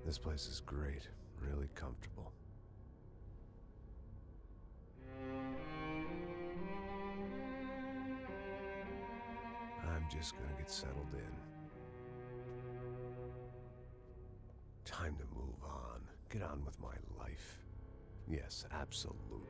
This place is great, really comfortable. I'm just gonna get settled in. Time to move on. Get on with my life. Yes, absolutely.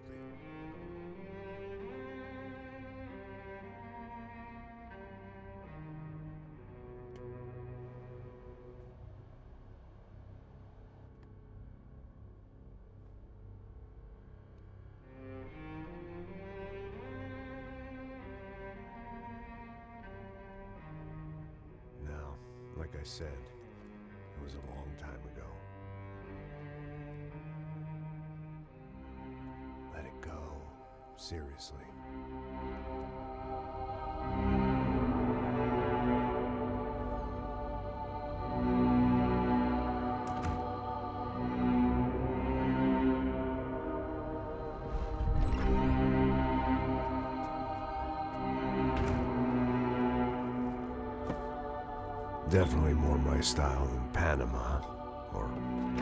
Now, like I said, it was a long time ago. Let it go. Seriously. Definitely more my style than Panama, or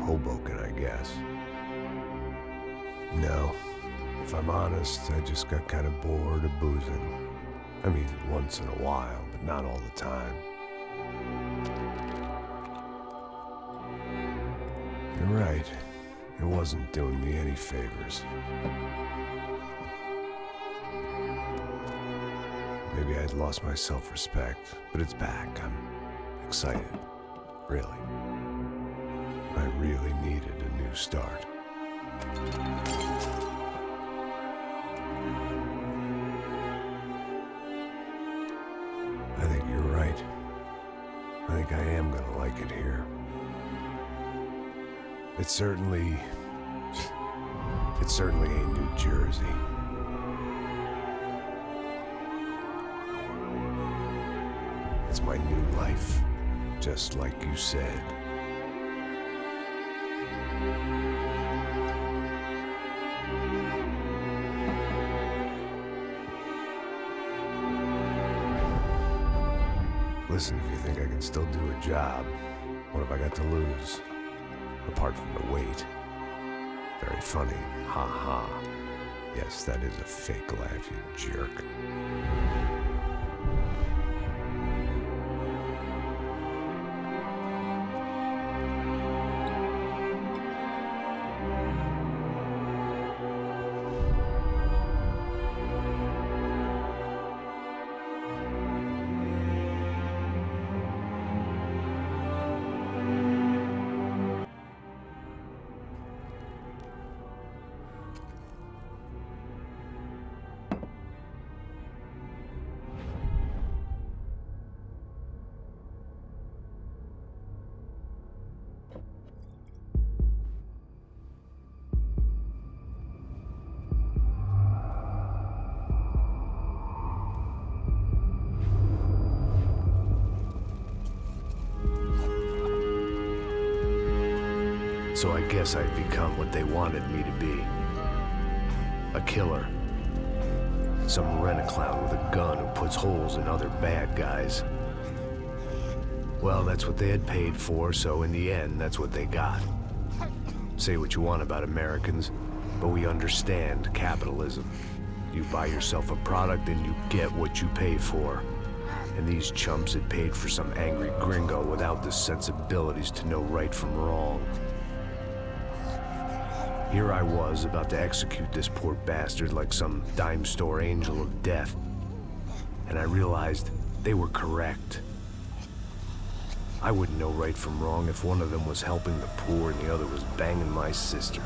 Hoboken, I guess. No, if I'm honest, I just got kind of bored of boozing. I mean, once in a while, but not all the time. You're right, it wasn't doing me any favors. Maybe I'd lost my self-respect, but it's back. I'm excited, really. I really needed a new start. I think you're right. I think I am gonna like it here. It's certainly ain't New Jersey. It's my new life. Just like you said. Listen, if you think I can still do a job, what have I got to lose? Apart from the weight. Very funny. Ha ha. Yes, that is a fake laugh, you jerk. So I guess I'd become what they wanted me to be. A killer. Some rent-a-clown with a gun who puts holes in other bad guys. Well, that's what they had paid for, so in the end, that's what they got. Say what you want about Americans, but we understand capitalism. You buy yourself a product and you get what you pay for. And these chumps had paid for some angry gringo without the sensibilities to know right from wrong. Here I was, about to execute this poor bastard like some dime store angel of death. And I realized they were correct. I wouldn't know right from wrong if one of them was helping the poor and the other was banging my sister.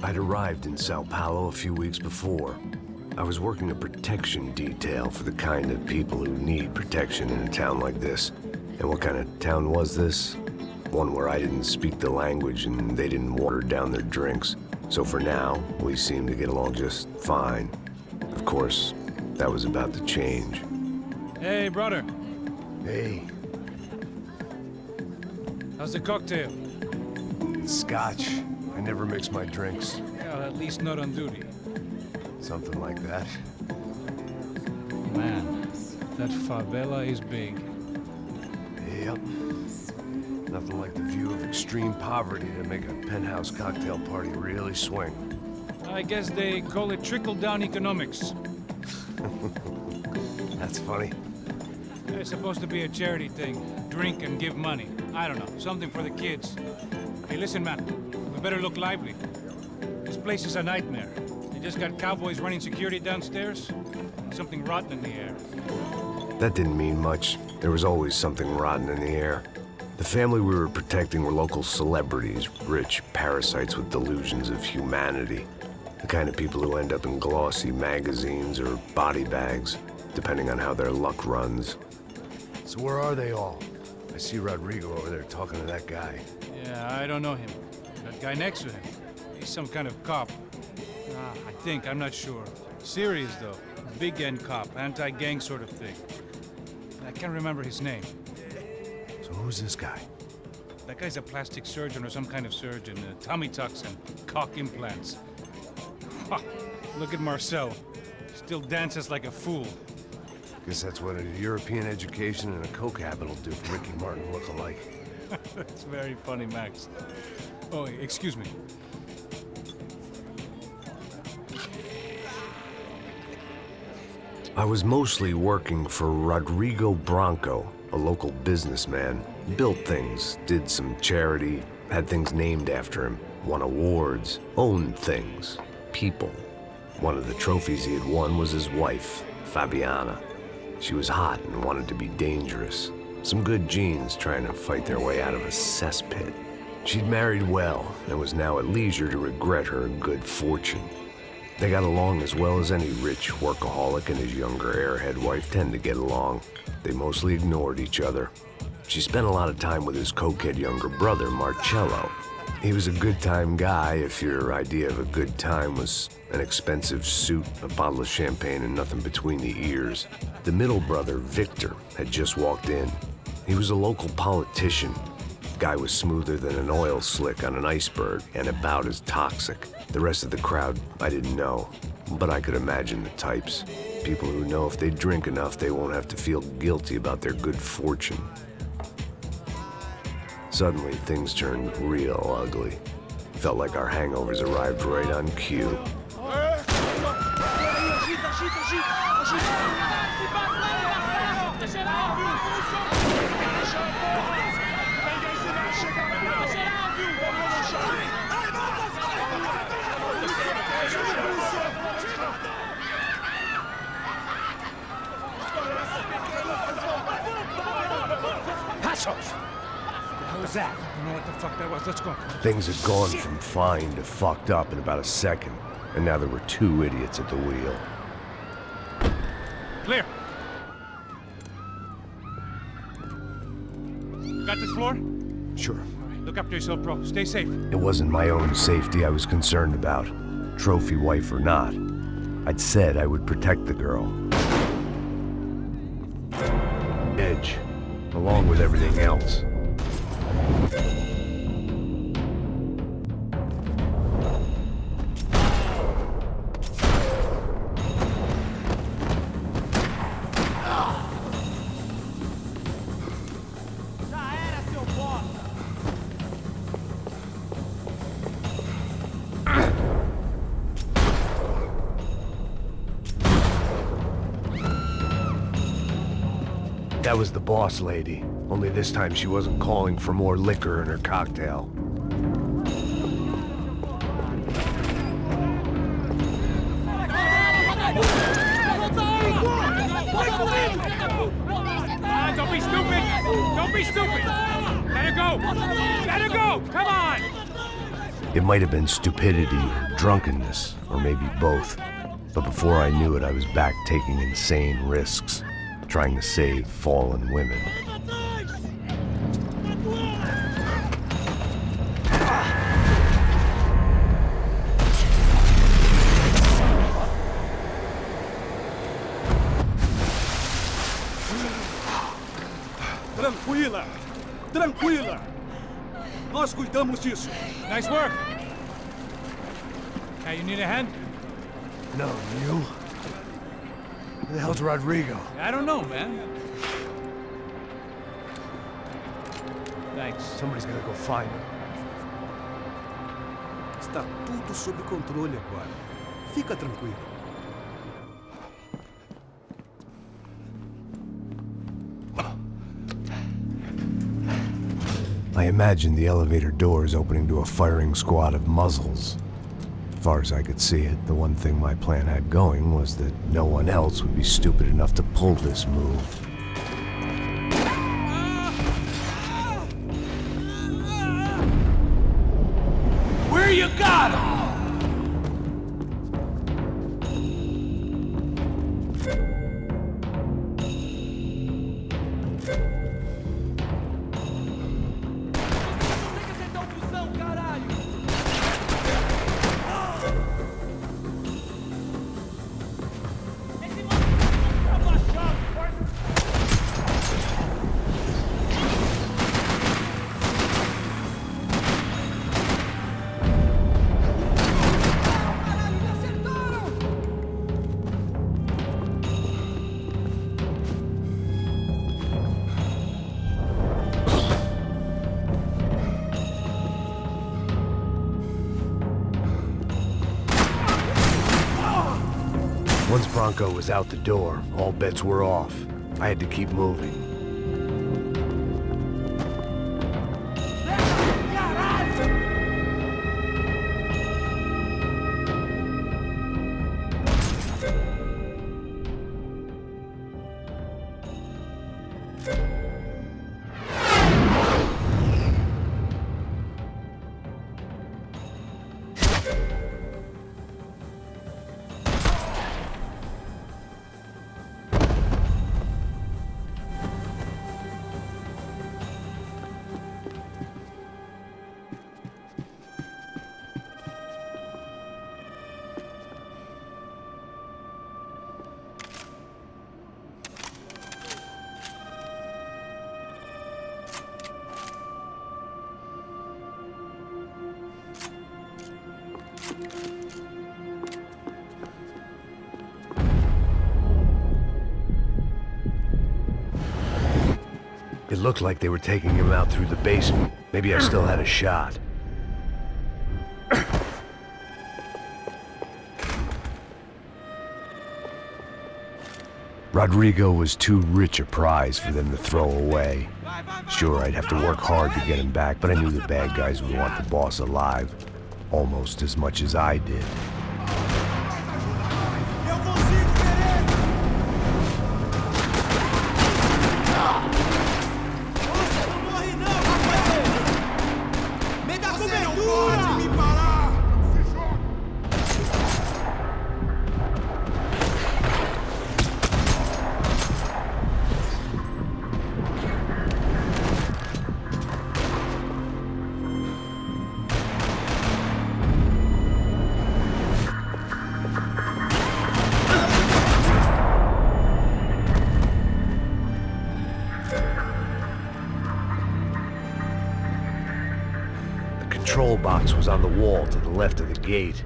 I'd arrived in São Paulo a few weeks before. I was working a protection detail for the kind of people who need protection in a town like this. And what kind of town was this? One where I didn't speak the language and they didn't water down their drinks. So for now, we seemed to get along just fine. Of course, that was about to change. Hey, brother. Hey. How's the cocktail? Scotch. I never mix my drinks. Well, at least not on duty. Something like that. Man, that favela is big. Yep. Nothing like the view of extreme poverty to make a penthouse cocktail party really swing. I guess they call it trickle-down economics. That's funny. It's supposed to be a charity thing. Drink and give money. I don't know, something for the kids. Hey, listen, man. We better look lively. This place is a nightmare. They just got cowboys running security downstairs. And something rotten in the air. That didn't mean much. There was always something rotten in the air. The family we were protecting were local celebrities, rich parasites with delusions of humanity. The kind of people who end up in glossy magazines or body bags, depending on how their luck runs. So where are they all? I see Rodrigo over there talking to that guy. Yeah, I don't know him. That guy next to him. He's some kind of cop. I think, I'm not sure. Serious, though. Big end cop, anti-gang sort of thing. I can't remember his name. So who's this guy? That guy's a plastic surgeon or some kind of surgeon. Tummy tucks and cock implants. Ha! Look at Marcel. Still dances like a fool. Guess that's what a European education and a coke habit will do for Ricky Martin look-alike. That's very funny, Max. Oh, excuse me. I was mostly working for Rodrigo Branco, a local businessman. Built things, did some charity, had things named after him, won awards, owned things, people. One of the trophies he had won was his wife, Fabiana. She was hot and wanted to be dangerous. Some good genes trying to fight their way out of a cesspit. She'd married well and was now at leisure to regret her good fortune. They got along as well as any rich workaholic and his younger airhead wife tend to get along. They mostly ignored each other. She spent a lot of time with his cokehead younger brother, Marcello. He was a good-time guy if your idea of a good time was an expensive suit, a bottle of champagne, and nothing between the ears. The middle brother, Victor, had just walked in. He was a local politician. Guy was smoother than an oil slick on an iceberg and about as toxic. The rest of the crowd, I didn't know, but I could imagine the types. People who know if they drink enough, they won't have to feel guilty about their good fortune. Suddenly, things turned real ugly. Felt like our hangovers arrived right on cue. What was that? I don't know what the fuck that was. Let's go. Things had gone from fine to fucked up in about a second, and now there were two idiots at the wheel. Clear. Got this floor? Sure. All right, look after yourself, bro. Stay safe. It wasn't my own safety I was concerned about, trophy wife or not. I'd said I would protect the girl. Edge, along with everything else. That was the boss lady, only this time she wasn't calling for more liquor in her cocktail. Don't be stupid! Don't be stupid! Let her go! Let her go! Come on! It might have been stupidity or drunkenness, or maybe both. But before I knew it, I was back taking insane risks, trying to save fallen women. Tranquila! Tranquila! Nós cuidamos disso. Nice work! Hey, you need a hand? No, you? Where the hell's Rodrigo? I don't know, man. Thanks. Somebody's gonna go find him. Está tudo sob controle agora. Fica tranquilo. I imagined the elevator doors opening to a firing squad of muzzles. As far as I could see it, the one thing my plan had going was that no one else would be stupid enough to pull this move. Where you got him? Once Branco was out the door, all bets were off. I had to keep moving. It looked like they were taking him out through the basement. Maybe I still had a shot. Rodrigo was too rich a prize for them to throw away. Sure, I'd have to work hard to get him back, but I knew the bad guys would want the boss alive, almost as much as I did. The control box was on the wall to the left of the gate.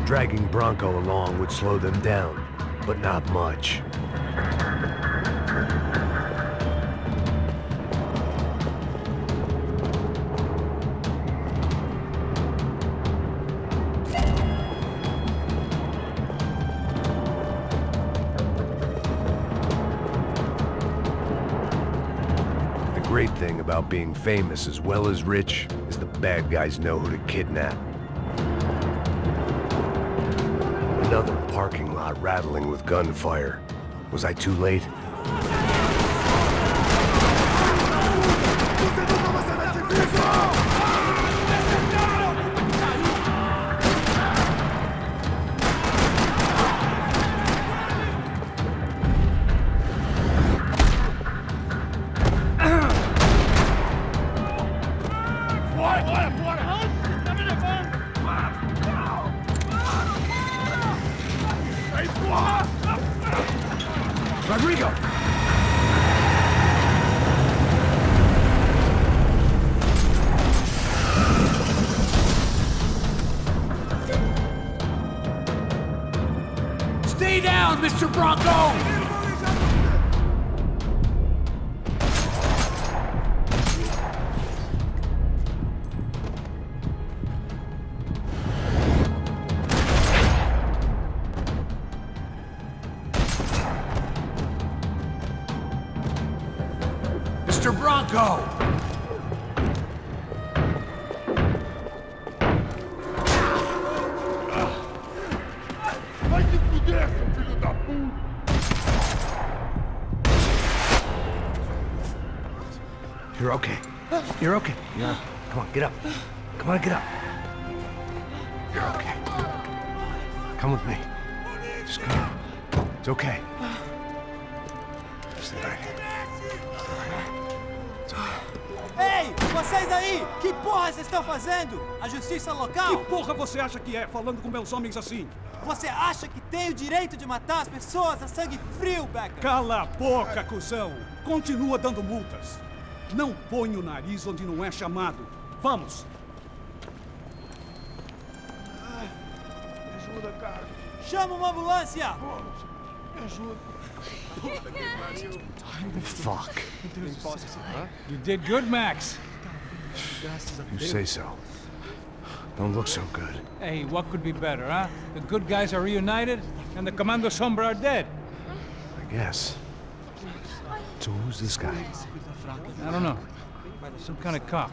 Dragging Branco along would slow them down, but not much. The great thing about being famous as well as rich is the bad guys know who to kidnap. Another parking lot rattling with gunfire. Was I too late? Rodrigo! Stay down, Mr. Branco! Mr. Branco! Vai se fuder, seu filho da puta! You're okay. You're okay. Yeah. Come on, get up. Come on, get up. You're okay. Come with me. Just come. It's okay. Stay right here. Ei, vocês aí! Que porra vocês estão fazendo? A justiça local? Que porra você acha que é, falando com meus homens assim? Você acha que tem o direito de matar as pessoas a sangue frio, Becker? Cala a boca, cuzão! Continua dando multas. Não põe o nariz onde não é chamado. Vamos! Me ajuda, cara. Chama uma ambulância! Me ajuda. Puta que pariu. Fuck. You did good, Max. You say so. Don't look so good. Hey, what could be better, huh? The good guys are reunited, and the Commando Sombra are dead. I guess. So who's this guy? I don't know. Some kind of cop.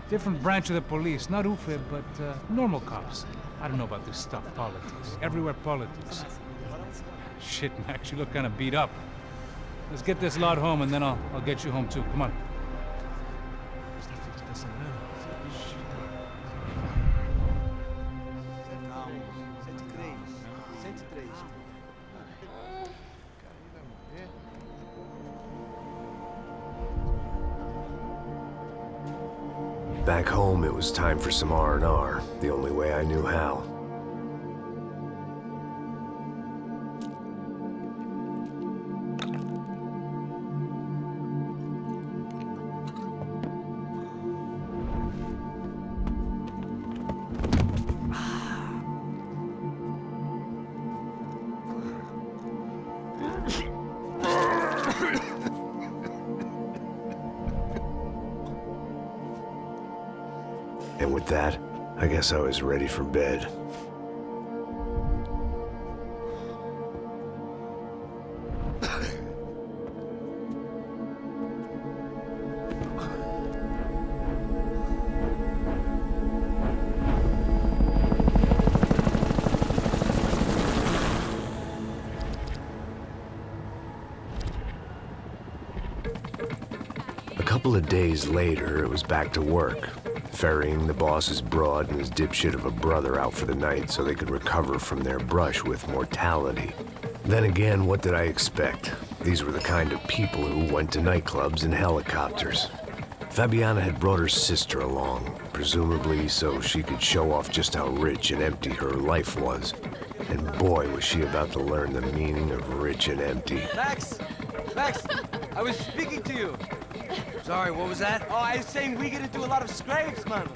Different branch of the police. Not UFE, but normal cops. I don't know about this stuff, politics. Everywhere politics. Shit, Max, you look kind of beat up. Let's get this lot home, and then I'll get you home, too. Come on. Back home, it was time for some R&R, the only way I knew how. And with that, I guess I was ready for bed. A couple of days later, it was back to work. Ferrying the boss's broad and his dipshit of a brother out for the night so they could recover from their brush with mortality. Then again, what did I expect? These were the kind of people who went to nightclubs in helicopters. Fabiana had brought her sister along, presumably so she could show off just how rich and empty her life was. And boy, was she about to learn the meaning of rich and empty. Max! Max! I was speaking to you! Sorry, what was that? Oh, I was saying we get into a lot of scrapes, man.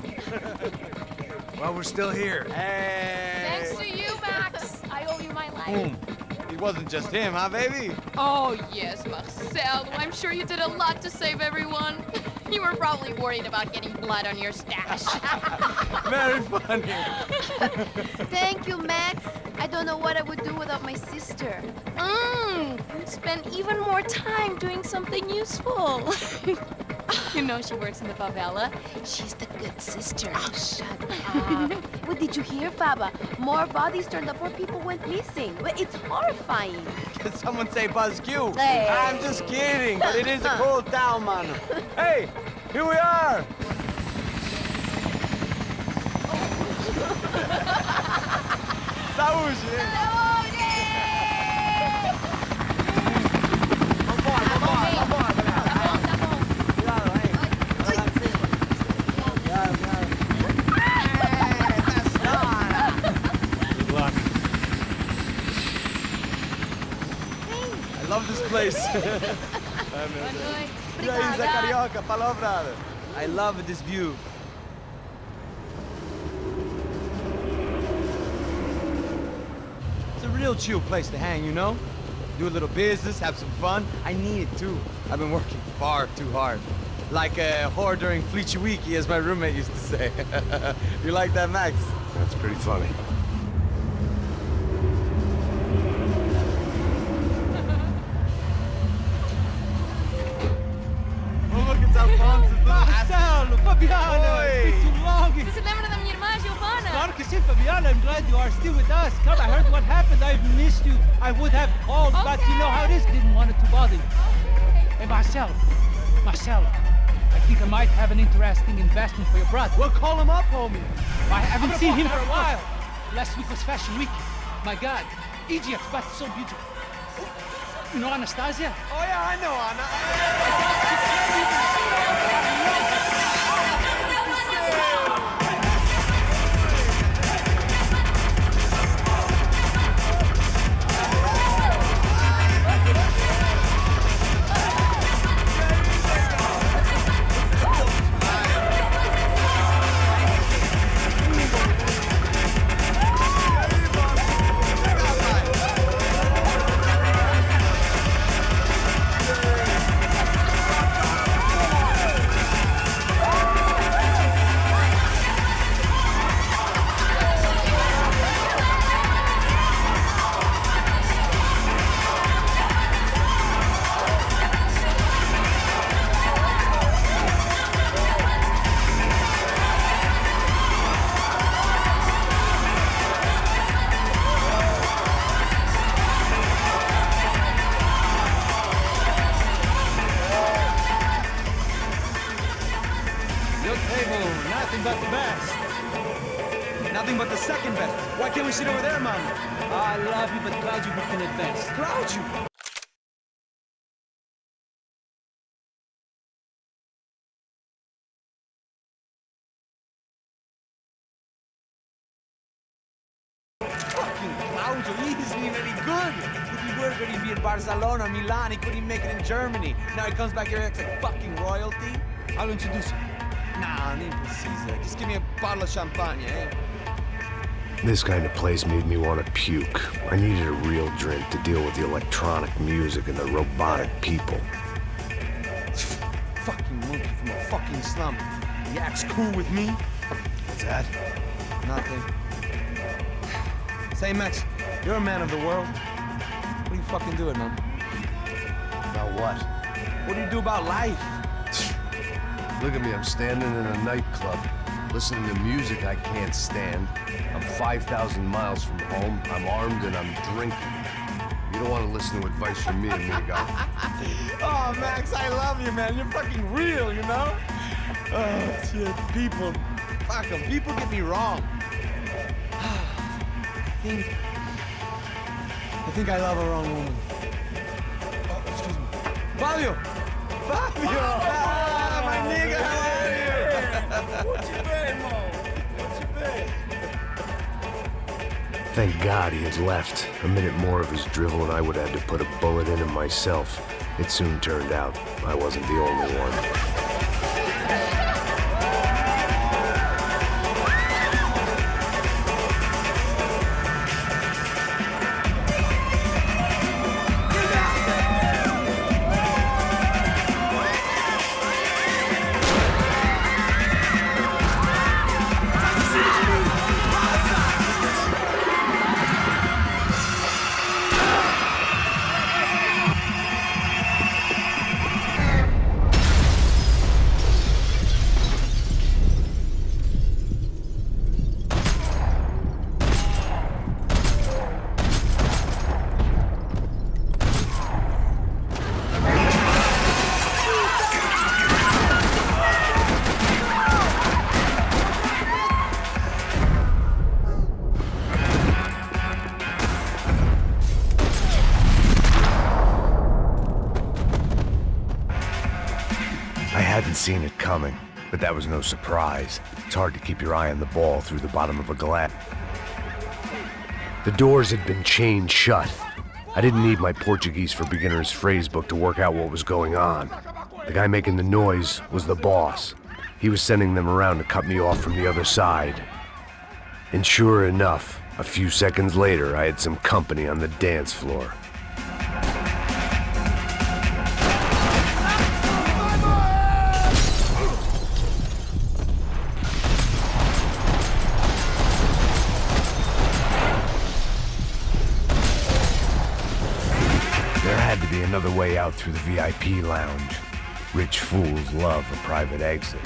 Well, we're still here. Hey! Thanks to you, Max. I owe you my life. It wasn't just him, huh, baby? Oh, yes, Marcel. I'm sure you did a lot to save everyone. You were probably worried about getting blood on your stash. Very funny. Thank you, Max. I don't know what I would do without my sister. Spend even more time doing something useful. You know she works in the favela. She's the good sister. Oh, shut up. What did you hear, Faba? More bodies turned up where people went missing. It's horrifying. Did someone say Buzz Q? Hey. I'm just kidding, but it is a cool town, man. Hey, here we are. Saúde! love this place. Yeah, he's a carioca, palavra. I love this view. It's a real chill place to hang, you know? Do a little business, have some fun. I need it too. I've been working far too hard. Like a whore during Fleechy Weeky, as my roommate used to say. You like that, Max? That's pretty funny. Oh, look, it's Alfonso's little Marcelo, Fabiana, it's been too long. Você se lembra da minha irmã, Giovanna? Claro que sim, Fabiana. I'm glad you are still with us. Come, I heard what happened. I've missed you. I would have called, but you know how it is. Didn't want it to bother you. Hey, Marcelo. Marcelo. I think I might have an interesting investment for your brother. Well, call him up, homie. I haven't seen him for a while. Last week was Fashion Week. My God, Egypt, but so beautiful. You know Anastasia? Oh, yeah, I know Anna. Nothing but the best. Nothing but the second best. Why can't we sit over there, man? I love you, but glad you booked in advance. Proud you. Fucking Claudio, he isn't even any good. If he were good, he'd be in Barcelona, Milan. He couldn't even make it in Germany. Now he comes back here and acts like fucking royalty. I'll introduce you. Nah, need Caesar. Just give me a bottle of champagne, eh? This kind of place made me want to puke. I needed a real drink to deal with the electronic music and the robotic people. Fucking monkey from a fucking slum. He acts cool with me. What's that? Nothing. Say, Max, you're a man of the world. What are you fucking doing, man? About what? What do you do about life? Look at me, I'm standing in a nightclub, listening to music I can't stand. I'm 5,000 miles from home, I'm armed, and I'm drinking. You don't want to listen to advice from me, amigo. Oh, Max, I love you, man. You're fucking real, you know? Oh, shit. People. Fuck them. People get me wrong. I think I love a wrong woman. Oh, excuse me. Fabio! Fabio! Ah, my nigga, how are you? What you been, Mo? What you been? Thank God he had left. A minute more of his drivel and I would have to put a bullet in him myself. It soon turned out I wasn't the only one. I hadn't seen it coming, but that was no surprise. It's hard to keep your eye on the ball through the bottom of a glass. The doors had been chained shut. I didn't need my Portuguese for Beginners phrase book to work out what was going on. The guy making the noise was the boss. He was sending them around to cut me off from the other side. And sure enough, a few seconds later, I had some company on the dance floor. There had to be another way out through the VIP lounge. Rich fools love a private exit.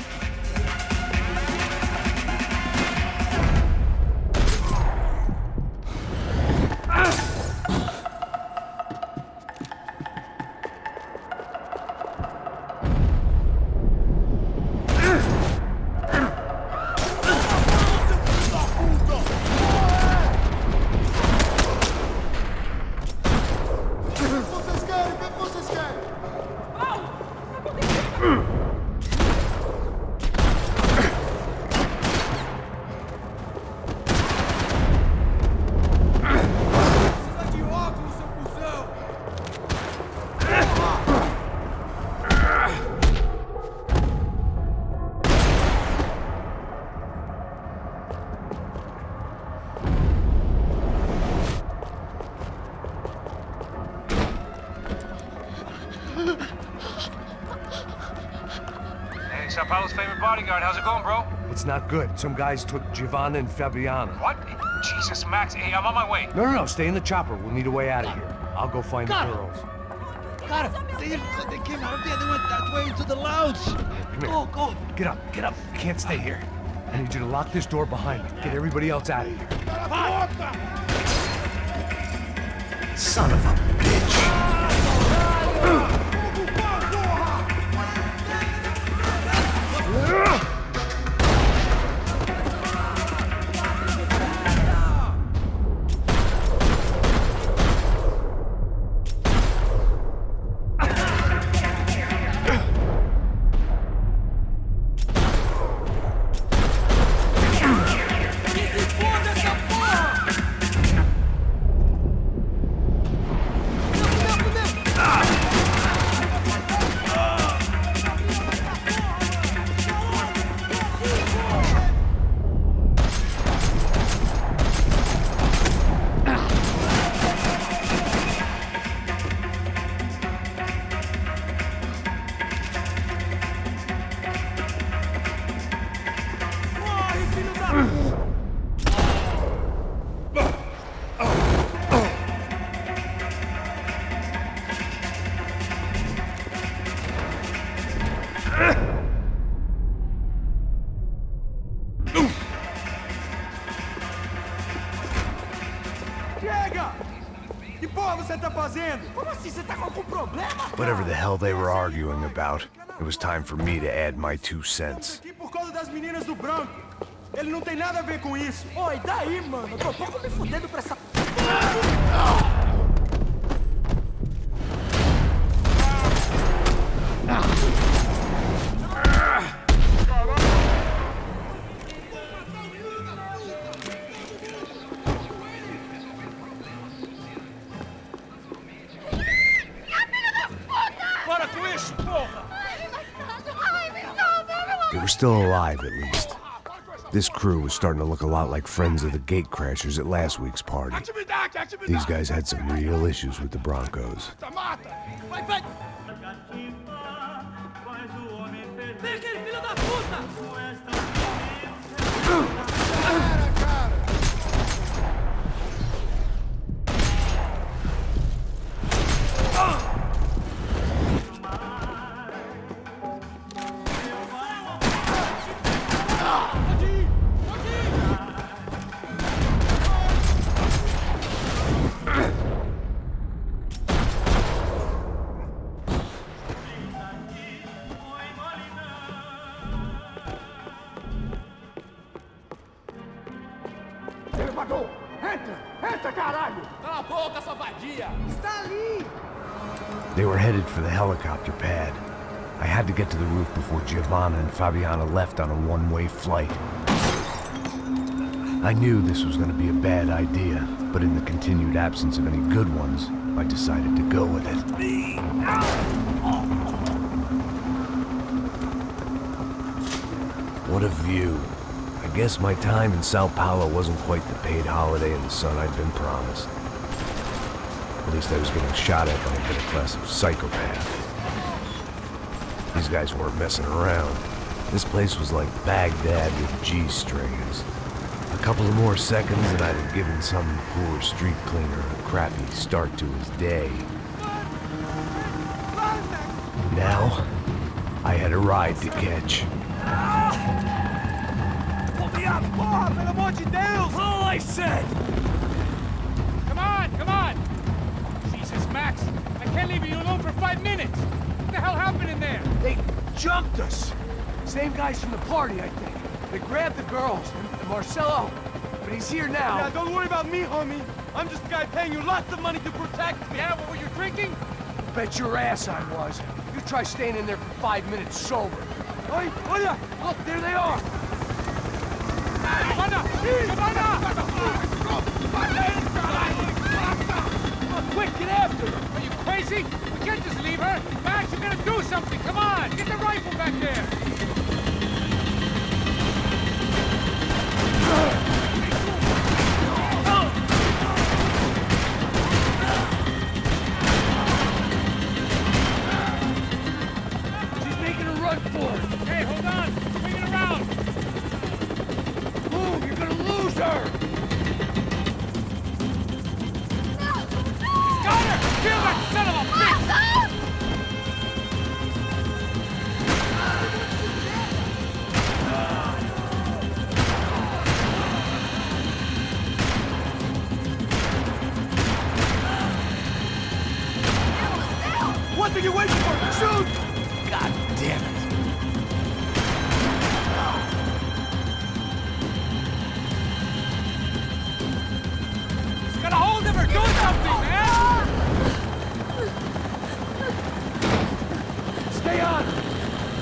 São Paulo's favorite bodyguard. How's it going, bro? It's not good. Some guys took Giovanna and Fabiana. What? Jesus, Max. Hey, I'm on my way. No, stay in the chopper. We'll need a way out of here. I'll go find the girls. Got it. They came out of there. They went that way into the lounge. Come here. Go. Get up. You can't stay here. I need you to lock this door behind me. Get everybody else out of here. Son of a bitch. Whatever the hell they were arguing about, it was time for me to add my 2 cents. Por causa das meninas do Branco. Ele não tem nada a ver com isso. Oi, daí, mano? Eu tô pouco me fudendo pra essa... They were still alive, at least. This crew was starting to look a lot like friends of the gatecrashers at last week's party. These guys had some real issues with the Broncos. They were headed for the helicopter pad. I had to get to the roof before Giovanna and Fabiana left on a one-way flight. I knew this was going to be a bad idea, but in the continued absence of any good ones, I decided to go with it. What a view. I guess my time in São Paulo wasn't quite the paid holiday in the sun I'd been promised. At least I was getting shot at by a middle class of psychopath. These guys weren't messing around. This place was like Baghdad with G-strings. A couple of more seconds and I'd have given some poor street cleaner a crappy start to his day. Now, I had a ride to catch. Pull me up! Porra, pelo amor de Deus! All I said! Come on, come on! Jesus, Max, I can't leave you alone for 5 minutes! What the hell happened in there? They jumped us! Same guys from the party, I think. They grabbed the girls, and Marcelo, but he's here now. Yeah, don't worry about me, homie. I'm just a guy paying you lots of money to protect me. Yeah, what were you drinking? Bet your ass I was. You try staying in there for 5 minutes sober. Oi, olha! Look, there they are! Come on now! Come on now! Come on, quick, get after her! Are you crazy? We can't just leave her! Max, you gotta do something! Come on! Get the rifle back there! She's making a run for it! Hey, hold on! Swing it around! Move, you're gonna lose her! Got her! Kill that son of a bitch! What are you waiting for? Shoot! God damn it! Got a hold of her! Do something, man! Stay on!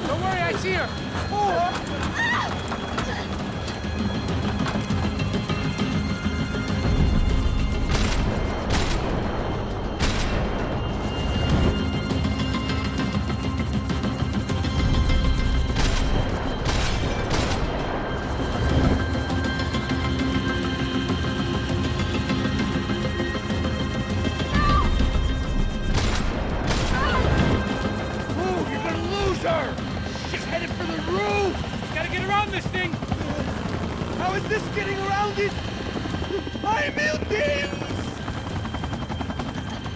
Don't worry, I see her! Move, you're gonna lose her! She's headed for the roof! Gotta get around this thing! How is this getting around it? Ai, meu Deus!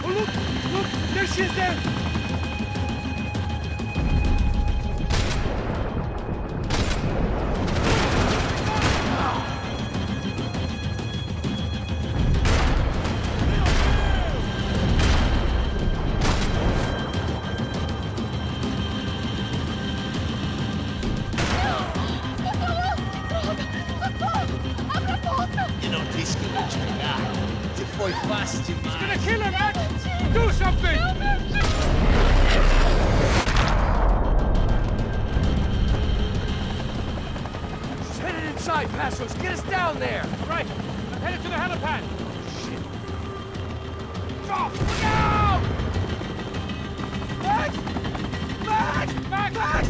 Oh, look! Look! There she is there! You não disse que eu ia te pegar. Você foi fácil demais. Gonna kill her, Max! Do something! She's headed inside, Passos! Get us down there! Right, I'm headed to the helipad! Shit! Stop! Look out! Max! Max! Max! Max!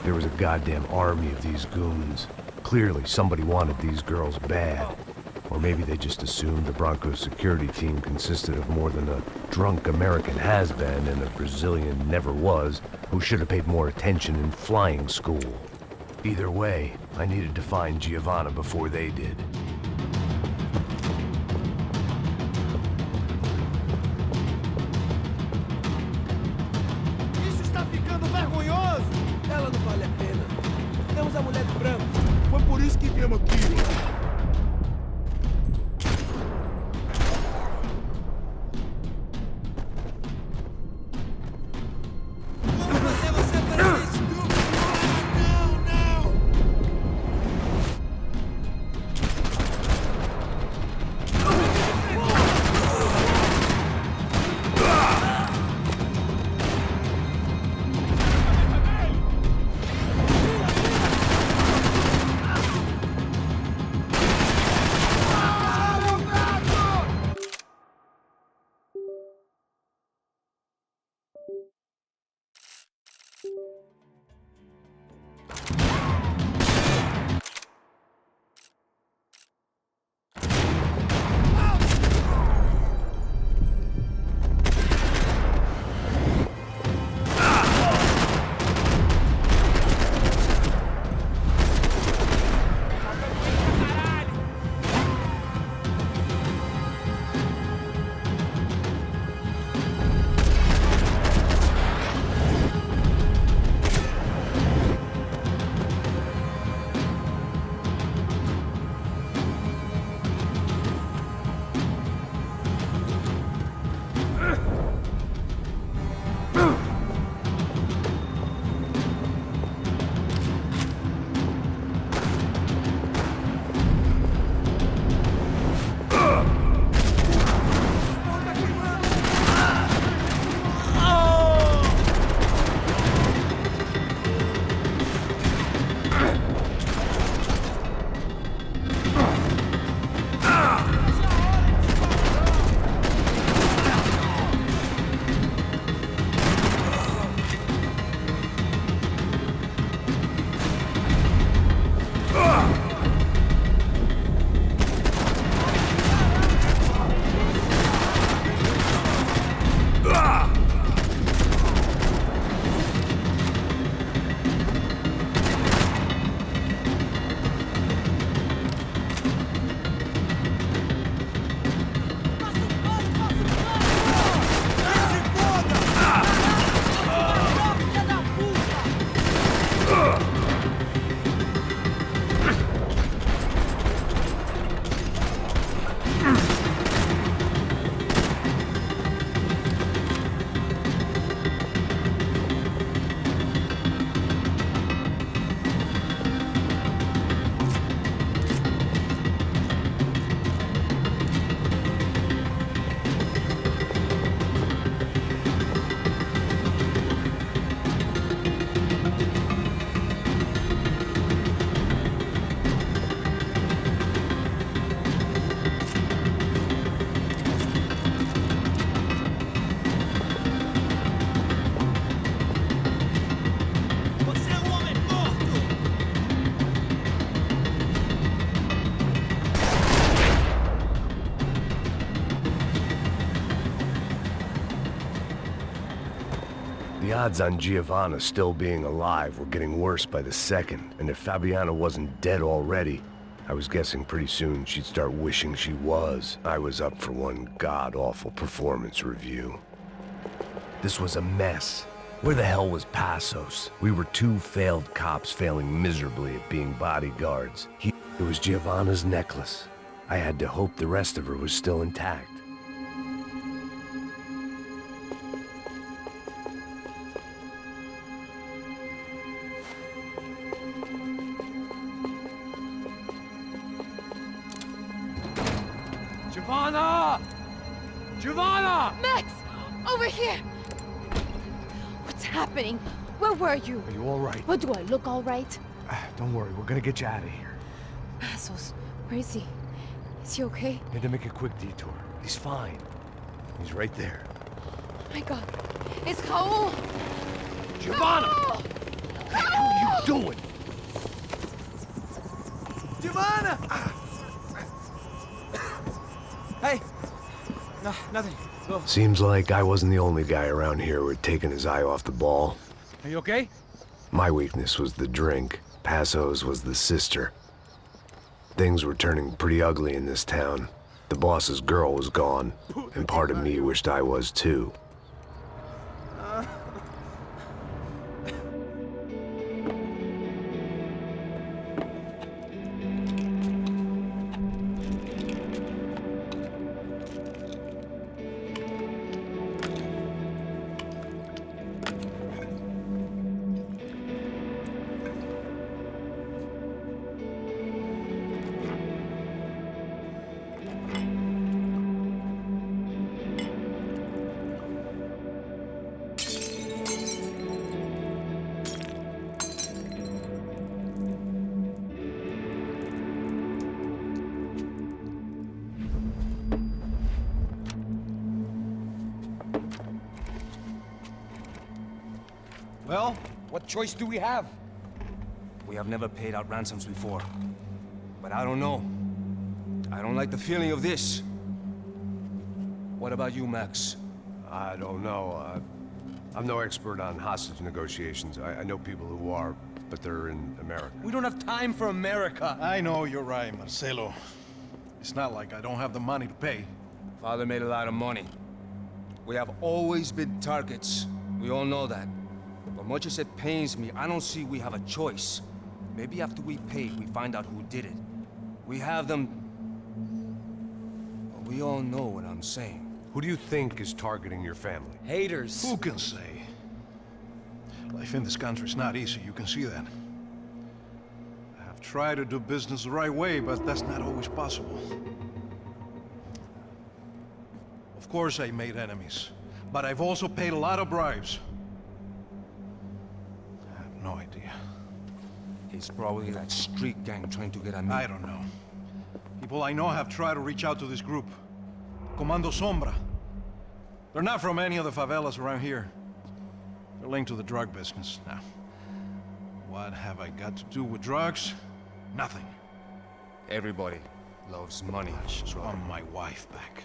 There was a goddamn army of these goons. Clearly, somebody wanted these girls bad. Or maybe they just assumed the Branco security team consisted of more than a drunk American has-been and a Brazilian never-was who should have paid more attention in flying school. Either way, I needed to find Giovanna before they did. Isso está ficando vergonhoso! Ela não vale a pena. esquema aqui. The odds on Giovanna still being alive were getting worse by the second, and if Fabiana wasn't dead already, I was guessing pretty soon she'd start wishing she was. I was up for one god-awful performance review. This was a mess. Where the hell was Passos? We were two failed cops failing miserably at being bodyguards. It was Giovanna's necklace. I had to hope the rest of her was still intact. Giovanna! Giovanna! Max! Over here! What's happening? Where were you? Are you all right? What, do I look all right? Don't worry, we're gonna get you out of here. Passos, where is he? Is he okay? Had to make a quick detour. He's fine. He's right there. Oh my God. It's Raul! Giovanna! Raul! What the hell are you doing? Giovanna! Hey! No, nothing. Go. Seems like I wasn't the only guy around here who had taken his eye off the ball. Are you okay? My weakness was the drink. Passos was the sister. Things were turning pretty ugly in this town. The boss's girl was gone, and part of me wished I was too. Well, what choice do we have? We have never paid out ransoms before. But I don't know. I don't like the feeling of this. What about you, Max? I don't know. I'm no expert on hostage negotiations. I know people who are, but they're in America. We don't have time for America. I know you're right, Marcelo. It's not like I don't have the money to pay. Father made a lot of money. We have always been targets. We all know that. But much as it pains me, I don't see we have a choice. Maybe after we pay, we find out who did it. We have them... Well, we all know what I'm saying. Who do you think is targeting your family? Haters. Who can say? Life in this country is not easy, you can see that. I have tried to do business the right way, but that's not always possible. Of course I made enemies, but I've also paid a lot of bribes. I have no idea. It's probably that street gang trying to get at me. I don't know. People I know have tried to reach out to this group. Comando Sombra. They're not from any of the favelas around here. They're linked to the drug business. Now, what have I got to do with drugs? Nothing. Everybody loves money. I just want my wife back.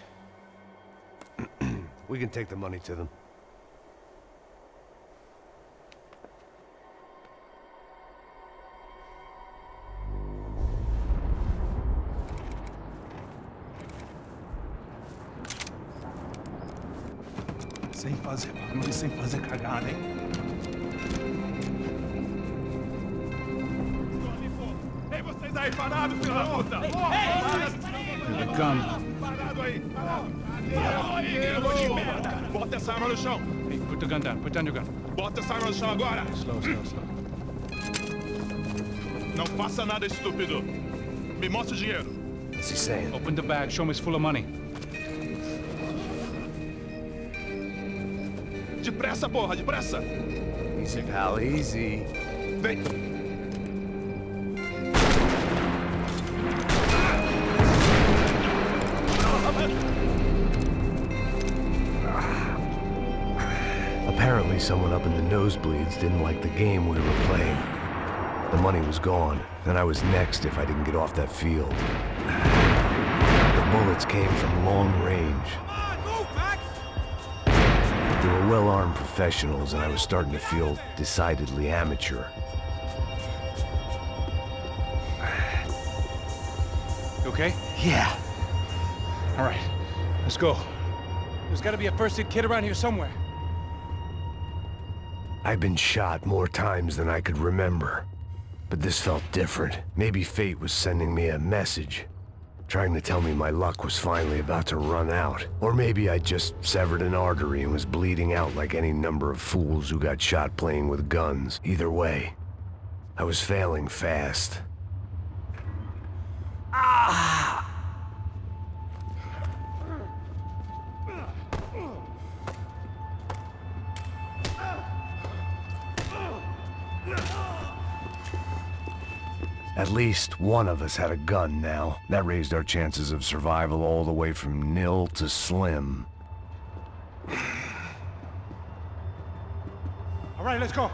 We can take the money to them. Sem fazer cagada, hein? Ei, vocês aí parados, filho da puta! Parado aí! Bota essa arma no chão! Hey, put the gun down. Put down your gun. Bota essa arma no chão agora! Slow. Não faça nada, estúpido! Me mostra o dinheiro! What's he saying? Open the bag. Show me it's full of money. Depressa, porra, depressa! Easy, pal, easy. Vem! Apparently someone up in the nosebleeds didn't like the game we were playing. The money was gone, and I was next if I didn't get off that field. The bullets came from long range. They were well-armed professionals, and I was starting to feel decidedly amateur. You okay? Yeah. All right, let's go. There's got to be a first-aid kit around here somewhere. I've been shot more times than I could remember. But this felt different. Maybe fate was sending me a message, trying to tell me my luck was finally about to run out. Or maybe I just severed an artery and was bleeding out like any number of fools who got shot playing with guns. Either way, I was failing fast. Ah! At least one of us had a gun now. That raised our chances of survival all the way from nil to slim. All right, let's go.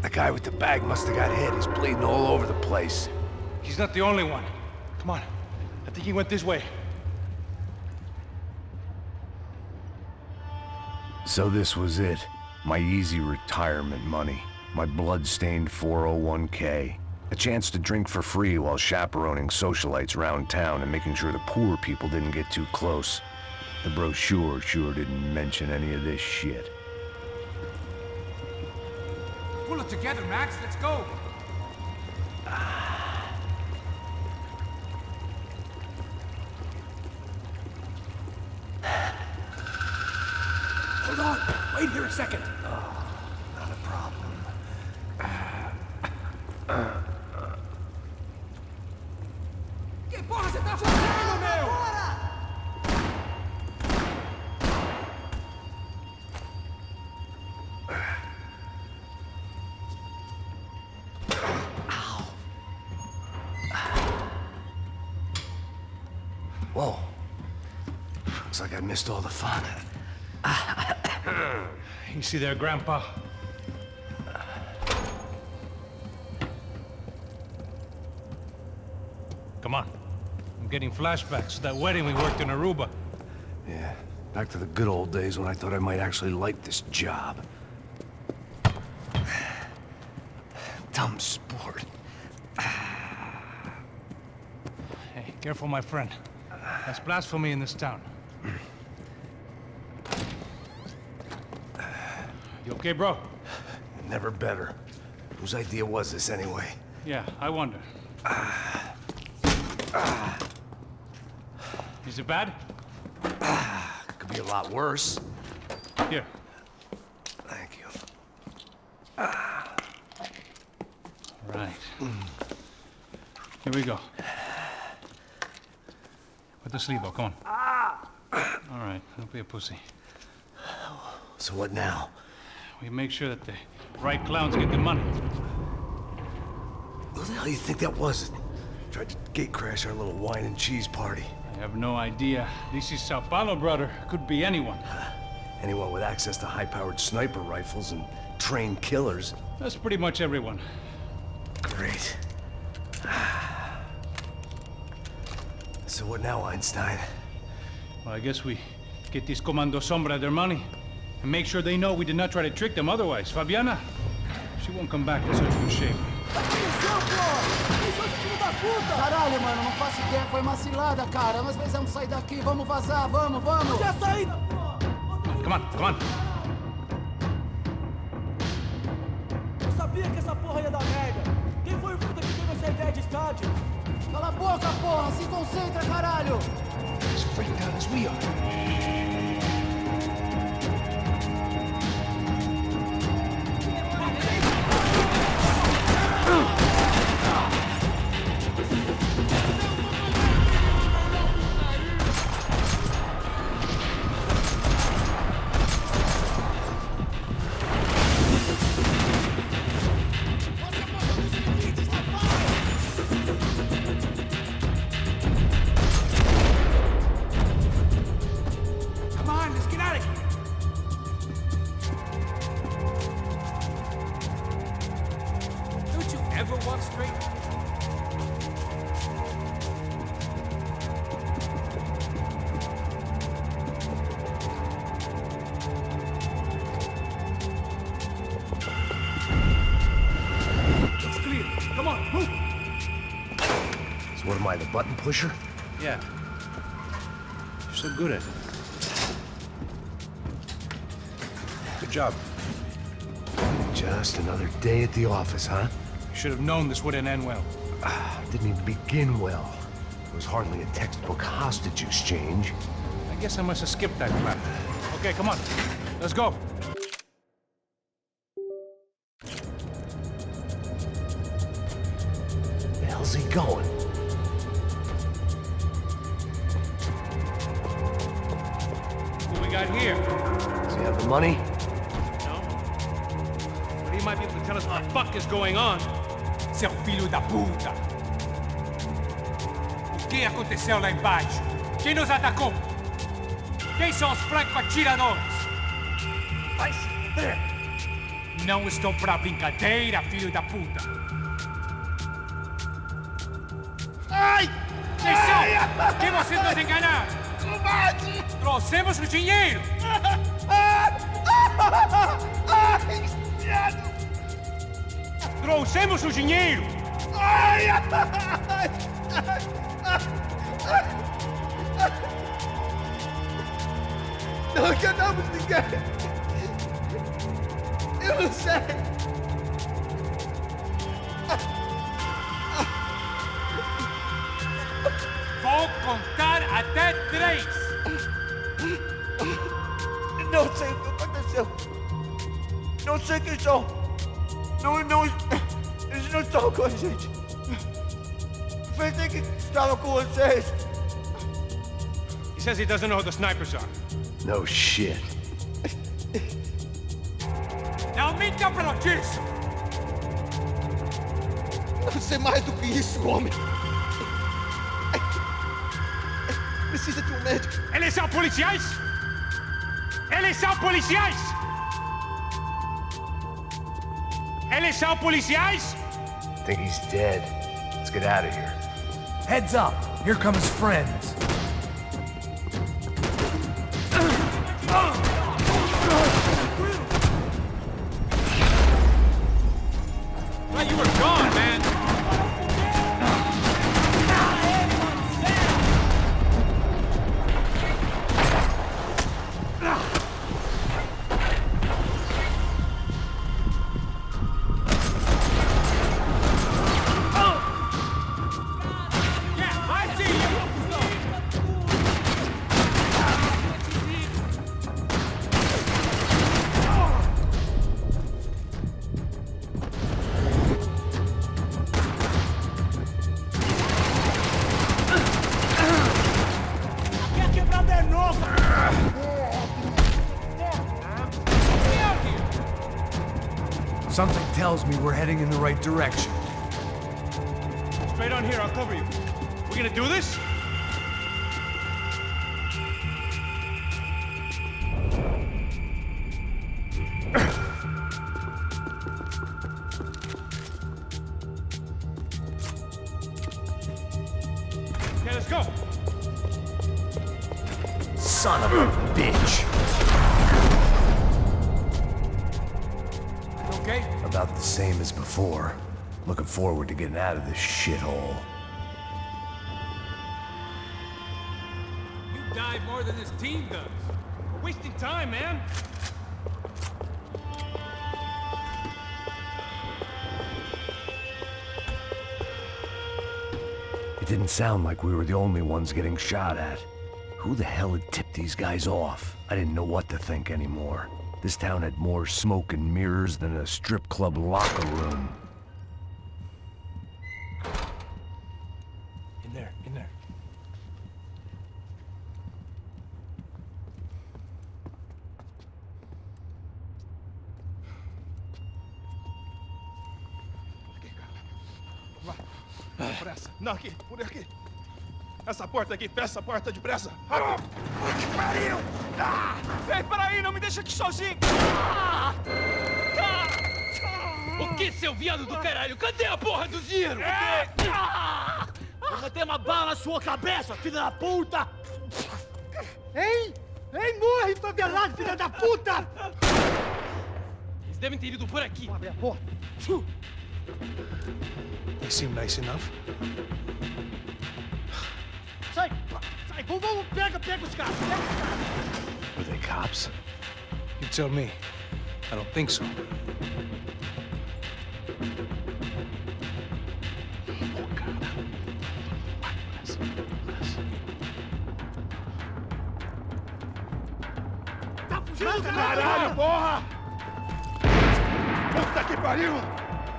The guy with the bag must have got hit. He's bleeding all over the place. He's not the only one. Come on. I think he went this way. So this was it. My easy retirement money. My blood-stained 401k. A chance to drink for free while chaperoning socialites around town and making sure the poor people didn't get too close. The brochure sure didn't mention any of this shit. Pull it together, Max. Let's go. Hold on. Wait here a second. Not a problem. Que porra você tá fazendo, meu? Whoa. Looks like I missed all the fun. Easy there, Grandpa. Come on. I'm getting flashbacks to that wedding we worked in Aruba. Yeah, back to the good old days when I thought I might actually like this job. Dumb sport. Hey, careful, my friend. That's blasphemy in this town. You okay, bro? Never better. Whose idea was this anyway? Yeah, I wonder. Is it bad? Could be a lot worse. Here. Thank you. Right. Here we go. Put the sleeve on, come on. All right, don't be a pussy. So what now? We make sure that the right clowns get the money. Who the hell do you think that was? Tried to gate crash our little wine and cheese party. I have no idea. This is São Paulo, brother. Could be anyone. Anyone with access to high-powered sniper rifles and trained killers. That's pretty much everyone. Great. So what now, Einstein? Well, I guess we get these Comando Sombra their money and make sure they know we did not try to trick them otherwise. Fabiana, she won't come back in such good shape. Caralho, mano, não faço ideia, foi uma cilada, cara. Nós precisamos sair daqui, vamos vazar, vamos, vamos! Já saí! Come on, come on! Eu sabia que essa porra ia dar merda. Quem foi o puta que teve essa ideia de estádio? Cala a boca, porra! Se concentra, caralho! As freaked out as we are. What am I, the button pusher? Yeah. You're so good at it. Good job. Just another day at the office, huh? You should have known this wouldn't end well. Didn't even begin well. It was hardly a textbook hostage exchange. I guess I must have skipped that crap. Okay, come on. Let's go. Where the hell's he going? What we got here? Does he have the money? No. But he might be able to tell us what the fuck is going on. Seu filho da puta! O que aconteceu lá embaixo? Quem nos atacou? Quem são os franco-atiradores? Vai se fuder! Não estou pra brincadeira, filho da puta! Ai! Quem são? Quem vocês nos enganaram? Combate! Trouxemos o dinheiro! Ai, viado! Trouxemos o dinheiro! Ai, ai, ai, ai. Não enganamos ninguém! Eu não sei! Vou contar até 3! Não sei o que aconteceu! Não sei quem são! Eles não estão com a gente! Pensei que estavam com vocês! He says he doesn't know who the snipers are. No shit. Não me dá pra notícia! Não sei mais do que isso, homem! Precisa de um médico! Eles são policiais? Eles são policiais! Eles são policiais? Think he's dead. Let's get out of here. Heads up. Here come his friends. Thought you were gone, man. Something tells me we're heading in the right direction. Straight on here, I'll cover you. We gonna do this? Okay, let's go. Son of a bitch. Okay? About the same as before. Looking forward to getting out of this shithole. You dive more than this team does. We're wasting time, man. It didn't sound like we were the only ones getting shot at. Who the hell had tipped these guys off? I didn't know what to think anymore. This town had more smoke and mirrors than a strip club locker room. In there, in there. Pressa. Não, aqui, por aqui. Essa porta aqui, fecha essa porta depressa. Rápido. Que pariu! Ei, peraí, não me deixa aqui sozinho. O que, seu viado do caralho? Cadê a porra do dinheiro? Vou meter uma bala na sua cabeça, filha da puta! Hein? Hein, morre, favelado, filha da puta! Eles devem ter ido por aqui. Abre a porta. They seem nice enough. Sai! Sai! Vamos, pega os caras! Pega os caras! Were they cops? You tell me. I don't think so. Tá fugindo, Caralho, porra! Puta que pariu!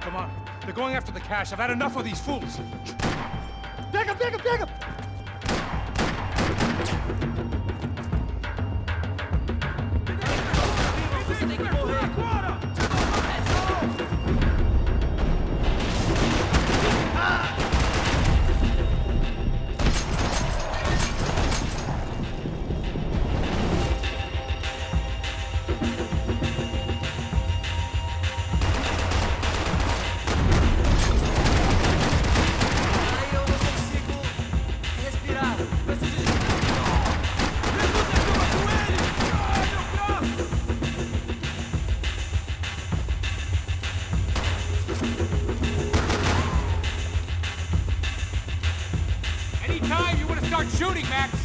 Come on. They're going after the cash. I've had enough of these fools. Pega, pega, pega! Anytime you want to start shooting, Max.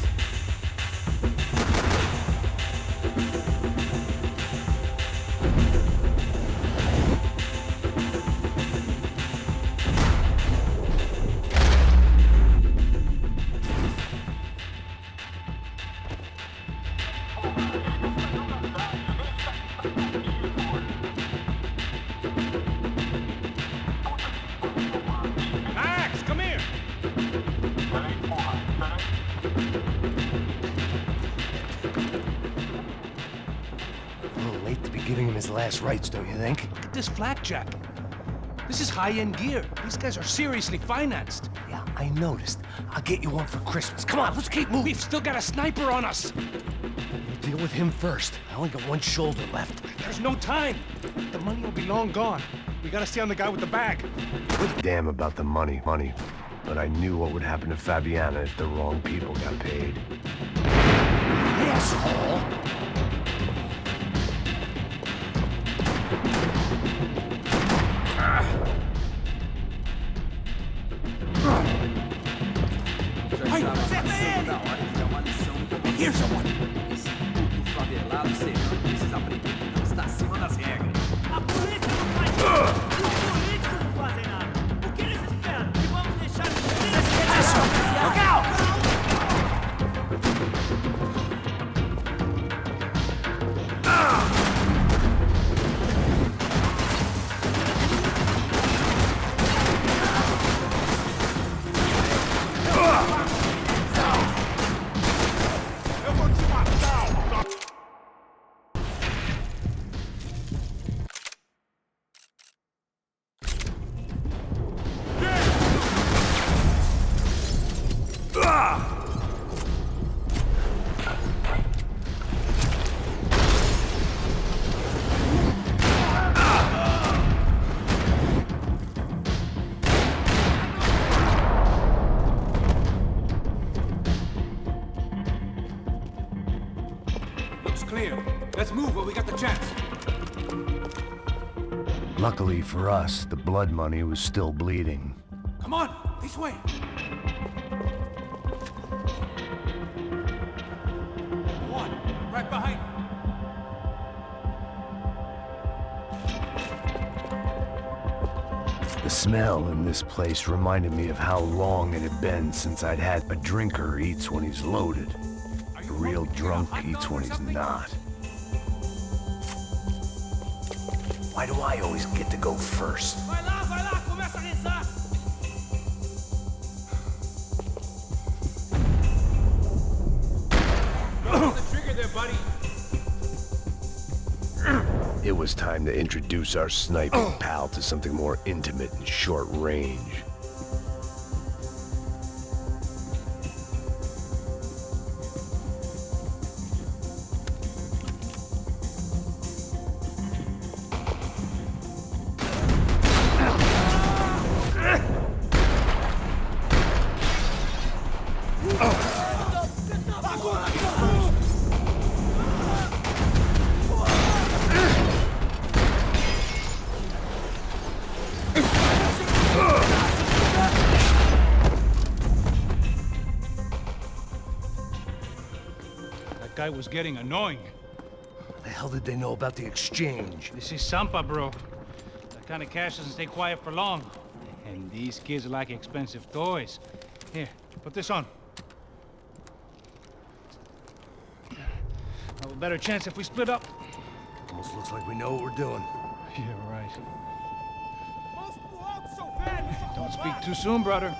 Max, come here. A little late to be giving him his last rites, don't you think? Look at this flakjack. This is high-end gear. These guys are seriously financed. Yeah, I noticed. I'll get you one for Christmas. Come on, let's keep moving. We've still got a sniper on us. We'll deal with him first. I only got one shoulder left. There's no time. The money will be long gone. We gotta stay on the guy with the bag. Damn about the money. But I knew what would happen to Fabiana if the wrong people got paid. Asshole! Hey, acerta ele! Hear someone! Esse puto favelado serrano precisa aprender que não está acima das regras. A polícia não faz nada! Os políticos não fazem nada! O que eles esperam? Que vamos deixar de ser... Look out! Let's move while we got the chance. Luckily for us, the blood money was still bleeding. Come on, this way. One, right behind. The smell in this place reminded me of how long it had been since I'd had a drinker eats when he's loaded. A real drunk eats when he's not. Why do I always get to go first? Vai lá, começa a rezar! Pull the trigger there, buddy. It was time to introduce our sniping pal to something more intimate and short range. That guy was getting annoying. The hell did they know about the exchange? This is Sampa, bro. That kind of cash doesn't stay quiet for long. And these kids like expensive toys. Here, put this on. Have a better chance if we split up. Almost looks like we know what we're doing. Yeah, right. Don't speak too soon, brother.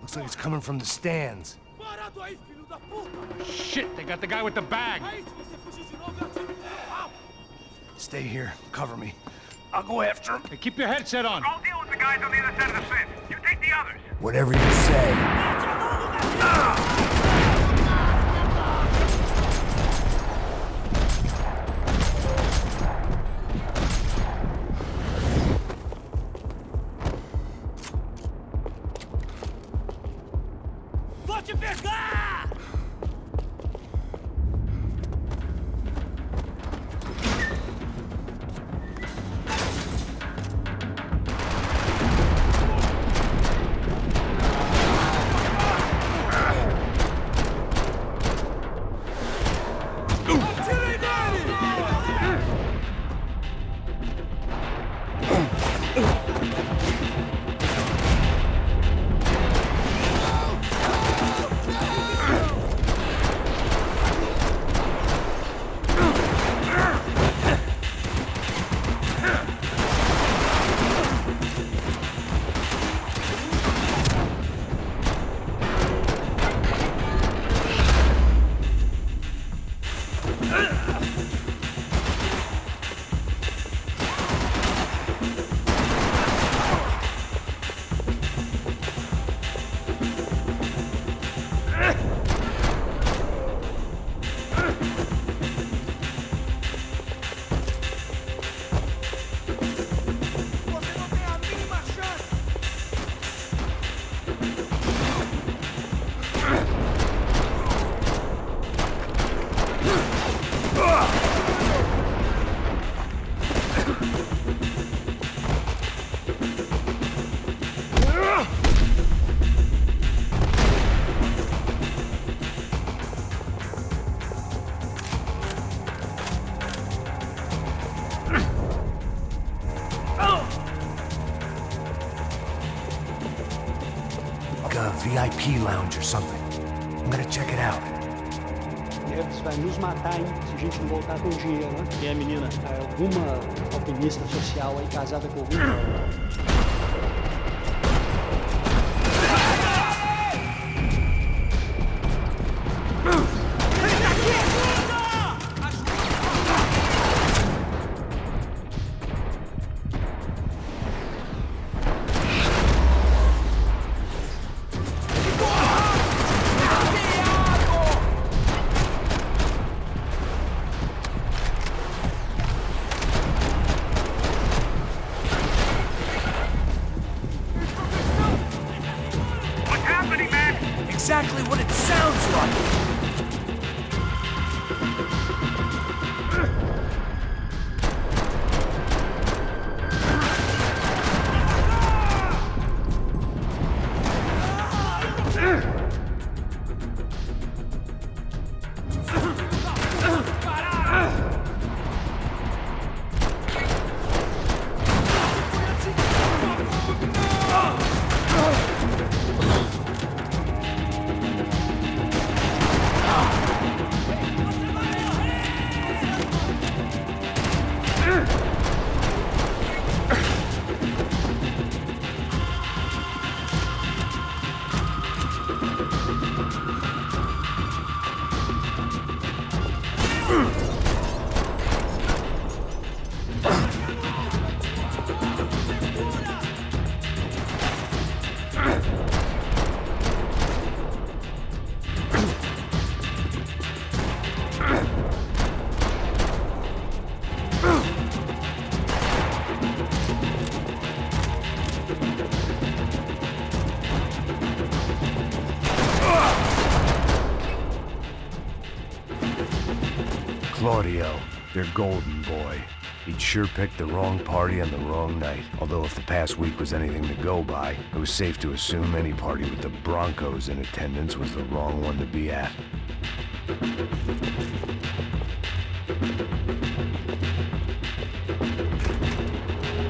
Looks like it's coming from the stands. Shit, they got the guy with the bag. Stay here. Cover me. I'll go after him. Hey, keep your headset on. I'll deal with the guys on the other side of the fence. You take the others. Whatever you say. Vou te pegar! a VIP lounge or something. I'm gonna check it out. Neves vai nos matar, hein, se a gente não voltar com dinheiro, né? E a menina? Alguma alpinista social aí casada com algum... Exactly what it sounds like! Claudio, their golden boy. He'd sure picked the wrong party on the wrong night. Although if the past week was anything to go by, it was safe to assume any party with the Broncos in attendance was the wrong one to be at.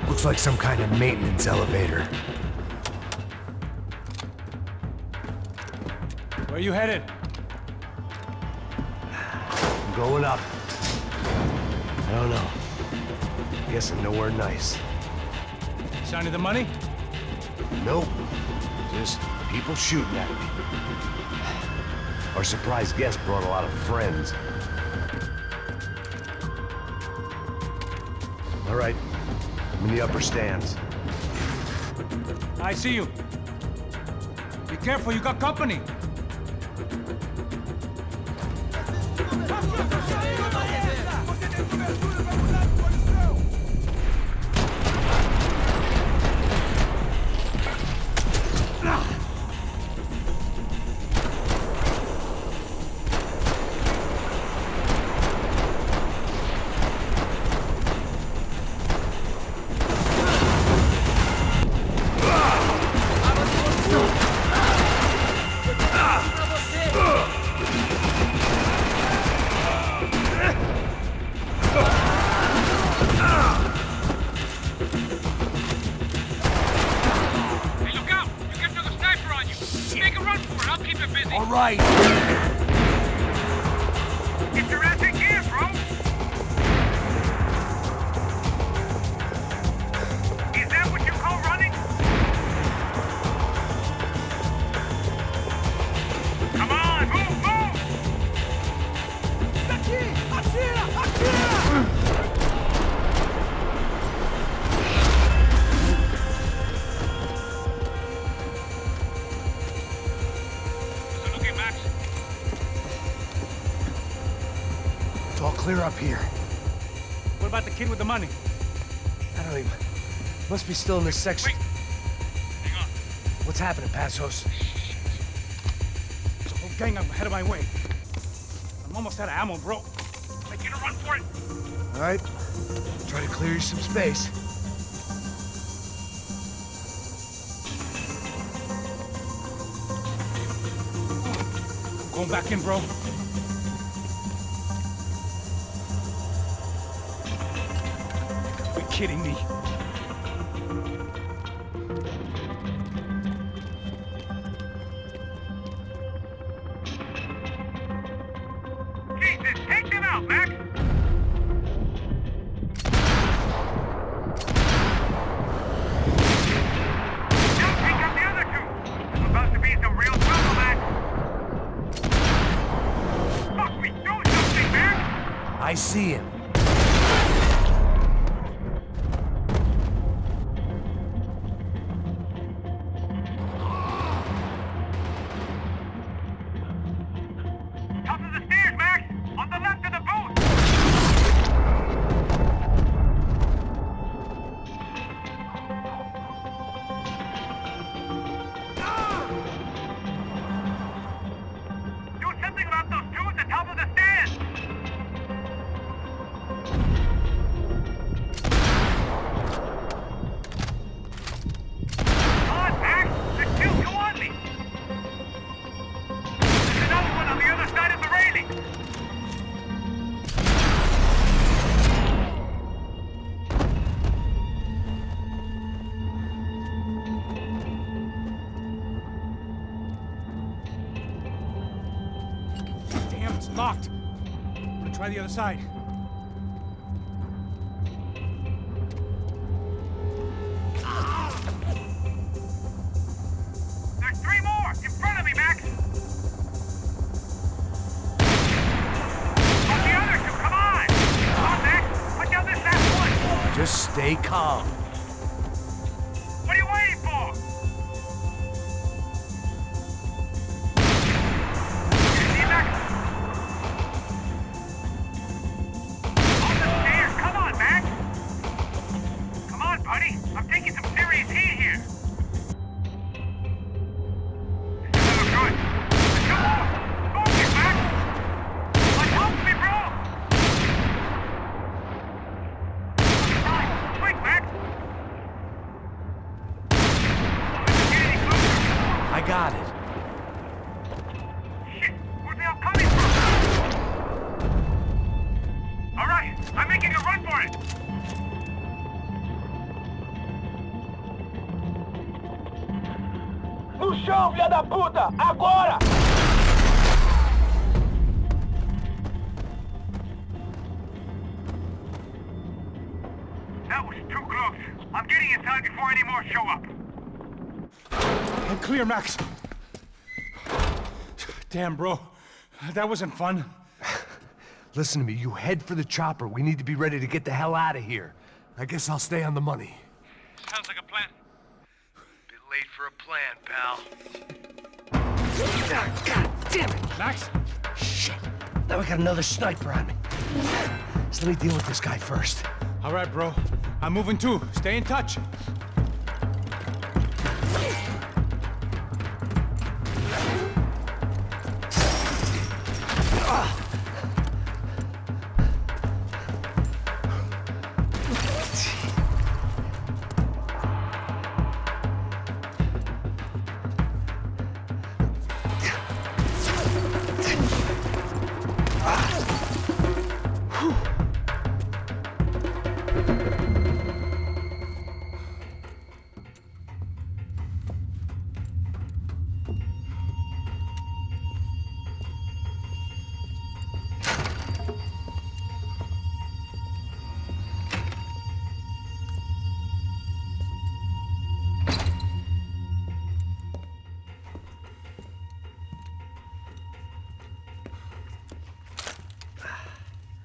Looks like some kind of maintenance elevator. Where you headed? I'm going up. I don't know. Guessing nowhere nice. Sign of the money? Nope. Just people shooting at me. Our surprise guest brought a lot of friends. All right. I'm in the upper stands. I see you. Be careful, you got company. Clear up here. What about the kid with the money? I don't even... Must be still in this section. Wait! Hang on. What's happening, Passos? There's a whole gang up ahead of my way. I'm almost out of ammo, bro. Make it a run for it. All right. Try to clear you some space. I'm going back in, bro. Kidding me? I see him. Top of the stairs, Max! On the left of the booth! Do something about those dudes at top of the stairs! Come on, Max! There's two! Come on me! There's another one on the other side of the railing! Damn, it's locked. I'm gonna try the other side. There's three more! In front of me, Max! On the other two, come on! Come on, Max! Put down this last one! Just stay calm. What are you waiting for? You see, Max? On the stairs! Come on, Max! Come on, buddy! I'm taking some serious heat here! This is not good! Come on! Focus, Max! Like, help me, bro! Quick, Max! Get any closer! I got it. Shit! Where's they all coming from? All right, I'm making a run for it! No chão, filha da puta! Agora! That was too close. I'm getting inside before any more show up. I'm clear, Max. Damn, bro. That wasn't fun. Listen to me, you head for the chopper. We need to be ready to get the hell out of here. I guess I'll stay on the money. Sounds like a plan. Bit late for a plan, pal. God damn it! Max? Shit. Now we got another sniper on me. So let me deal with this guy first. All right, bro. I'm moving too. Stay in touch.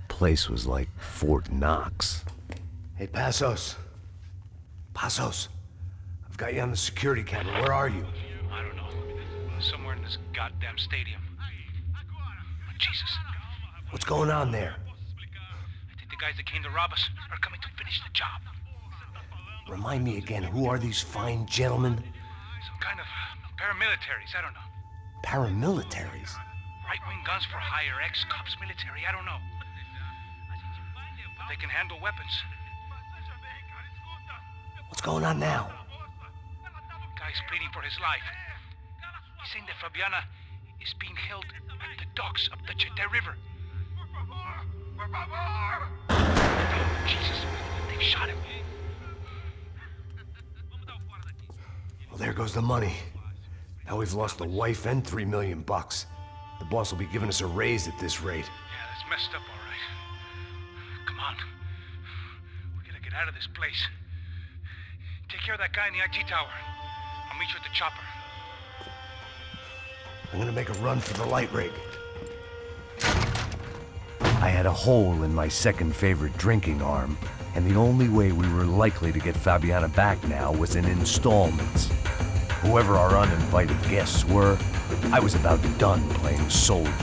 Place was like Fort Knox. Hey, Passos. Passos. I've got you on the security camera. Where are you? I don't know. Somewhere in this goddamn stadium. Jesus. What's going on there? I think the guys that came to rob us are coming to finish the job. Remind me again, who are these fine gentlemen? Some kind of paramilitaries, I don't know. Paramilitaries? Right-wing guns for hire, ex-cops, military, I don't know. They can handle weapons. What's going on now? Guy's pleading for his life. He's saying that Fabiana is being held at the docks of the Chete River. Jesus, they've shot him. Well, there goes the money. Now we've lost the wife and $3 million. The boss will be giving us a raise at this rate. Yeah, that's messed up, all right. Come on. We gotta get out of this place. Take care of that guy in the IT tower. I'll meet you at the chopper. I'm gonna make a run for the light rig. I had a hole in my second favorite drinking arm, and the only way we were likely to get Fabiana back now was in installments. Whoever our uninvited guests were, I was about done playing soldiers.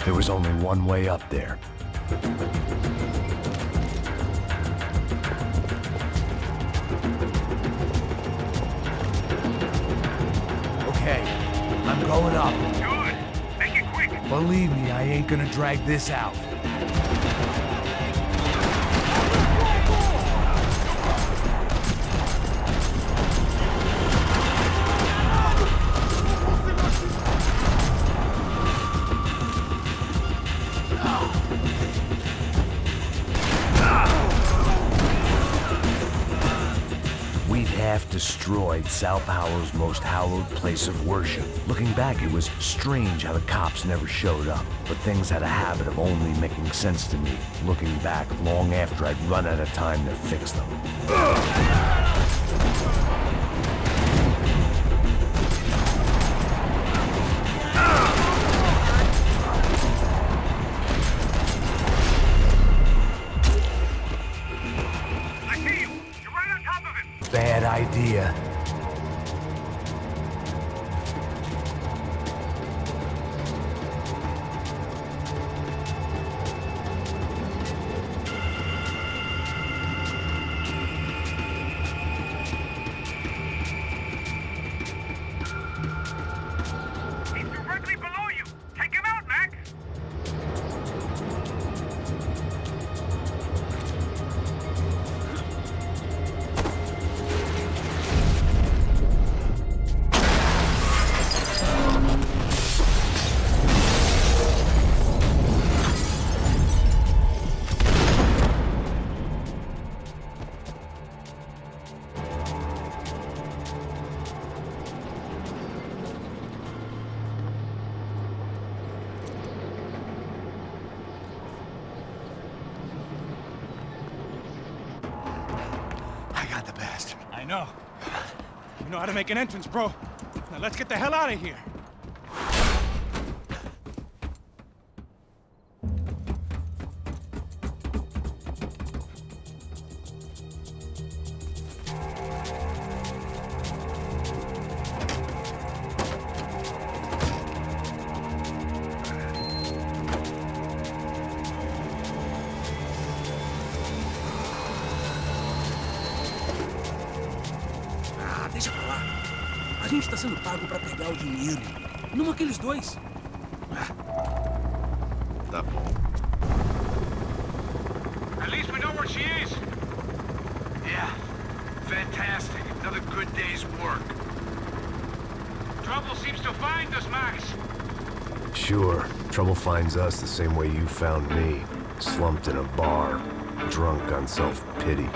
There was only one way up there. Okay, I'm going up. Good. Make it quick. Believe me, I ain't gonna drag this out. Destroyed Sao Paulo's most hallowed place of worship. Looking back, it was strange how the cops never showed up, but things had a habit of only making sense to me, looking back long after I'd run out of time to fix them. Bad idea. He's directly below you. Take him out, Max. I know. You know how to make an entrance, bro. Now let's get the hell out of here. Deixa pra lá. A gente tá sendo pago pra pegar o dinheiro. Não aqueles dois. Tá bom. At least we know where she is. Yeah. Fantastic. Another good day's work. Trouble seems to find us, Max. Sure. Trouble finds us the same way you found me. Slumped in a bar. Drunk on self-pity.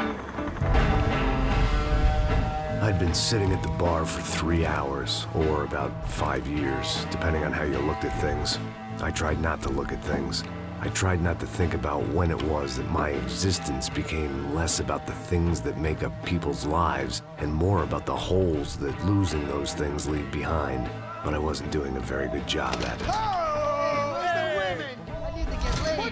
I'd been sitting at the bar for 3 hours, or about 5 years, depending on how you looked at things. I tried not to look at things. I tried not to think about when it was that my existence became less about the things that make up people's lives, and more about the holes that losing those things leave behind. But I wasn't doing a very good job at it. Oh, where's the women? I need to get laid.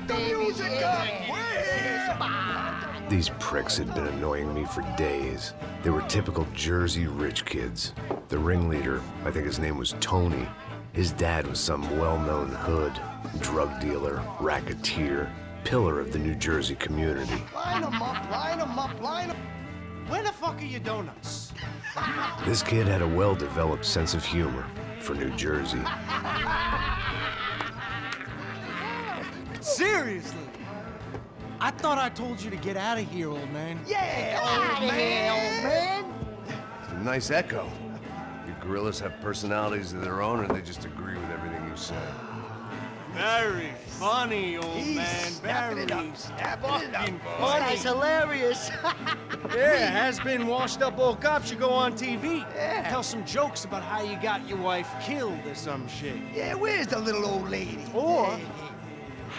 These pricks had been annoying me for days. They were typical Jersey rich kids. The ringleader, I think his name was Tony. His dad was some well-known hood, drug dealer, racketeer, pillar of the New Jersey community. Line 'em up, line 'em up, line 'em. Where the fuck are your donuts? This kid had a well-developed sense of humor for New Jersey. Seriously? I thought I told you to get out of here, old man. Yeah, old man. It's a nice echo. Your gorillas have personalities of their own, or they just agree with everything you say? Very funny, old man. Very fucking This funny. guy's hilarious. Yeah, has-been washed-up old cop should go on TV. Yeah. Tell some jokes about how you got your wife killed or some shit. Yeah, where's the little old lady? Or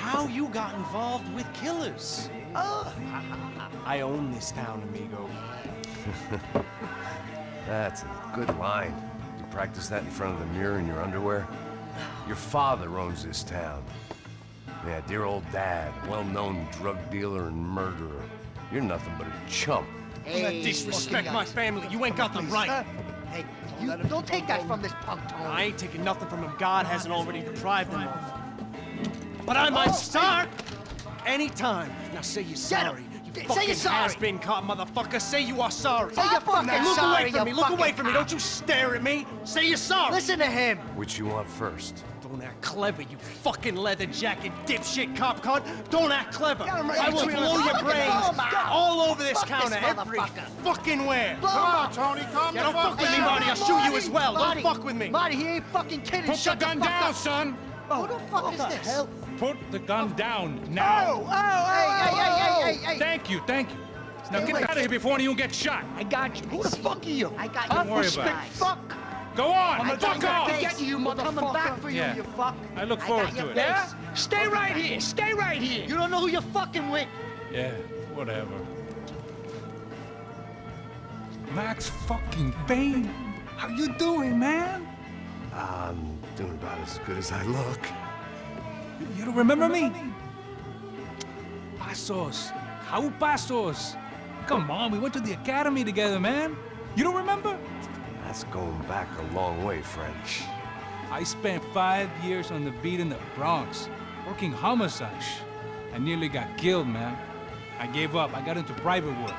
how you got involved with killers. Oh. I own this town, amigo. That's a good line. You practice that in front of the mirror in your underwear? Your father owns this town. Yeah, dear old dad, well-known drug dealer and murderer. You're nothing but a chump. Hey, disrespect my family. You ain't got the right. Hey, you don't take that from this punk, Tony. I ain't taking nothing from him God hasn't already deprived him of. But I might start anytime. Now say you're sorry. You Say you're sorry. has-been caught, motherfucker. Say you are sorry. Say you're fucking Look sorry, away from me. you Look away fucking from me. Don't you stare at me. Say you're sorry. Listen to him. Which you want first? Don't act clever, you fucking leather jacket dipshit cop cunt. Don't act clever. I will blow your brains all over this counter every fucking where. Come on, Tony. Come don't fuck with me, Marty. I'll shoot you as well. Don't fuck with me. Marty, he ain't fucking kidding. Put the gun down, son! Who the fuck is this? Hell? Put the gun down now! Hey. Thank you. Now get out of here before one of you gets shot. I got you. Who the fuck are you? I got you. Don't worry about it. Fuck. Go on! I'm Fuck off! get you, motherfucker. Coming back for you, Yeah. you fuck. I look forward to it. Yeah? Stay right here. Stay right here. You don't know who you're fucking with. Yeah, whatever. Max fucking Payne. How you doing, man? I'm doing about as good as I look. You don't remember me? Pasos. How Pasos? Come on, we went to the academy together, man. You don't remember? That's going back a long way, French. I spent 5 years on the beat in the Bronx, working homicide. I nearly got killed, man. I gave up. I got into private work.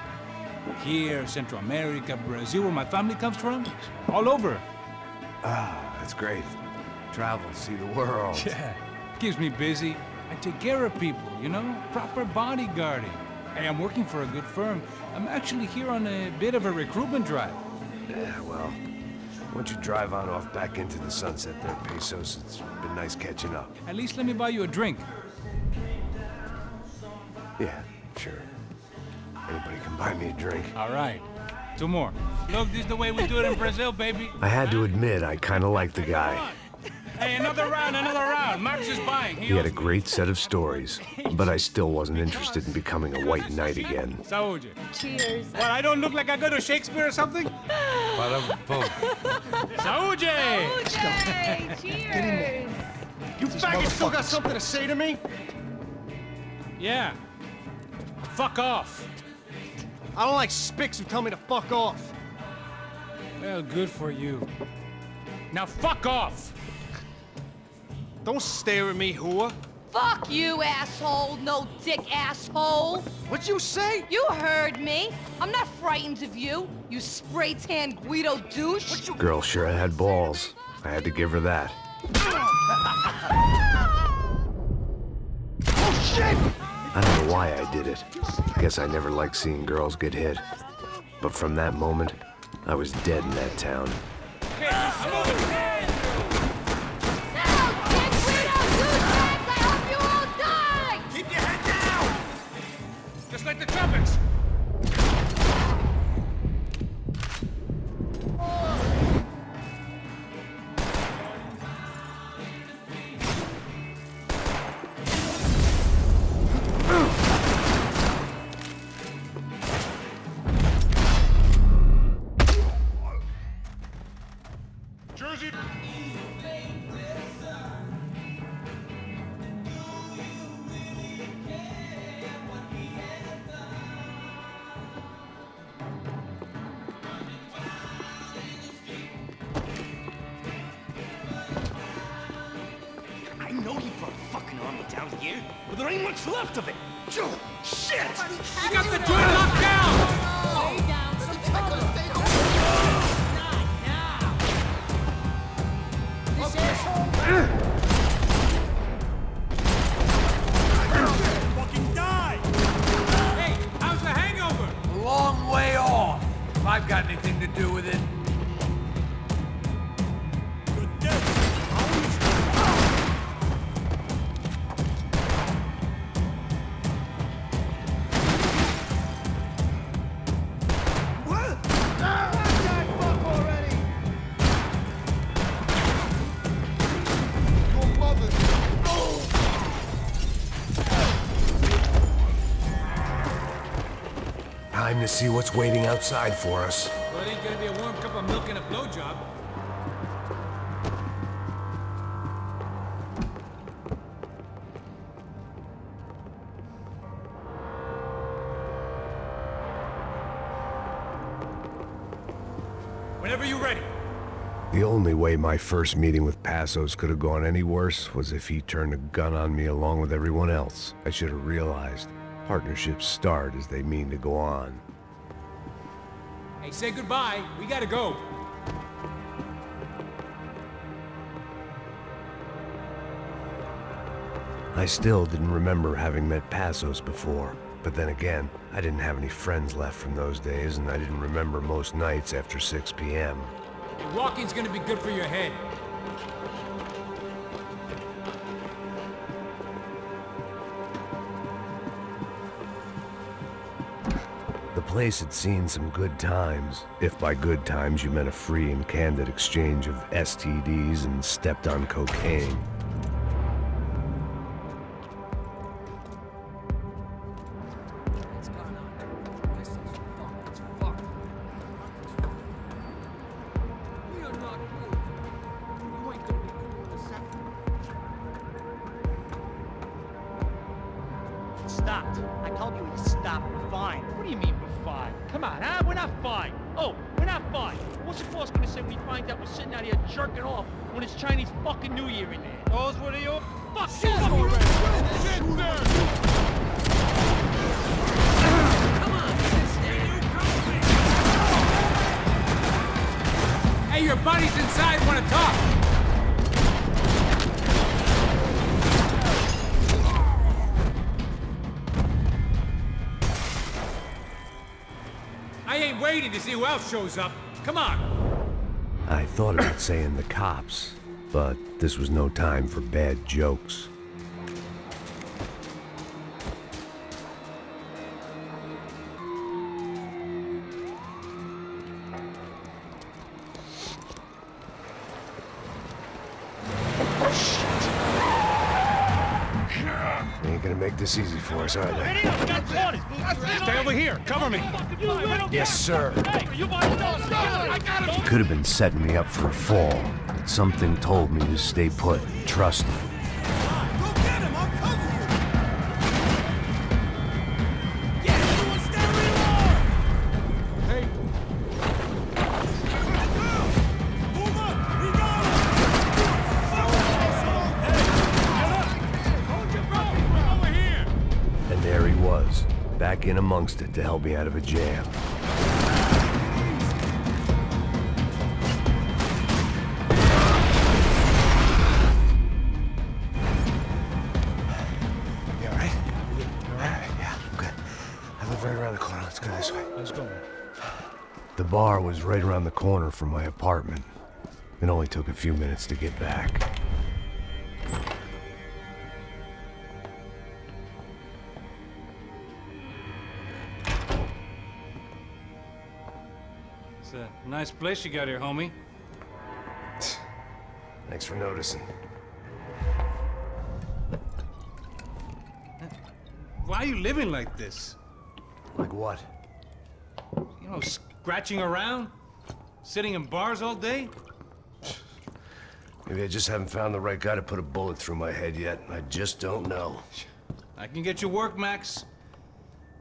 Here, Central America, Brazil, where my family comes from, all over. Ah, that's great. Travel, see the world. Yeah, keeps me busy. I take care of people, you know? Proper bodyguarding. Hey, I'm working for a good firm. I'm actually here on a bit of a recruitment drive. Yeah, well, why don't you drive on off back into the sunset there, Pesos? It's been nice catching up. At least let me buy you a drink. Yeah, sure. Anybody can buy me a drink. All right. 2 more. Look, this is the way we do it in Brazil, baby. I had to admit, I kind of liked the guy. Hey, another round. Max is buying. He had a great set of stories, but I still wasn't interested in becoming a white knight again. Saúde. Cheers. What, I don't look like I go to Shakespeare or something? Saúde! Cheers. You faggot still got something to say to me? Yeah. Fuck off. I don't like spics who tell me to fuck off. Well, good for you. Now fuck off. Don't stare at me, whore. Fuck you, asshole. No dick, asshole. What'd you say? You heard me. I'm not frightened of you, you spray-tan Guido douche. Girl sure had balls. I had to give her that. Oh, shit! I don't know why I did it. Guess I never liked seeing girls get hit. But from that moment, I was dead in that town. Just like the trumpets. Jersey. here, but there ain't much left of it. Shit! You got the joint locked down! Stay down, some trouble. This asshole. Fucking die! Hey, how's the hangover? A long way off, if I've got anything to do with it. Time to see what's waiting outside for us. Well, it ain't gonna be a warm cup of milk and a blowjob. Whenever you're ready. The only way my first meeting with Passos could have gone any worse was if he turned a gun on me along with everyone else. I should have realized. Partnerships start as they mean to go on. Hey, say goodbye. We gotta go. I still didn't remember having met Passos before. But then again, I didn't have any friends left from those days, and I didn't remember most nights after 6 p.m. Hey, walking's gonna be good for your head. The place had seen some good times, if by good times you meant a free and candid exchange of STDs and stepped-on cocaine. Stopped. I told you he stopped. We're fine. What do you mean we're fine? Come on, huh? We're not fine. Oh, we're not fine. What's the boss gonna say when he finds out we're sitting out here jerking off when it's Chinese fucking New Year in there? Those were the old... Fuck you already! Shit, man! Come on, Hey, your buddies inside want to talk. I ain't waiting to see who else shows up. Come on. I thought about saying the cops, but this was no time for bad jokes. They ain't gonna make this easy for us, are they? Stay over here. Cover me. Yes, sir. He could have been setting me up for a fall, but something told me to stay put, trust him. And there he was, back in amongst it to help me out of a jam. You all right? You all right? Yeah, I'm good. I live right around the corner. Let's go this way. Let's go. The bar was right around the corner from my apartment. It only took a few minutes to get back. It's a nice place you got here, homie. Thanks for noticing. Why are you living like this? Like what? You know, scratching around? Sitting in bars all day? Maybe I just haven't found the right guy to put a bullet through my head yet. I just don't know. I can get you work, Max.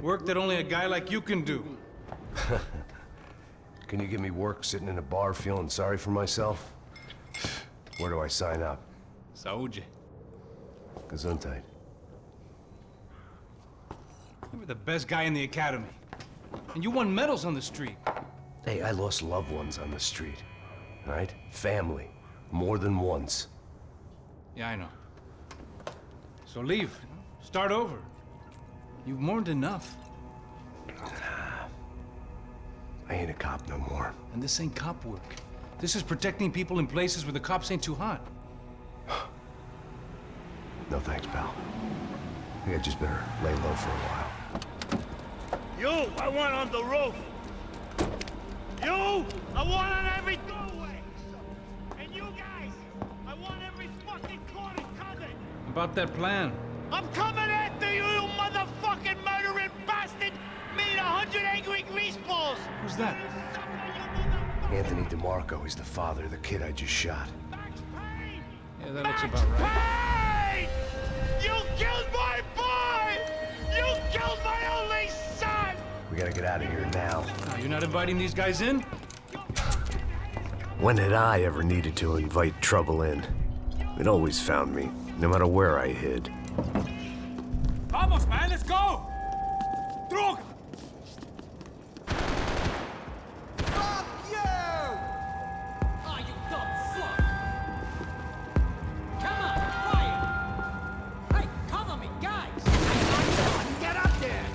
Work that only a guy like you can do. Can you give me work sitting in a bar feeling sorry for myself? Where do I sign up? Saúde. Gesundheit. You were the best guy in the academy. And you won medals on the street. Hey, I lost loved ones on the street. All right? Family. More than once. Yeah, I know. So leave. Start over. You've mourned enough. I ain't a cop no more. And this ain't cop work. This is protecting people in places where the cops ain't too hot. No thanks, pal. I think I just better lay low for a while. You, I want on the roof. You, I want on every doorway. And you guys, I want every fucking corner covered. About that plan. I'm coming after you, you motherfucking murdering bastard! Me and 100 angry greaseballs! Who's that? Anthony DeMarco. He's the father of the kid I just shot. Yeah, that looks about right. Payne! You killed my boy! You killed my only son! We gotta get out of here now. No, you're not inviting these guys in? When had I ever needed to invite trouble in? It always found me, no matter where I hid. Vamos, man, let's go! Drug! Fuck you! Oh, you dumb fuck! Come on, fire! Hey, cover me, guys! Get up there!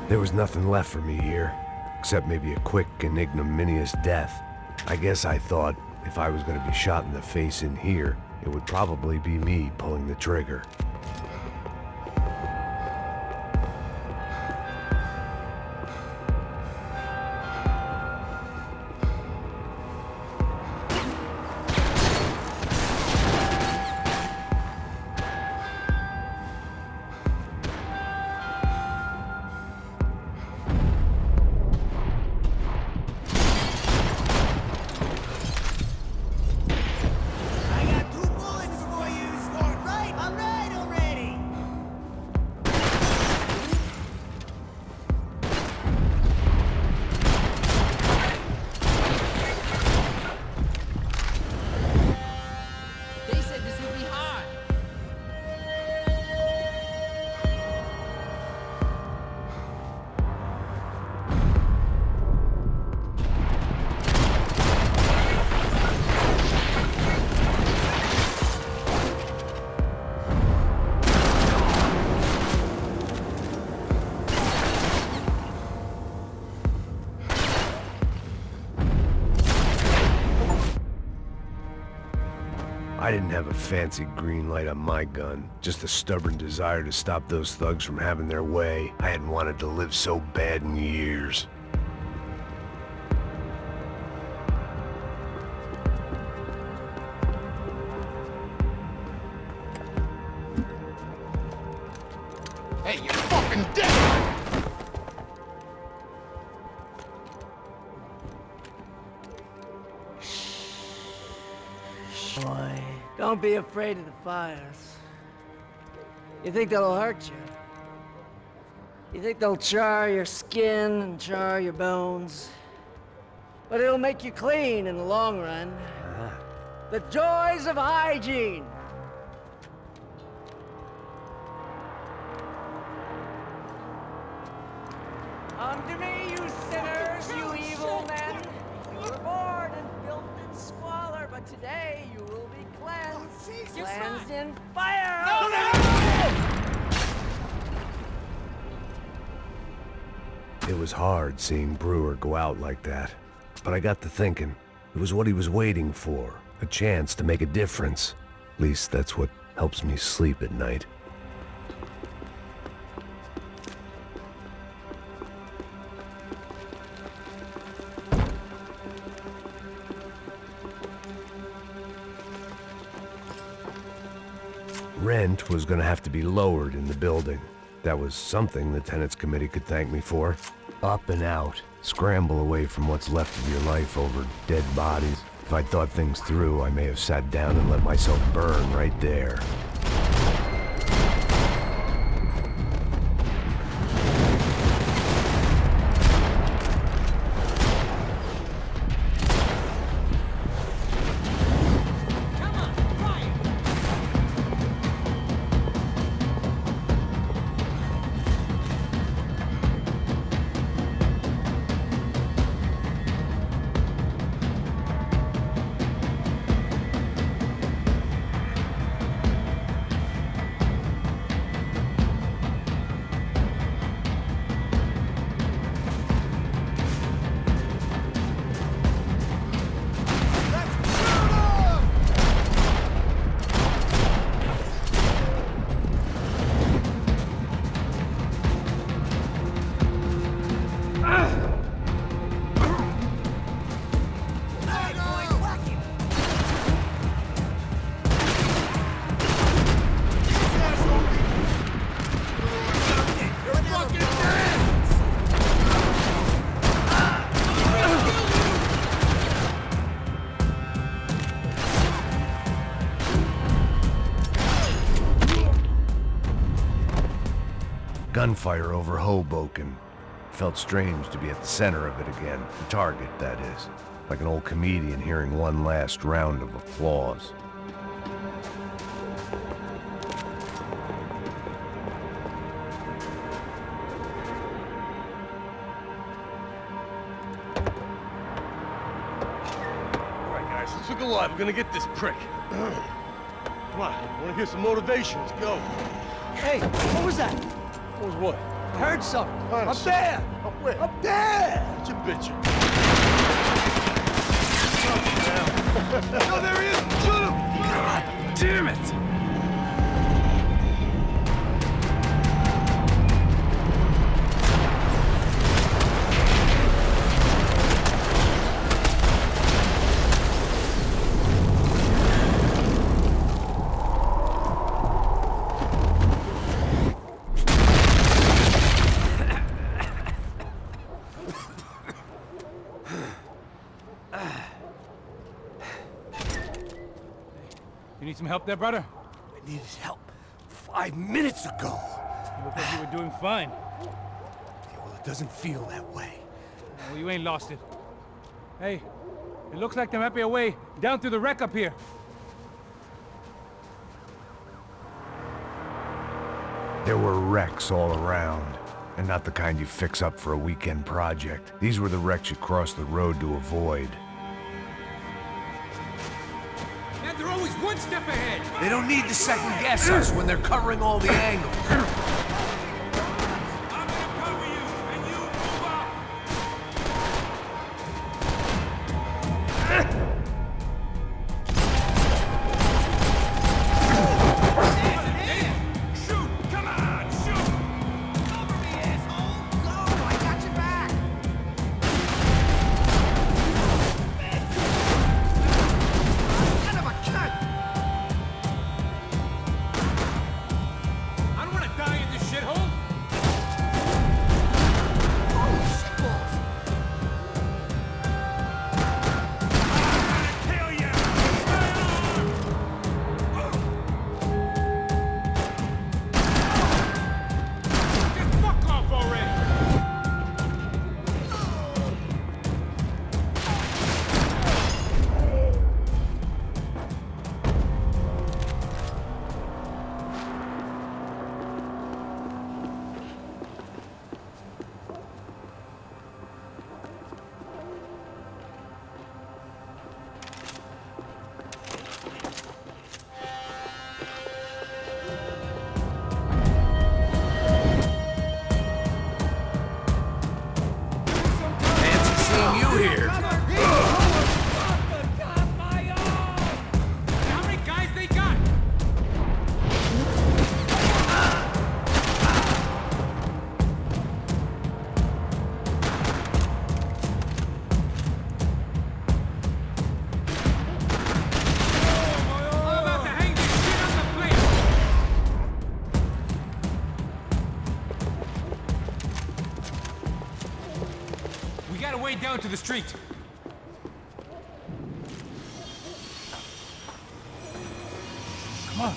There was nothing left for me here, except maybe a quick and ignominious death. I guess I thought if I was going to be shot in the face in here, it would probably be me pulling the trigger. I didn't have a fancy green light on my gun, just a stubborn desire to stop those thugs from having their way. I hadn't wanted to live so bad in years. Hey, you fucking dick! Boy, don't be afraid of the fires. You think they'll hurt you? You think they'll char your skin and char your bones? But it'll make you clean in the long run. The joys of hygiene! Come to me, you sinners, you evil men! You were born in filth and squalor, but today you will be cleansed. Cleansed in fire! It was hard seeing Brewer go out like that, but I got to thinking, it was what he was waiting for, a chance to make a difference. At least that's what helps me sleep at night. Rent was gonna have to be lowered in the building. That was something the tenants committee could thank me for. Up and out. Scramble away from what's left of your life over dead bodies. If I'd thought things through, I may have sat down and let myself burn right there. Gunfire over Hoboken. Felt strange to be at the center of it again. The target, that is. Like an old comedian hearing one last round of applause. Alright guys, let's look alive. We're gonna get this prick. Come on, I wanna hear some motivation. Let's go. Hey, what was that? What was what? I heard something. Up there! Up where? Up there! What you bitching? No, there he is! Shoot him! God damn it! You need some help there, brother? I needed help 5 minutes ago. You look like you were doing fine. Yeah, well, it doesn't feel that way. Well, you ain't lost it. Hey, it looks like there might be a way down through the wreck up here. There were wrecks all around, and not the kind you fix up for a weekend project. These were the wrecks you cross the road to avoid. Man, they're always one step ahead. They don't need to second guess us when they're covering all the angles. the street. Come on.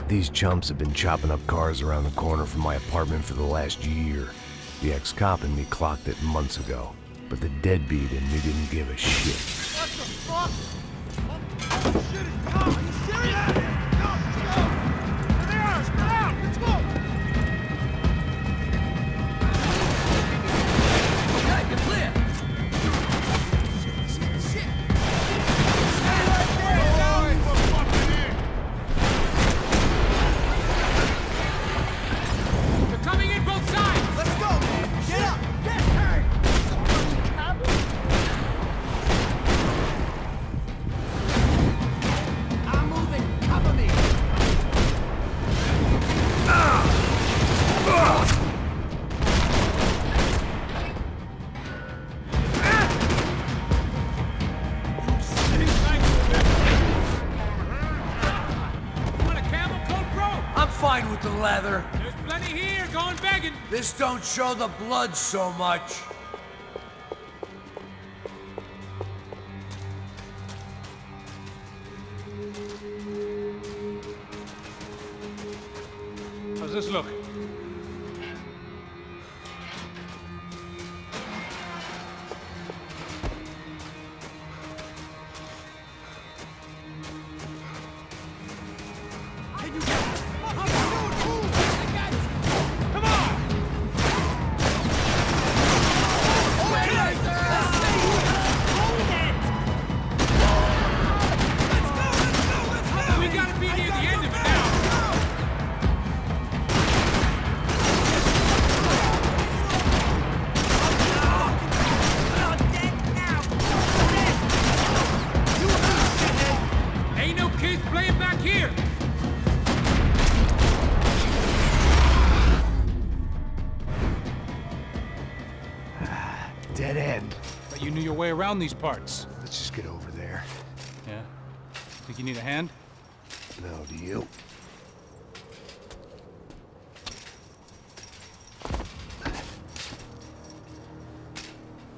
These chumps have been chopping up cars around the corner from my apartment for the last year. The ex-cop in me clocked it months ago, but the deadbeat in me didn't give a shit. What the fuck? Oh, shit, it's Tom! Are you serious? Go, let's go! There they are! Spread out! Let's go! Okay, you're clear! Shit! Stay right there! They're coming in both sides! Let's go! Get up! Get her! I'm moving! Cover me! Want a camel coat, bro? I'm fine with the leather. There's plenty here, going begging. This don't show the blood so much. How's this look? Can you get it? Come on! We gotta be near the end of it now. Ain't no kids playing back here. Dead end. But you knew your way around these parts. Let's just get over there. Yeah? Think you need a hand? No, do you?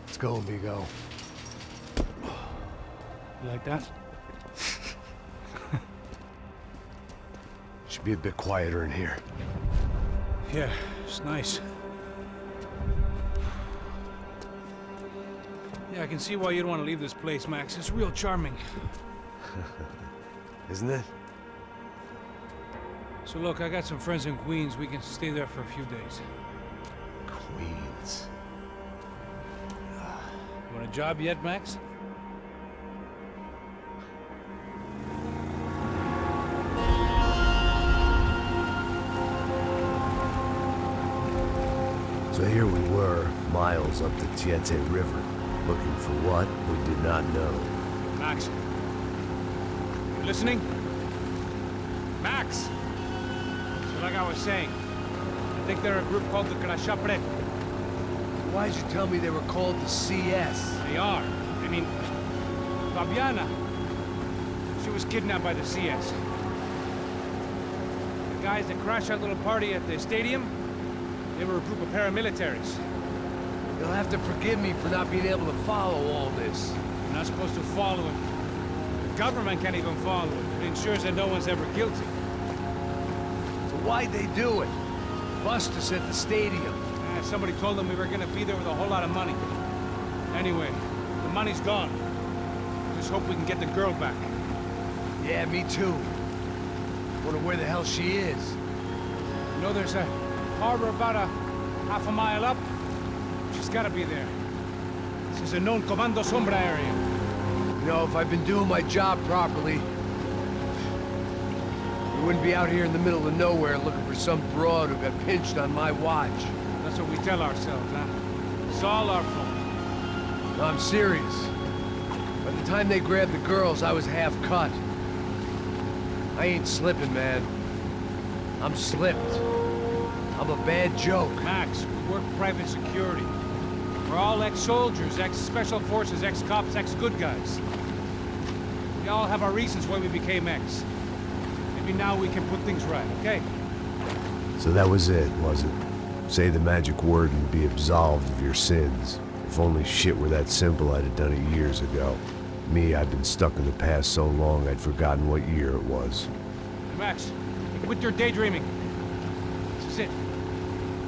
Let's go, amigo. You like that? Should be a bit quieter in here. Yeah, it's nice. Yeah, I can see why you'd want to leave this place, Max. It's real charming. Isn't it? So look, I got some friends in Queens. We can stay there for a few days. Queens. You want a job yet, Max? So here we were, miles up the Tietze River, looking for what we did not know. Max. You listening? Max! So like I was saying, I think they're a group called the Crashapret. Why'd you tell me they were called the CS? They are. I mean, Fabiana. She was kidnapped by the CS. The guys that crashed that little party at the stadium, they were a group of paramilitaries. You'll have to forgive me for not being able to follow all this. You're not supposed to follow it. The government can't even follow it. It ensures that no one's ever guilty. So why'd they do it? Bust us at the stadium. Somebody told them we were gonna be there with a whole lot of money. Anyway, the money's gone. Just hope we can get the girl back. Yeah, me too. Wonder where the hell she is. You know, there's a harbor about a half a mile up. She's gotta be there. This is a known Comando Sombra area. You know, if I've been doing my job properly, we wouldn't be out here in the middle of nowhere looking for some broad who got pinched on my watch. That's what we tell ourselves, huh? It's all our fault. No, I'm serious. By the time they grabbed the girls, I was half cut. I ain't slipping, man. I'm slipped. I'm a bad joke. Max, we work private security. We're all ex-soldiers, ex-special forces, ex-cops, ex-good guys. We all have our reasons why we became ex. Maybe now we can put things right, okay? So that was it, was it? Say the magic word and be absolved of your sins. If only shit were that simple, I'd have done it years ago. Me, I've been stuck in the past so long, I'd forgotten what year it was. Hey, Max, quit your daydreaming. This is it.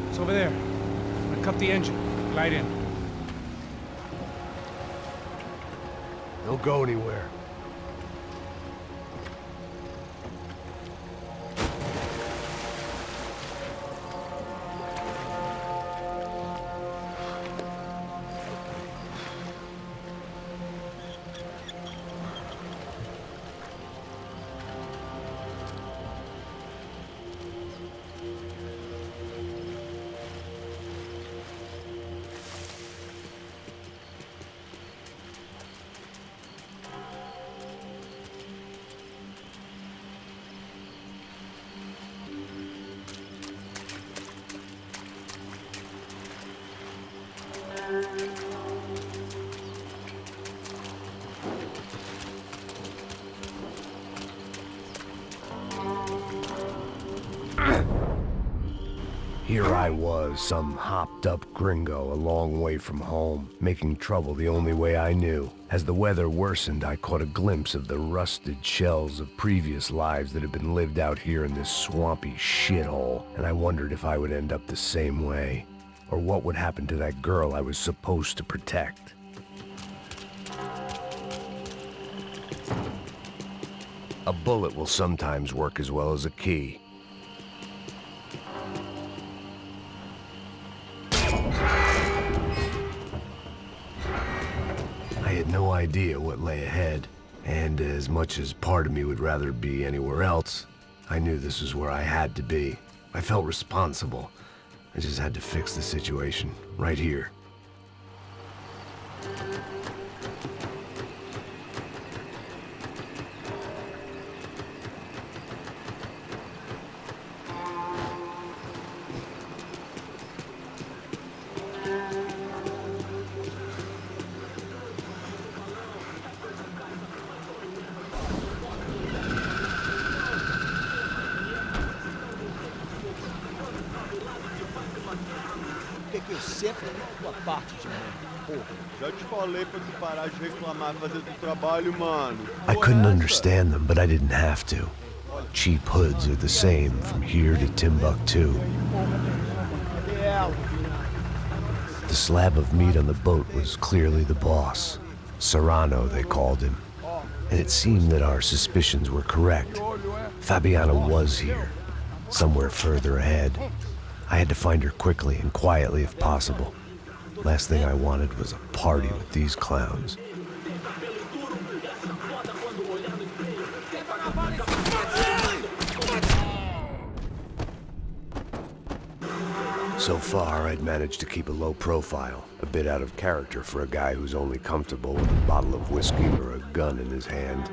It's over there. I'm gonna cut the engine. Glide in. Don't go anywhere. Here I was, some hopped-up gringo a long way from home, making trouble the only way I knew. As the weather worsened, I caught a glimpse of the rusted shells of previous lives that had been lived out here in this swampy shithole, and I wondered if I would end up the same way, or what would happen to that girl I was supposed to protect. A bullet will sometimes work as well as a key. I had no idea what lay ahead, and as much as part of me would rather be anywhere else, I knew this was where I had to be. I felt responsible. I just had to fix the situation, right here. Que eu sempre tua parte de mim. Porra, já te falei pra tu parar de reclamar e fazer teu trabalho, mano. I couldn't understand them, but I didn't have to. Cheap hoods are the same from here to Timbuktu. The slab of meat on the boat was clearly the boss. Serrano, they called him. And it seemed that our suspicions were correct. Fabiana was here, somewhere further ahead. I had to find her quickly and quietly if possible. Last thing I wanted was a party with these clowns. So far, I'd managed to keep a low profile, a bit out of character for a guy who's only comfortable with a bottle of whiskey or a gun in his hand.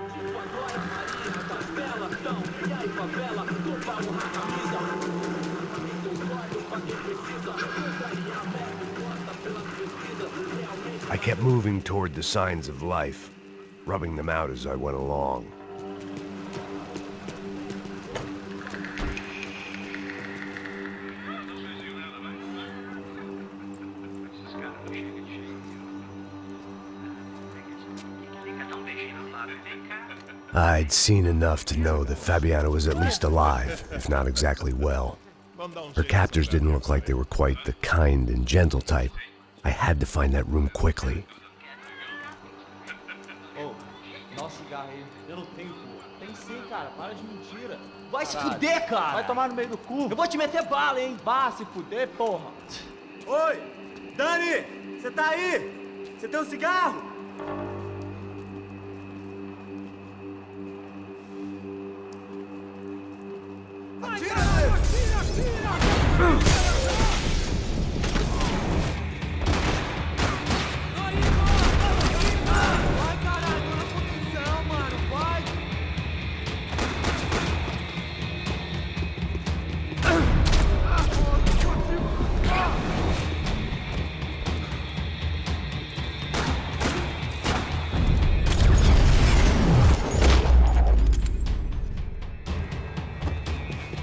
I kept moving toward the signs of life, rubbing them out as I went along. I'd seen enough to know that Fabiana was at least alive, if not exactly well. Her captors didn't look like they were quite the kind and gentle type. I had to find that room quickly. Oh, dá cigarro aí. Eu não tenho, pô. Tem sim, cara. Para de mentira. Vai se fuder, cara. Vai tomar no meio do cu. Eu vou te meter bala, hein. Vá se fuder, porra. Oi, Dani, você tá aí? Você tem um cigarro?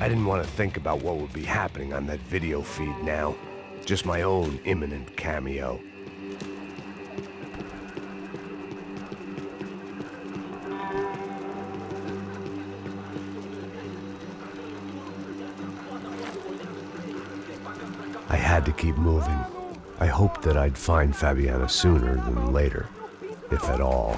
didn't want to think about what would be happening on that video feed now. Just my own imminent cameo. I had to keep moving. I hoped that I'd find Fabiana sooner than later, if at all.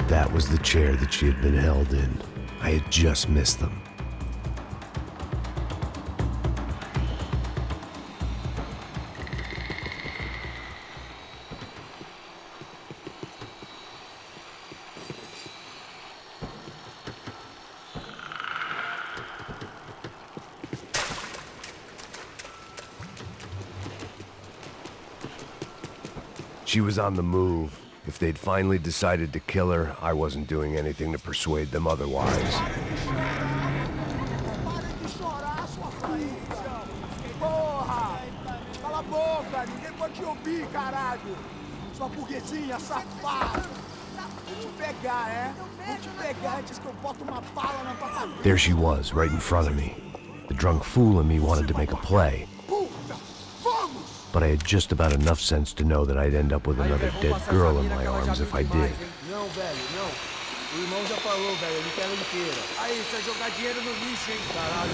That was the chair that she had been held in. I had just missed them. She was on the move. If they'd finally decided to kill her, I wasn't doing anything to persuade them otherwise. There she was, right in front of me. The drunk fool in me wanted to make a play. But I had just about enough sense to know that I'd end up with another dead girl in my arms if I did. Não, velho, não. O irmão já falou, velho, ele quer ela inteira. Aí, você vai jogar dinheiro no lixo, hein? Caralho,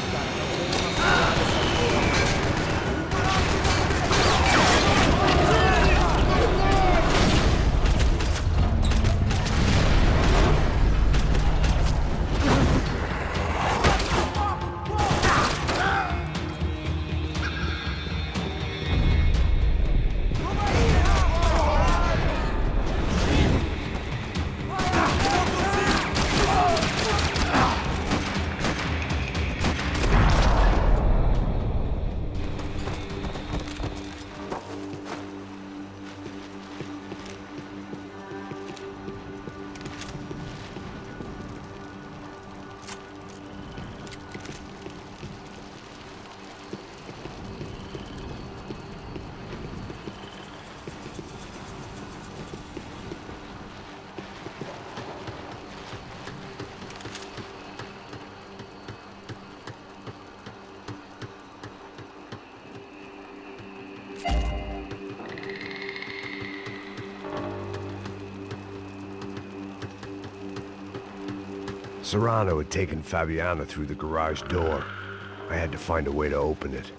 Serrano had taken Fabiana through the garage door. I had to find a way to open it.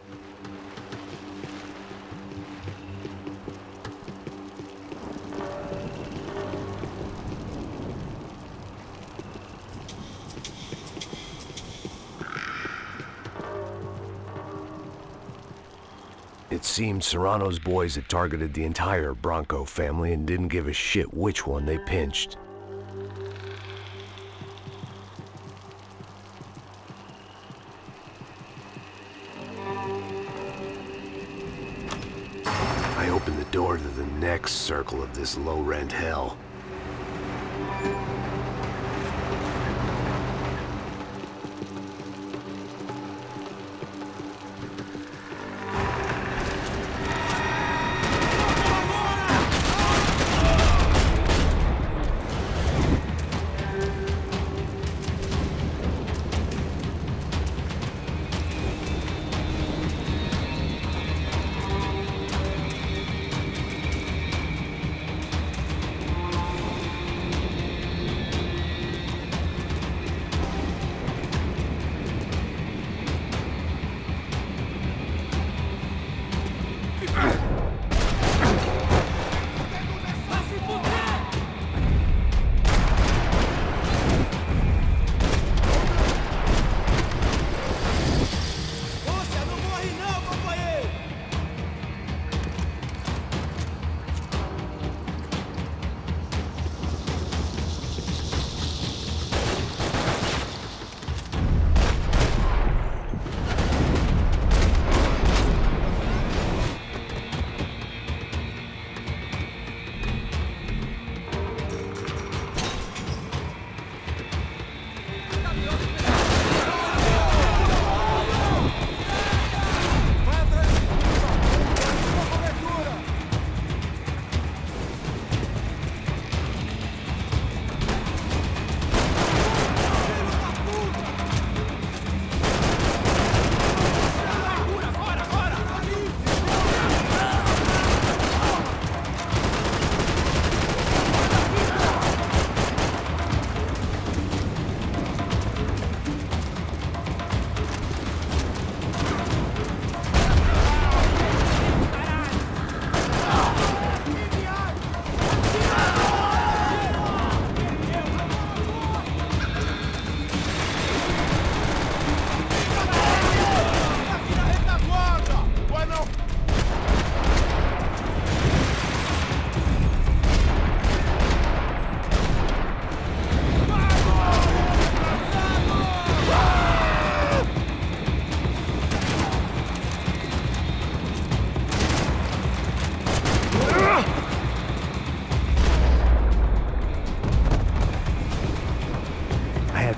It seemed Serrano's boys had targeted the entire Branco family and didn't give a shit which one they pinched. I opened the door to the next circle of this low-rent hell.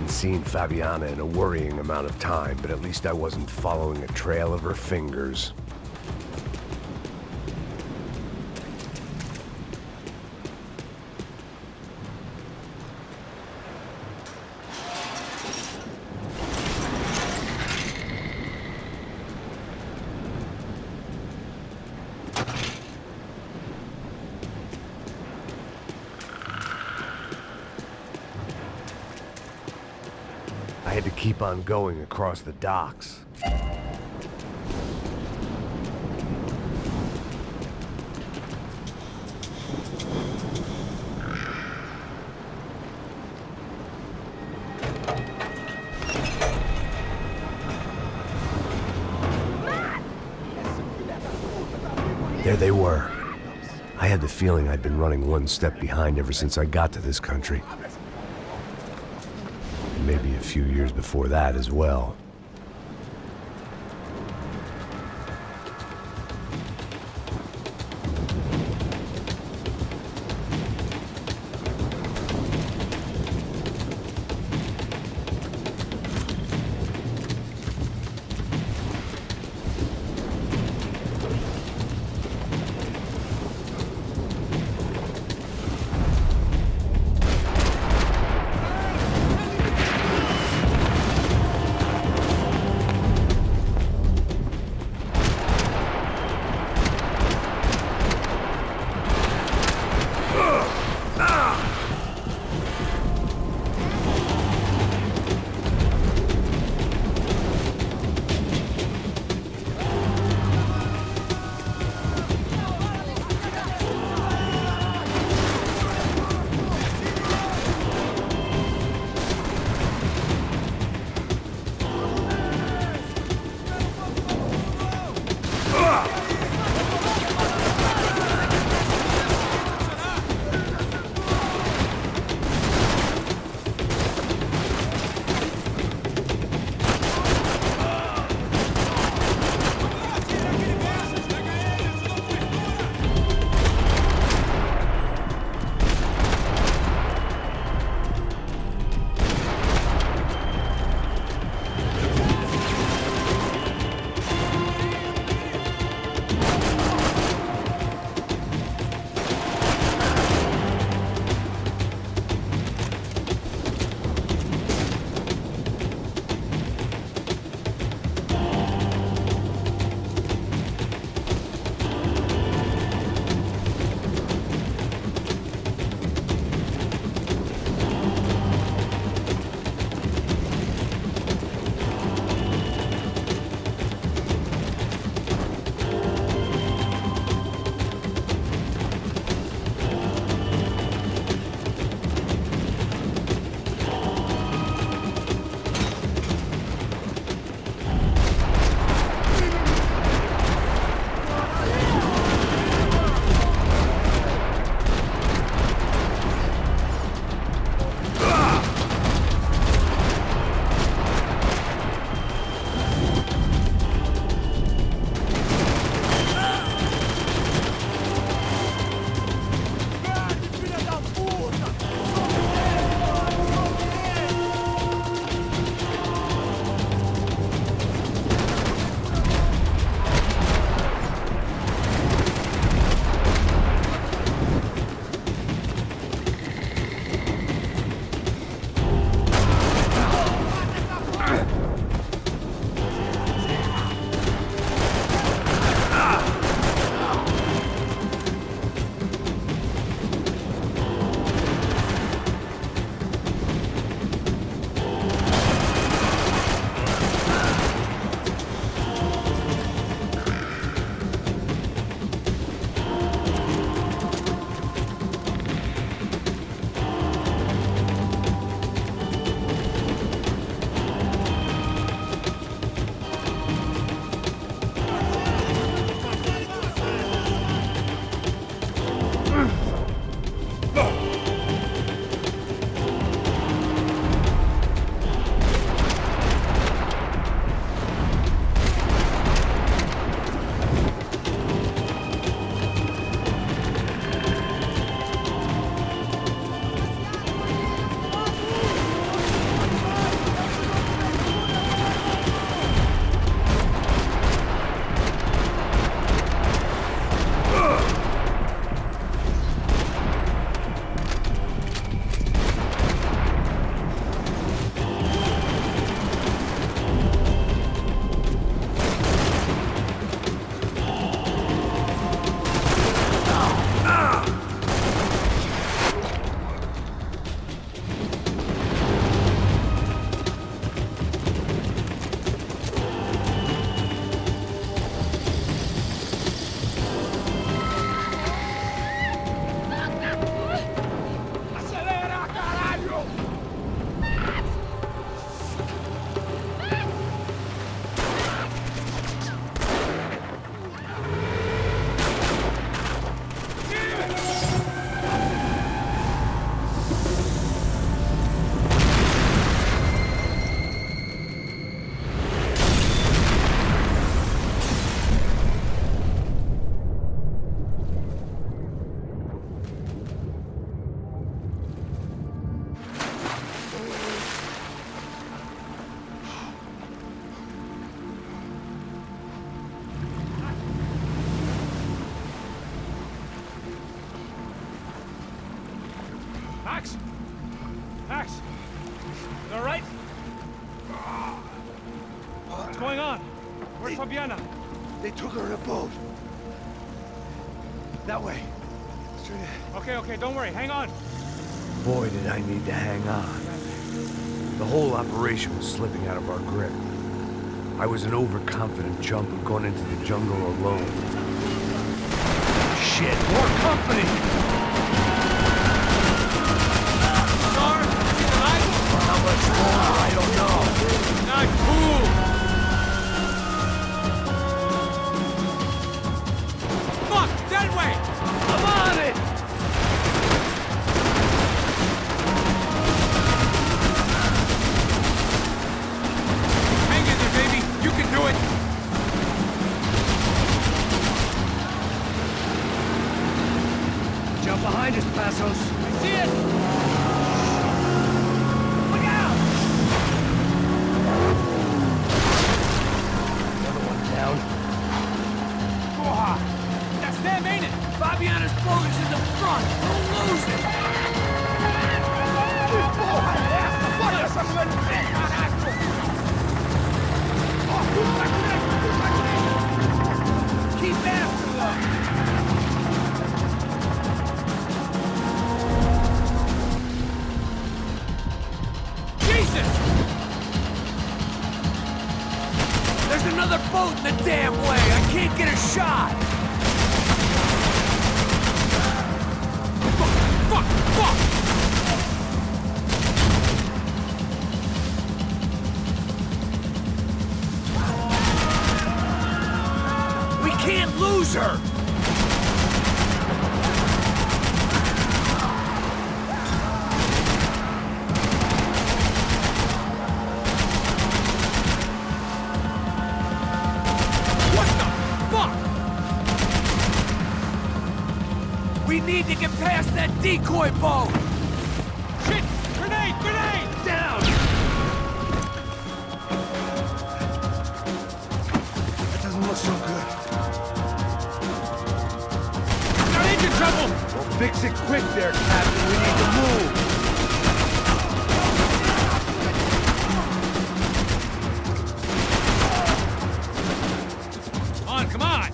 Seen Fabiana in a worrying amount of time, but at least I wasn't following a trail of her fingers. I had to keep on going across the docks. There they were. I had the feeling I'd been running one step behind ever since I got to this country. Maybe a few years before that as well. Where's Fabiana? They took her in a boat. That way. Straight ahead. Okay, don't worry. Hang on. Boy, did I need to hang on. The whole operation was slipping out of our grip. I was an overconfident chump who'd gone into the jungle alone. Shit, more company! Star, she's alive? For how much longer, I don't know. Not cool! Fuck, that way! I'm on it! Hang in there, baby. You can do it. Jump behind us, Passos. I see it. Look out! Another one down. Porra! That's them, ain't it? Fabiana's boat is in the front. Don't lose it. Porra, essa! Bora essa mulher de pé, caraca! Keep after them! Jesus! There's another boat in the damn way! I can't get a shot! Fuck! We can't lose her! We need to get past that decoy boat! Shit! Grenade! Down! That doesn't look so good. Got engine trouble! Well, fix it quick there, Captain. We need to move. Come on!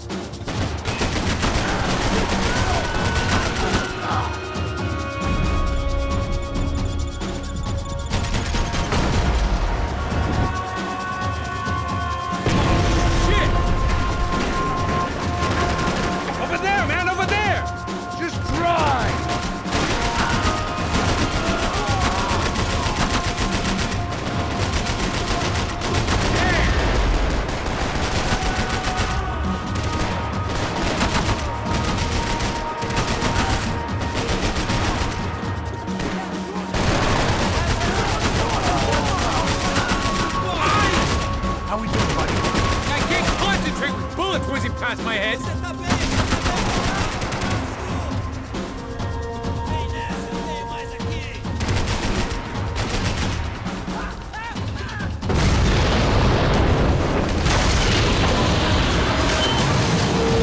Past my head.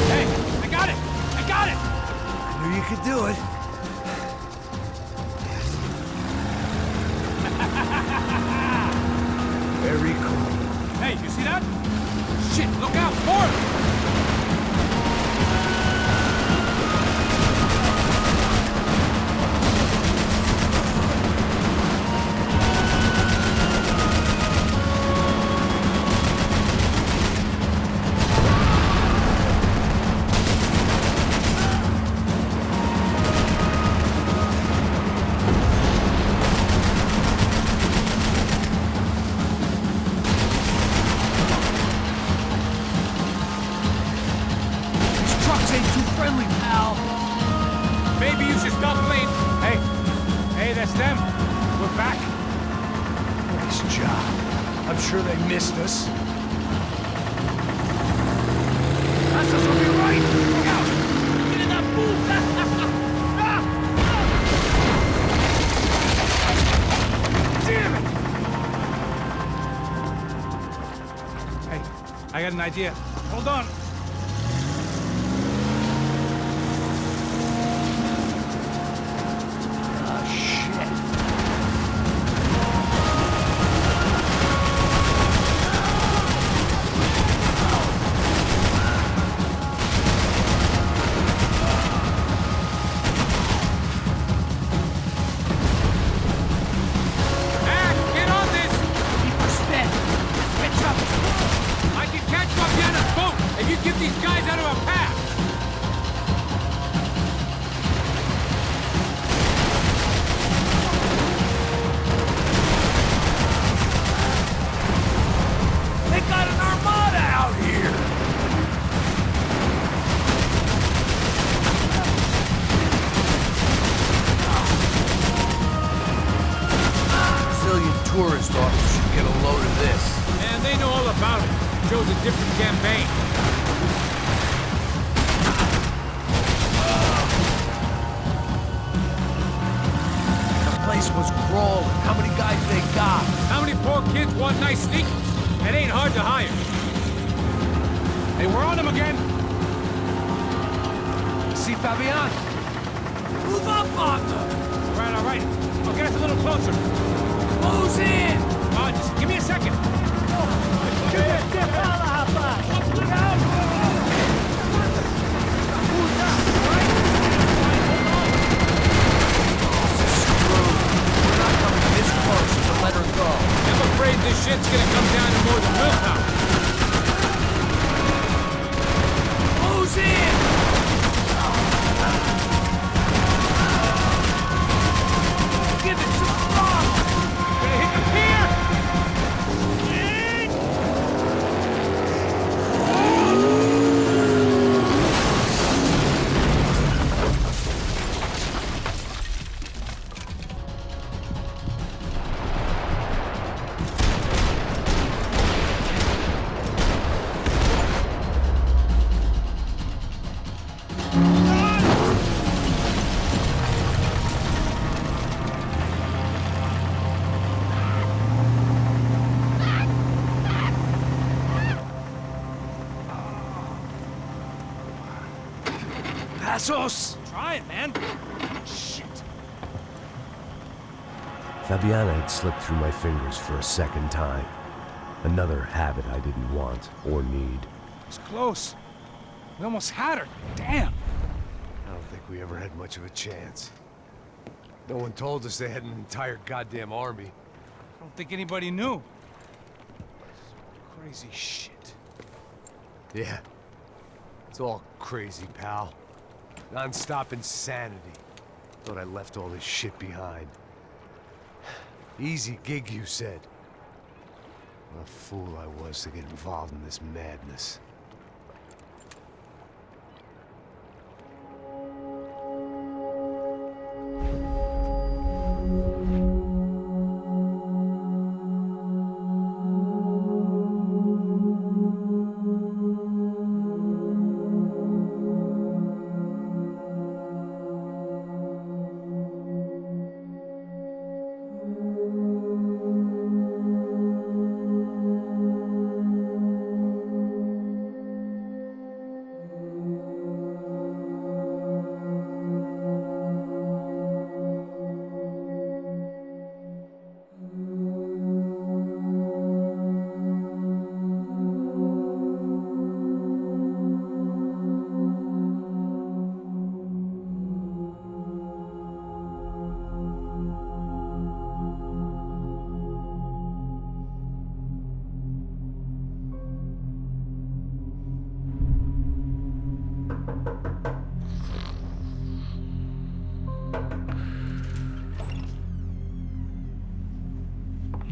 Hey, I got it! I knew you could do it. Very cool. Hey, you see that? Shit, look out! More! Maybe you should stop playing. Hey, that's them. We're back. Nice job. I'm sure they missed us. That's us will be right. Look out! Get in that boot! Damn it! Hey, I got an idea. Hold on. you get these guys out of our path! They got an armada out here! Brazilian tourist office should get a load of this. Man, they know all about it. Chose a different campaign. The place was crawling. How many guys they got? How many poor kids want nice sneakers? It ain't hard to hire. Hey, we're on them again. See Fabian? Move up on them! All right. I'll get us a little closer. Who's in? Just give me a second. Let her go. I'm afraid this shit's gonna come down to more than willpower. Who's in? Give it to Branco! Gonna hit the pier! Passos! Try it, man. Shit. Fabiana had slipped through my fingers for a second time. Another habit I didn't want or need. It's close. We almost had her. Damn. I don't think we ever had much of a chance. No one told us they had an entire goddamn army. I don't think anybody knew. Crazy shit. Yeah. It's all crazy, pal. Non-stop insanity. Thought I left all this shit behind. Easy gig, you said. What a fool I was to get involved in this madness.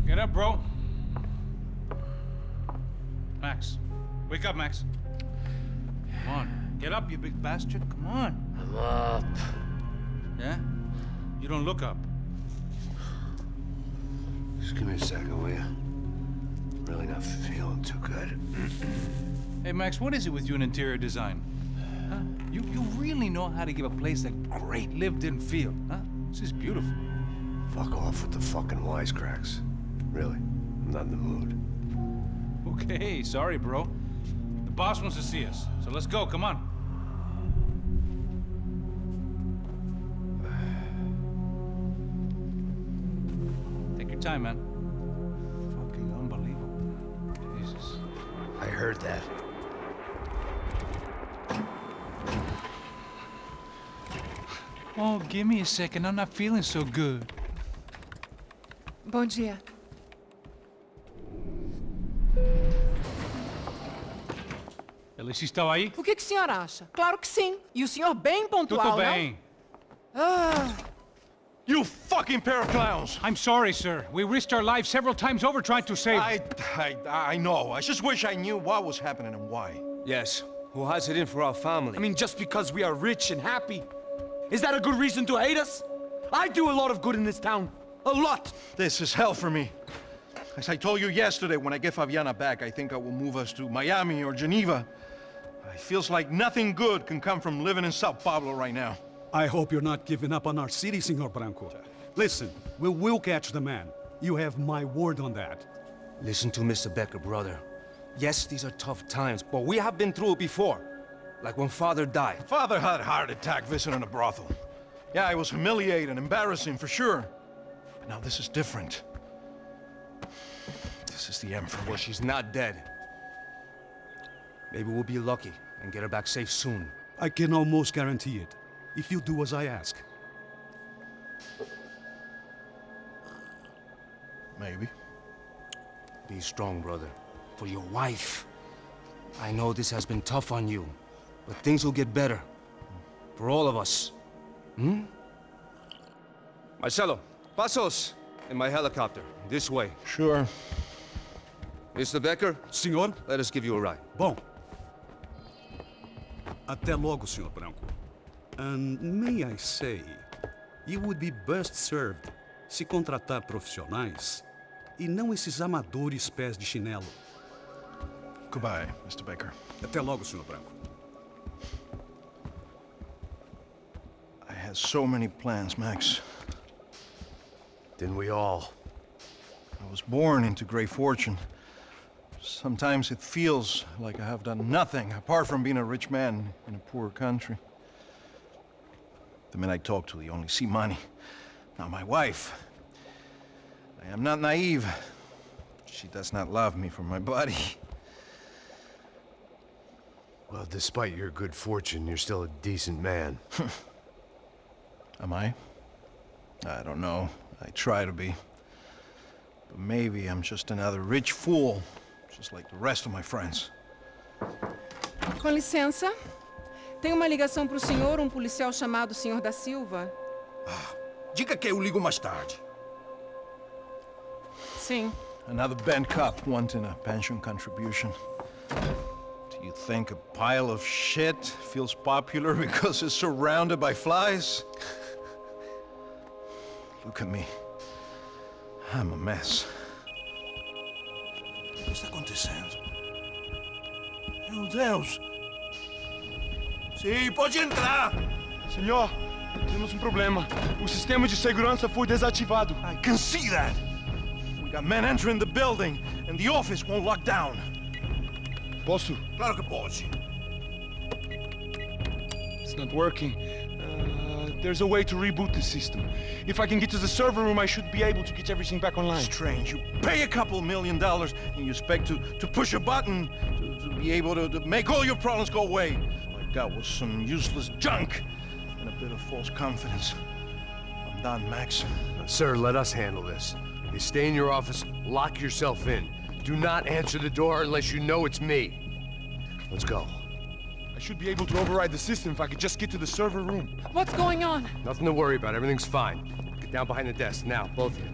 Get up, bro. Max. Wake up, Max. Come on. Get up, you big bastard. Come on. I'm up. Yeah? You don't look up. Just give me a second, will you? Really not feeling too good. Hey, Max, what is it with you in interior design? Huh? You really know how to give a place a great lived-in feel, huh? This is beautiful. Fuck off with the fucking wisecracks. Really, I'm not in the mood. Okay, sorry, bro. The boss wants to see us, so let's go, come on. Take your time, man. Fucking unbelievable. Jesus. I heard that. Oh, give me a second. I'm not feeling so good. Bom dia. Ela estava aí? O que o senhor acha? Claro que sim. E o senhor bem pontual, Tudo bem. You fucking pair of clowns! I'm sorry, sir. We risked our lives several times over trying to save... I know. I just wish I knew what was happening and why. Yes. Who has it in for our family? I mean, just because we are rich and happy, is that a good reason to hate us? I do a lot of good in this town. A lot! This is hell for me. As I told you yesterday, when I get Fabiana back, I think I will move us to Miami or Geneva. It feels like nothing good can come from living in São Paulo right now. I hope you're not giving up on our city, Senor Branco. Listen, we will catch the man. You have my word on that. Listen to Mr. Becker, brother. Yes, these are tough times, but we have been through it before. Like when Father died. Father had a heart attack visiting a brothel. Yeah, it was humiliating, embarrassing, for sure. But now this is different. This is the end for me. Well, she's not dead. Maybe we'll be lucky and get her back safe soon. I can almost guarantee it, if you do as I ask. Maybe. Be strong, brother. For your wife. I know this has been tough on you, but things will get better. For all of us. Hmm? Marcelo, pasos in my helicopter. This way. Sure. Mr. Becker? Senhor? Let us give you a ride. Bom. Até logo, Senhor Branco. And may I say, you would be best served se contratar profissionais e não esses amadores pés de chinelo. Goodbye, Mr. Baker. Até logo, Senhor Branco. I had so many plans, Max. Didn't we all? I was born into great fortune. Sometimes it feels like I have done nothing apart from being a rich man in a poor country. The men I talk to, they only see money. Now my wife, I am not naive. She does not love me for my body. Well, despite your good fortune, you're still a decent man. Am I? I don't know. I try to be. But maybe I'm just another rich fool, just like the rest of my friends. Com licença. Tem uma ligação para o senhor, policial chamado Sr. da Silva. Diga que eu ligo mais tarde. Sim. Another bent cop wanting a pension contribution. Do you think a pile of shit feels popular because it's surrounded by flies? Look at me. I'm a mess. O que está acontecendo? Meu Deus! Sim, pode entrar! Senhor, temos problema. O sistema de segurança foi desativado. I can see that! We got men entering the building, and the office won't lock down. Posso? Claro que pode. It's not working. There's a way to reboot the system. If I can get to the server room, I should be able to get everything back online. Strange. You pay a couple $1 million, and you expect to push a button to be able to make all your problems go away. All I got was some useless junk and a bit of false confidence. I'm done, Max. Sir, let us handle this. You stay in your office, lock yourself in. Do not answer the door unless you know it's me. Let's go. I should be able to override the system if I could just get to the server room. What's going on? Nothing to worry about. Everything's fine. Get down behind the desk. Now, both of you.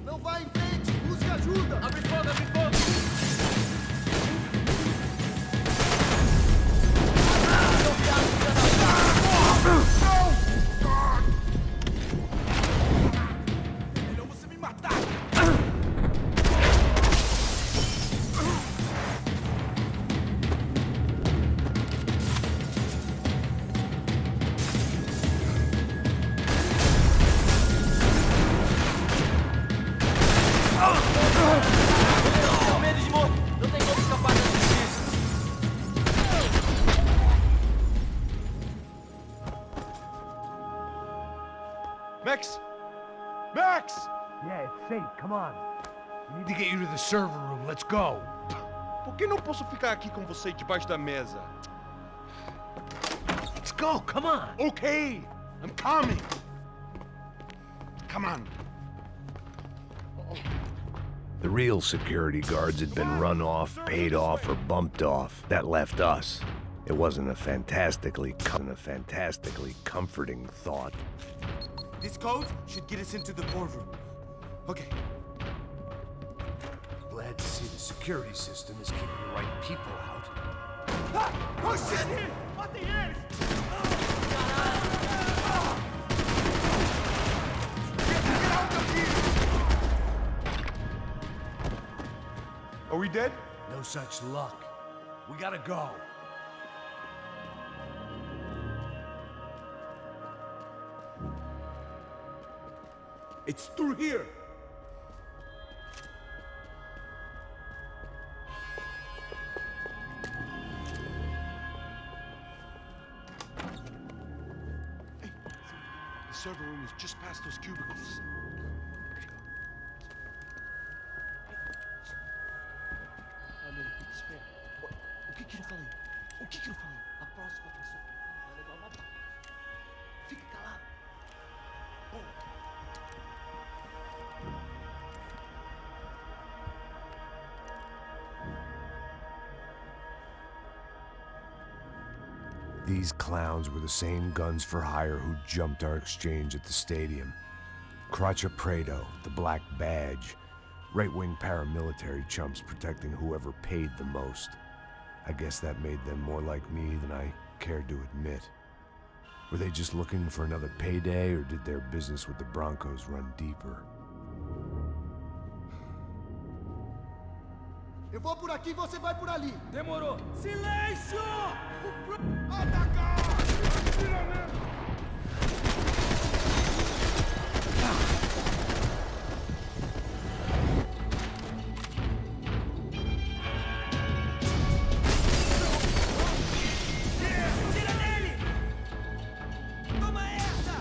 Não vai em frente! Busque ajuda! Abre fogo, abre fogo! Melhor você me matar! Não tenho medo de morrer! Não tem como escapar da justiça! Max! Max! Yeah, it's safe. Come on. We need to get you to the server room. Let's go. Por que não posso ficar aqui com você debaixo da mesa? go, come on. Okay, I'm coming. Come on. The real security guards had been run off, paid off, or bumped off. That left us. It wasn't a fantastically comforting thought. This code should get us into the boardroom. Okay. Glad to see the security system is keeping the right people out. Ah! Oh shit! What the hell? Get out of here! Are we dead? No such luck. We gotta go. It's through here. Hey, the server room is just past those cubicles. Olha, ele fica esperto. O que que eu falei? O que que eu falei? A próxima pessoa vai levar uma bala. Fica calado. These clowns were the same guns for hire who jumped our exchange at the stadium. Crotcha Prado, the Black Badge. Right-wing paramilitary chumps protecting whoever paid the most. I guess that made them more like me than I cared to admit. Were they just looking for another payday, or did their business with the Broncos run deeper? Eu vou por aqui, você vai por ali. Demorou. Silêncio! Atacar! Tira dele! Toma essa!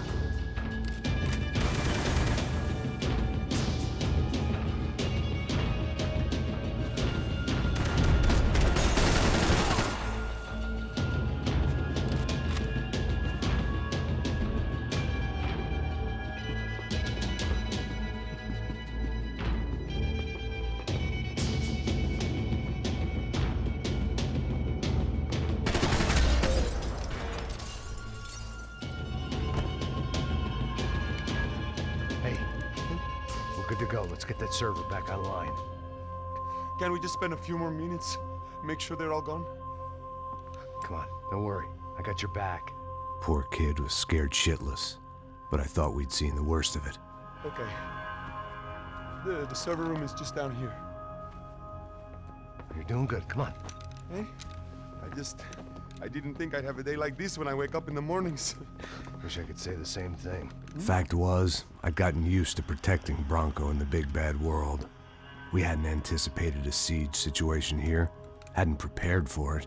Good to go. Let's get that server back online. Can we just spend a few more minutes? Make sure they're all gone? Come on, don't worry. I got your back. Poor kid was scared shitless, but I thought we'd seen the worst of it. Okay. The server room is just down here. You're doing good. Come on. Hey, I didn't think I'd have a day like this when I wake up in the mornings. Wish I could say the same thing. Fact was, I'd gotten used to protecting Branco in the big bad world. We hadn't anticipated a siege situation here, hadn't prepared for it.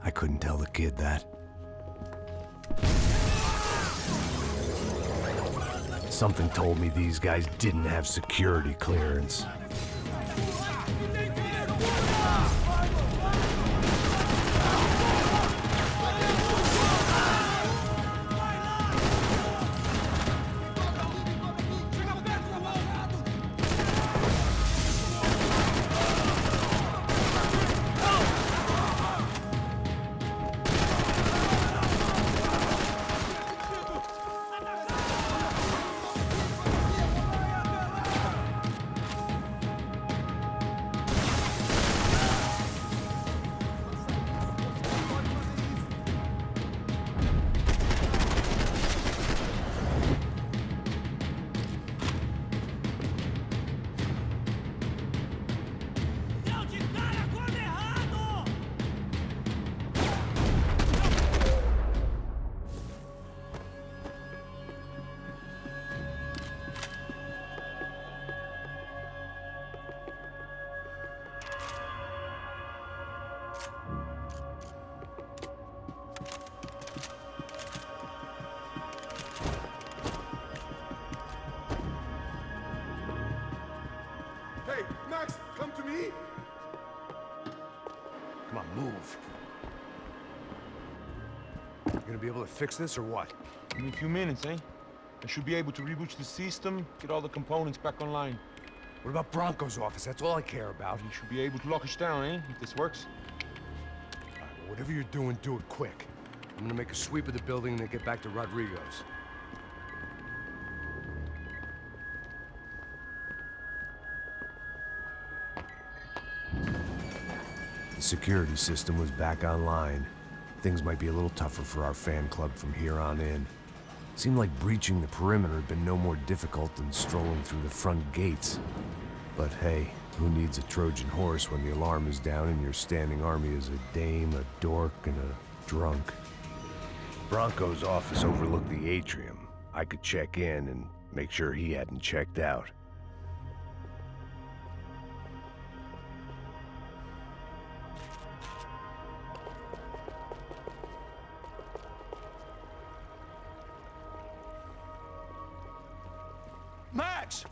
I couldn't tell the kid that. Something told me these guys didn't have security clearance. be able to fix this, or what? In a few minutes, eh? I should be able to reboot the system, get all the components back online. What about Branco's office? That's all I care about. You should be able to lock us down, eh? If this works. All right, well, whatever you're doing, do it quick. I'm gonna make a sweep of the building and then get back to Rodrigo's. The security system was back online. Things might be a little tougher for our fan club from here on in. Seemed like breaching the perimeter had been no more difficult than strolling through the front gates. But hey, who needs a Trojan horse when the alarm is down and your standing army is a dame, a dork, and a drunk? Branco's office overlooked the atrium. I could check in and make sure he hadn't checked out. Max!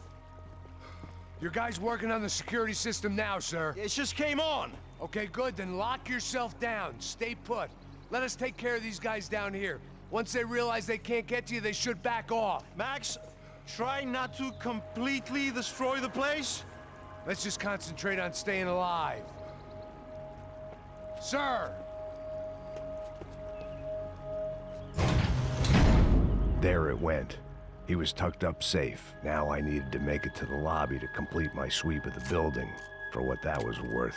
Your guys working on the security system now, sir. It just came on. Okay, good. Then lock yourself down. Stay put. Let us take care of these guys down here. Once they realize they can't get to you, they should back off. Max, try not to completely destroy the place. Let's just concentrate on staying alive. Sir! There it went. He was tucked up safe. Now I needed to make it to the lobby to complete my sweep of the building, for what that was worth.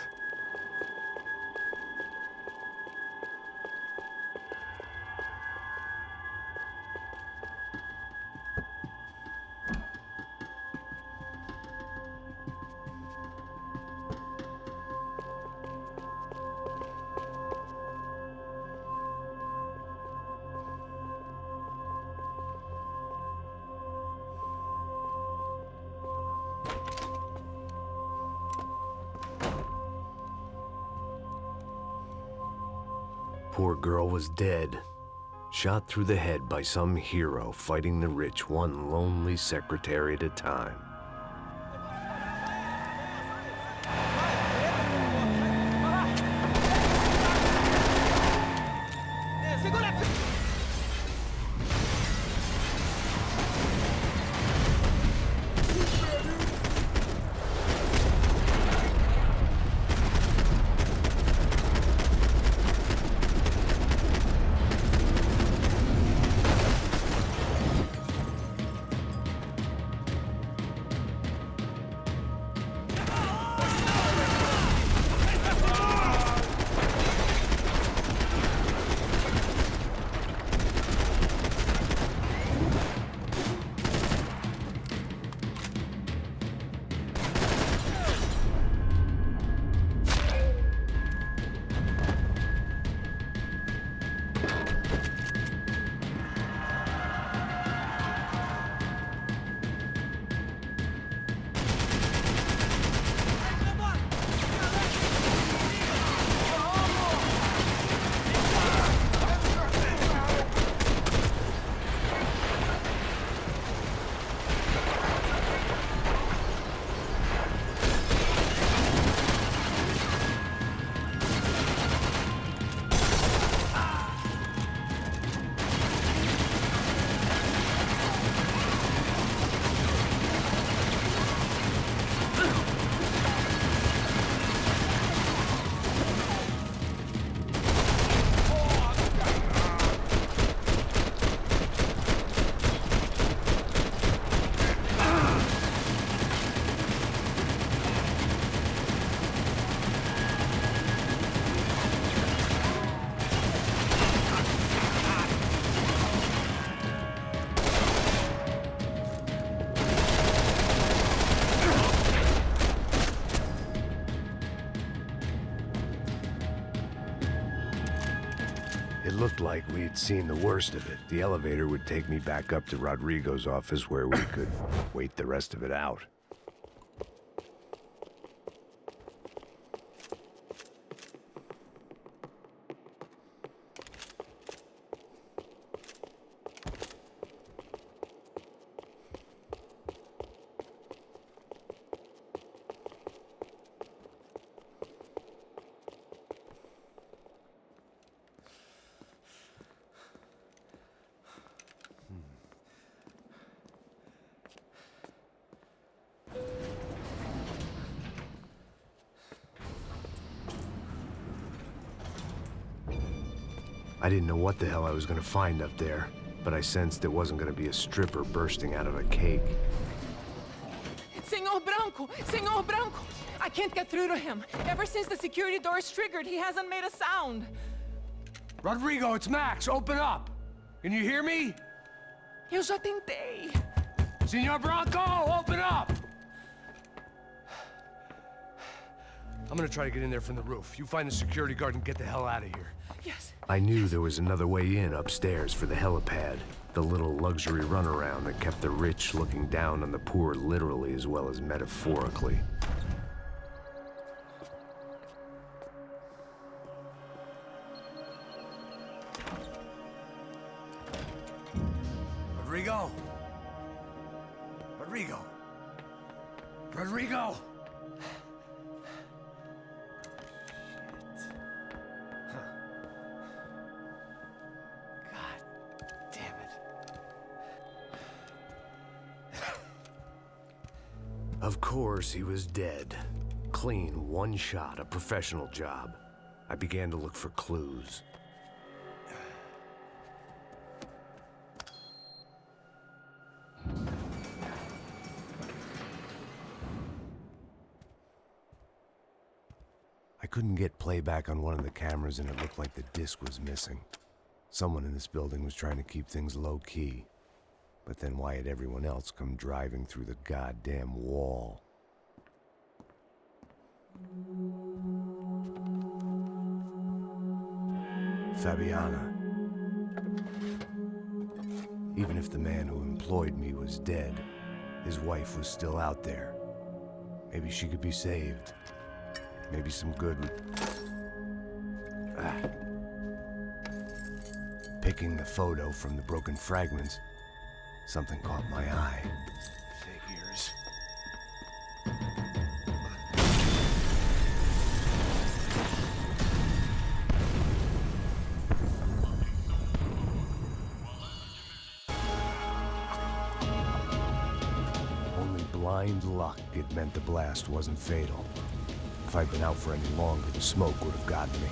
Poor girl was dead. Shot through the head by some hero fighting the rich one lonely secretary at a time. It looked like we'd seen the worst of it. The elevator would take me back up to Rodrigo's office where we could wait the rest of it out. I didn't know what the hell I was gonna find up there, but I sensed it wasn't gonna be a stripper bursting out of a cake. Senor Branco! Senor Branco! I can't get through to him. Ever since the security door is triggered, he hasn't made a sound. Rodrigo, it's Max. Open up. Can you hear me? Eu já tentei. Senor Branco, open up! I'm gonna try to get in there from the roof. You find the security guard and get the hell out of here. Yes. I knew there was another way in upstairs for the helipad. The little luxury runaround that kept the rich looking down on the poor literally as well as metaphorically. Rodrigo? Rodrigo? Rodrigo? Of course, he was dead. Clean, one shot, a professional job. I began to look for clues. I couldn't get playback on one of the cameras and it looked like the disc was missing. Someone in this building was trying to keep things low-key. But then why had everyone else come driving through the goddamn wall? Fabiana. Even if the man who employed me was dead, his wife was still out there. Maybe she could be saved. Maybe some good would... Picking the photo from the broken fragments, something caught my eye. Figures. Only blind luck it meant the blast wasn't fatal. If I'd been out for any longer, the smoke would have gotten me.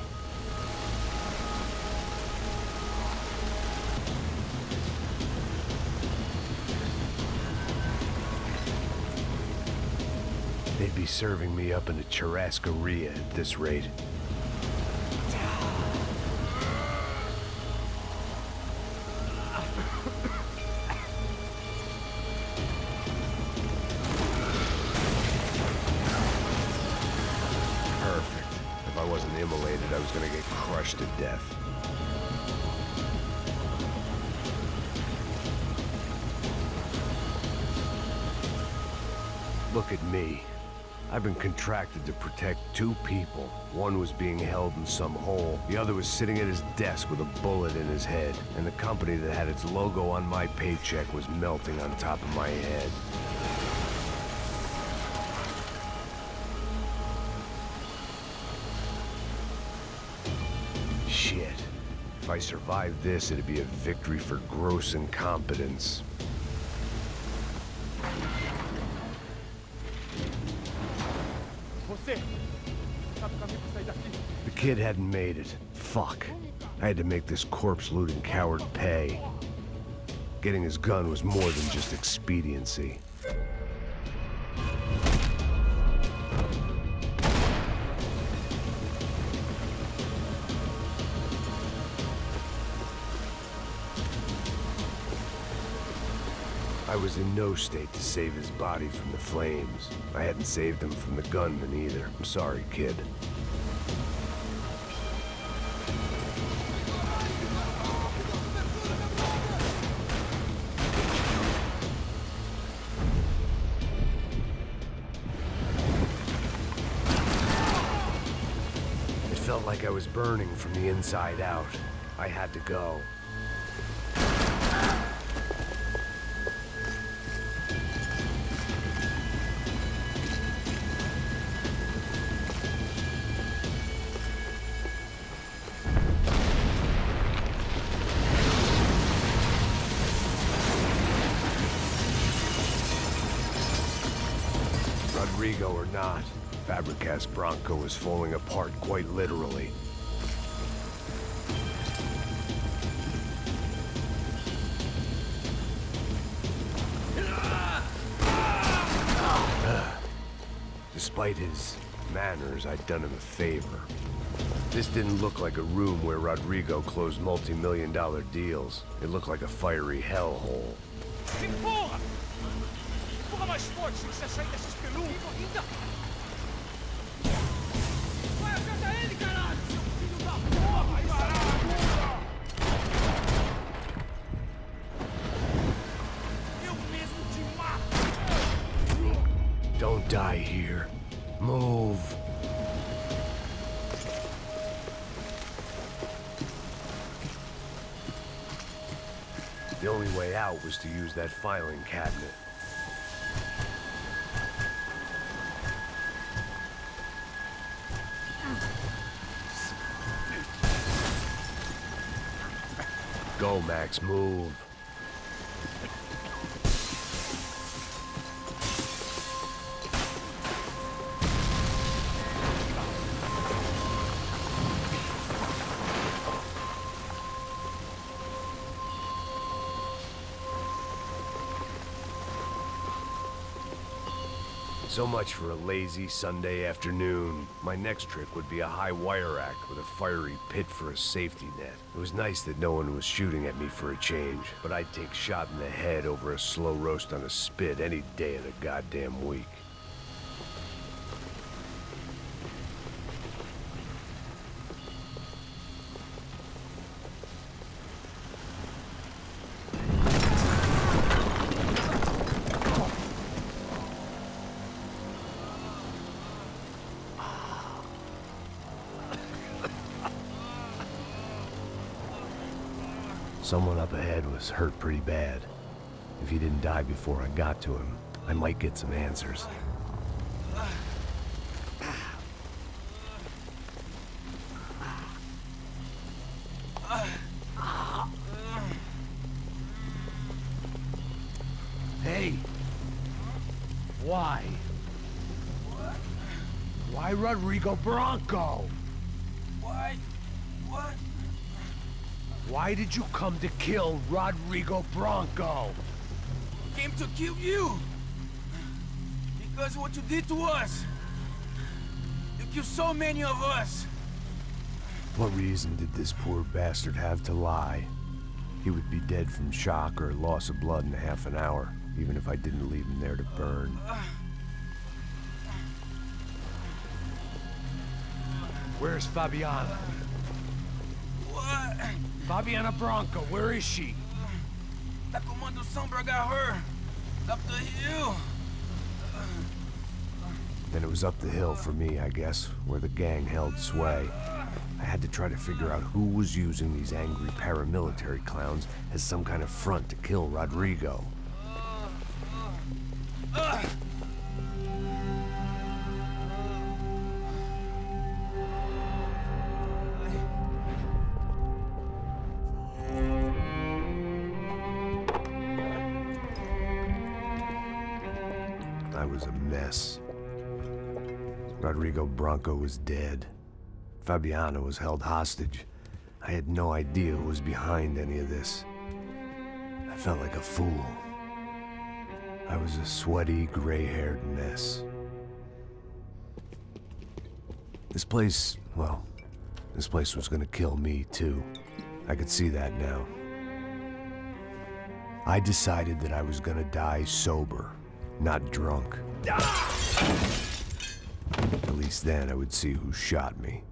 They'd be serving me up in a churrascaria at this rate. Perfect. If I wasn't immolated, I was gonna get crushed to death. Look at me. I've been contracted to protect two people. One was being held in some hole. The other was sitting at his desk with a bullet in his head. And the company that had its logo on my paycheck was melting on top of my head. Shit. If I survived this, it'd be a victory for gross incompetence. The kid hadn't made it. Fuck. I had to make this corpse-looting coward pay. Getting his gun was more than just expediency. I was in no state to save his body from the flames. I hadn't saved him from the gunman either. I'm sorry, kid. It felt like I was burning from the inside out. I had to go. Rodrigo or not, Fabregas Branco was falling apart quite literally. Despite his manners, I'd done him a favor. This didn't look like a room where Rodrigo closed multi-million-dollar deals. It looked like a fiery hellhole. Que porra! Porra mais forte se você sair dessa espelunca! Vai, acerta ele, caralho! Seu filho da porra! Caralho! Eu mesmo te mato! Don't die here. Move. The only way out was to use that filing cabinet. Go, Max, move. So much for a lazy Sunday afternoon. My next trick would be a high wire act with a fiery pit for a safety net. It was nice that no one was shooting at me for a change, but I'd take shot in the head over a slow roast on a spit any day of the goddamn week. Someone up ahead was hurt pretty bad. If he didn't die before I got to him, I might get some answers. Hey! Why? Why Rodrigo Branco? Why? What? Why did you come to kill Rodrigo Branco? Came to kill you! Because of what you did to us! You killed so many of us! What reason did this poor bastard have to lie? He would be dead from shock or loss of blood in half an hour, even if I didn't leave him there to burn. Where's Fabiana? What? Fabiana Branco, where is she? That Comando Sombra got her. Up the hill. Then it was up the hill for me, I guess, where the gang held sway. I had to try to figure out who was using these angry paramilitary clowns as some kind of front to kill Rodrigo. I was a mess. Rodrigo Branco was dead. Fabiana was held hostage. I had no idea who was behind any of this. I felt like a fool. I was a sweaty, gray-haired mess. This place, well, this place was gonna kill me, too. I could see that now. I decided that I was gonna die sober, not drunk. At least then I would see who shot me.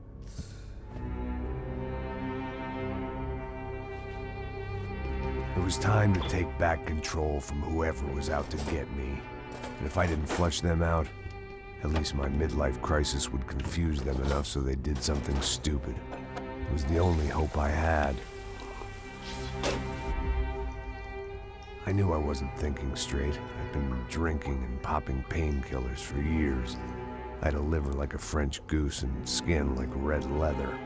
It was time to take back control from whoever was out to get me. And if I didn't flush them out, at least my midlife crisis would confuse them enough so they did something stupid. It was the only hope I had. I knew I wasn't thinking straight. I'd been drinking and popping painkillers for years. I had a liver like a French goose and skin like red leather.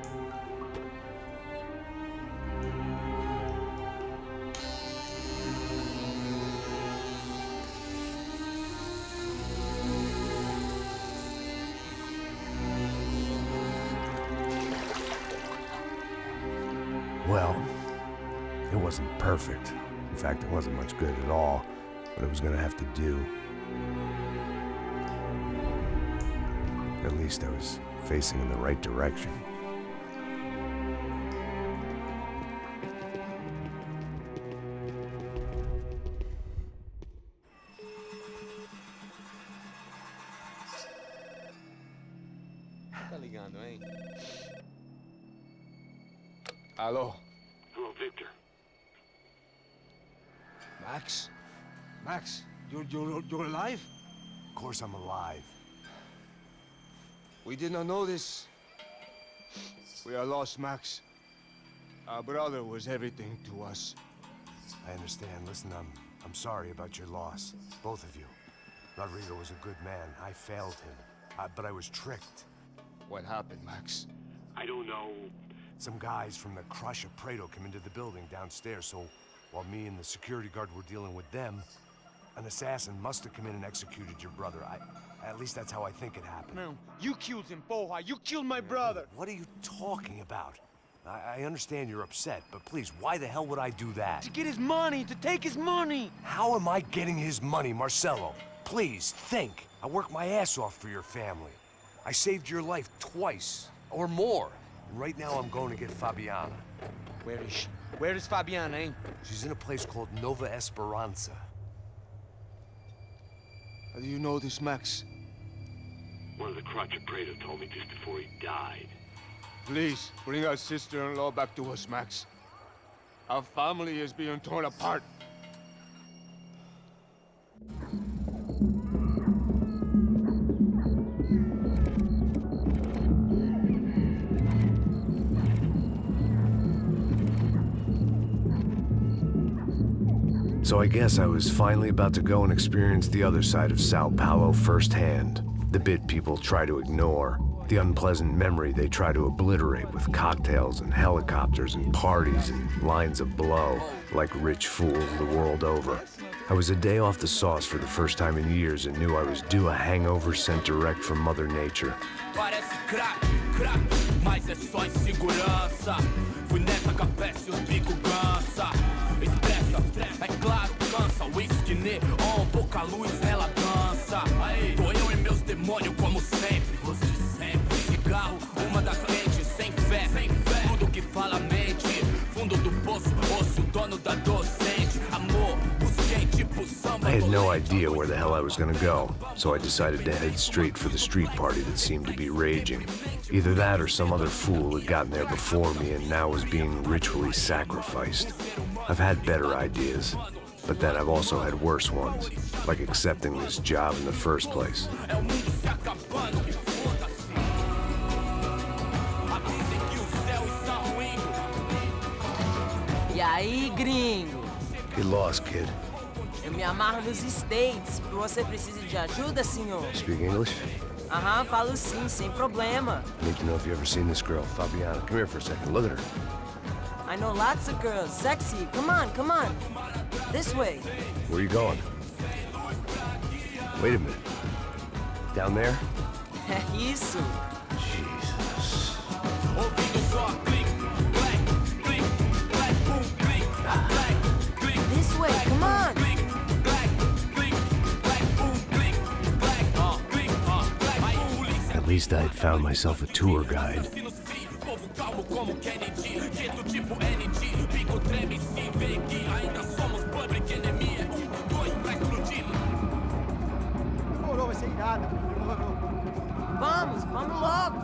Well, it wasn't perfect. In fact, it wasn't much good at all, but it was gonna have to do. least I was facing in the right direction. Tá ligando, hein? Alô? Hello, Victor. Max? Max, you're alive? Of course I'm alive. We did not know this. We are lost, Max. Our brother was everything to us. I understand. Listen, I'm sorry about your loss. Both of you. Rodrigo was a good man. I failed him. But I was tricked. What happened, Max? I don't know. Some guys from the Crush of Prado came into the building downstairs, so while me and the security guard were dealing with them, an assassin must have come in and executed your brother. At least that's how I think it happened. No, you killed him, porra. You killed my brother. What are you talking about? I understand you're upset, but please, why the hell would I do that? To get his money, to take his money. How am I getting his money, Marcelo? Please, think. I worked my ass off for your family. I saved your life twice, or more. And right now I'm going to get Fabiana. Where is she? Where is Fabiana, eh? She's in a place called Nova Esperanza. How do you know this, Max? One of the Crotch of Prado told me just before he died. Please, bring our sister-in-law back to us, Max. Our family is being torn apart. So I guess I was finally about to go and experience the other side of Sao Paulo firsthand. The bit people try to ignore. The unpleasant memory they try to obliterate with cocktails and helicopters and parties and lines of blow, like rich fools the world over. I was a day off the sauce for the first time in years and knew I was due a hangover sent direct from Mother Nature. Parece crack, mas é só insegurança. Fui nessa capece, os bico cansa. Expressa, é claro, cansa. Whisky neon, pouca luz, ela dança. Tô eu e meus demônios como sempre. Você sempre. Cigarro, uma da frente, sem fé. Tudo que fala mente. Fundo do poço, osso, dono da docente. Amor, busquei tipo samba. I had no idea where the hell I was gonna go, so I decided to head straight for the street party that seemed to be raging. Either that or some other fool had gotten there before me and now was being ritually sacrificed. I've had better ideas, but then I've also had worse ones, like accepting this job in the first place. E aí, gringo? Get lost, kid. Eu me amarro nos States. Você precisa de ajuda, senhor? Speak English? Aham, falo sim, sem problema. I need to know if you've ever seen this girl, Fabiana. Come here for a second. Look at her. I know lots of girls. Sexy. Come on, come on. This way. Where are you going? Wait a minute. Down there? Isso. Jesus. This way, come on. At least I had found myself a tour guide. Vamos, vamos logo.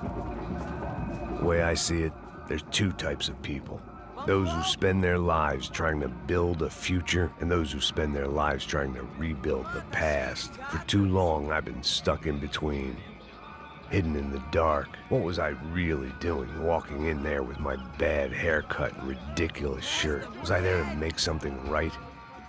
The way I see it, there's two types of people. Those who spend their lives trying to build a future, and those who spend their lives trying to rebuild the past. For too long, I've been stuck in between. Hidden in the dark. What was I really doing walking in there with my bad haircut and ridiculous shirt? Was I there to make something right?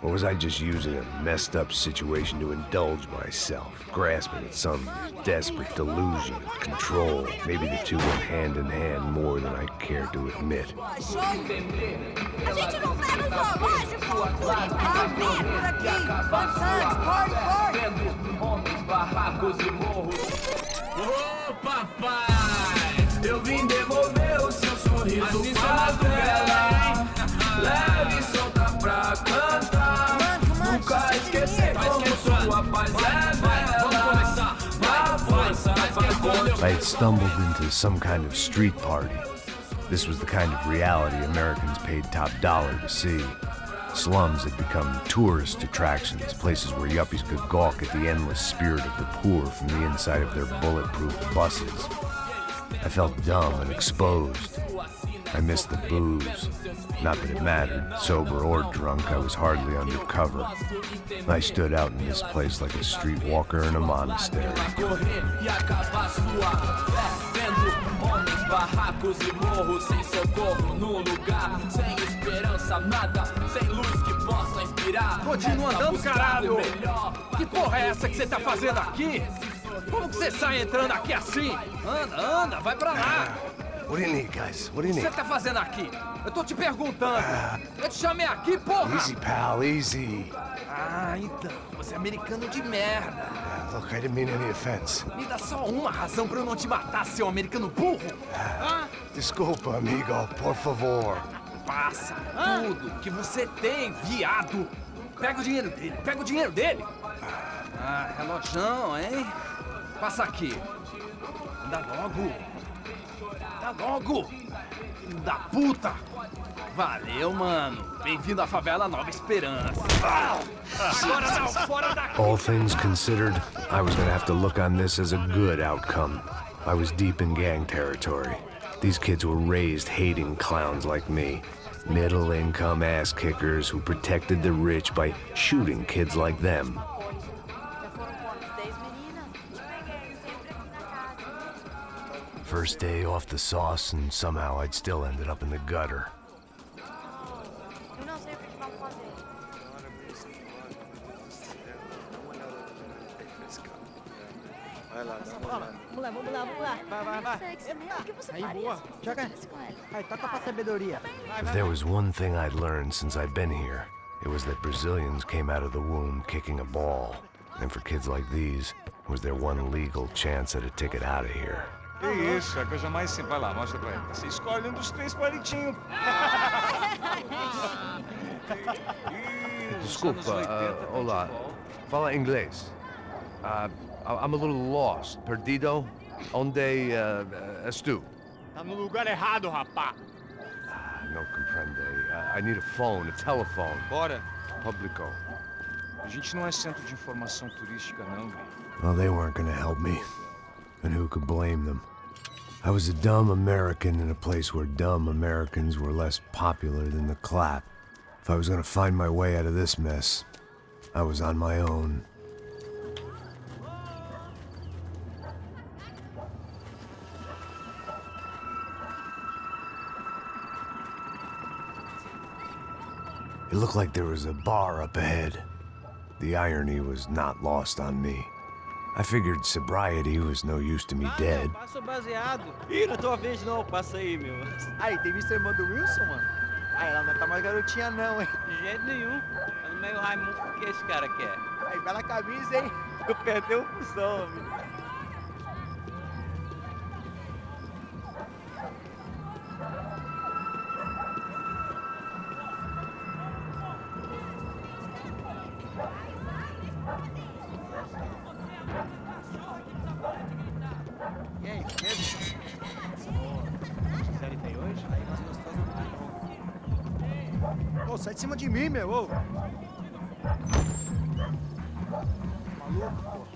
Or was I just using a messed up situation to indulge myself, grasping at some desperate delusion of control? Maybe the two went hand in hand more than I cared to admit. A gente não tá no zoológico! Amém por aqui! Fansantes, party! Ô papai, eu vim devolver o seu sorriso favela. Leve e solta pra cantar. Nunca esquecer como sua paz é bela. Na força, vai continuar. I had stumbled into some kind of street party. This was the kind of reality Americans paid top dollar to see. Slums had become tourist attractions, places where yuppies could gawk at the endless spirit of the poor from the inside of their bulletproof buses. I felt dumb and exposed. I missed the booze. Not that it mattered. Sober or drunk, I was hardly undercover. I stood out in this place like a streetwalker in a monastery. Continua andando, caralho! Que porra é essa que você tá fazendo aqui? Como que você sai entrando aqui assim? Anda, vai pra lá! What do you need, guys? What do you O que need? você tá fazendo aqui? Eu tô te perguntando. Eu te chamei aqui, porra! Easy, pal, easy. Ah, então. Você é americano de merda. Look, I didn't mean any offense. Me dá só uma razão pra eu não te matar, seu americano burro. Desculpa, amigo, por favor. Passa tudo que você tem, viado. Pega o dinheiro dele, Ah, relojão, hein? Passa aqui. Anda logo. Filho da puta. Valeu, mano. Bem-vindo à favela Nova Esperança. Agora não, fora daqui. All things considered, I was gonna have to look on this as a good outcome. I was deep in gang territory. These kids were raised hating clowns like me. Middle-income ass-kickers who protected the rich by shooting kids like them. First day off the sauce, and somehow I'd still ended up in the gutter. Vamos lá. Vai. Aí, boa. Joga. Aí, toca pra sabedoria. If there was one thing I'd learned since I'd been here, it was that Brazilians came out of the womb kicking a ball. And for kids like these, it was their one legal chance at a ticket out of here. Que isso, é a coisa mais simples. Vai lá, mostra pra ele. Você escolhe um dos 3 palitinhos. Desculpa, olá. Fala inglês. I'm a little lost. Perdido? Onde estou? Tá no lugar errado, rapá. Não compreende. I need a phone, a telephone. Bora. Publico. A gente não é centro de informação turística, não. Well, they weren't gonna help me. And who could blame them? I was a dumb American in a place where dumb Americans were less popular than the clap. If I was gonna find my way out of this mess, I was on my own. It looked like there was a bar up ahead. The irony was not lost on me. I figured sobriety was no use to me dead. Passo baseado. Ih, não é tua vez não, passa aí, meu. Aí, tem visto a irmã do Wilson, mano? Aí, ela não tá mais garotinha não, hein? De jeito nenhum. Tá no meio Raimundo, o que esse cara quer? Aí, bela camisa, hein? Tu perdeu o fusão, amigo. E aí, mesmo? Série tem hoje? Aí nós gostamos do... Ô, sai de cima de mim, meu, ô! Maluco, pô.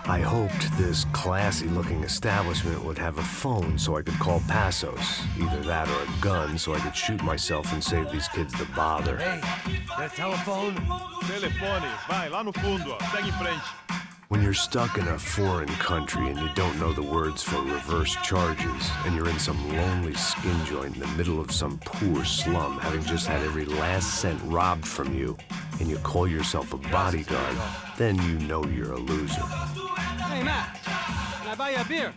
I hoped this classy-looking establishment would have a phone so I could call Passos. Either that or a gun so I could shoot myself and save these kids the bother. Hey, that telephone? Telefone, vai, lá no fundo, ó. Segue em frente. When you're stuck in a foreign country and you don't know the words for reverse charges, and you're in some lonely skin joint in the middle of some poor slum, having just had every last cent robbed from you, and you call yourself a bodyguard, then you know you're a loser. Hey, Matt. Can I buy you a beer?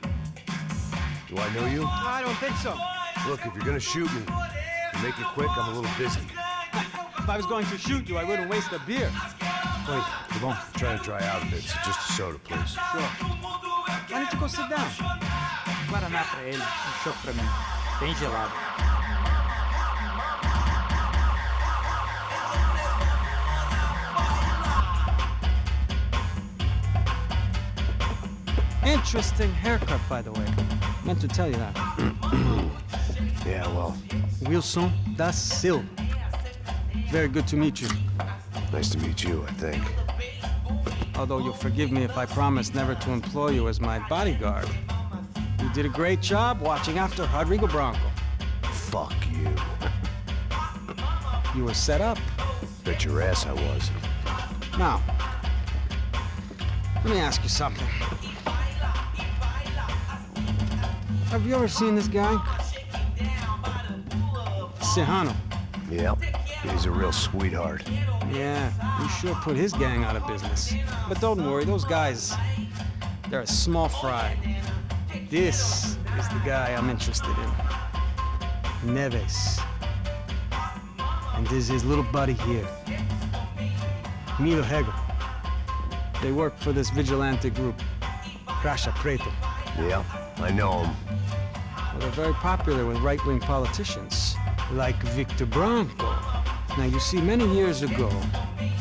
Do I know you? I don't think so. Look, if you're gonna shoot me, make it quick, I'm a little busy. If I was going to shoot you, I wouldn't waste a beer. Oi, tudo bom? Trying to dry out a bit, so just a soda, please. Sure. Why don't you go sit down? Guaraná pra ele, chopp pra mim. Bem gelado. Interesting haircut, by the way. Meant to tell you that. Yeah, well. Wilson da Silva. Very good to meet you. Nice to meet you, I think. Although you'll forgive me if I promise never to employ you as my bodyguard. You did a great job watching after Rodrigo Branco. Fuck you. You were set up. Bet your ass I was. Now, let me ask you something. Have you ever seen this guy? Serrano. Yep. He's a real sweetheart. Yeah, you sure put his gang out of business. But don't worry, those guys, they're a small fry. This is the guy I'm interested in. Neves. And this is his little buddy here. Milo Hegel. They work for this vigilante group, Crasha Preto. Yep, I know him. Well, they're very popular with right-wing politicians, like Victor Branco. Now, you see, many years ago,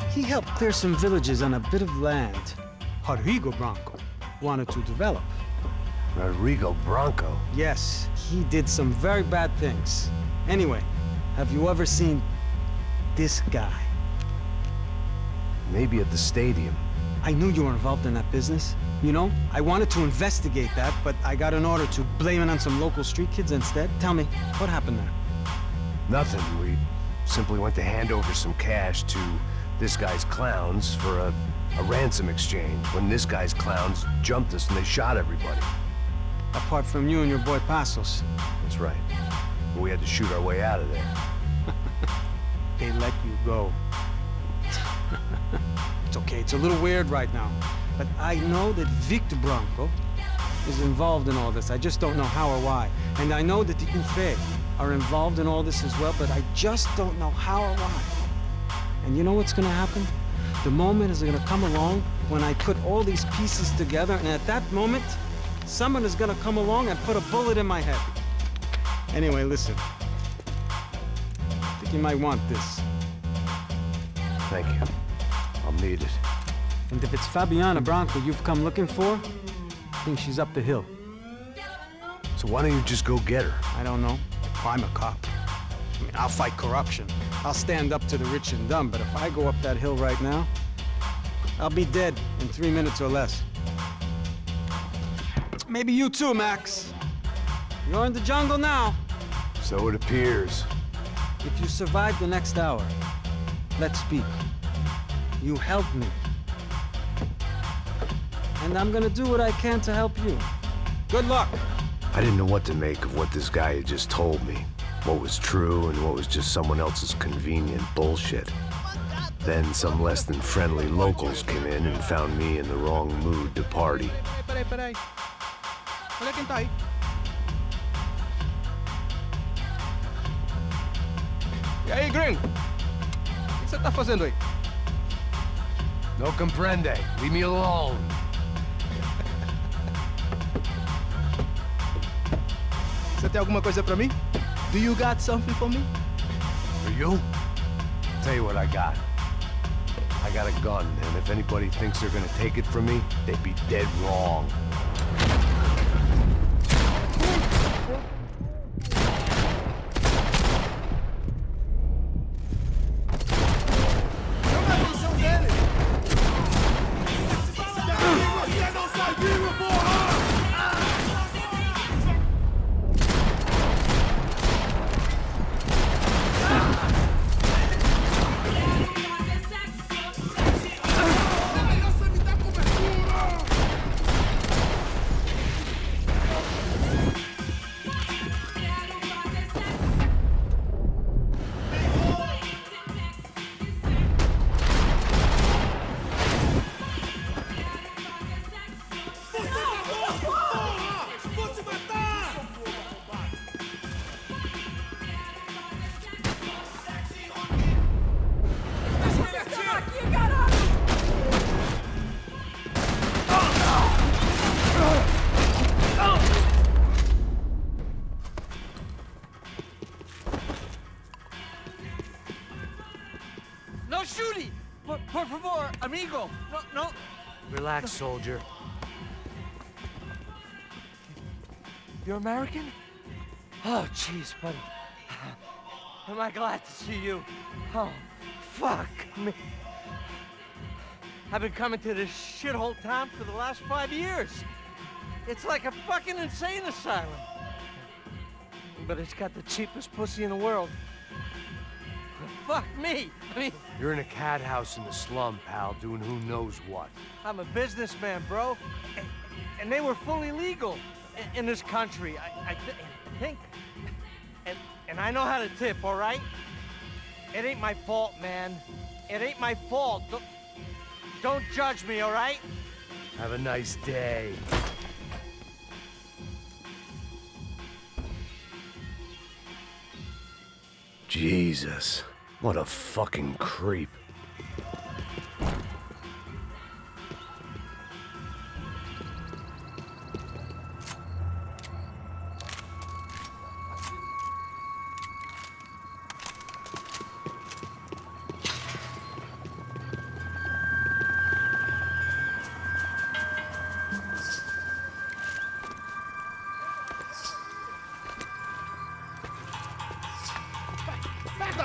he helped clear some villages on a bit of land Rodrigo Branco wanted to develop. Rodrigo Branco? Yes, he did some very bad things. Anyway, have you ever seen this guy? Maybe at the stadium. I knew you were involved in that business. You know, I wanted to investigate that, but I got an order to blame it on some local street kids instead. Tell me, what happened there? Nothing. We simply went to hand over some cash to this guy's clowns for a ransom exchange when this guy's clowns jumped us and they shot everybody. Apart from you and your boy Passos. That's right. We had to shoot our way out of there. They let you go. It's okay, it's a little weird right now. But I know that Victor Branco is involved in all this. I just don't know how or why. And I know that the UFE are involved in all this as well, but I just don't know how or why. And you know what's gonna happen? The moment is gonna come along when I put all these pieces together, and at that moment, someone is gonna come along and put a bullet in my head. Anyway, listen. I think you might want this. Thank you. I'll need it. And if it's Fabiana Branco you've come looking for, I think she's up the hill. So why don't you just go get her? I don't know. I'm a cop. I mean, I'll fight corruption. I'll stand up to the rich and dumb, but if I go up that hill right now, I'll be dead in 3 minutes or less. Maybe you too, Max. You're in the jungle now. So it appears. If you survive the next hour, let's speak. You help me. And I'm gonna do what I can to help you. Good luck. I didn't know what to make of what this guy had just told me. What was true and what was just someone else's convenient bullshit. Then some less than friendly locals came in and found me in the wrong mood to party. Peraí. Olha quem tá aí. E aí, gringo? O que você tá fazendo aí? No comprende. Leave me alone. Você tem alguma coisa pra mim? Do you got something for me? For you? Tell you what I got. I got a gun, and if anybody thinks they're gonna take it from me, they'd be dead wrong. no shooting! Por favor, amigo. No. Relax, soldier. You're American? Oh, jeez, buddy. Am I glad to see you? Oh, fuck me. I've been coming to this shithole town for the last 5 years. It's like a fucking insane asylum. But it's got the cheapest pussy in the world. Fuck me. I mean... You're in a cat house in the slum, pal, doing who knows what. I'm a businessman, bro. And they were fully legal in this country. I think... And I know how to tip, all right? It ain't my fault, man. It ain't my fault. Don't judge me, all right? Have a nice day. Jesus, what a fucking creep.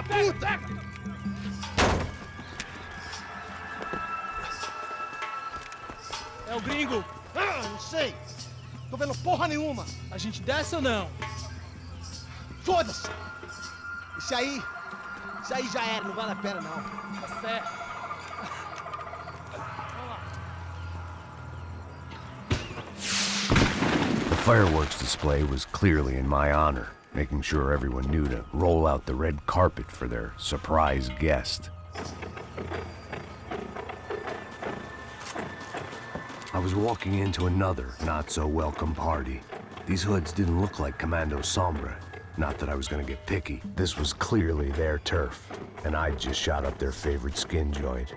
Puta! É o gringo. Ah, não sei. Tô vendo porra nenhuma. A gente desce ou não? Foda-se. Esse aí já era, não vale a pena não. Tá certo. The fireworks display was clearly in my honor, making sure everyone knew to roll out the red carpet for their surprise guest. I was walking into another not-so-welcome party. These hoods didn't look like Commando Sombra. Not that I was gonna get picky. This was clearly their turf, and I'd just shot up their favorite skin joint.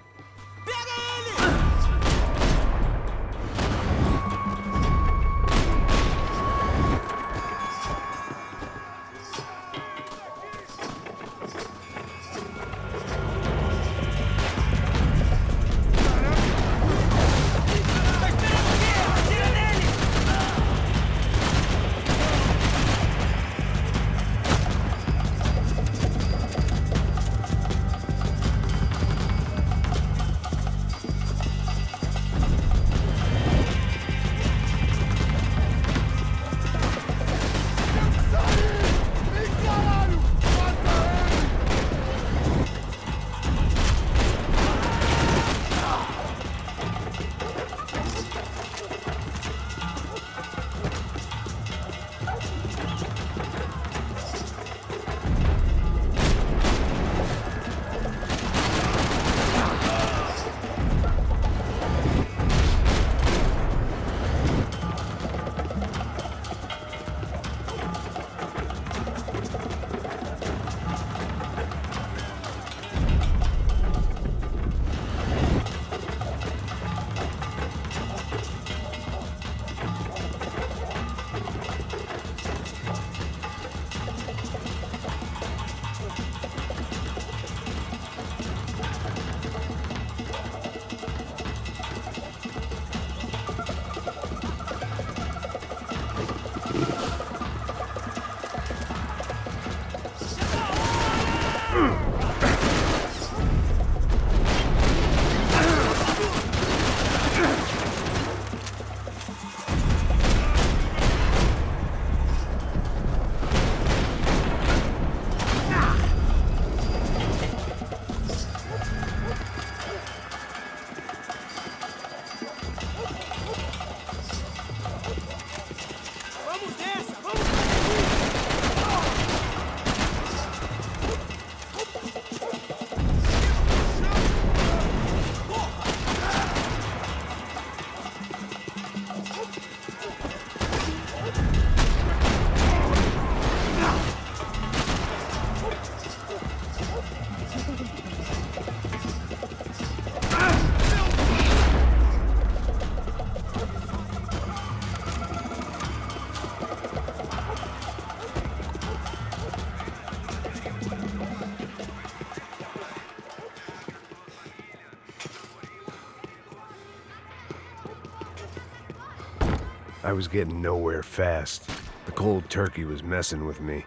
I was getting nowhere fast. The cold turkey was messing with me.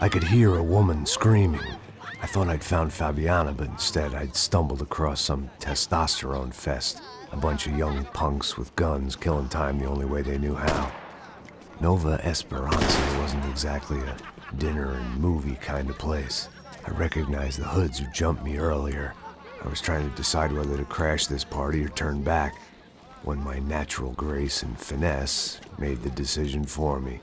I could hear a woman screaming. I thought I'd found Fabiana, but instead I'd stumbled across some testosterone fest. A bunch of young punks with guns killing time the only way they knew how. Nova Esperanza wasn't exactly a dinner and movie kind of place. I recognized the hoods who jumped me earlier. I was trying to decide whether to crash this party or turn back, when my natural grace and finesse made the decision for me.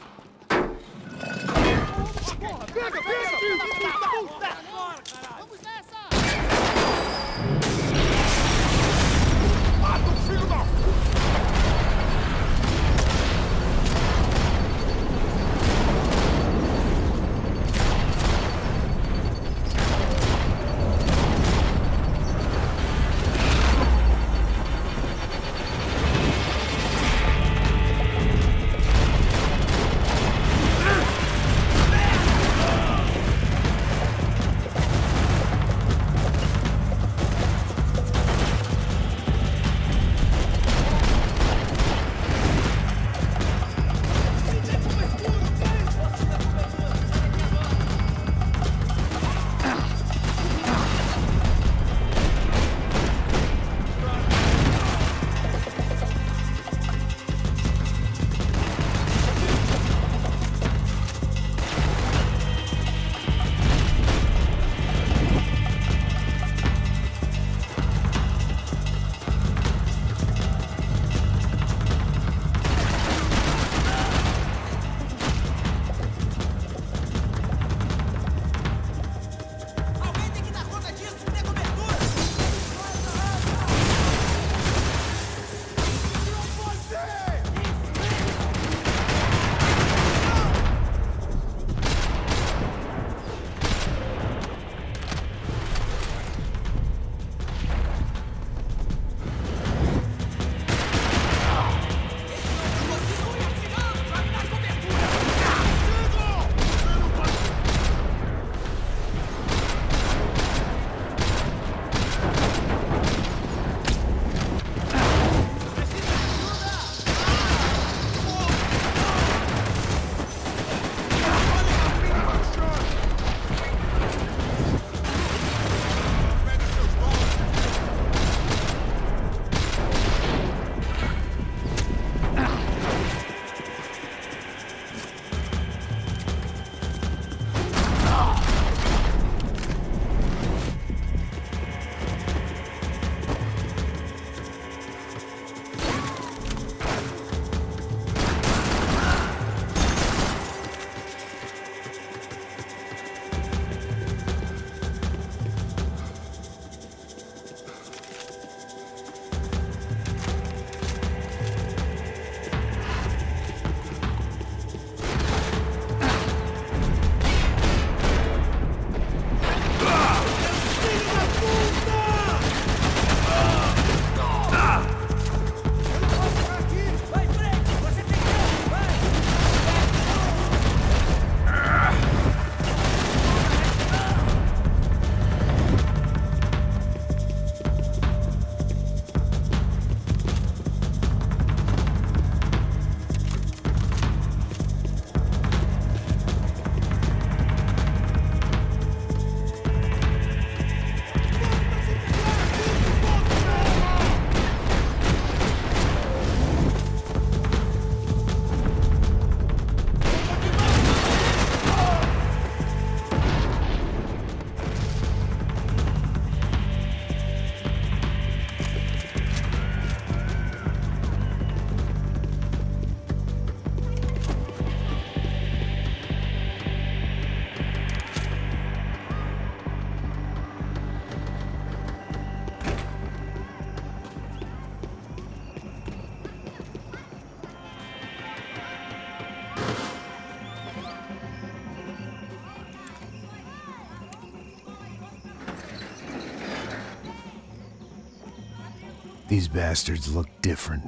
These bastards looked different,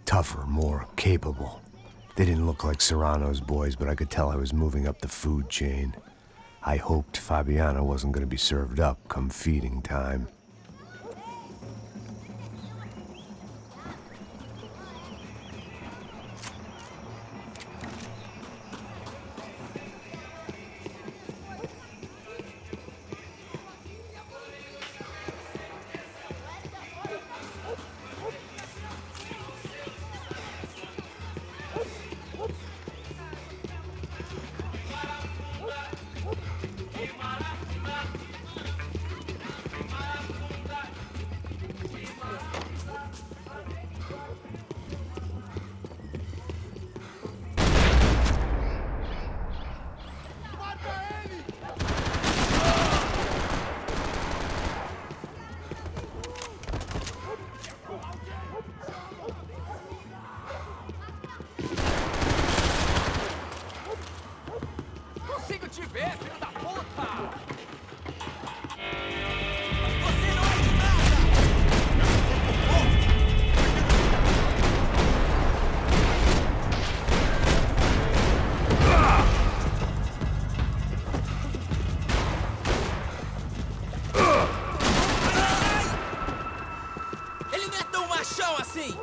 tougher, more capable. They didn't look like Serrano's boys, but I could tell I was moving up the food chain. I hoped Fabiana wasn't going to be served up come feeding time. Ele não é tão machão assim!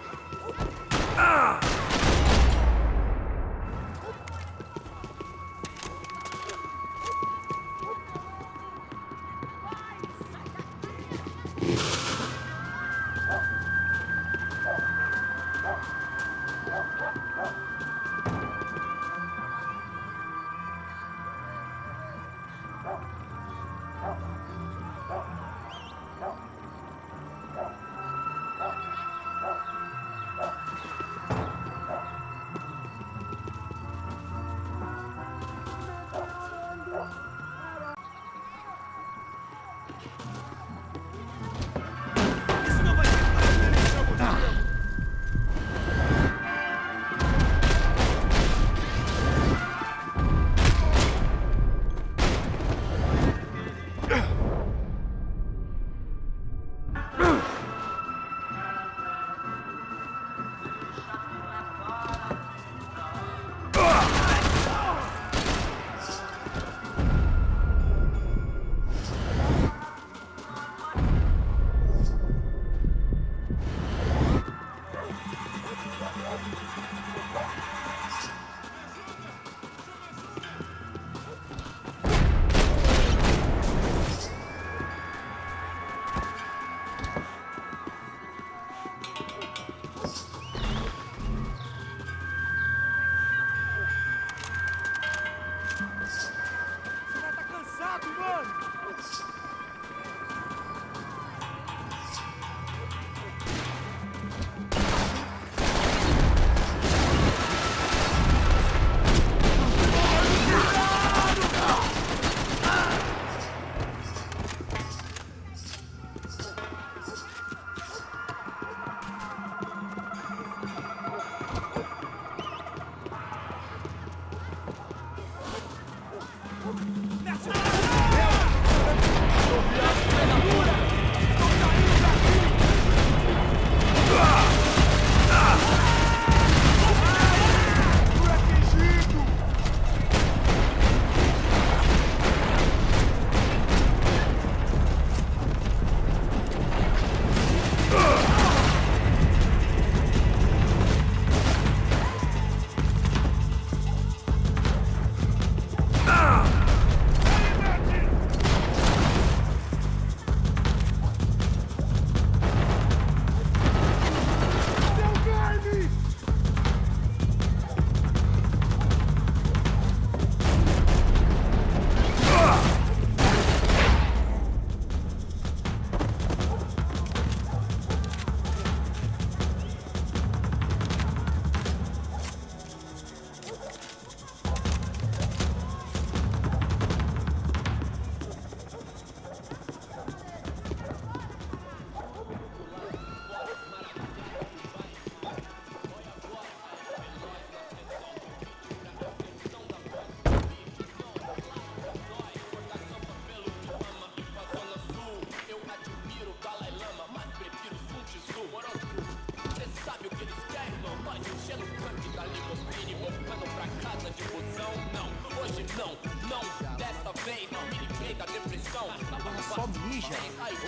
Só mija.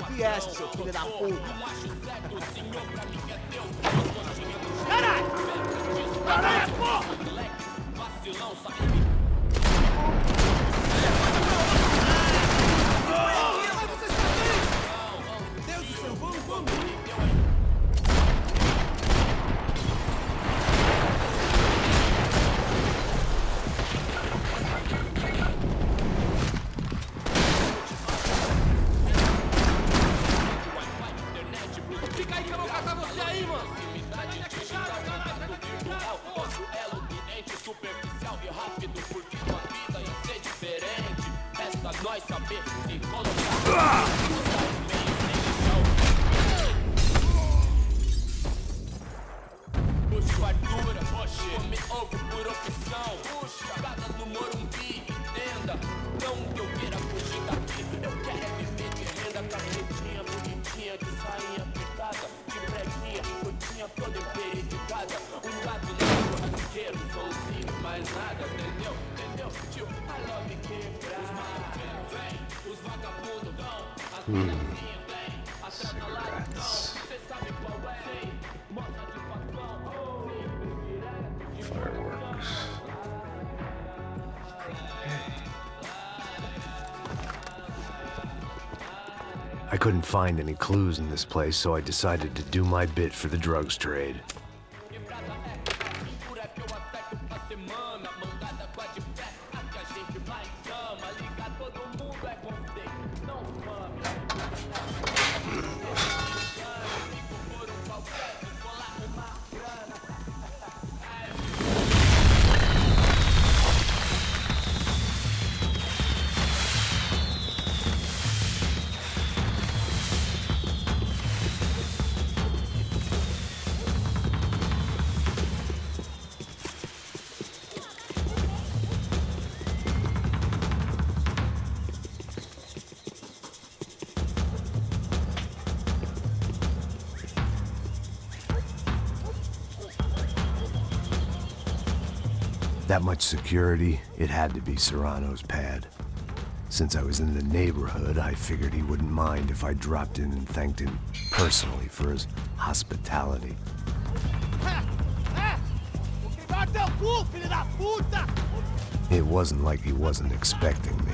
Ouvi essa, seu filho da puta. Caralho! Caralho, porra! Deus do céu, vamos! Fica aí que eu vou catar você aí, mano! Nosso elo doente, superficial e rápido, porque tua vida ia ser diferente. Resta nós saber se colocar. Puxa fartura, come ovo por opção. Puxa, casa no Morumbi, entenda. Não que eu queira fugir Cigarettes. Fireworks. I couldn't find any clues in this place, so I decided to do my bit for the drugs trade. That much security, it had to be Serrano's pad. Since I was in the neighborhood, I figured he wouldn't mind if I dropped in and thanked him personally for his hospitality. It wasn't like he wasn't expecting me.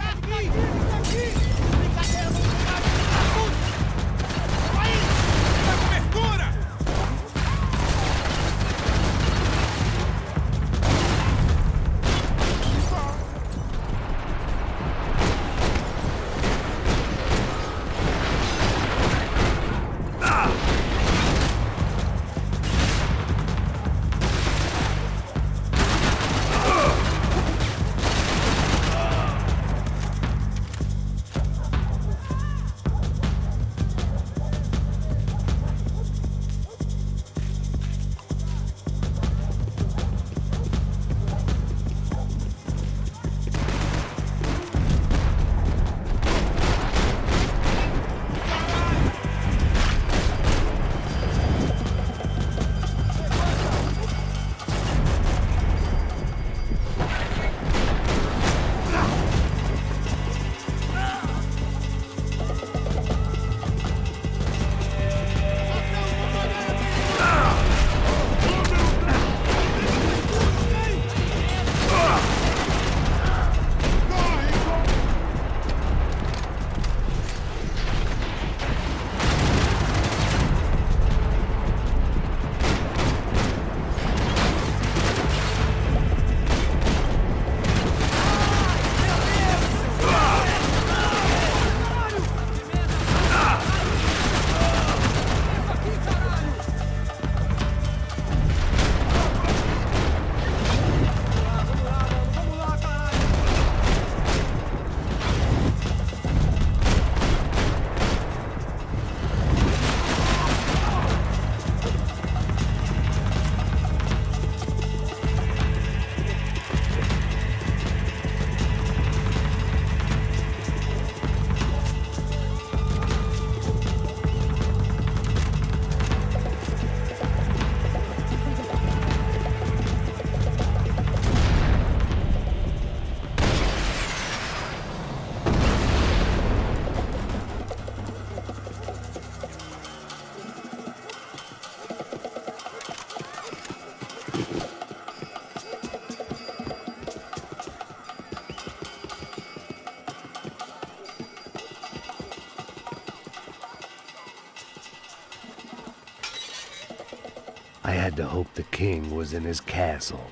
I had to hope the king was in his castle.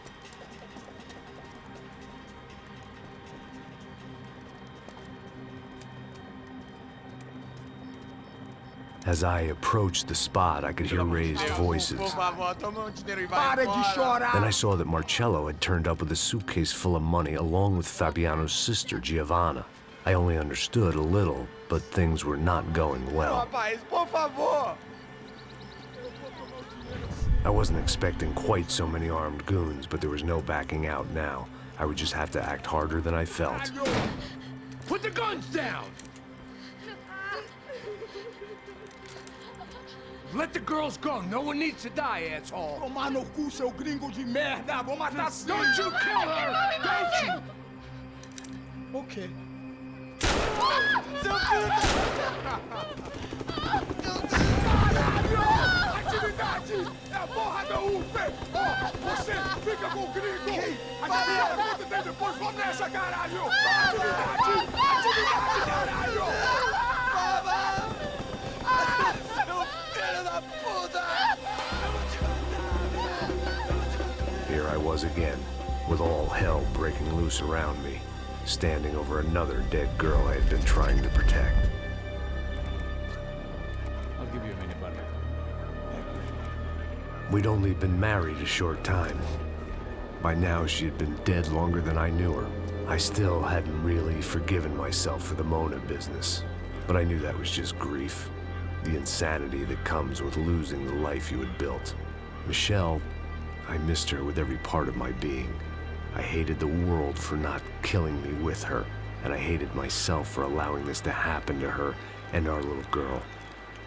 As I approached the spot, I could hear raised voices. Then I saw that Marcello had turned up with a suitcase full of money along with Fabiano's sister, Giovanna. I only understood a little, but things were not going well. I wasn't expecting quite so many armed goons, but there was no backing out now. I would just have to act harder than I felt. Put the guns down! Let the girls go. No one needs to die, asshole. Tomar no cu, seu gringo de merda. Vou matar sim. Don't you kill her! Don't you? Okay. Seu filho da... Atividade! É a porra da UP! Ó, você fica com o gringo! A galera quando tem depois, vamos nessa, caralho! Atividade! Atividade, caralho! Seu filho da puta! Here I was again, with all hell breaking loose around me, standing over another dead girl I had been trying to protect. I'll give you a minute, partner. We'd only been married a short time. By now, she had been dead longer than I knew her. I still hadn't really forgiven myself for the Mona business, but I knew that was just grief. The insanity that comes with losing the life you had built. Michelle, I missed her with every part of my being. I hated the world for not killing me with her, and I hated myself for allowing this to happen to her and our little girl.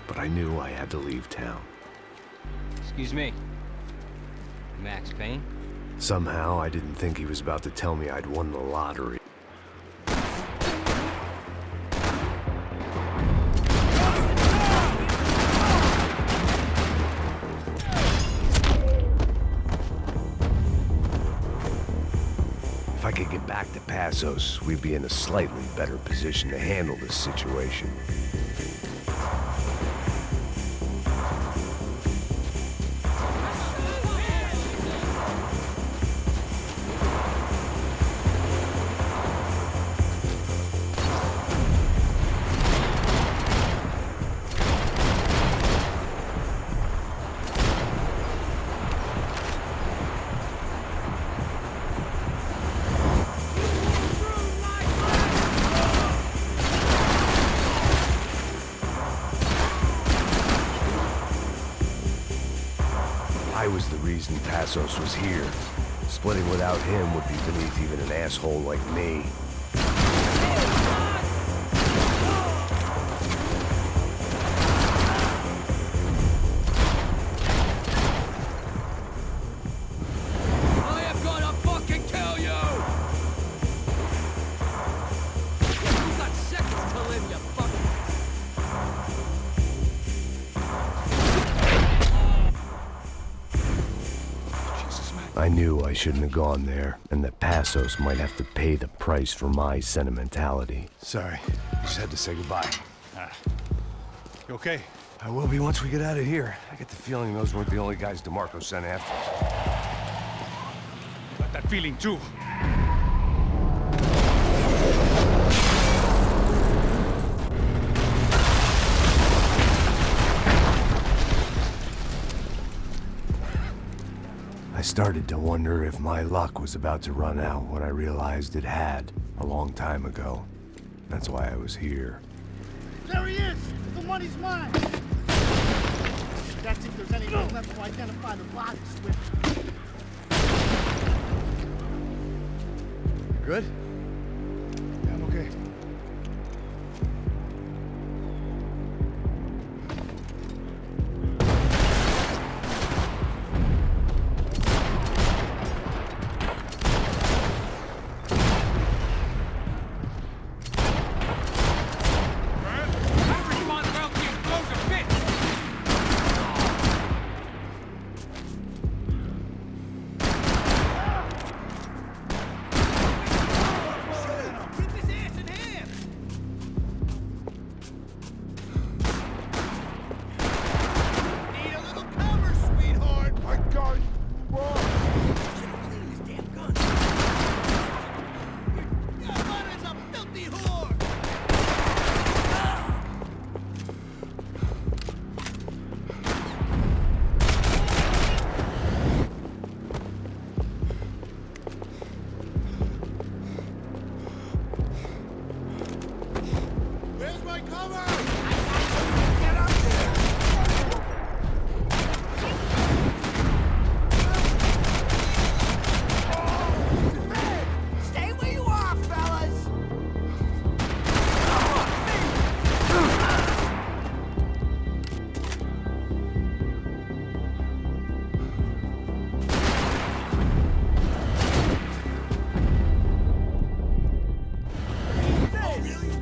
But I knew I had to leave town. Excuse me. Max Payne? Somehow, I didn't think he was about to tell me I'd won the lottery. If I could get back to Passos, we'd be in a slightly better position to handle this situation. I was the reason Passos was here. Splitting without him would be beneath even an asshole like me. I am gonna fucking kill you! You got seconds to live, you fucking... I knew I shouldn't have gone there, and that Passos might have to pay the price for my sentimentality. Sorry, just had to say goodbye. You okay? I will be once we get out of here. I get the feeling those weren't the only guys DeMarco sent after us. Got that feeling too. I started to wonder if my luck was about to run out when I realized it had, a long time ago. That's why I was here. There he is! The money's mine! That's if there's anything left to identify the bodies with. Good? Yeah, I'm okay.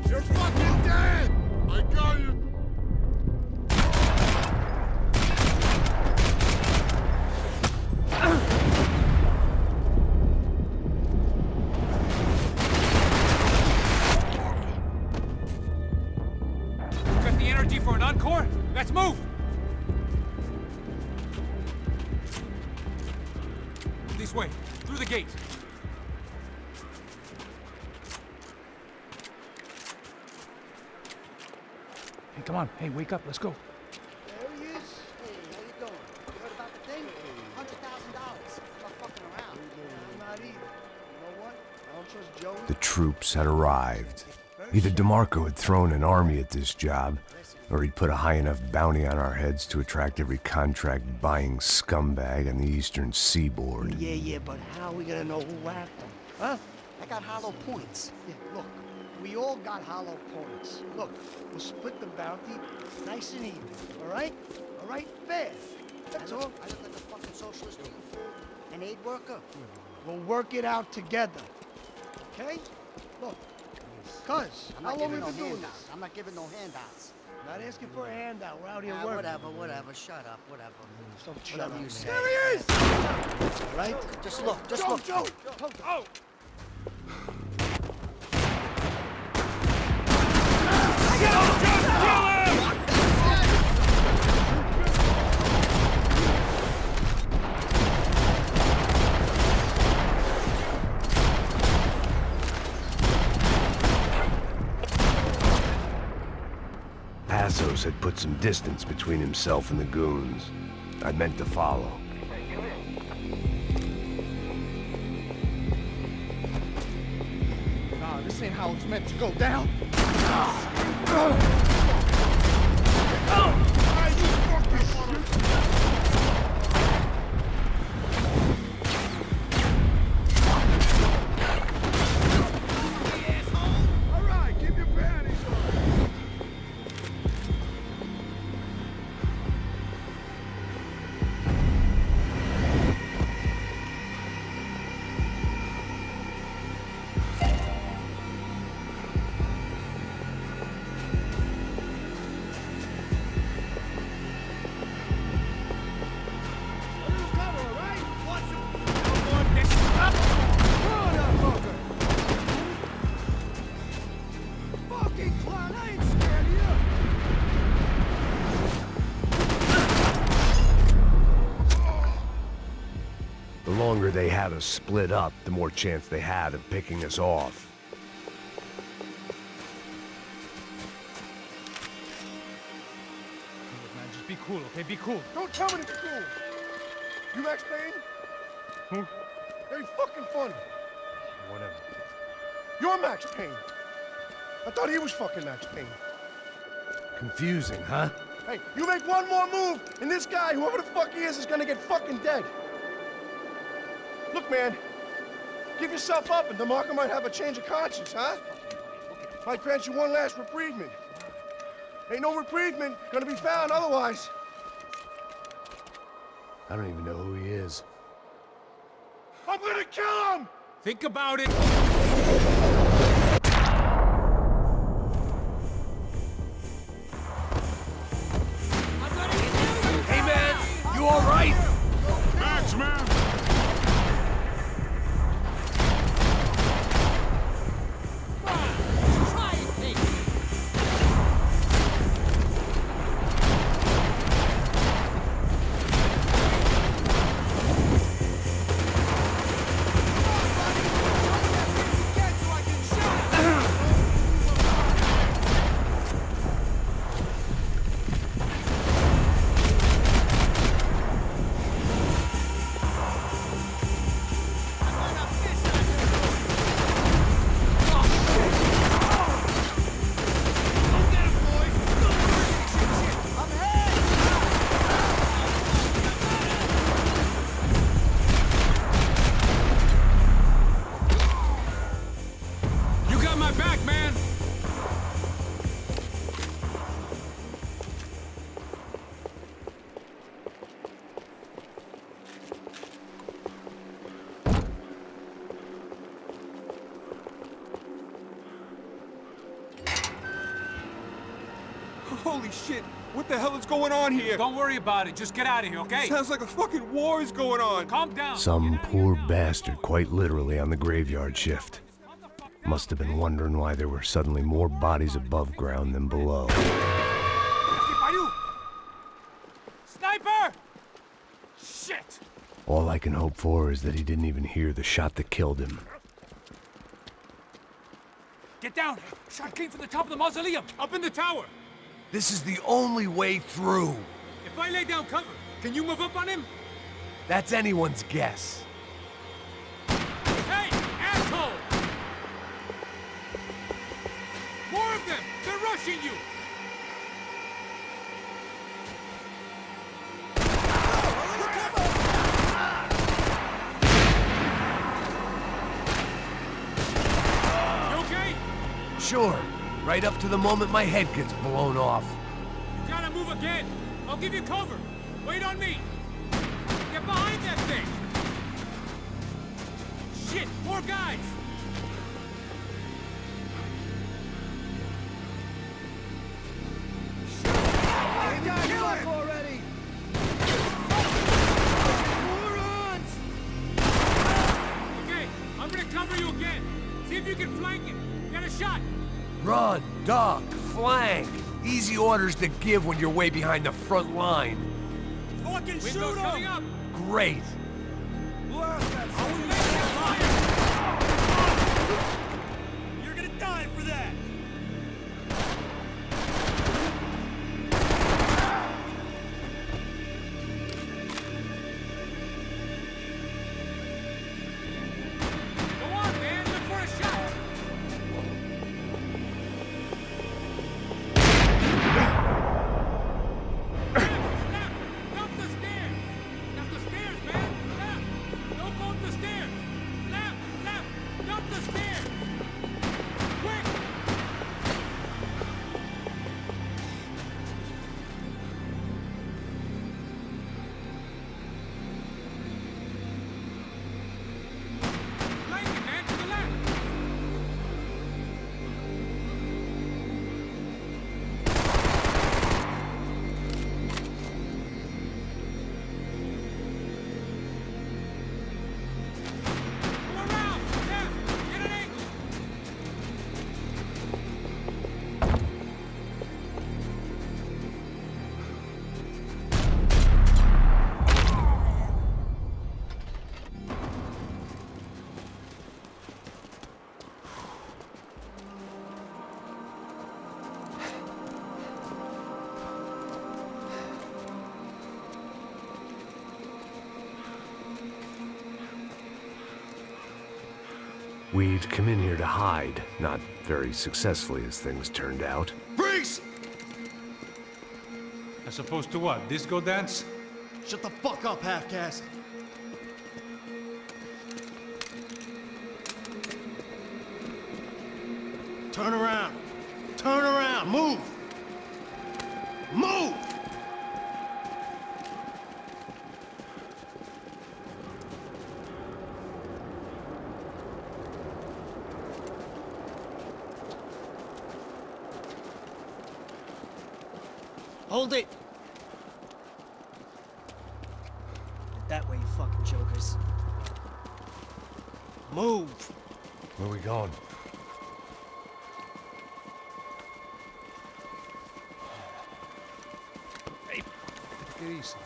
You're fucking dead! I got energy for an encore? Let's move! This way, through the gate. Hey, come on. Hey, wake up. Let's go. There he is. Hey, how you doing? You heard about the thing? $100,000. I'm not fucking around. I'm not either. You know what? I don't trust Joey. The troops had arrived. Either DeMarco had thrown an army at this job, or he'd put a high enough bounty on our heads to attract every contract-buying scumbag on the eastern seaboard. Yeah, but how are we gonna know who whacked him? Huh? I got hollow points. Yeah, look, we all got hollow points. Look, we'll split the bounty nice and even, all right? All right? Fair. That's all. I look like a fucking socialist an aid worker. We'll work it out together, okay? Look, cuz, how long have we been doing this? I'm not giving no handouts. Not asking for a handout. We're out here working. Whatever. Shut up. Whatever. Whatever you say. There he is! All right? Just look. Joe! Oh! Passos had put some distance between himself and the goons. I meant to follow. Nah, this ain't how it's meant to go down. The longer they had us split up, the more chance they had of picking us off. Look, man, just be cool, okay? Be cool. Don't tell me to be cool. You Max Payne? Who? Very fucking funny. Whatever. You're Max Payne. I thought he was fucking Max Payne. Confusing, huh? Hey, you make one more move, and this guy, whoever the fuck he is gonna get fucking dead. Look, man, give yourself up, and DeMarco might have a change of conscience, huh? Might grant you one last reprievement. Ain't no reprievement gonna be found otherwise. I don't even know who he is. I'm gonna kill him! Think about it! Hey, man, you all right? Max, man! Holy shit! What the hell is going on here? Don't worry about it. Just get out of here, okay? Sounds like a fucking war is going on. Calm down. Some poor bastard quite literally on the graveyard shift. Must have been wondering why there were suddenly more bodies above ground than below. All I can hope for is that he didn't even hear the shot that killed him. Get down! Shot came from the top of the mausoleum! Up in the tower! This is the only way through. If I lay down cover, can you move up on him? That's anyone's guess. Hey, asshole! More of them! They're rushing you! Sure. Right up to the moment my head gets blown off. You gotta move again. I'll give you cover. Wait on me. Get behind that thing. Shit, more guys. Kill it already! Morons! Okay, I'm gonna cover you again. See if you can flank it. Get a shot. Run, duck, flank. Easy orders to give when you're way behind the front line. Fucking shoot Windows coming him! up. Great. Blast that You're gonna die for that! Go on, man. Look for a shot. We'd come in here to hide, not very successfully as things turned out. Freeze! As opposed to what? Disco dance? Shut the fuck up, half-caste. Turn around. Turn around. Move. Move! Hold it! That way, you fucking jokers. Move! Where we going? Hey, take it easy.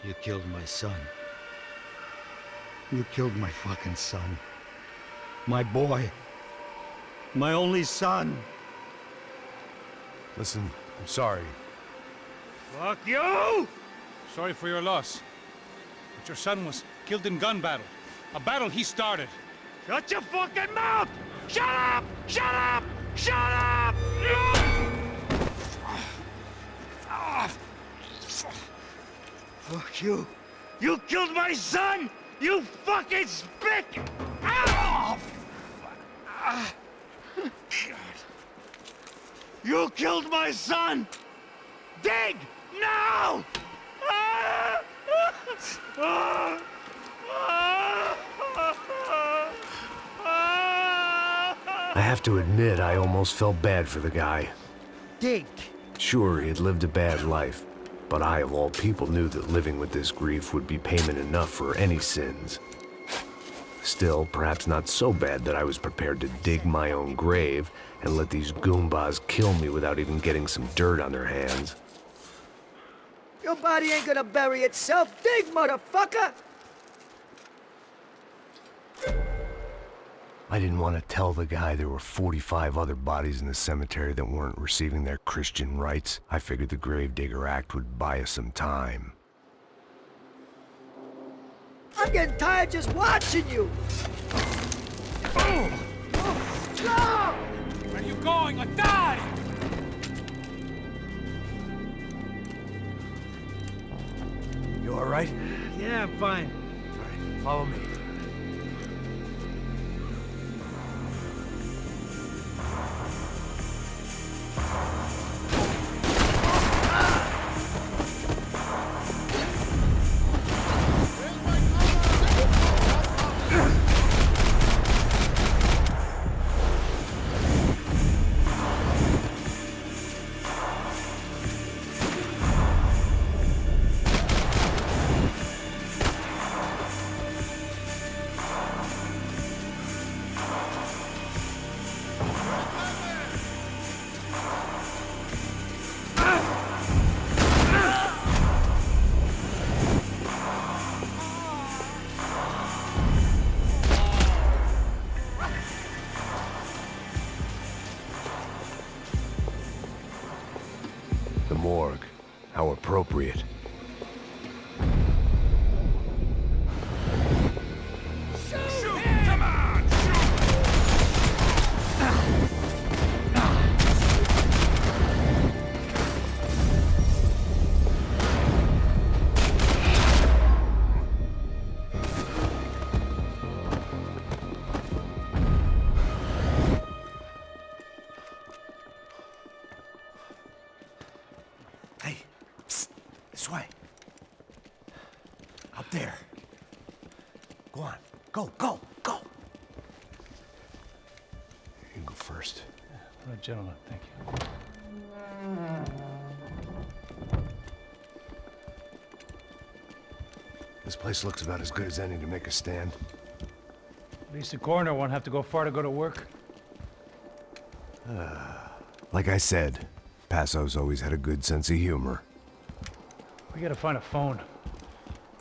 You killed my son. You killed my fucking son. My boy. My only son. Listen, I'm sorry. Fuck you! Sorry for your loss. But your son was killed in gun battle. A battle he started. Shut your fucking mouth! Shut up! Shut up! Shut up! Fuck you! You killed my son! You fucking spick! Ow! You killed my son! Dig! Now! I have to admit, I almost felt bad for the guy. Dig! Sure, he had lived a bad life, but I, of all people, knew that living with this grief would be payment enough for any sins. Still, perhaps not so bad that I was prepared to dig my own grave and let these goombas kill me without even getting some dirt on their hands. Your body ain't gonna bury itself. Dig, motherfucker! I didn't want to tell the guy there were 45 other bodies in the cemetery that weren't receiving their Christian rites. I figured the Gravedigger Act would buy us some time. I'm getting tired just watching you! Where are you going? Or die! You alright? Yeah, I'm fine. Alright, follow me. The morgue. How appropriate. Hey, psst, this way. Up there. Go on, go, go, go. You can go first. All right, gentlemen, thank you. This place looks about as good as any to make a stand. At least the coroner won't have to go far to go to work. Like I said, Passo's always had a good sense of humor. We gotta find a phone.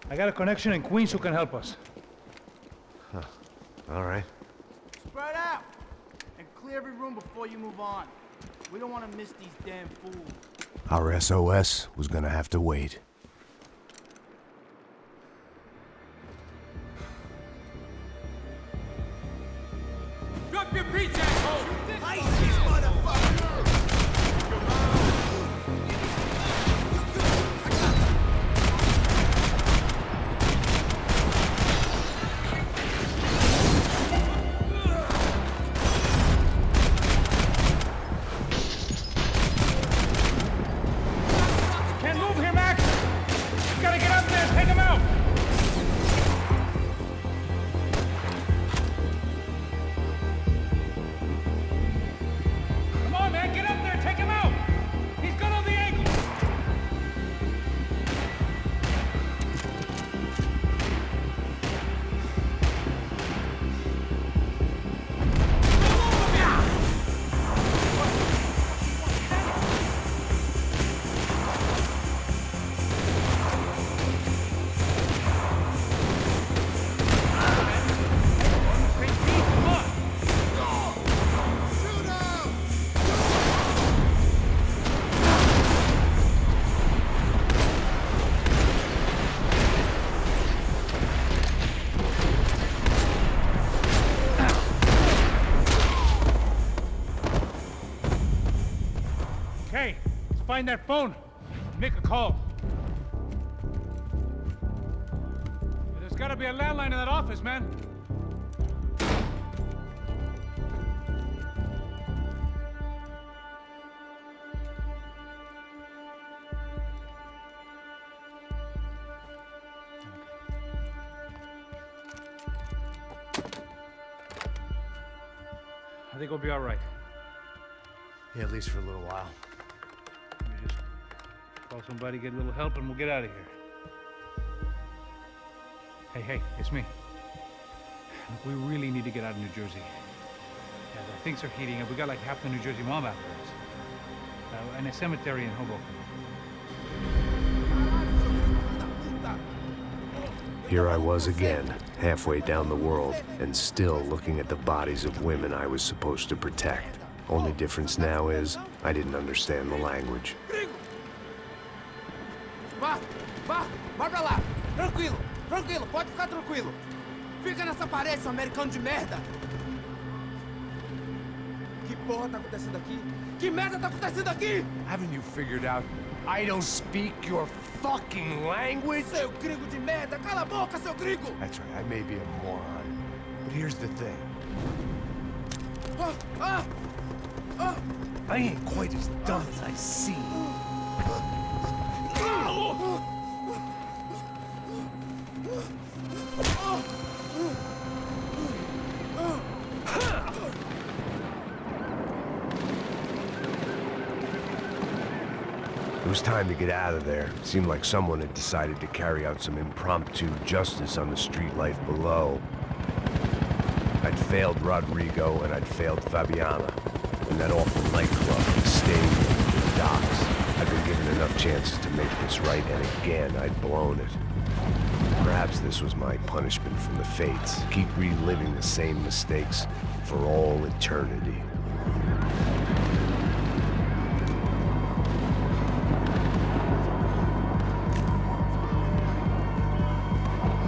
I got a connection in Queens who can help us. Huh. All right. Spread out! And clear every room before you move on. We don't want to miss these damn fools. Our SOS was gonna have to wait. Drop your beach, asshole! ISIS, motherfucker! Can't move here, Max! You gotta get up there and take him out! Come on, man, get up there, take him out! He's good on the ankle! Okay, let's find that phone. Make a call. There's gotta be a landline in that office, man. I think we'll be all right. Yeah, at least for a little while. We just call somebody, get a little help, and we'll get out of here. Hey, it's me. Look, we really need to get out of New Jersey. Yeah, things are heating up. We got like half the New Jersey mob after us. And a cemetery in Hoboken. Here I was again, halfway down the world, and still looking at the bodies of women I was supposed to protect. Only difference now is, I didn't understand the language. Vai pra lá. Tranquilo, pode ficar tranquilo. Fica nessa parede, seu americano de merda. Que porra tá acontecendo aqui? Que merda tá acontecendo aqui? Haven't you figured out I don't speak your fucking language? Seu gringo de merda, cala a boca, seu gringo! That's right, I may be a moron, but here's the thing. I ain't quite as dumb as I seem. It was time to get out of there. It seemed like someone had decided to carry out some impromptu justice on the street life below. I'd failed Rodrigo and I'd failed Fabiana. And that awful nightclub, the stadium, the docks. I'd been given enough chances to make this right, and again, I'd blown it. Perhaps this was my punishment from the fates. Keep reliving the same mistakes for all eternity.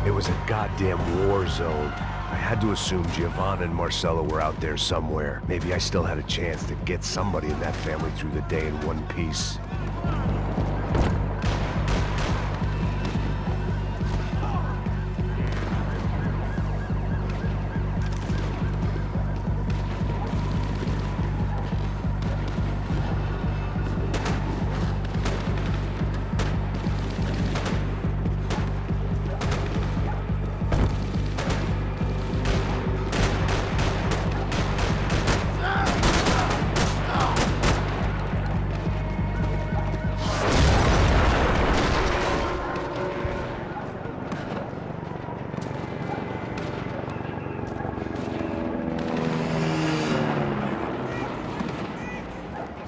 It was a goddamn war zone. I had to assume Giovanna and Marcelo were out there somewhere. Maybe I still had a chance to get somebody in that family through the day in one piece.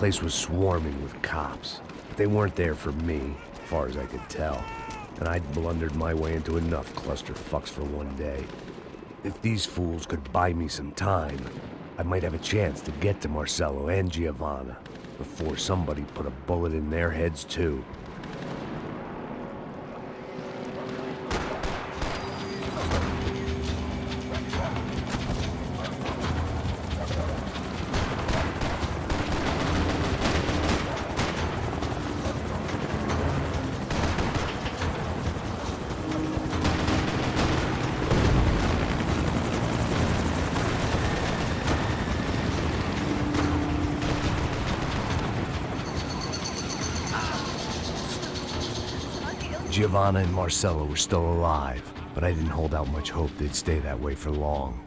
The place was swarming with cops, but they weren't there for me, as far as I could tell. And I'd blundered my way into enough clusterfucks for one day. If these fools could buy me some time, I might have a chance to get to Marcelo and Giovanna before somebody put a bullet in their heads too. Giovanna and Marcelo were still alive, but I didn't hold out much hope they'd stay that way for long.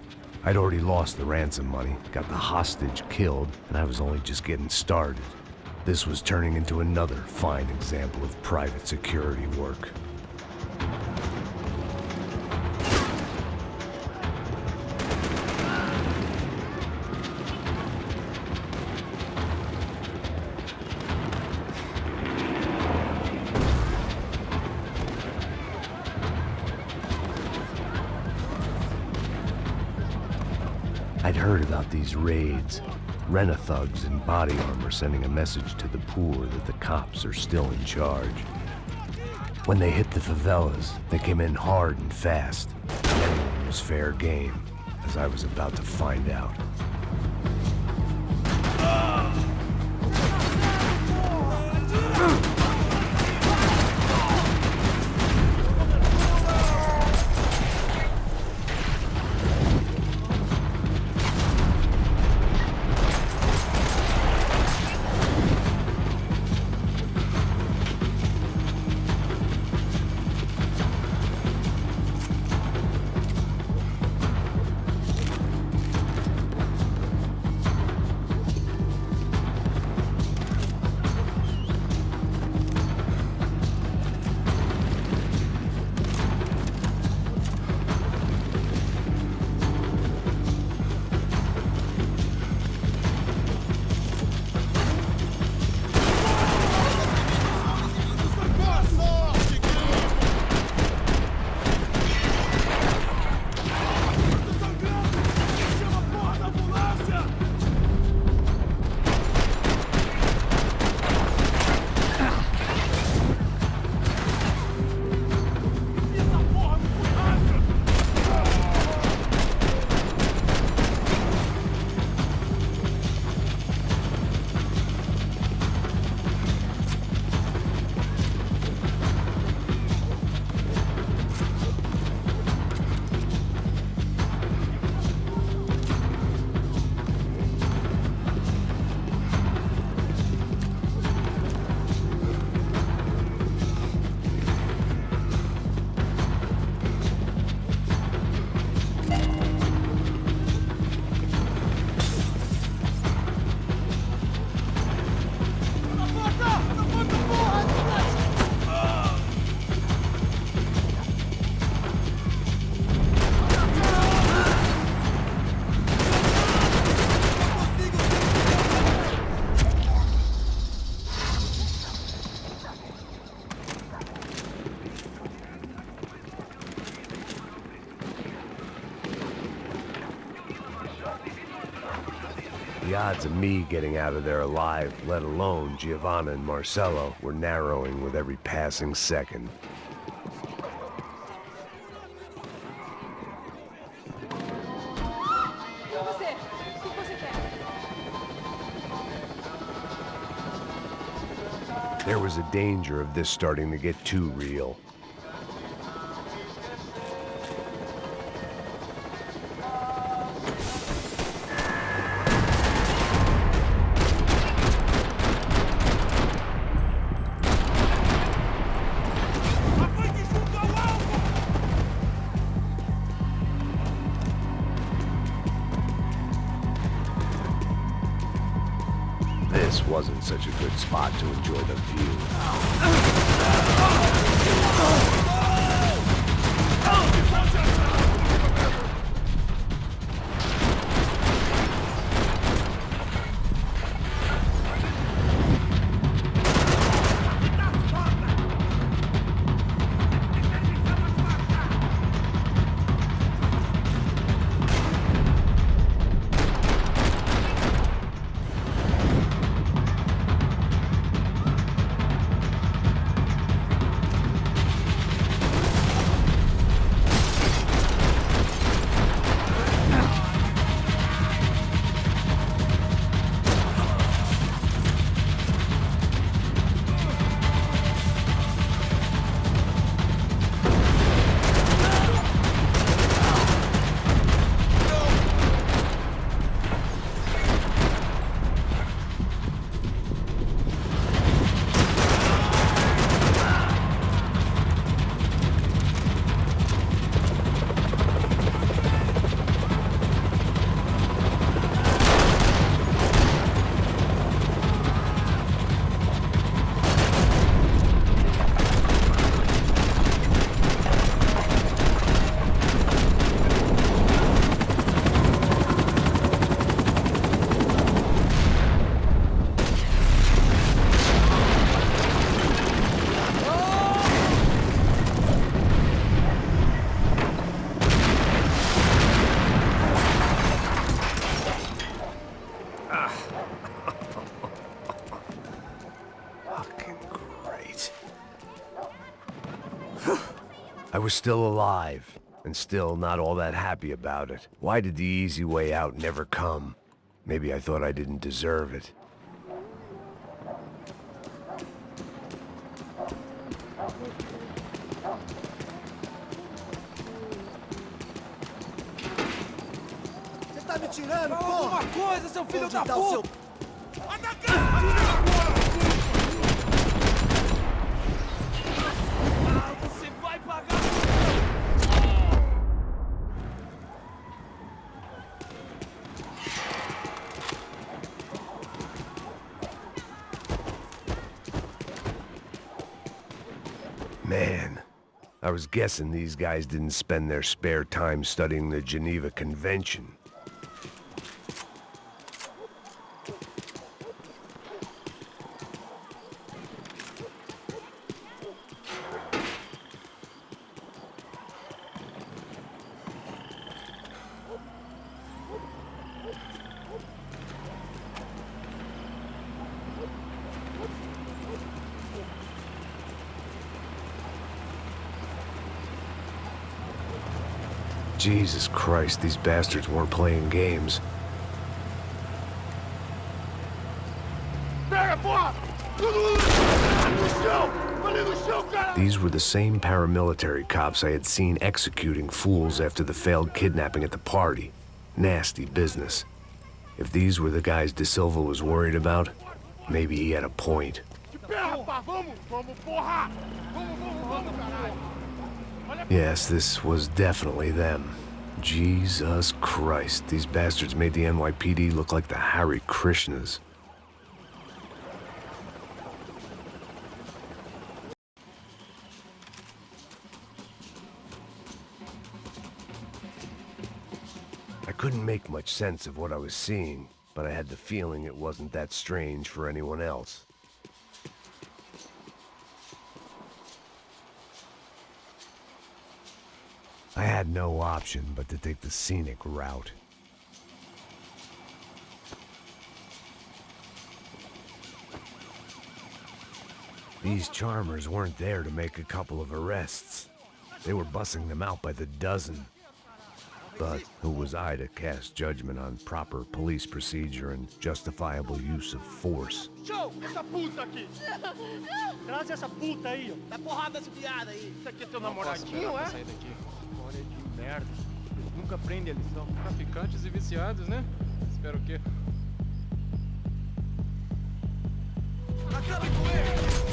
I'd already lost the ransom money, got the hostage killed, and I was only just getting started. This was turning into another fine example of private security work. I'd heard about these raids. Rent-a-thugs in body armor sending a message to the poor that the cops are still in charge. When they hit the favelas, they came in hard and fast. Anyone was fair game, as I was about to find out. The odds of me getting out of there alive, let alone Giovanna and Marcello, were narrowing with every passing second. There was a danger of this starting to get too real. This wasn't such a good spot to enjoy the view. I was still alive, and still not all that happy about it. Why did the easy way out never come? Maybe I thought I didn't deserve it. Você tá me tirando, porra? Alguma coisa, seu filho da puta! Você vai pagar! Man, I was guessing these guys didn't spend their spare time studying the Geneva Convention. Jesus Christ, these bastards weren't playing games. These were the same paramilitary cops I had seen executing fools after the failed kidnapping at the party. Nasty business. If these were the guys De Silva was worried about, maybe he had a point. Yes, this was definitely them. Jesus Christ, these bastards made the NYPD look like the Hare Krishnas. I couldn't make much sense of what I was seeing, but I had the feeling it wasn't that strange for anyone else. I had no option but to take the scenic route. These charmers weren't there to make a couple of arrests. They were bussing them out by the dozen. But who was I to cast judgment on proper police procedure and justifiable use of force? Show essa puta aqui! Traz essa puta aí, ó. Dá porrada nessa piada aí. Isso aqui é teu namoradinho, é? Sair daqui. Olha de merda. Eles nunca aprendem a lição. Traficantes e viciados, né? Espero o quê? Acabe com ele!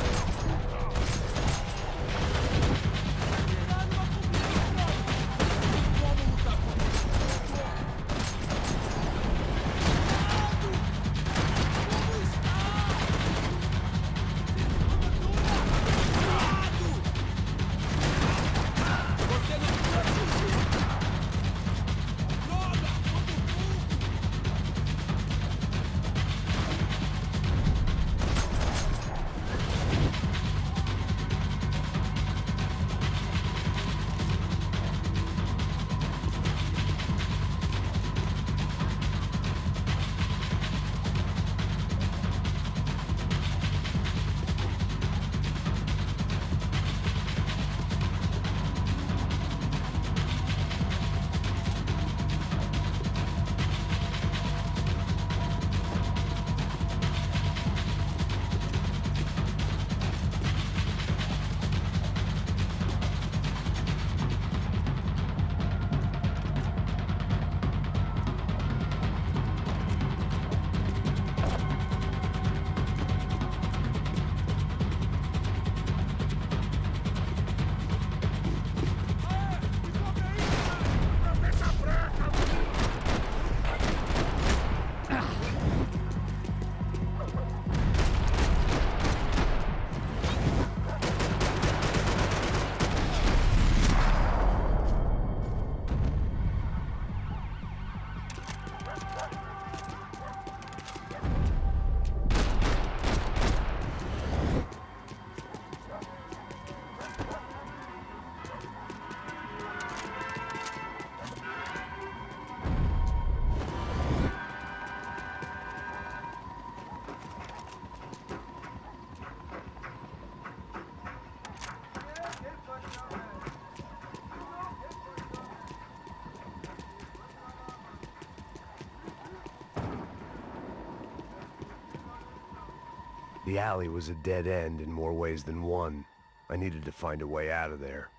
The alley was a dead end in more ways than one. I needed to find a way out of there.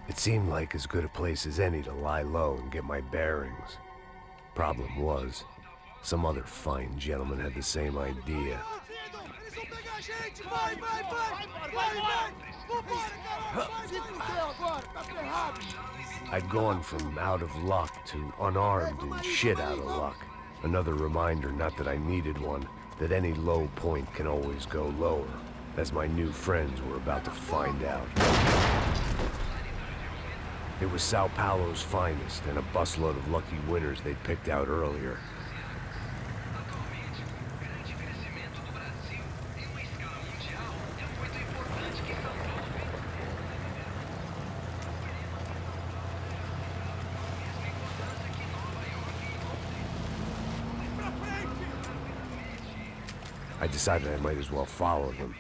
It seemed like as good a place as any to lie low and get my bearings. Problem was, some other fine gentleman had the same idea. I'd gone from out of luck to unarmed and shit out of luck. Another reminder, not that I needed one, that any low point can always go lower, as my new friends were about to find out. It was São Paulo's finest, and a busload of lucky winners they'd picked out earlier. I decided I might as well follow them.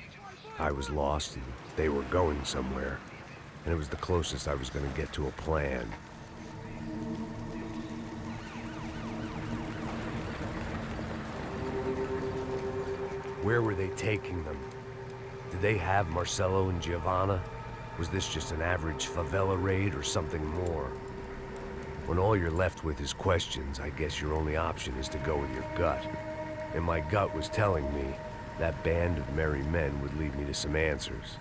I was lost, and they were going somewhere. And it was the closest I was going to get to a plan. Where were they taking them? Did they have Marcelo and Giovanna? Was this just an average favela raid or something more? When all you're left with is questions, I guess your only option is to go with your gut. And my gut was telling me that band of merry men would lead me to some answers.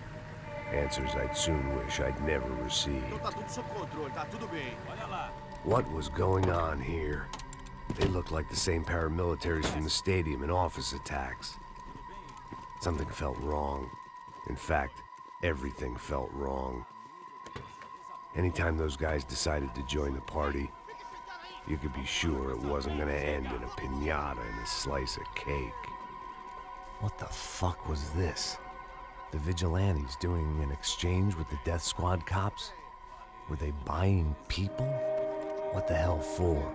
Answers I'd soon wish I'd never received. What was going on here? They looked like the same paramilitaries from the stadium in office attacks. Something felt wrong. In fact, everything felt wrong. Anytime those guys decided to join the party, you could be sure it wasn't gonna end in a piñata and a slice of cake. What the fuck was this? The vigilantes doing an exchange with the death squad cops? Were they buying people? What the hell for?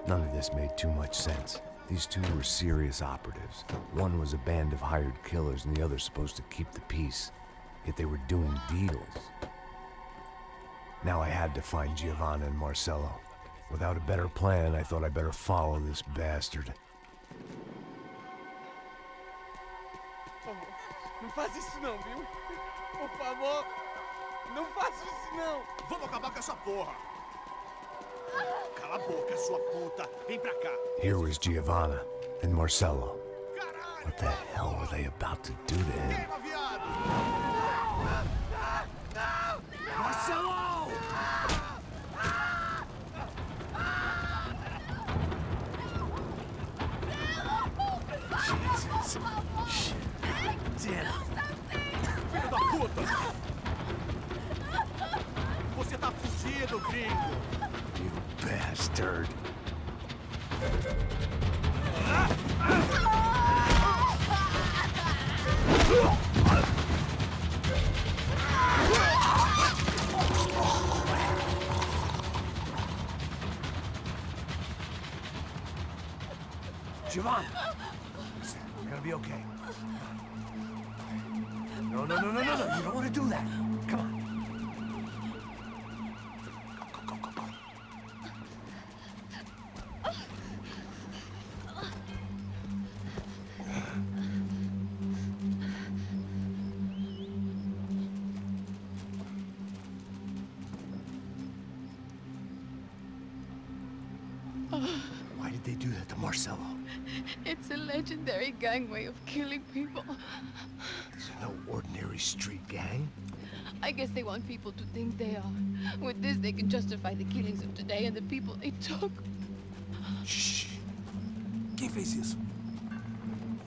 None of this made too much sense. These two were serious operatives. One was a band of hired killers and the other supposed to keep the peace. Yet they were doing deals. Now I had to find Giovanna and Marcello. Without a better plan, I thought I better follow this bastard. Não faz isso não, viu? Por favor, não faça isso não. Vamos acabar com essa porra. Cala a boca, sua puta. Vem pra cá. Here was Giovanna and Marcello. What the hell were they about to do to him? Marcello! Jesus. Shit. Damn. Filho da puta! Você tá fudido, gringo! You bastard. Giovanna! Listen, you're gonna be okay. No. You don't want to do that. Come on. Why did they do that to Marcello? It's a legendary gang way of killing people. These are no ordinary street gang. I guess they want people to think they are. With this, they can justify the killings of today and the people they took. Shh. Quem fez isso?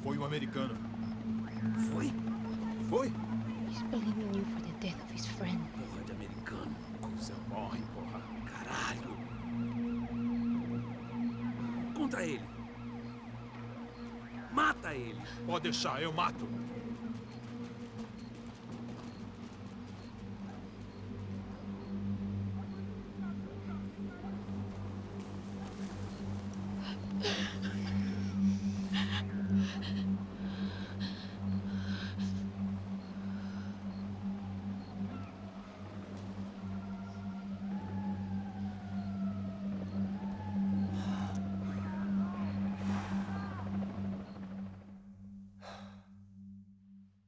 Foi americano. Foi? Foi? He's blaming you for the death of his friend. Porra de americano. Cusão morre, porra. Caralho. Contra ele. Mata ele. Pode deixar, eu mato.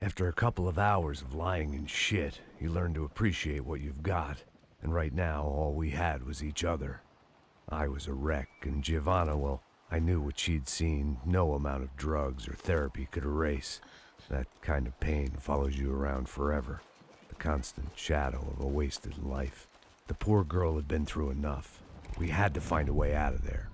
After a couple of hours of lying and shit, you learn to appreciate what you've got. And right now, all we had was each other. I was a wreck, and Giovanna, well, I knew what she'd seen no amount of drugs or therapy could erase. That kind of pain follows you around forever. The constant shadow of a wasted life. The poor girl had been through enough. We had to find a way out of there.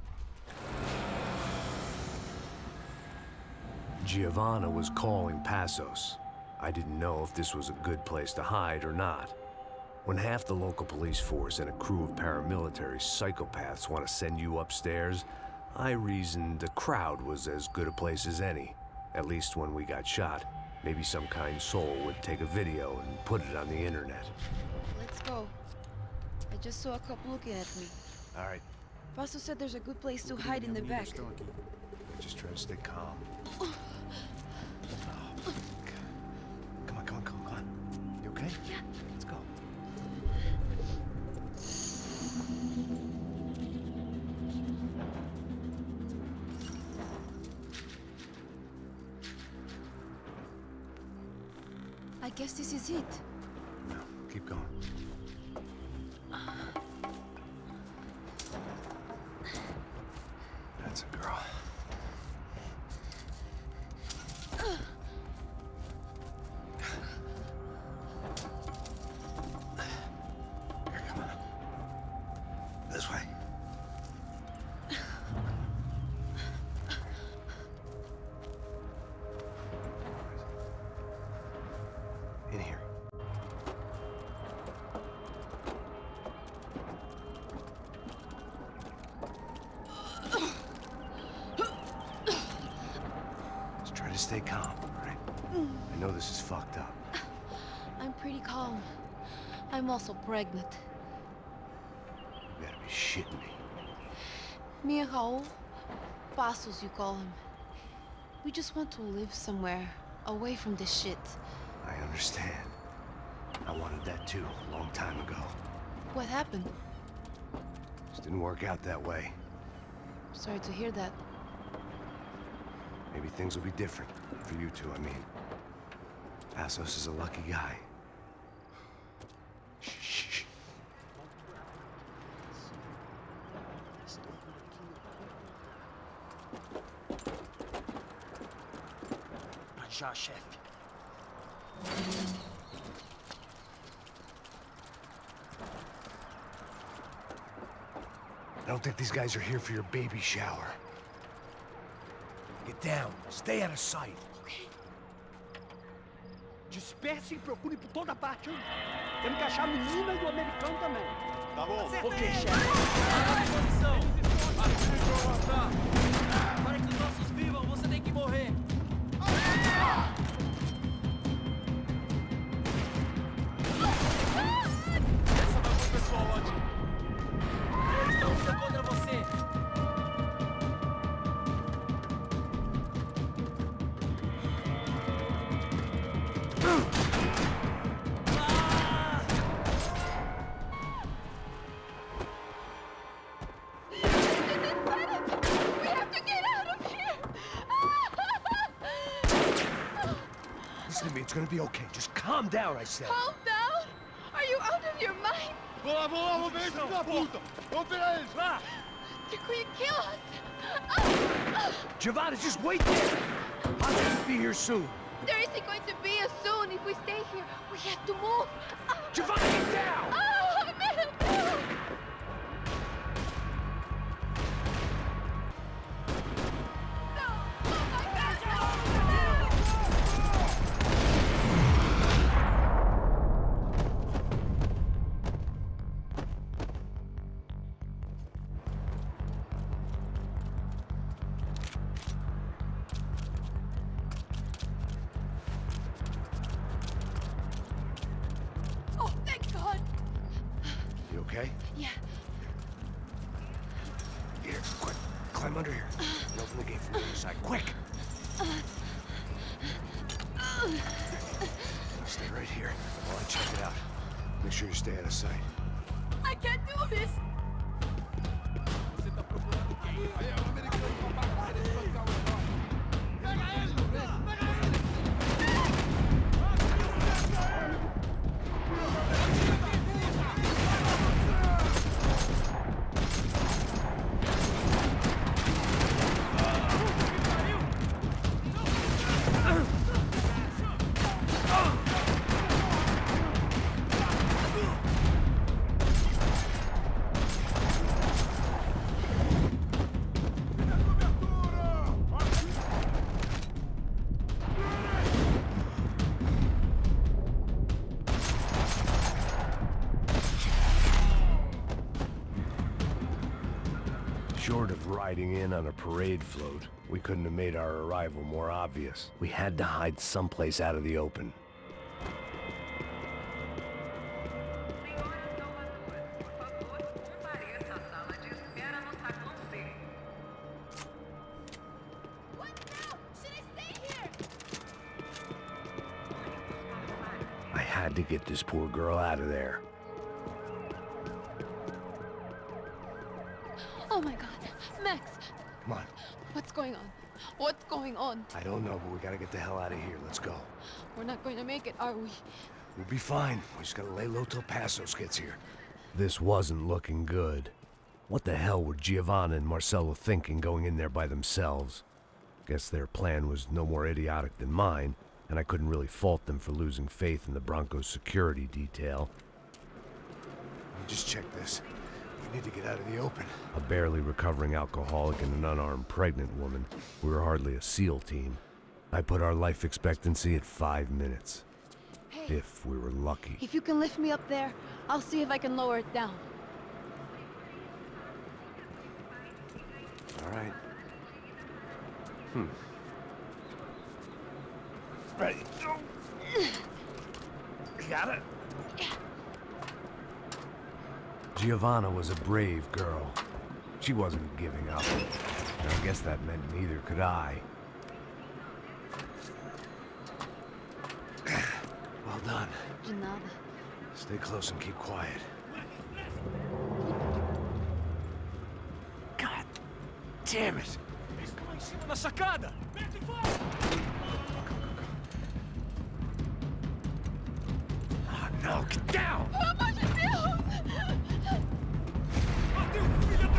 Giovanna was calling Passos. I didn't know if this was a good place to hide or not. When half the local police force and a crew of paramilitary psychopaths want to send you upstairs, I reasoned the crowd was as good a place as any. At least when we got shot, maybe some kind soul would take a video and put it on the internet. Let's go. I just saw a cop looking at me. All right. Passos said there's a good place to hide in the back. Just try to stay calm. Come on. You okay? Yeah. Let's go. I guess this is it. No, keep going. That's a girl. Here, come on. This way. In here. stay calm, all right? I know this is fucked up. I'm pretty calm. I'm also pregnant. You gotta be shitting me. Me and Raul, Passos you call him. We just want to live somewhere, away from this shit. I understand. I wanted that too, a long time ago. What happened? Just didn't work out that way. Sorry to hear that. Maybe things will be different. For you two, I mean. Passos is a lucky guy. Shh. Pra já, chefe. I don't think these guys are here for your baby shower. Get down. Stay out of sight. Disperse e procure por toda parte, hein? Temos que achar a menina e o americano também. Tá bom. Ok, chefe. Posição! Para que os nossos vivam, você tem que morrer. Essa vai pro pessoal onde? Eles estão indo contra você. Listen to me, it's gonna be okay. Just calm down, I said. Calm down? Are you out of your mind? Vamos ver esse da puta! Vamos virar eles, vá! They're going to kill us! Giovanna, just wait there! I'll just be here soon. There isn't going to be a soon if we stay here. We have to move. Giovanna, get down! Oh, man! Oh, thank God! You okay? Yeah. Here, quick. Climb under here. And open the gate from the other side. Quick! Stay right here while I check it out. Make sure you stay out of sight. I can't do this! Short of riding in on a parade float, we couldn't have made our arrival more obvious. We had to hide someplace out of the open. I had to get this poor girl out of there. Oh my God. Max! Come on. What's going on? What's going on? I don't know, but we gotta get the hell out of here. Let's go. We're not going to make it, are we? We'll be fine. We just gotta lay low till Passos gets here. This wasn't looking good. What the hell were Giovanna and Marcelo thinking going in there by themselves? Guess their plan was no more idiotic than mine, and I couldn't really fault them for losing faith in the Branco's security detail. Just check this. We need to get out of the open. A barely recovering alcoholic and an unarmed pregnant woman. We were hardly a SEAL team. I put our life expectancy at 5 minutes. Hey. If we were lucky. If you can lift me up there, I'll see if I can lower it down. All right. Ready. Got it? Giovanna was a brave girl. She wasn't giving up. And I guess that meant neither could I. Well done. De nada. Stay close and keep quiet. God damn it! Eles estão lá em cima na sacada! Oh no, get down! Pelo amor de Deus! Bateu, filha da...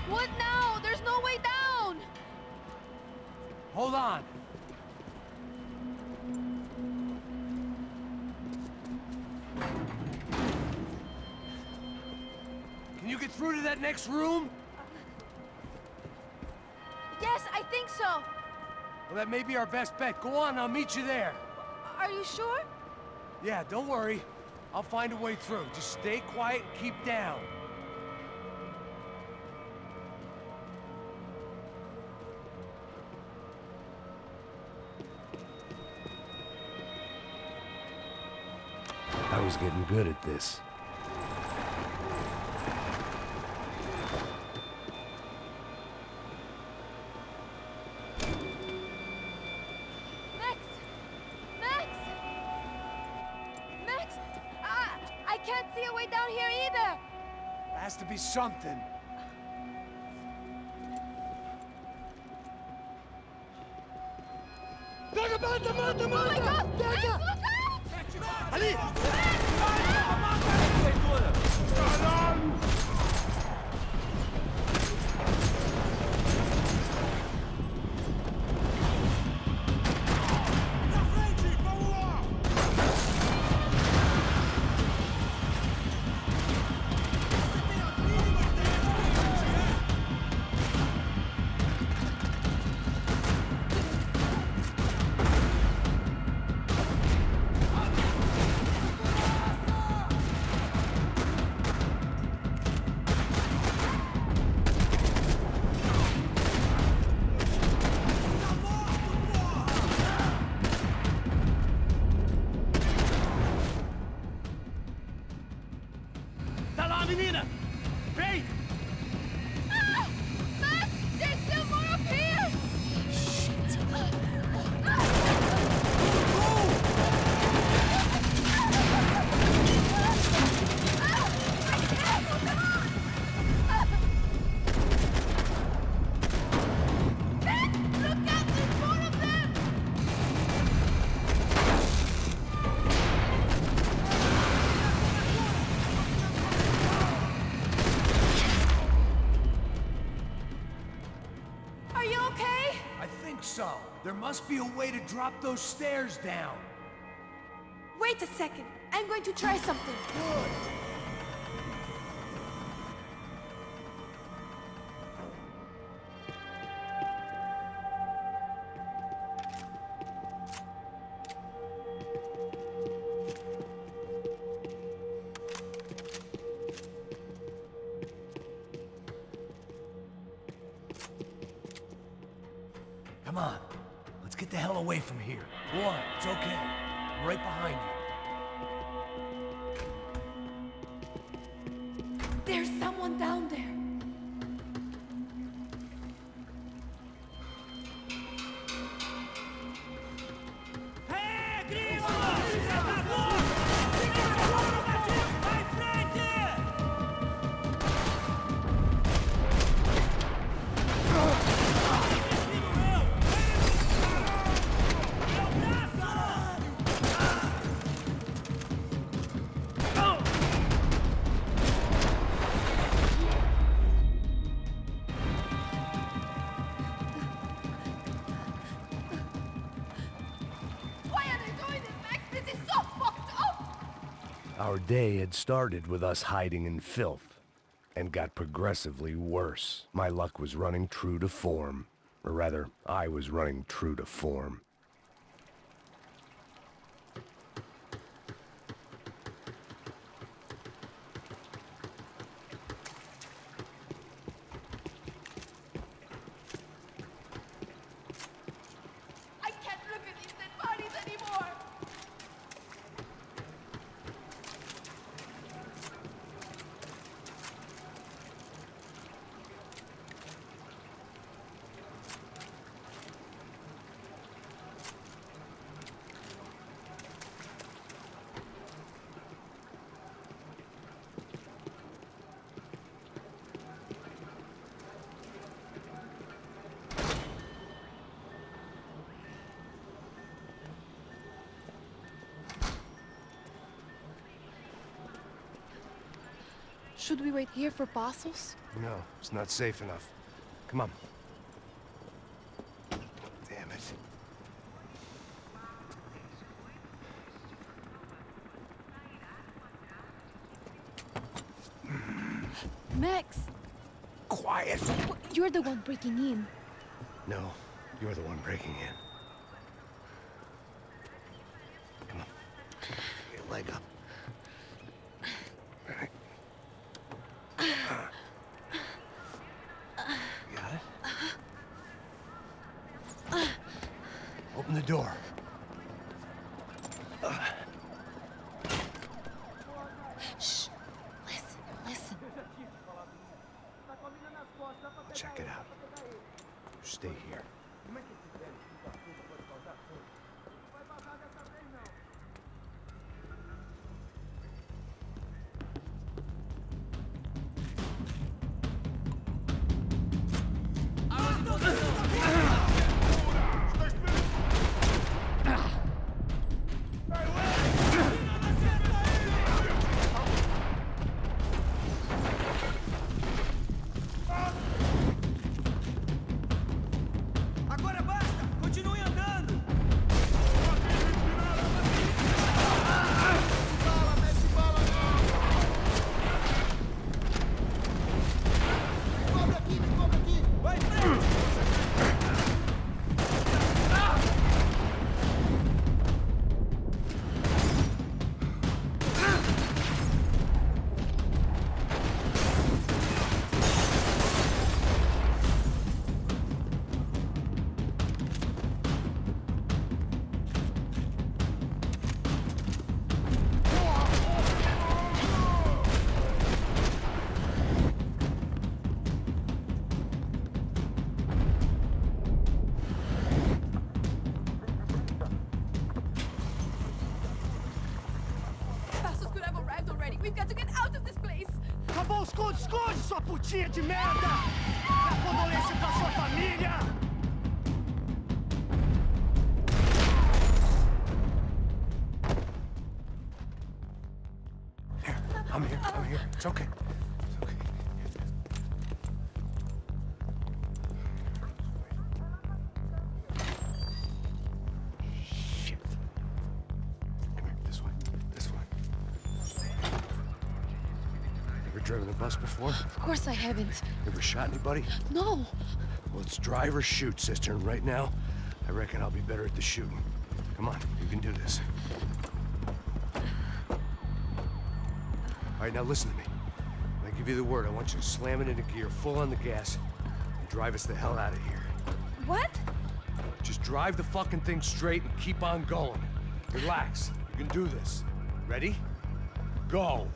What now? There's no way down! Hold on. Can you get through to that next room? Yes, I think so. Well, that may be our best bet. Go on, I'll meet you there. Are you sure? Yeah, don't worry. I'll find a way through. Just stay quiet and keep down. I was getting good at this. Max! Max! Max! I can't see a way down here either! Has to be something. Oh my God! Max, look out! Ali! Na frente! Vamos lá! Você tem a mínima ideia do que a gente é? Tá lá, menina! Vem! Ah! Max! There's still more up here! Max! Look out! There's more of them! Are you okay? I think so. There must be a way to drop those stairs down. Wait a second. I'm going to try something. Come on. Let's get the hell away from here. Go on, it's okay. I'm right behind you. There's someone down there. Hey, gringo! Você tá louco? Fica fora, Matheus! Vai em frente! Why are they doing this, Max? This is so fucked up! Our day had started with us hiding in filth, and got progressively worse. My luck was running true to form. Or rather, I was running true to form. I can't look at these dead bodies anymore! Should we wait here for parcels? No, it's not safe enough. Come on. Damn it. Max! Quiet! You're the one breaking in. No, you're the one breaking in. Come on. Get your leg up. Right. Got it? Open the door. Shh. Listen. Check it out. You stay here. Agora basta! Continue andando! Cobra aqui! Vai em frente! Passos could have arrived already. We've got to get out of this place. Acabou, esconde, sua putinha de merda! Dá condolência pra sua família! I'm here. It's okay. It's okay. Shit. Come here, this way. Ever driven a bus before? Of course I haven't. Ever shot anybody? No. Well, it's drive or shoot, sister, and right now, I reckon I'll be better at the shooting. Come on, you can do this. All right, now listen to me. When I give you the word, I want you to slam it into gear, full on the gas, and drive us the hell out of here. What? Just drive the fucking thing straight and keep on going. Relax. You can do this. Ready? Go.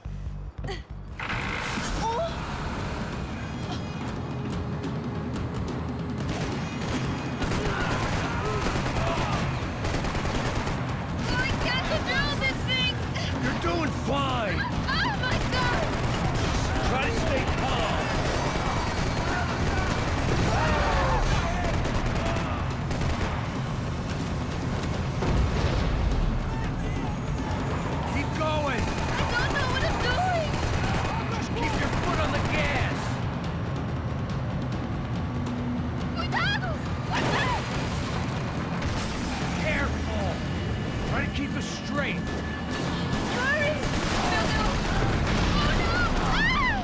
I can't control this thing! You're doing fine! Oh my god! Try to stay calm! Keep going! I don't know what I'm doing! Just keep your foot on the gas! Cuidado! What's that? Careful! Try to keep us straight! Hurry! No! Oh no! Ah!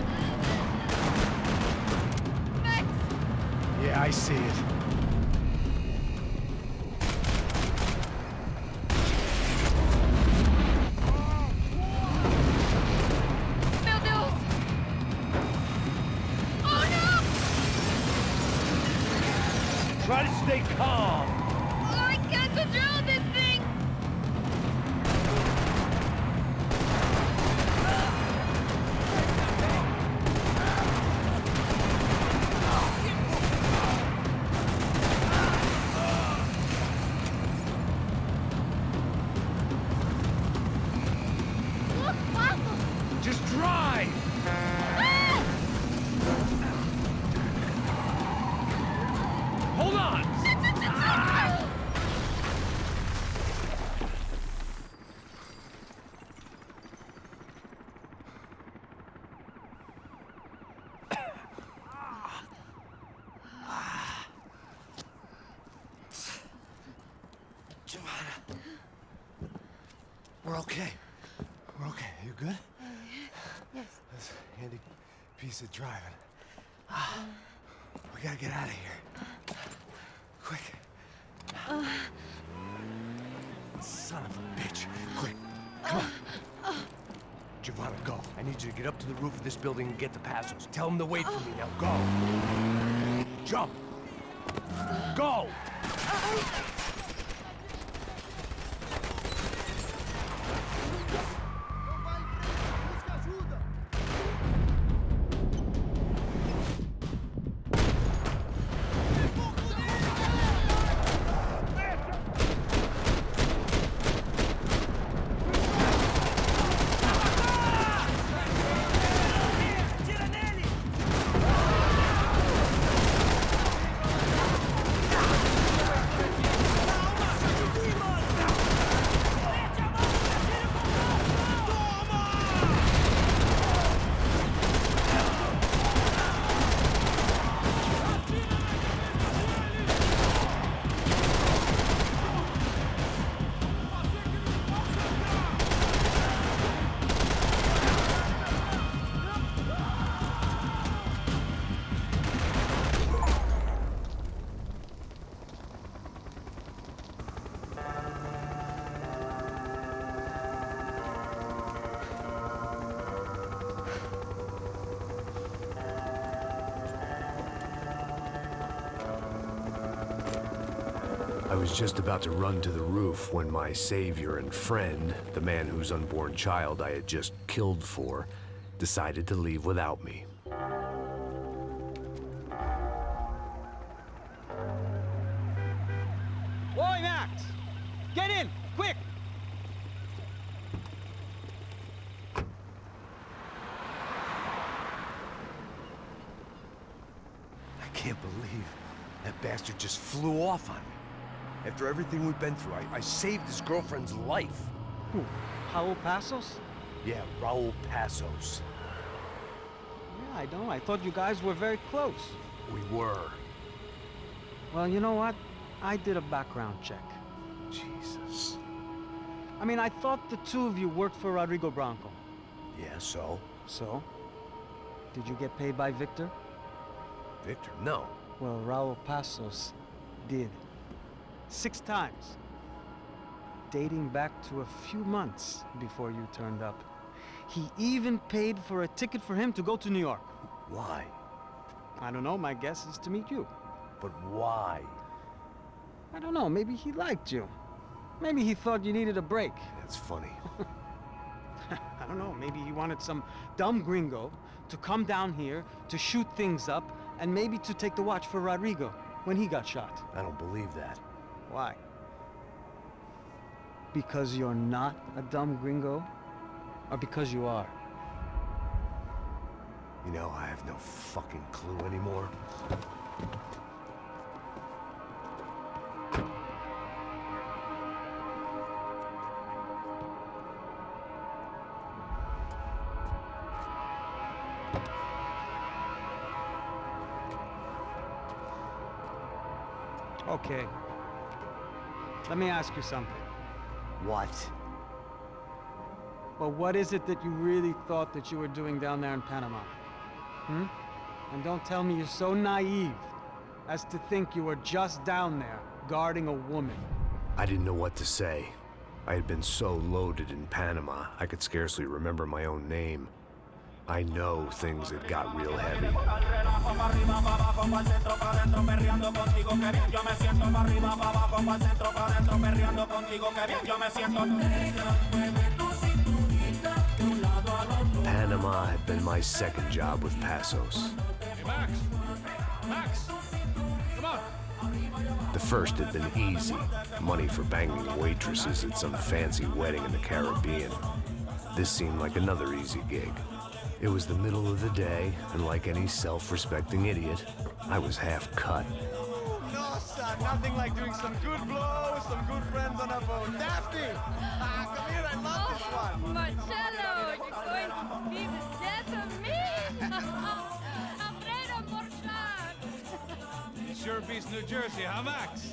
Max! Yeah, I see it. Try to stay calm. I can't control this thing! Look, Papa! Just drive! Hold on! We're okay. We're okay. You good? Yes. That's a handy piece of driving. We gotta get out of here. Quick. Son of a bitch. Quick. Come on. Giovanna, go. I need you to get up to the roof of this building and get the Passos. Tell them to wait for me. Now go. Jump. Go! I was just about to run to the roof when my savior and friend, the man whose unborn child I had just killed for, decided to leave without me. Boy, Max! Get in! Quick! I can't believe that bastard just flew off on me. After everything we've been through, I saved his girlfriend's life. Who? Raul Passos? Yeah, Raul Passos. Yeah, I know. I thought you guys were very close. We were. Well, you know what? I did a background check. Jesus. I mean, I thought the two of you worked for Rodrigo Branco. Yeah, so? So? Did you get paid by Victor? Victor? No. Well, Raul Passos did. 6 times. Dating back to a few months before you turned up. He even paid for a ticket for him to go to New York. Why? I don't know, my guess is to meet you. But why? I don't know, maybe he liked you. Maybe he thought you needed a break. That's funny. I don't know, maybe he wanted some dumb gringo to come down here to shoot things up and maybe to take the watch for Rodrigo when he got shot. I don't believe that. Why? Because you're not a dumb gringo? Or because you are? You know, I have no fucking clue anymore. Okay. Let me ask you something. What? Well, what is it that you really thought that you were doing down there in Panama? Hmm? And don't tell me you're so naive as to think you were just down there guarding a woman. I didn't know what to say. I had been so loaded in Panama, I could scarcely remember my own name. I know things had got real heavy. Panama had been my second job with Passos. Hey, Max! Max! Come on! The first had been easy. Money for banging waitresses at some fancy wedding in the Caribbean. This seemed like another easy gig. It was the middle of the day, and like any self-respecting idiot, I was half cut. No, son, nothing like doing some good blows, some good friends on a boat. Daphne! Come here, I love this one. Marcello, you're going to be the death of me! Alfredo Morchan! It sure beats New Jersey, huh, Max?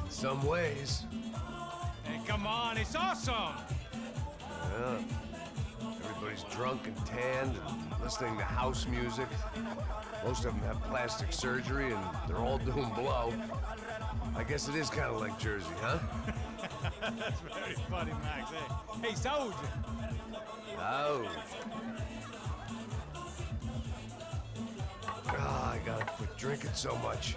Some ways. Hey, come on, it's awesome! Yeah. Everybody's drunk and tanned and listening to house music. Most of them have plastic surgery and they're all doing blow. I guess it is kind of like Jersey, huh? That's very funny, Max. Hey, Saúde! Oh. I gotta quit drinking so much.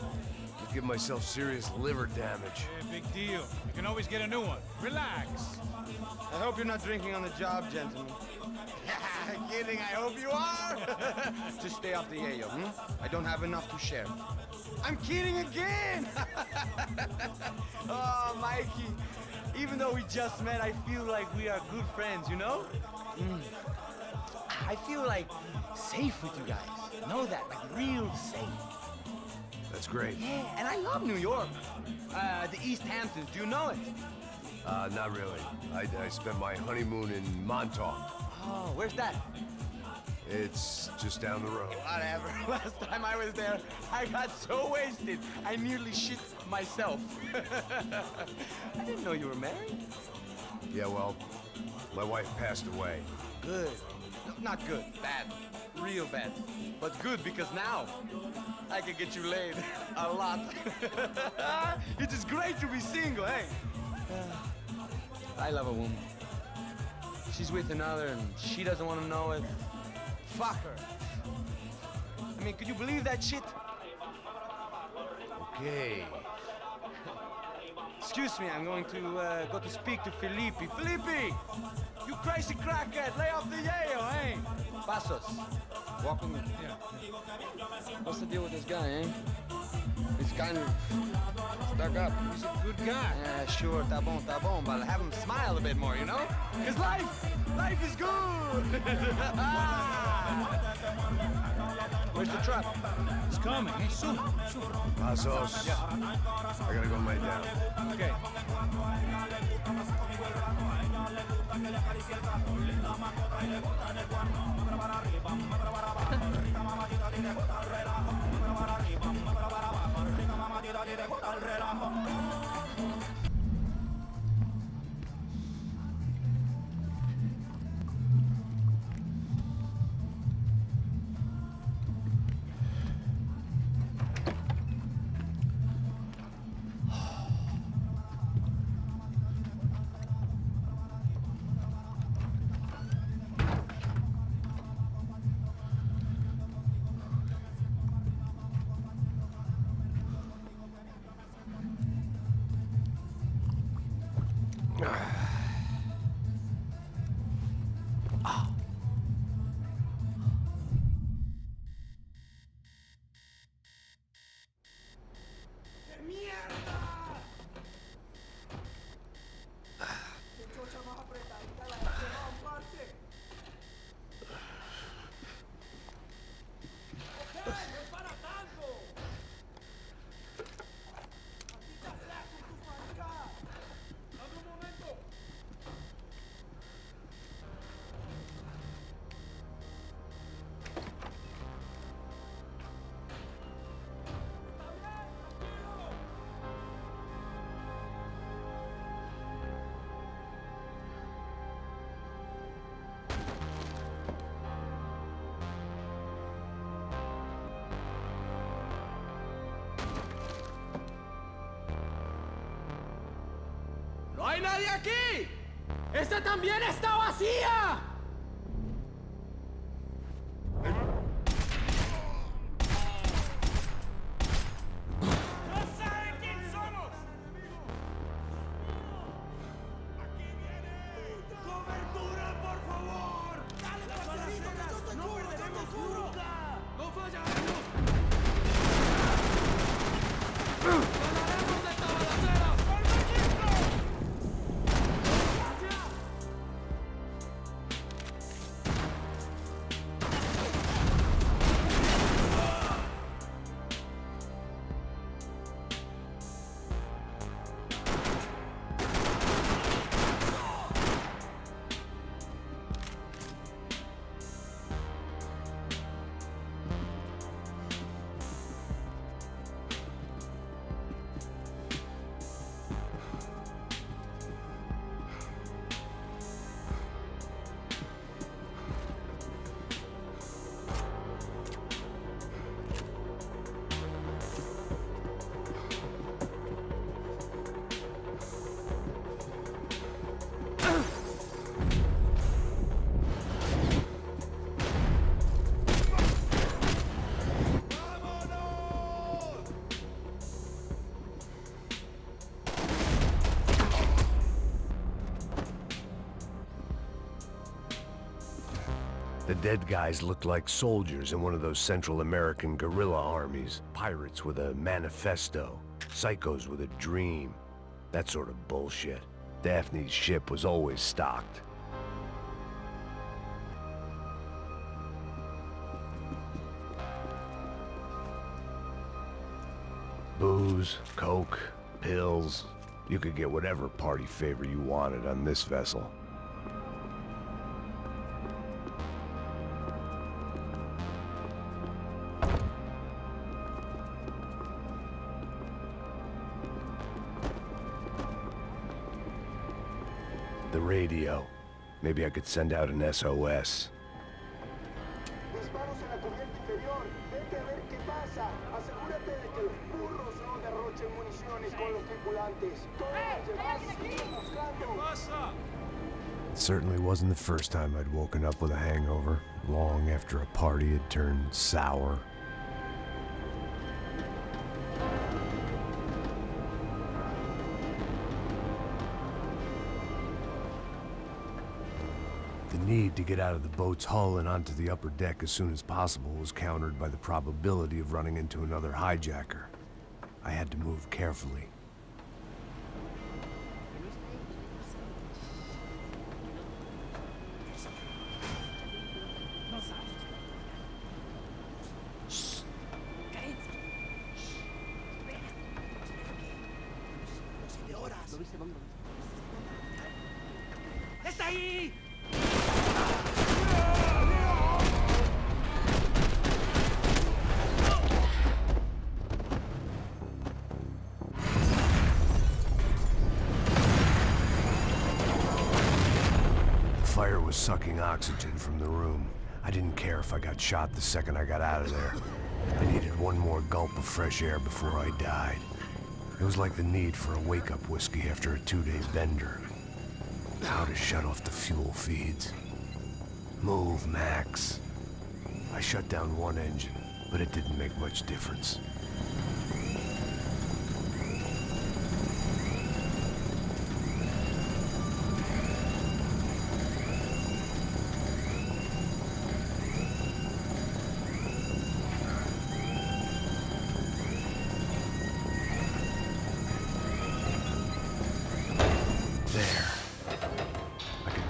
Could give myself serious liver damage. Hey, big deal. You can always get a new one. Relax. I hope you're not drinking on the job, gentlemen. Kidding, I hope you are. Just stay off the yayo, I don't have enough to share. I'm kidding again! Oh, Mikey, even though we just met, I feel like we are good friends, you know? I feel like safe with you guys. Know that, like real safe. That's great. Yeah, and I love New York. The East Hamptons, do you know it? Not really. I spent my honeymoon in Montauk. Oh, where's that? It's just down the road. Whatever. Last time I was there, I got so wasted, I nearly shit myself. I didn't know you were married. Yeah, well, my wife passed away. Good. No, not good. Bad. Real bad. But good because now I can get you laid a lot. It is great to be single, hey? I love a woman. She's with another and she doesn't want to know it. Fuck her. I mean, could you believe that shit? Okay. Excuse me, I'm going to go to speak to Felipe. Felipe! You crazy crackhead! Lay off the yayo, hey? Passos, walk with me. Yeah. What's the deal with this guy, eh? He's kind of stuck up. He's a good guy. Yeah, sure, tá bom, but have him smile a bit more, you know? Because life is good! Where's the truck? It's coming, hey, soon. Passos. Yeah. I gotta go lay down. Okay. ¡No hay nadie aquí! ¡Esta también está vacía! The dead guys looked like soldiers in one of those Central American guerrilla armies. Pirates with a manifesto. Psychos with a dream. That sort of bullshit. Daphne's ship was always stocked. Booze, coke, pills. You could get whatever party favor you wanted on this vessel. The radio. Maybe I could send out an SOS. Disparos en la cubierta inferior. Vete a ver qué pasa. Asegúrate de que los burros no derrochen municiones con los tripulantes. Todos demás siguen buscando. It certainly wasn't the first time I'd woken up with a hangover, long after a party had turned sour. The need to get out of the boat's hull and onto the upper deck as soon as possible was countered by the probability of running into another hijacker. I had to move carefully. ¡Está ahí! The fire was sucking oxygen from the room. I didn't care if I got shot the second I got out of there. I needed one more gulp of fresh air before I died. It was like the need for a wake-up whiskey after a 2-day bender. How to shut off the fuel feeds. Move, Max. I shut down one engine, but it didn't make much difference.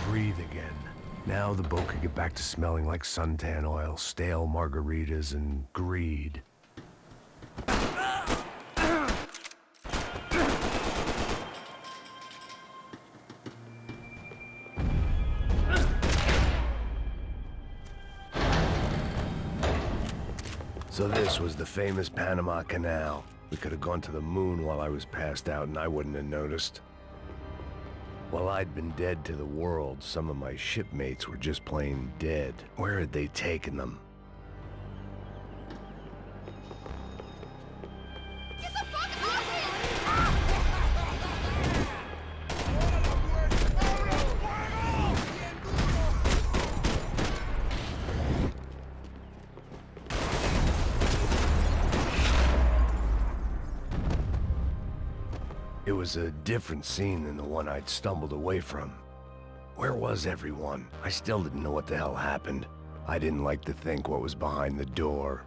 Breathe again. Now the boat could get back to smelling like suntan oil, stale margaritas, and greed. So this was the famous Panama Canal. We could have gone to the moon while I was passed out and I wouldn't have noticed. While I'd been dead to the world, some of my shipmates were just plain dead. Where had they taken them? Get the fuck off me! It was a different scene than the one I'd stumbled away from. Where was everyone? I still didn't know what the hell happened. I didn't like to think what was behind the door.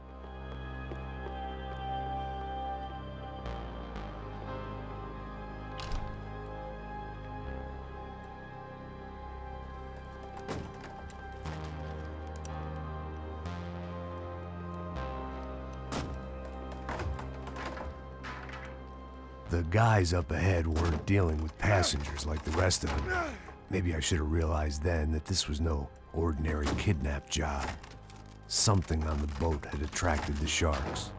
The guys up ahead weren't dealing with passengers like the rest of them. Maybe I should have realized then that this was no ordinary kidnap job. Something on the boat had attracted the sharks.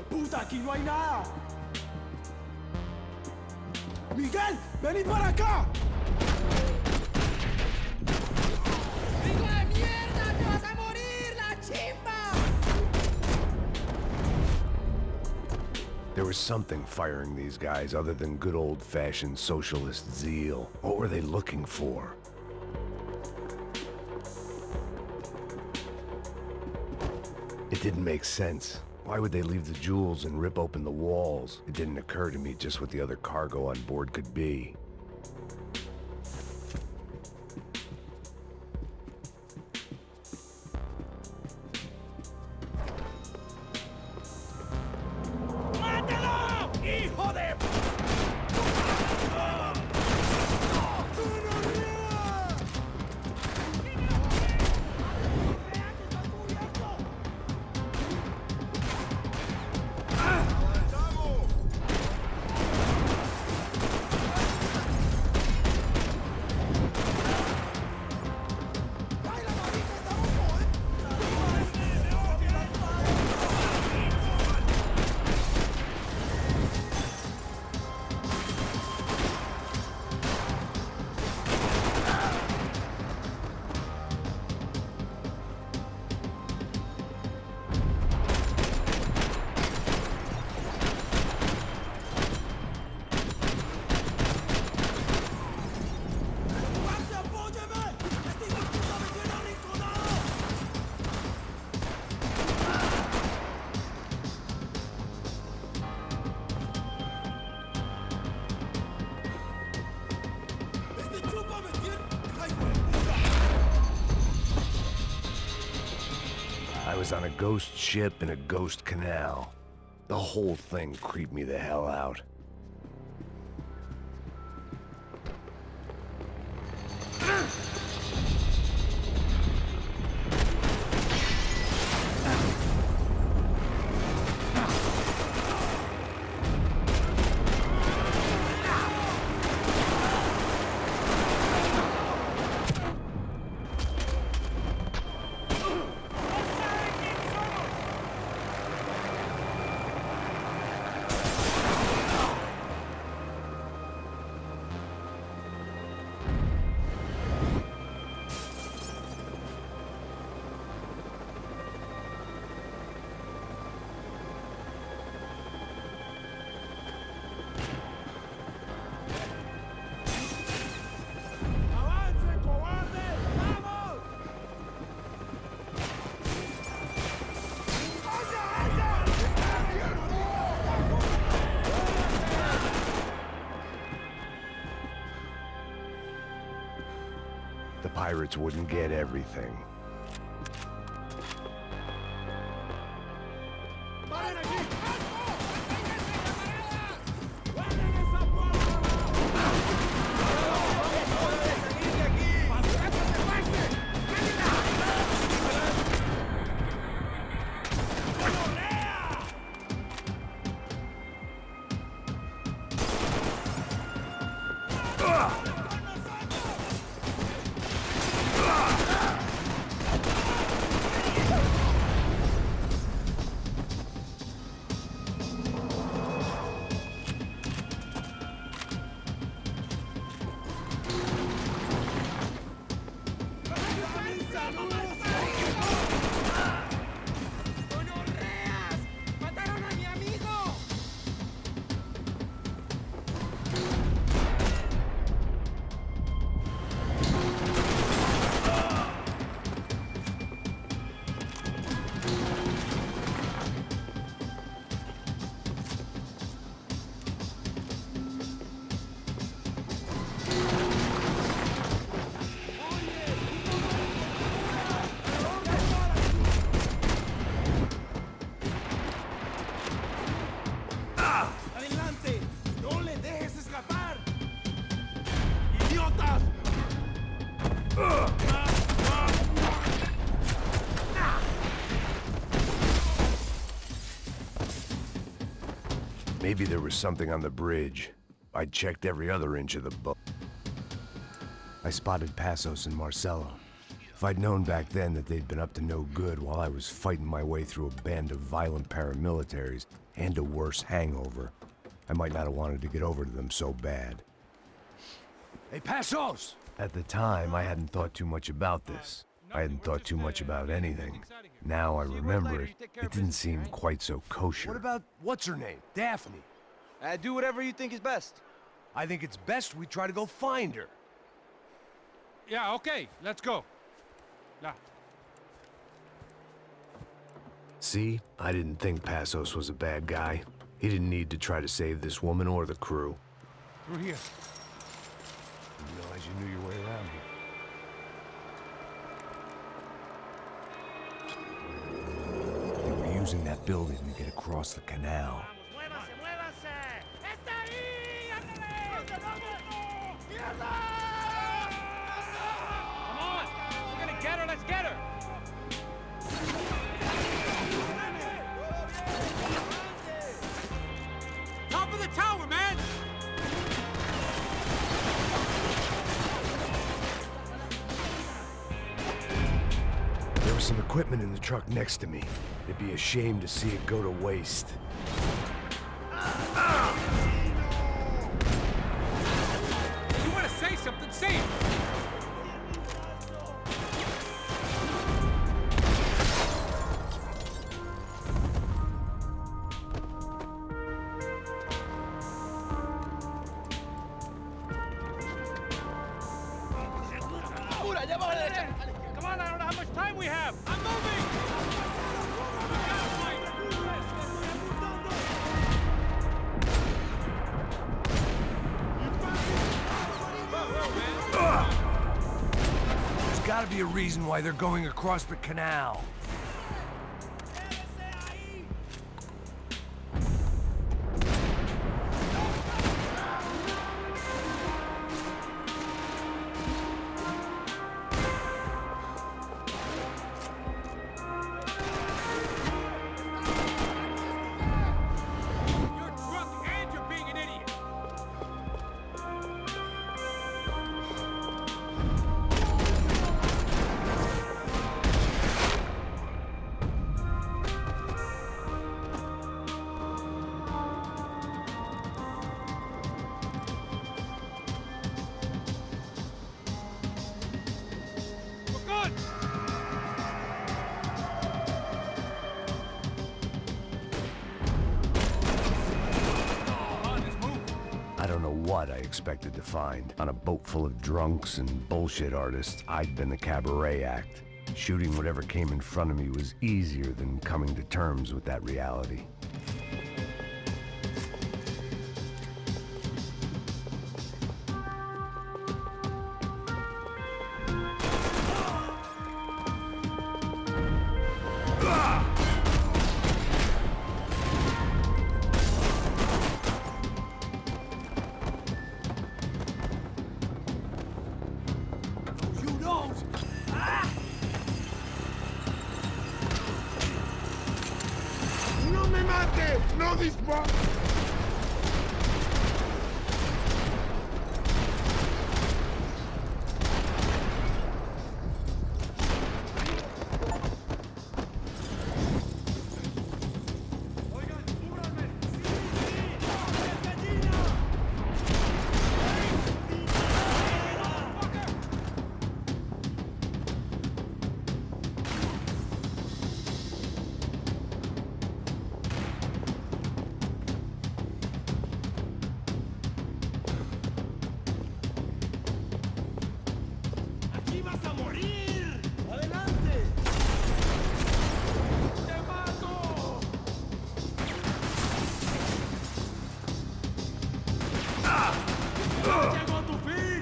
¡Puta, aquí no hay nada! Miguel, vení para acá. ¡Hijo de mierda! ¡Te vas a morir, la chimba! There was something firing these guys other than good old-fashioned socialist zeal. What were they looking for? It didn't make sense. Why would they leave the jewels and rip open the walls? It didn't occur to me just what the other cargo on board could be. ¡Hijo de... I was on a ghost ship in a ghost canal. The whole thing creeped me the hell out. The pirates wouldn't get everything. Maybe there was something on the bridge. I checked every other inch of the boat. I spotted Passos and Marcelo. If I'd known back then that they'd been up to no good while I was fighting my way through a band of violent paramilitaries and a worse hangover, I might not have wanted to get over to them so bad. Hey, Passos! At the time, I hadn't thought too much about this. I hadn't thought too much about anything. Now I remember it, it didn't seem quite so kosher. What about what's-her-name? Daphne? Do whatever you think is best. I think it's best we try to go find her. Yeah, okay, let's go. Yeah. See? I didn't think Passos was a bad guy. He didn't need to try to save this woman or the crew. Through here. Didn't realize you knew your way around here. They were using that building to get across the canal. Come on! We're gonna get her, let's get her! Top of the tower, man! There was some equipment in the truck next to me. It'd be a shame to see it go to waste. You wanna say something, say it! Come on, I don't know how much time we have! I'm moving! There's gotta be a reason why they're going across the canal. You're drunk and you're being an idiot! We're good! I don't know what I expected to find. On a boat full of drunks and bullshit artists, I'd been the cabaret act. Shooting whatever came in front of me was easier than coming to terms with that reality. You don't! No me mate! No dispara! ¡Aquí vas a morir! ¡Adelante! ¡Te mato! ¡Llegó a tu fin!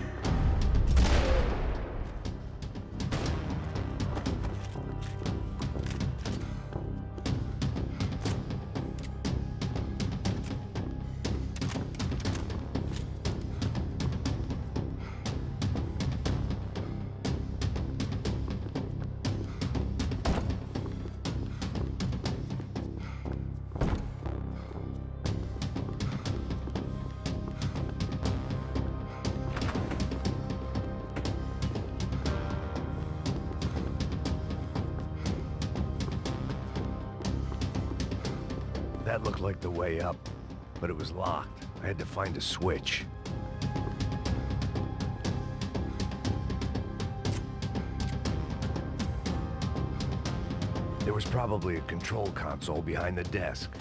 That looked like the way up. but it was locked. I had to find a switch. There was probably a control console behind the desk.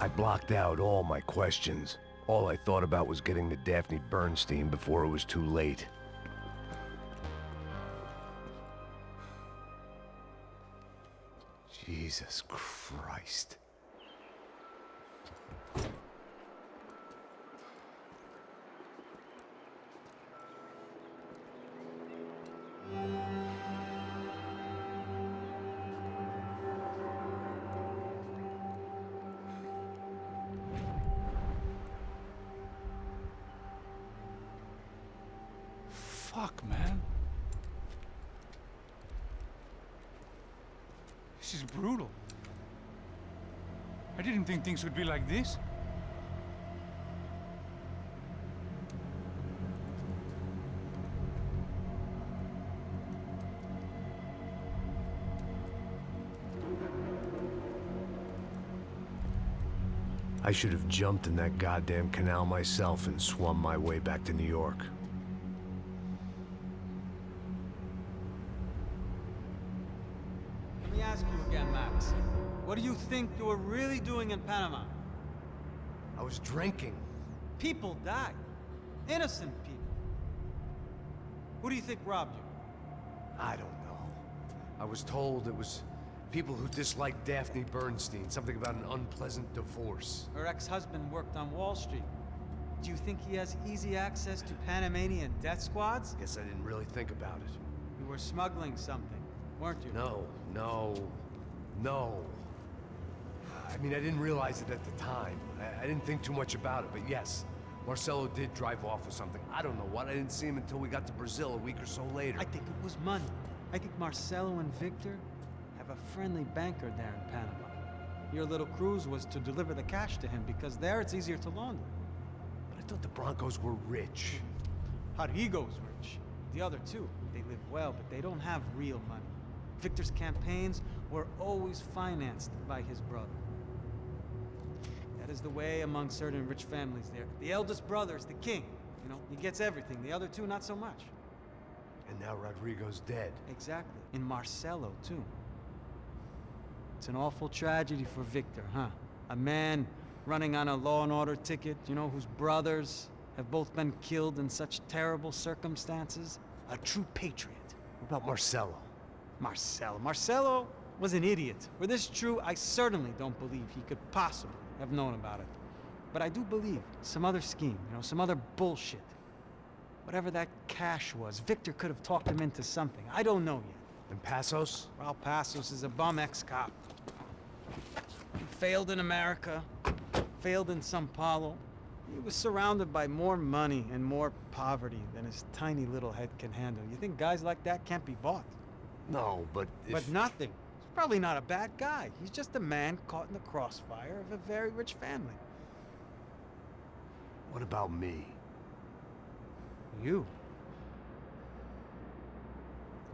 I blocked out all my questions. All I thought about was getting to Daphne Bernstein before it was too late. Jesus Christ. Fuck, man. This is brutal. I didn't think things would be like this. I should have jumped in that goddamn canal myself and swum my way back to New York. Let me ask you again, Max. What do you think you were really doing in Panama? I was drinking. People died. Innocent people. Who do you think robbed you? I don't know. I was told it was people who disliked Daphne Bernstein, something about an unpleasant divorce. Her ex-husband worked on Wall Street. Do you think he has easy access to Panamanian death squads? Guess I didn't really think about it. You were smuggling something, weren't you? No. I mean, I didn't realize it at the time. I didn't think too much about it, but yes, Marcelo did drive off with something. I don't know what. I didn't see him until we got to Brazil a week or so later. I think it was money. I think Marcelo and Victor have a friendly banker there in Panama. Your little cruise was to deliver the cash to him because there it's easier to launder. But I thought the Broncos were rich. Rodrigo's rich. The other two, they live well, but they don't have real money. Victor's campaigns were always financed by his brother. That is the way among certain rich families there. The eldest brother is the king. You know, he gets everything. The other two, not so much. And now Rodrigo's dead. Exactly. And Marcelo, too. It's an awful tragedy for Victor, huh? A man running on a law and order ticket, you know, whose brothers have both been killed in such terrible circumstances. A true patriot. What about Marcelo? Marcelo was an idiot. Were this true, I certainly don't believe he could possibly have known about it. But I do believe some other scheme, you know, some other bullshit. Whatever that cash was, Victor could have talked him into something. I don't know yet. And Passos? Well, Passos is a bum ex-cop. He failed in America, failed in São Paulo. He was surrounded by more money and more poverty than his tiny little head can handle. You think guys like that can't be bought? No, but if... But nothing. Probably not a bad guy. He's just a man caught in the crossfire of a very rich family. What about me? You.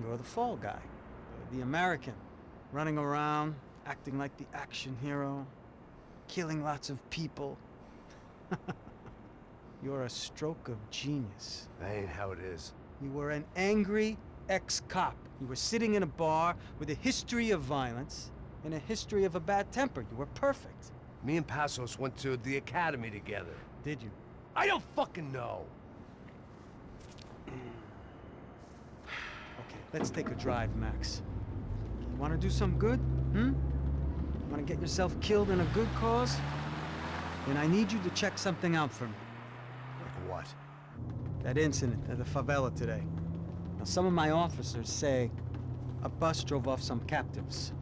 You're the fall guy. The American. Running around, acting like the action hero. Killing lots of people. You're a stroke of genius. That ain't how it is. You were an angry ex-cop. You were sitting in a bar with a history of violence and a history of a bad temper. You were perfect. Me and Passos went to the academy together. Did you? I don't fucking know. Okay, let's take a drive, Max. You want to do some good? You want to get yourself killed in a good cause? Then I need you to check something out for me. Like what? That incident at the favela today. Now, some of my officers say a bus drove off some captives.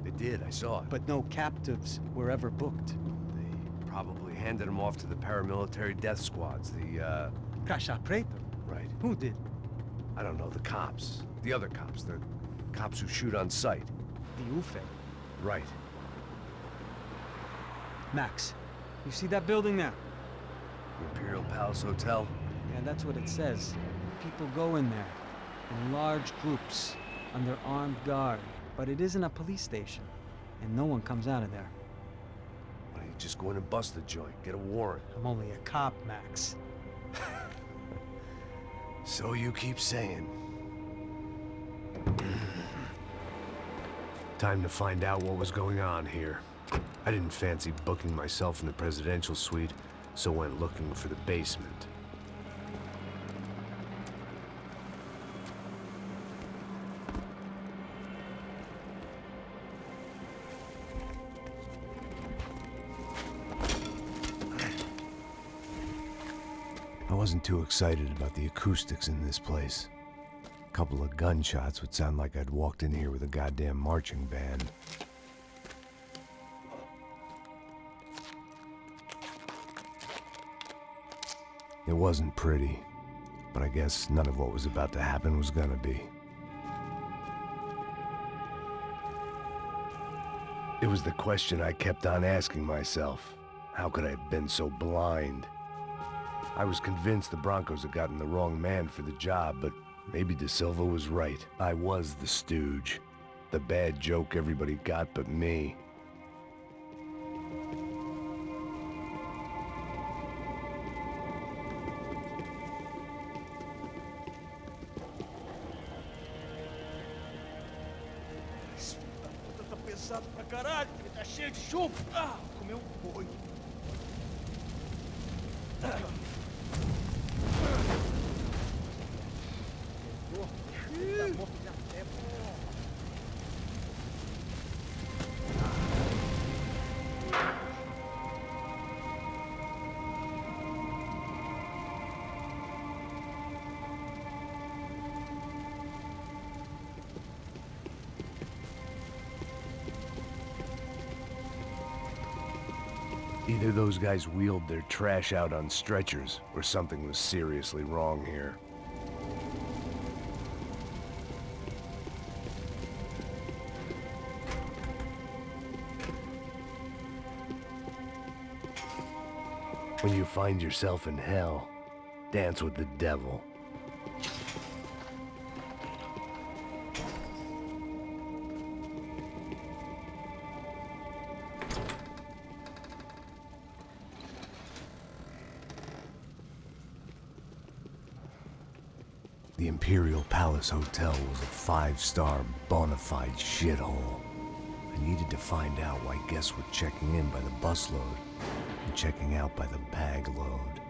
They did, I saw it. But no captives were ever booked. They probably handed them off to the paramilitary death squads, the, Caixa Preta? Right. Who did? I don't know, the cops. The other cops, the cops who shoot on sight. The UFE. Right. Max, you see that building there? Imperial Palace Hotel? Yeah, that's what it says. People go in there, in large groups, under armed guard. But it isn't a police station, and no one comes out of there. Why don't you just go in and bust the joint, get a warrant? I'm only a cop, Max. So you keep saying. Time to find out what was going on here. I didn't fancy booking myself in the presidential suite, so went looking for the basement. I wasn't too excited about the acoustics in this place. A couple of gunshots would sound like I'd walked in here with a goddamn marching band. It wasn't pretty, but I guess none of what was about to happen was gonna be. It was the question I kept on asking myself. How could I have been so blind? I was convinced the Brancos had gotten the wrong man for the job, but maybe De Silva was right. I was the stooge. The bad joke everybody got but me. Tá pesado pra caralho, ele tá cheio de chumbo. Ah, comeu boi. Either those guys wheeled their trash out on stretchers, or something was seriously wrong here. When you find yourself in hell, dance with the devil. The Imperial Palace Hotel was a five-star, bona fide shithole. I needed to find out why guests were checking in by the busload and checking out by the bag load.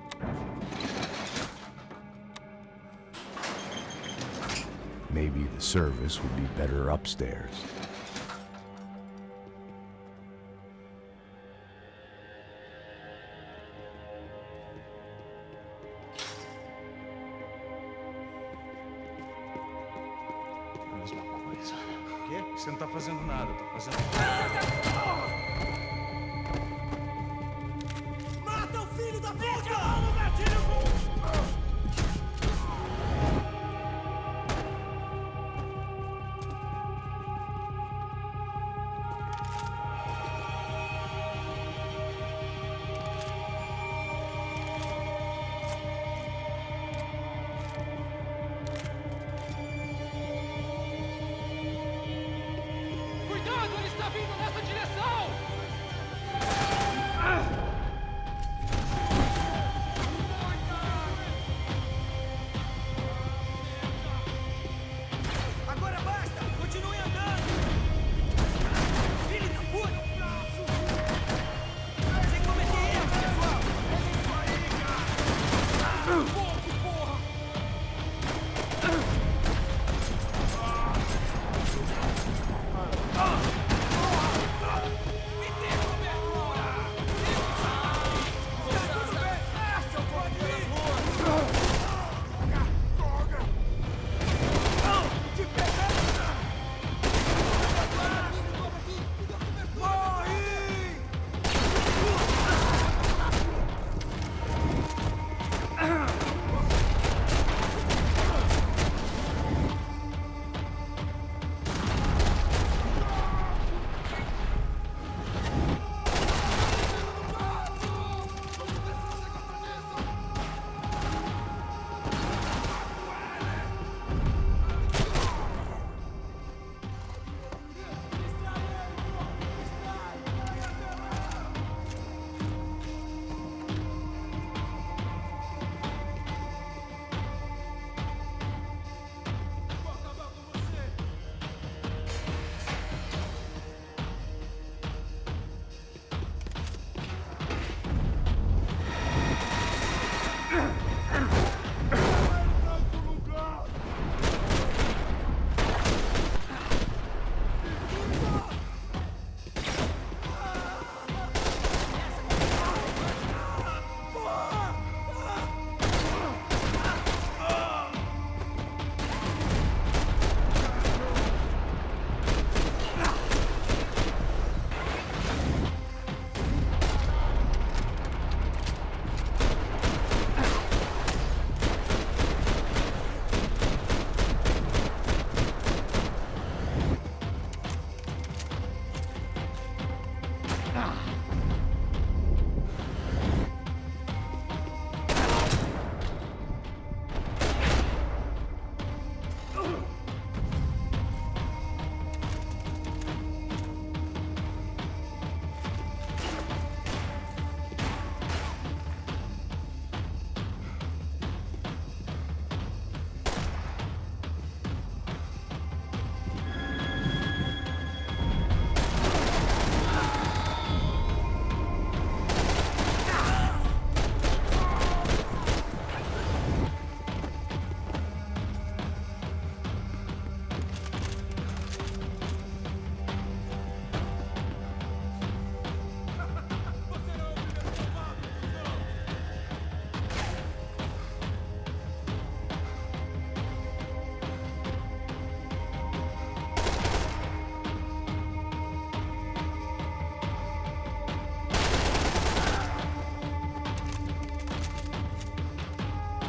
Maybe the service would be better upstairs. Mesma coisa. O quê? Você não tá fazendo nada, tá fazendo... Mata o filho da puta! Mete a mão no gatilho!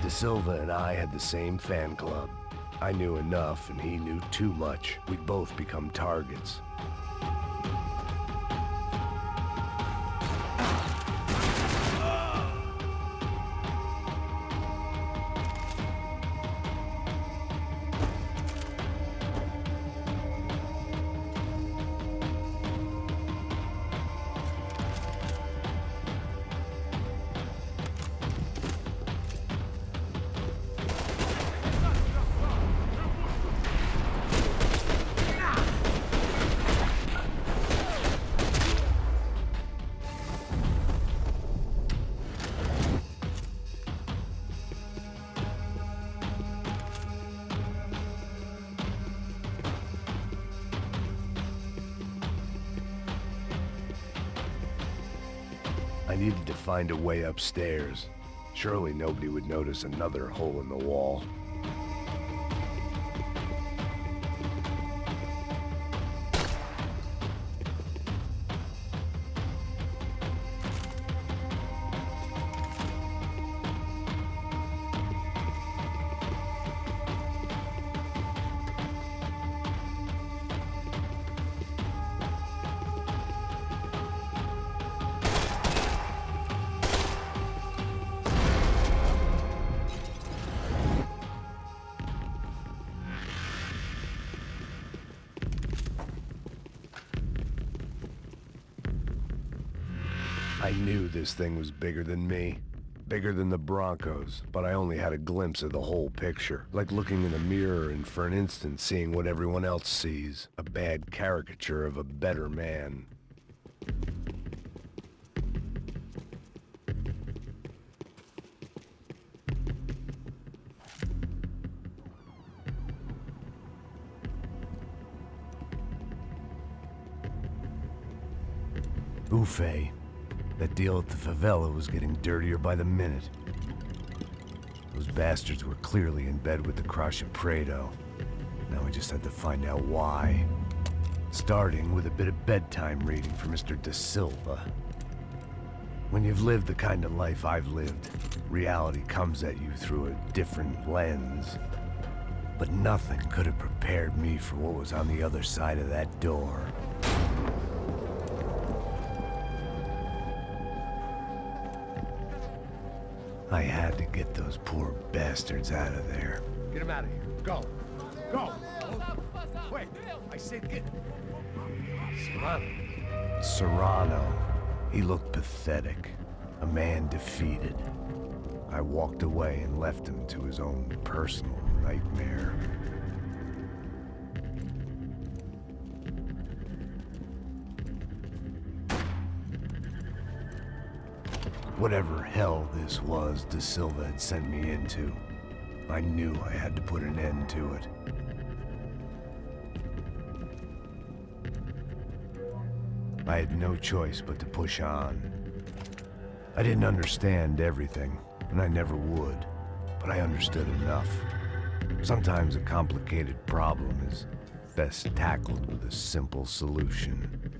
De Silva and I had the same fan club. I knew enough and he knew too much. We'd both become targets. I needed to find a way upstairs. Surely nobody would notice another hole in the wall. I knew this thing was bigger than me, bigger than the Broncos, but I only had a glimpse of the whole picture, like looking in a mirror and for an instant seeing what everyone else sees, a bad caricature of a better man. Buffet. That deal at the favela was getting dirtier by the minute. Those bastards were clearly in bed with the Crush of Prado. Now we just had to find out why. Starting with a bit of bedtime reading for Mr. De Silva. When you've lived the kind of life I've lived, reality comes at you through a different lens. But nothing could have prepared me for what was on the other side of that door. I had to get those poor bastards out of there. Get him out of here. Go. Go. Wait. I said get... Serrano. Serrano. He looked pathetic. A man defeated. I walked away and left him to his own personal nightmare. Whatever hell this was De Silva had sent me into, I knew I had to put an end to it. I had no choice but to push on. I didn't understand everything, and I never would, but I understood enough. Sometimes a complicated problem is best tackled with a simple solution.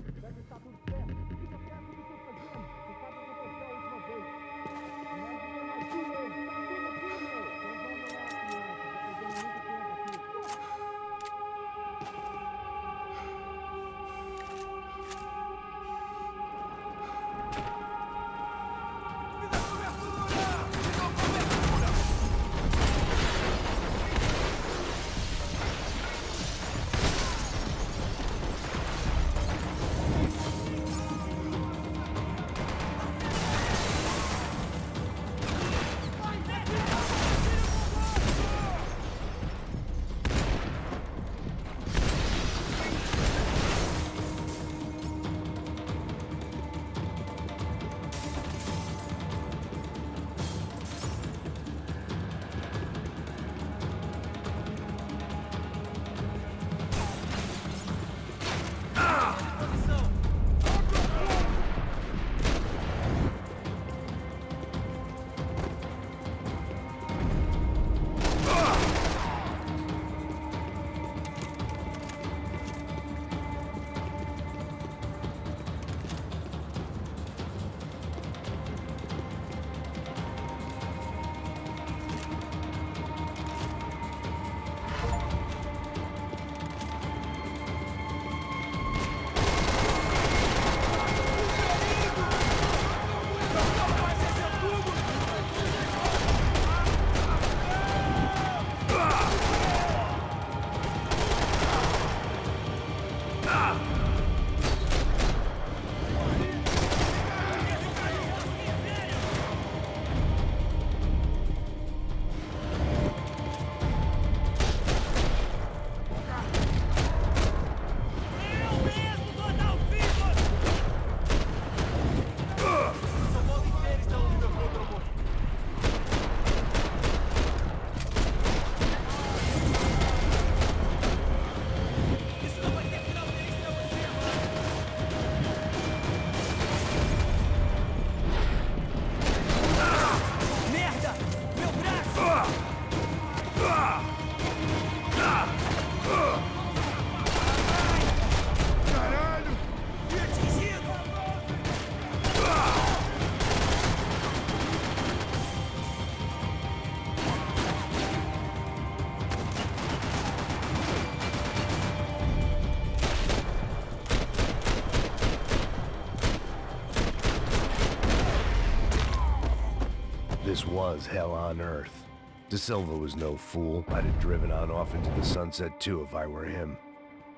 This was hell on earth. De Silva was no fool. I'd have driven on off into the sunset too if I were him.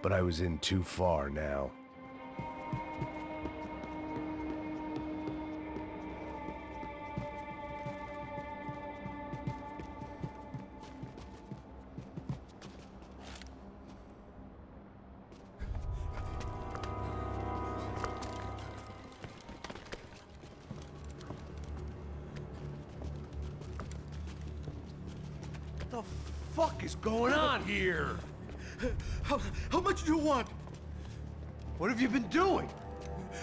But I was in too far now. What the fuck is going on here? How much do you want? What have you been doing?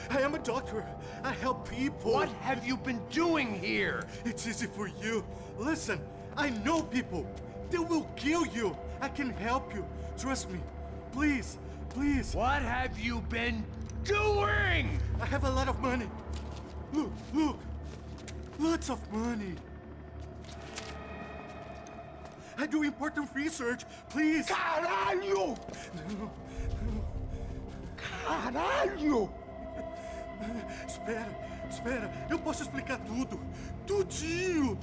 I am a doctor. I help people. What have you been doing here? It's easy for you. Listen, I know people. They will kill you. I can help you. Trust me. Please, please. What have you been doing? I have a lot of money. Look, look. Lots of money. I do important research. Please. Caralho! No, no. Caralho! Espera, espera. Eu posso explicar tudo. Tudinho.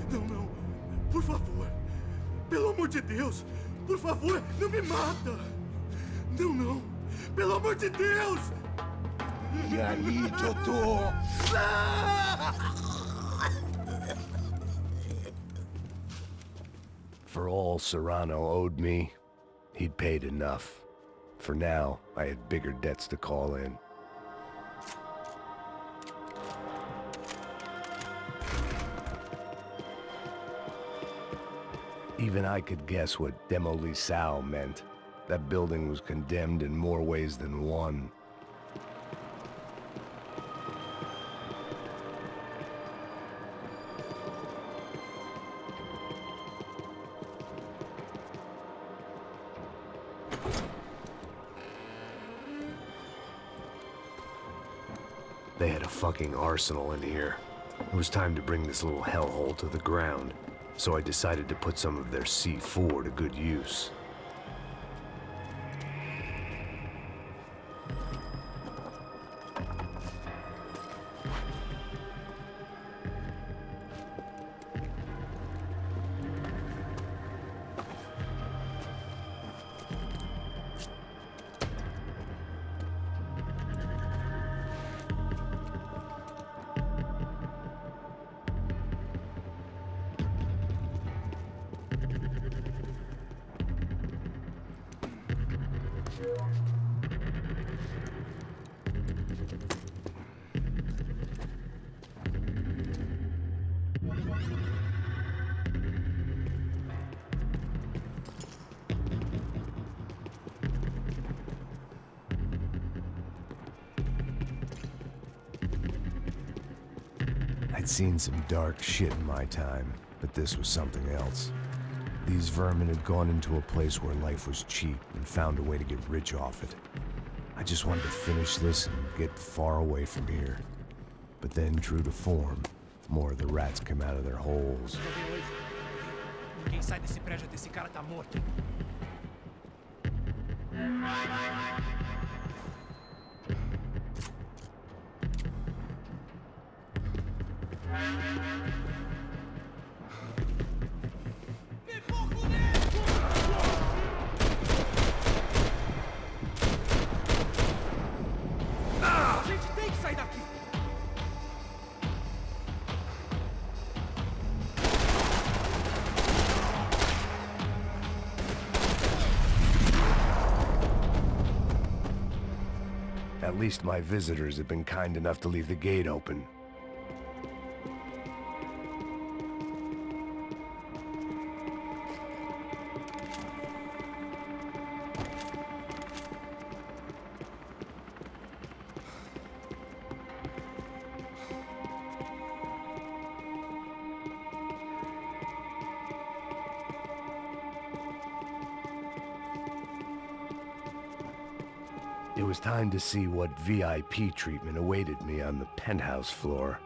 Não, não. Por favor. Pelo amor de Deus. Por favor, não me mata. Não, não. Pelo amor de Deus. E aí, doutor? For all Serrano owed me, he'd paid enough. For now, I had bigger debts to call in. Even I could guess what Demolisal meant. That building was condemned in more ways than one. They had a fucking arsenal in here. It was time to bring this little hellhole to the ground, so I decided to put some of their C4 to good use. I'd seen some dark shit in my time, but this was something else. These vermin had gone into a place where life was cheap and found a way to get rich off it. I just wanted to finish this and get far away from here. But then, true to form, more of the rats came out of their holes. Ninguém sai desse prédio até esse cara tá morto. A gente tem que sair daqui. At least my visitors had been kind enough to leave the gate open. It was time to see what VIP treatment awaited me on the penthouse floor.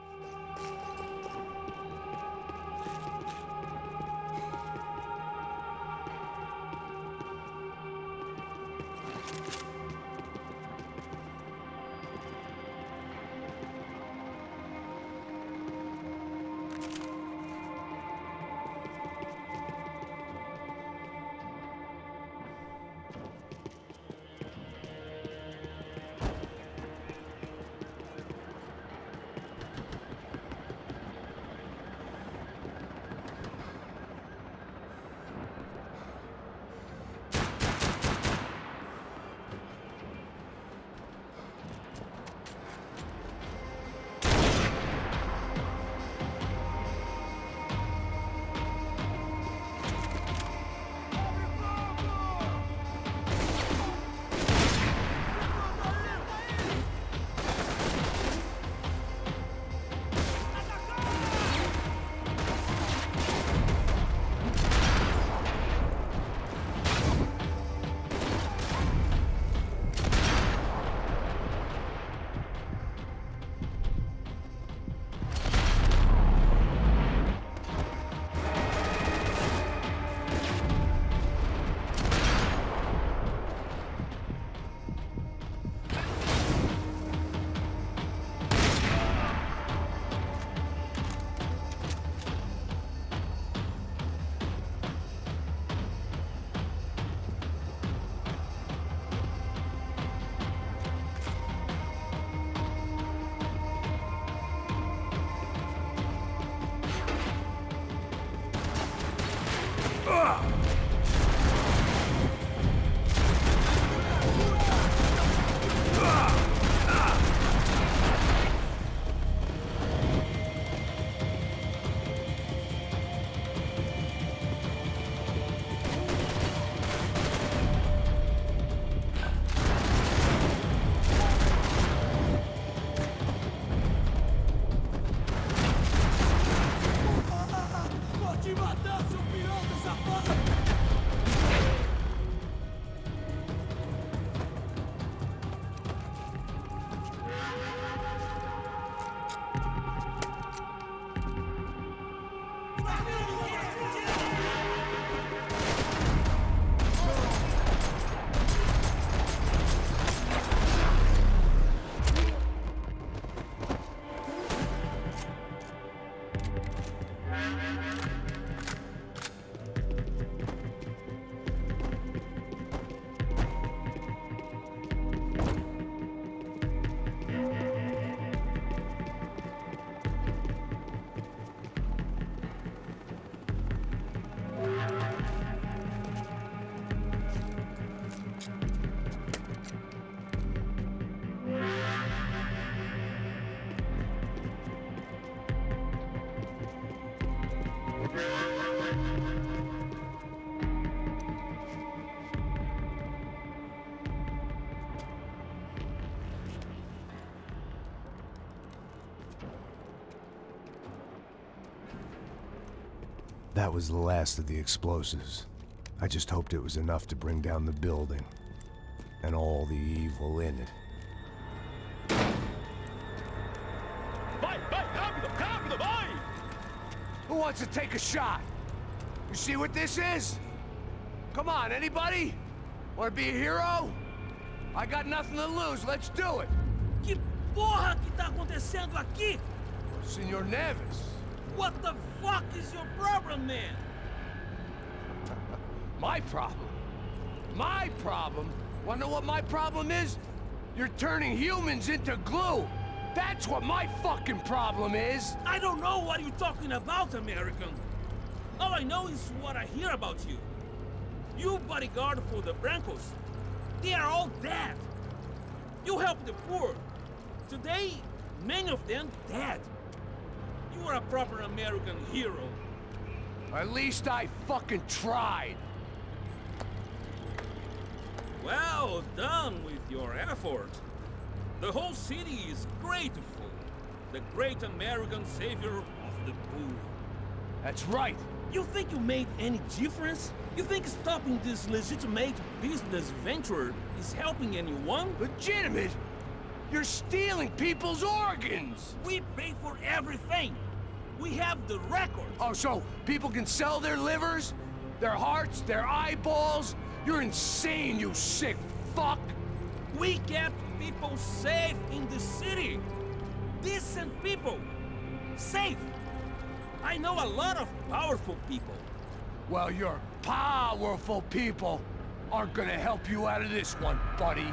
That was the last of the explosives. I just hoped it was enough to bring down the building. And all the evil in it. Vai, rápido, rápido, vai! Who wants to take a shot? You see what this is? Come on, anybody? Want to be a hero? I got nothing to lose, let's do it! Que porra que tá acontecendo aqui? Senor Neves. What the fuck is your problem, man? My problem? My problem? Wanna know what my problem is? You're turning humans into glue! That's what my fucking problem is! I don't know what you're talking about, American. All I know is what I hear about you. You bodyguard for the Brancos. They are all dead. You help the poor. Today, many of them dead. You are a proper American hero. At least I fucking tried. Well done with your effort. The whole city is grateful. The great American savior of the poor. That's right. You think you made any difference? You think stopping this legitimate business venture is helping anyone? Legitimate? You're stealing people's organs! We pay for everything. We have the records. Oh, so people can sell their livers? Their hearts? Their eyeballs? You're insane, you sick fuck! We kept people safe in the city. Decent people. Safe. I know a lot of powerful people. Well, your powerful people aren't gonna help you out of this one, buddy.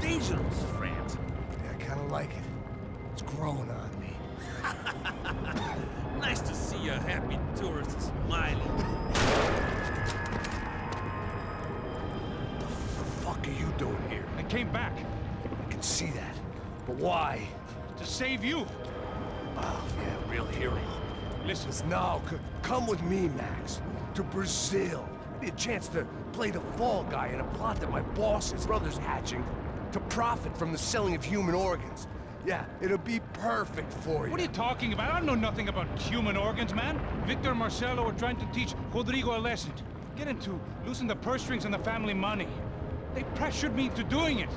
dangerous, friend. Yeah, I kinda like it. It's growing on me. Nice to see a happy tourist smiling. What the fuck are you doing here? I came back. I can see that. But why? To save you. Oh, yeah, real hero. Listen. No, come with me, Max. To Brazil. Maybe a chance to play the fall guy in a plot that my boss's brother's hatching to profit from the selling of human organs. Yeah, it'll be perfect for you. What are you talking about? I know nothing about human organs, man. Victor and Marcelo are trying to teach Rodrigo a lesson. Get him to loosen the purse strings on the family money. They pressured me into doing it.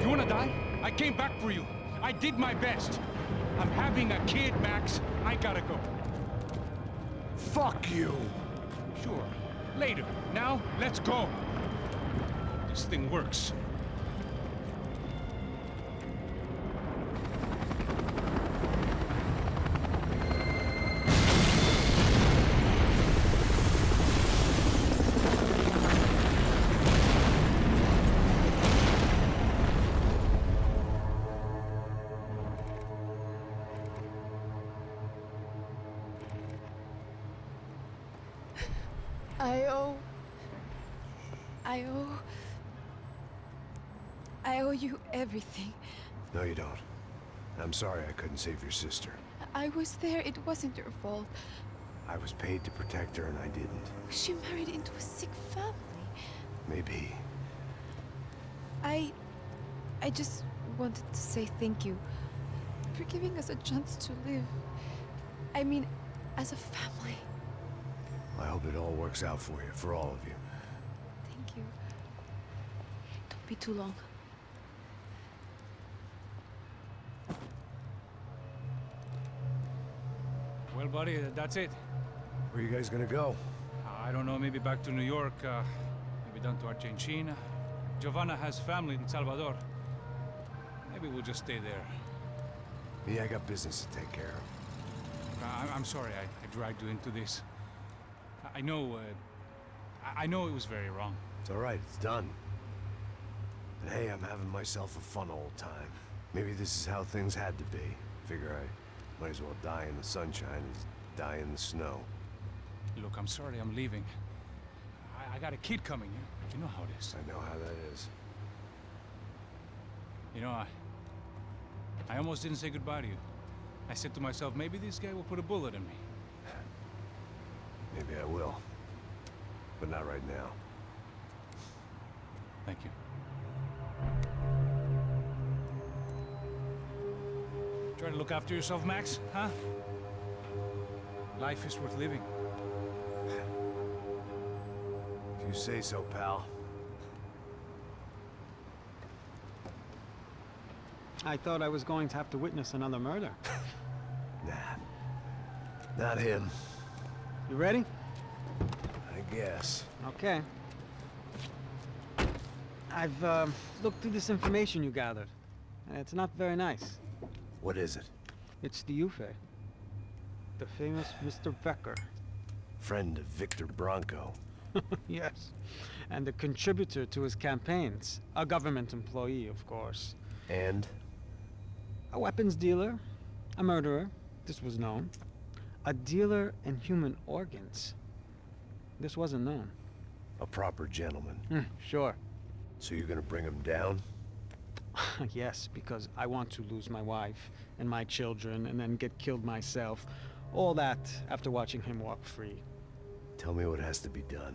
You wanna die? I came back for you. I did my best. I'm having a kid, Max. I gotta go. Fuck you. Sure. Later. Now, let's go. This thing works. I owe you everything. No, you don't. I'm sorry I couldn't save your sister. I was there. It wasn't your fault. I was paid to protect her and I didn't. She married into a sick family. Maybe. I just wanted to say thank you for giving us a chance to live. I mean, as a family. I hope it all works out for you, for all of you. Thank you. Don't be too long. Well, buddy, that's it. Where are you guys gonna go? I don't know, maybe back to New York, maybe down to Argentina. Giovanna has family in Salvador. Maybe we'll just stay there. Me, I got business to take care of. I'm sorry I dragged you into this. I know it was very wrong. It's all right, it's done. And hey, I'm having myself a fun old time. Maybe this is how things had to be. Figure I might as well die in the sunshine as die in the snow. Look, I'm sorry I'm leaving. I got a kid coming. You know how it is. I know how that is. You know, I almost didn't say goodbye to you. I said to myself, maybe this guy will put a bullet in me. Maybe I will. But not right now. Thank you. Try to look after yourself, Max, huh? Life is worth living. If you say so, pal. I thought I was going to have to witness another murder. Nah. Not him. You ready? I guess. Okay. I've looked through this information you gathered, and it's not very nice. What is it? It's the Euphoria. The famous Mr. Becker. Friend of Victor Branco. Yes. And a contributor to his campaigns. A government employee, of course. And? A weapons dealer. A murderer. This was known. A dealer in human organs. This wasn't known. A proper gentleman. Sure. So you're gonna bring him down? Yes, because I want to lose my wife and my children and then get killed myself. All that after watching him walk free. Tell me what has to be done.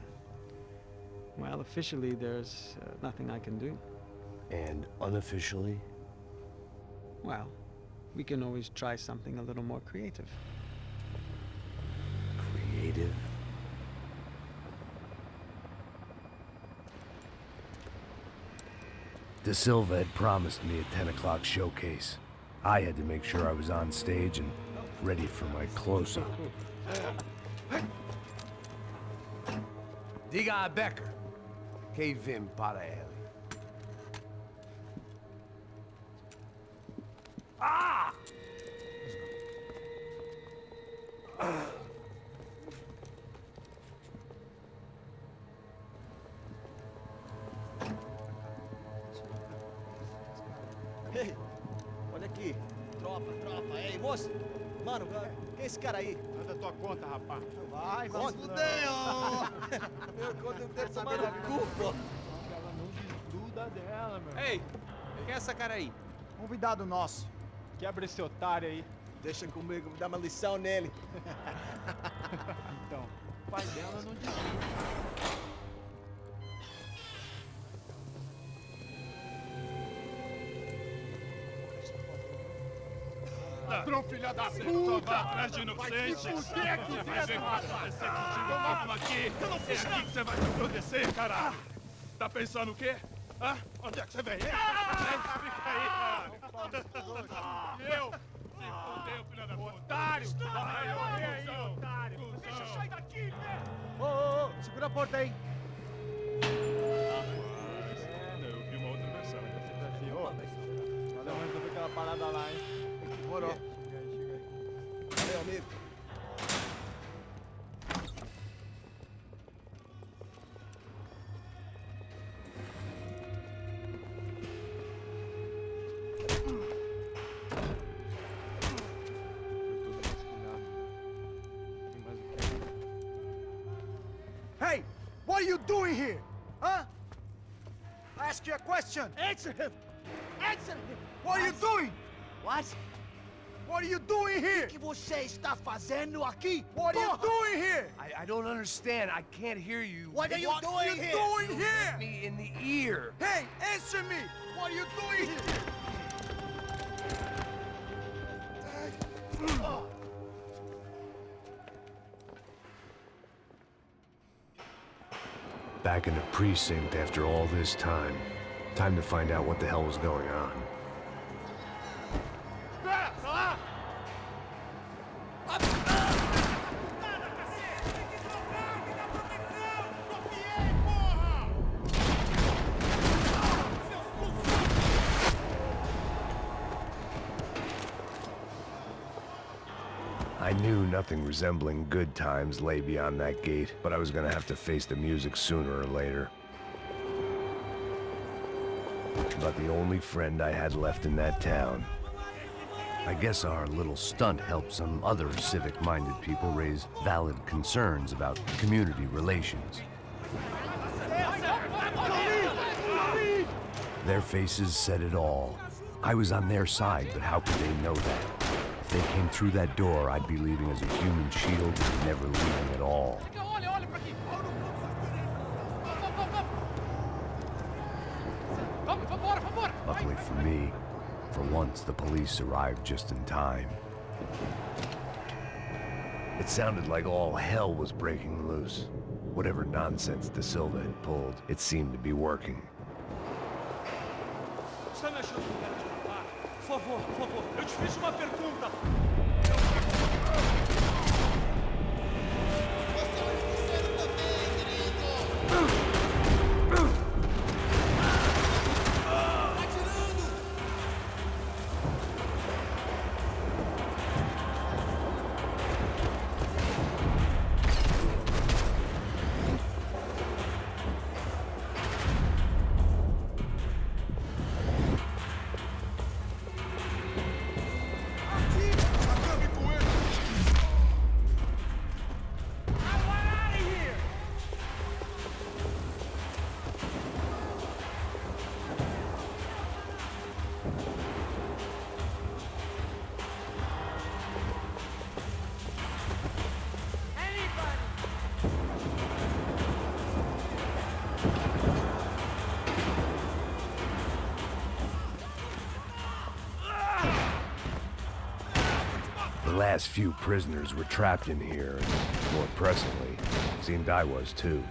Well, officially there's nothing I can do. And unofficially? Well, we can always try something a little more creative. Creative? De Silva had promised me a 10 o'clock showcase. I had to make sure I was on stage and ready for my close-up. Diga a Becker. Que vim para ele. Ah! Ei, olha aqui. Tropa. Ei, moço. Mano, quem é esse cara aí? Manda tua conta, rapaz. Vai se fuder, ó. Meu conta não tem tomado no cu, pô. Ela não desgruda dela, meu. Ei, quem é essa cara aí? Convidado nosso. Quebra esse otário aí. Deixa comigo, vou dar uma lição nele. Então, o pai dela não desgruda. Ladrão, filha da puta! Vai atrás de inocente! Vai ver o que vai acontecer contigo! Vamos aqui! Eu não fiz nada! Que você vai te proteger, caralho! Tá pensando o quê? Hã? Onde é que você vem? Fica aí, caralho! Eu? Se fodeu, filha da puta! Otário! Vai, aí, otário! Deixa eu sair daqui, né? Ô, segura a porta aí! Eu vi uma outra versão. Valeu, resolver aquela parada lá, hein? Demorou. Chega aí. Valeu, amigo. Hey! doing here? Huh? I ask you a question. Answer him! Answer him! What are you doing? What? What are you doing here? O que você está fazendo aqui? What are you doing here? I don't understand. I can't hear you. What are you doing here? Doing here? Hit me in the ear. Hey, answer me! What are you doing here? Back in the precinct after all this time. Time to find out what the hell was going on. I knew nothing resembling good times lay beyond that gate, but I was gonna have to face the music sooner or later. About the only friend I had left in that town. I guess our little stunt helped some other civic-minded people raise valid concerns about community relations. Their faces said it all. I was on their side, but how could they know that? If they came through that door, I'd be leaving as a human shield and never leaving at all. Luckily for me, for once the police arrived just in time. It sounded like all hell was breaking loose. Whatever nonsense De Silva had pulled, it seemed to be working. Está me achando lugar de lutar? Por favor, eu te fiz uma pergunta. The last few prisoners were trapped in here, and more pressingly, it seemed I was too.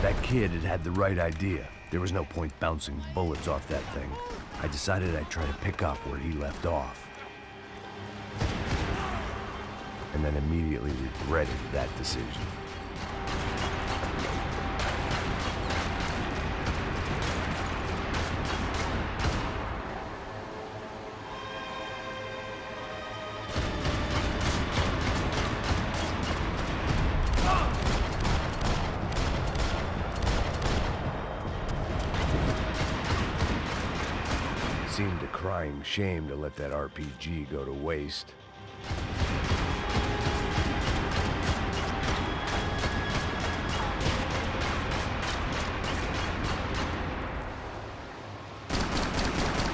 That kid had had the right idea. There was no point bouncing bullets off that thing. I decided I'd try to pick up where he left off. And then immediately regretted that decision. Seemed a crying shame to let that RPG go to waste.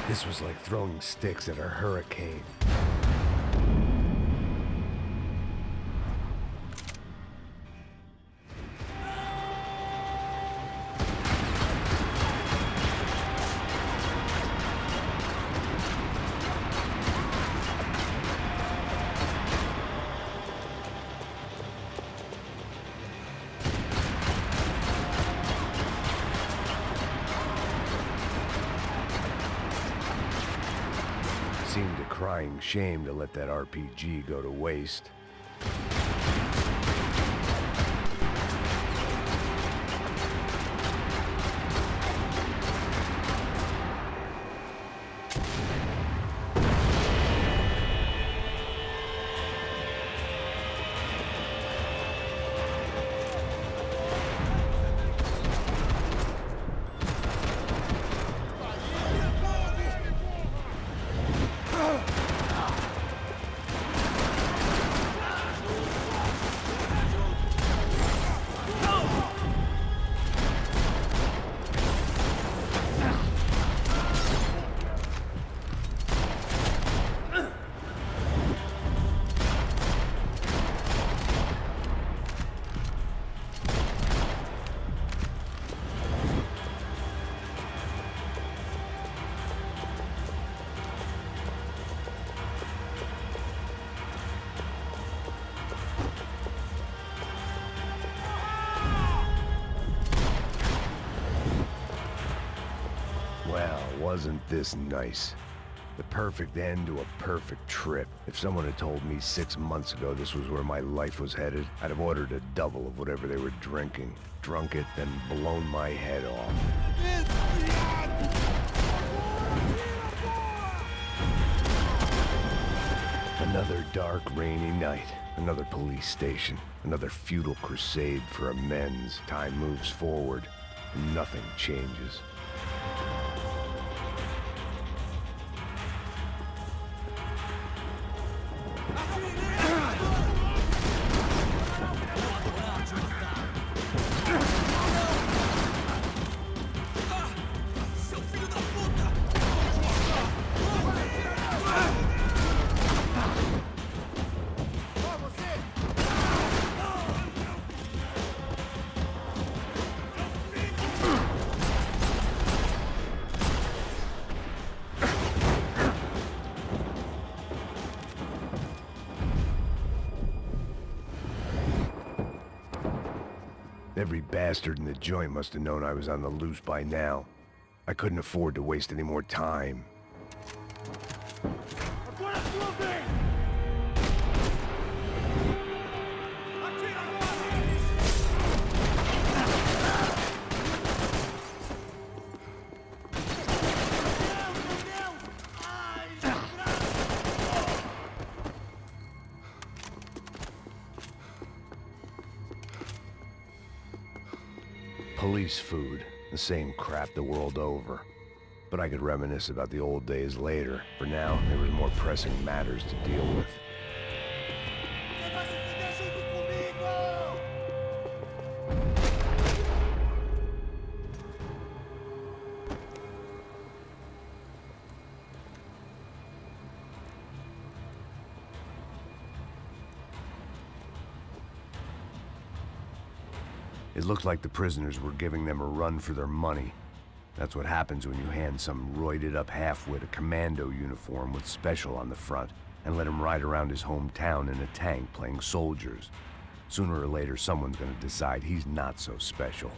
This was like throwing sticks at a hurricane. crying shame to let that RPG go to waste. Wasn't this nice? The perfect end to a perfect trip. If someone had told me 6 months ago this was where my life was headed, I'd have ordered a double of whatever they were drinking, drunk it, then blown my head off. Another dark, rainy night. Another police station. Another futile crusade for amends. Time moves forward, and nothing changes. Every bastard in the joint must have known I was on the loose by now. I couldn't afford to waste any more time. Police food, the same crap the world over. But I could reminisce about the old days later. For now, there were more pressing matters to deal with. It looked like the prisoners were giving them a run for their money. That's what happens when you hand some roided-up halfwit a commando uniform with special on the front and let him ride around his hometown in a tank playing soldiers. Sooner or later, someone's gonna decide he's not so special.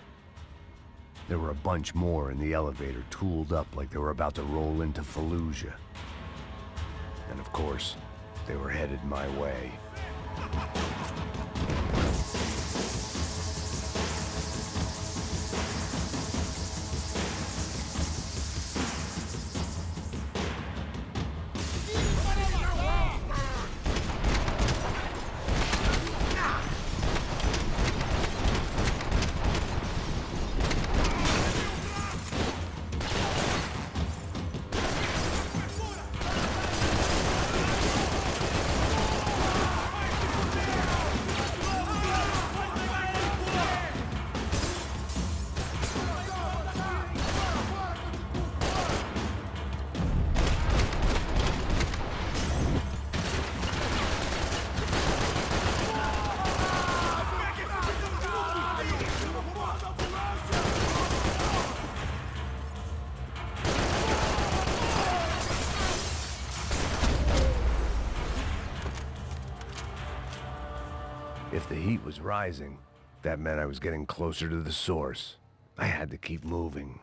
There were a bunch more in the elevator, tooled up like they were about to roll into Fallujah. And of course, they were headed my way. If the heat was rising, that meant I was getting closer to the source. I had to keep moving.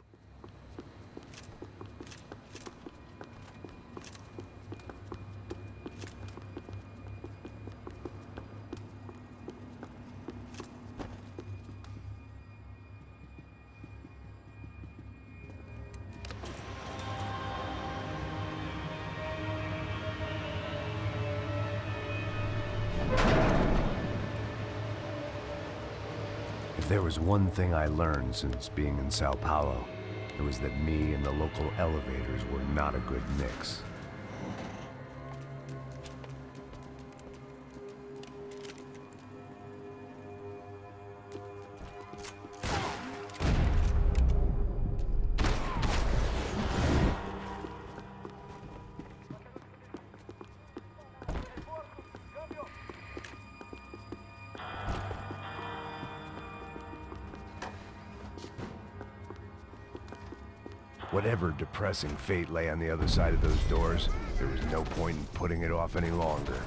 If there was one thing I learned since being in São Paulo, it was that me and the local elevators were not a good mix. Whatever depressing fate lay on the other side of those doors, there was no point in putting it off any longer.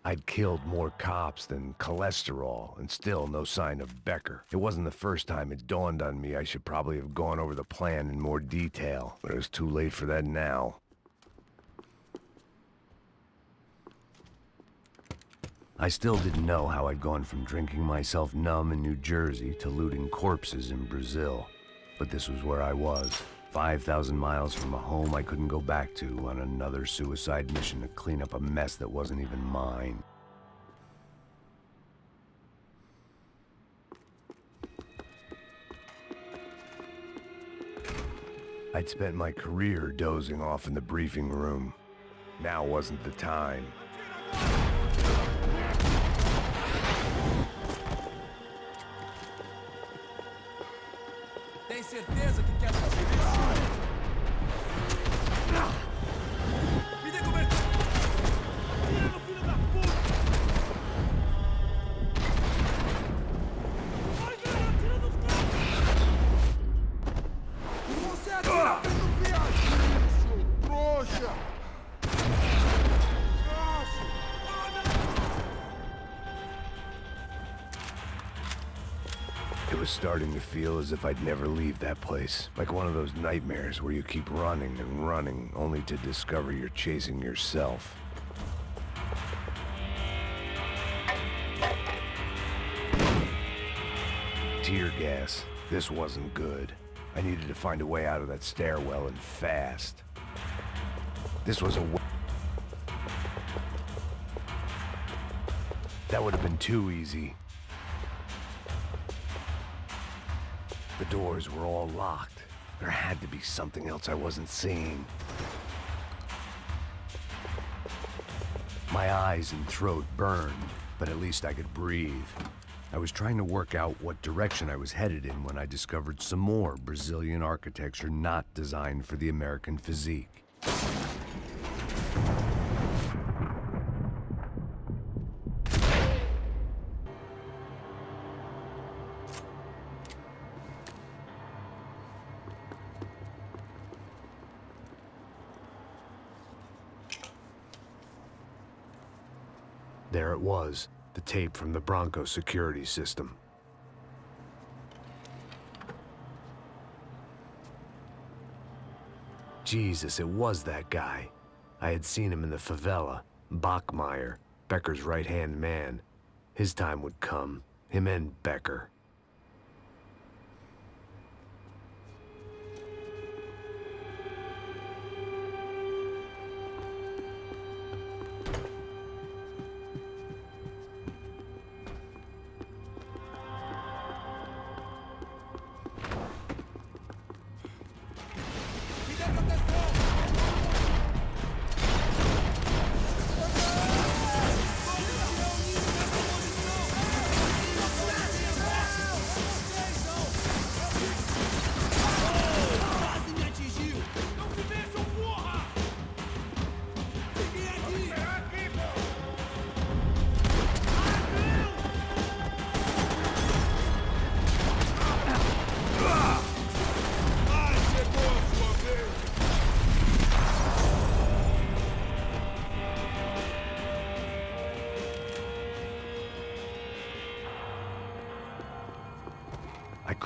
I'd killed more cops than cholesterol, and still no sign of Becker. It wasn't the first time it dawned on me I should probably have gone over the plan in more detail, but it was too late for that now. I still didn't know how I'd gone from drinking myself numb in New Jersey to looting corpses in Brazil, but this was where I was. 5,000 miles from a home I couldn't go back to on another suicide mission to clean up a mess that wasn't even mine. I'd spent my career dozing off in the briefing room. Now wasn't the time. Tem certeza que quer fazer isso? Me dê cobertura! Atira no filho da puta! Vai, galera, atira nos caras! Você atira fazendo viagem, seu trouxa! It was starting to feel as if I'd never leave that place. Like one of those nightmares where you keep running and running, only to discover you're chasing yourself. Tear gas. This wasn't good. I needed to find a way out of that stairwell and fast. This was a way. That would have been too easy. The doors were all locked. There had to be something else I wasn't seeing. My eyes and throat burned, but at least I could breathe. I was trying to work out what direction I was headed in when I discovered some more Brazilian architecture not designed for the American physique. There it was, the tape from the Branco security system. Jesus, it was that guy. I had seen him in the favela. Bachmeyer, Becker's right-hand man. His time would come. Him and Becker.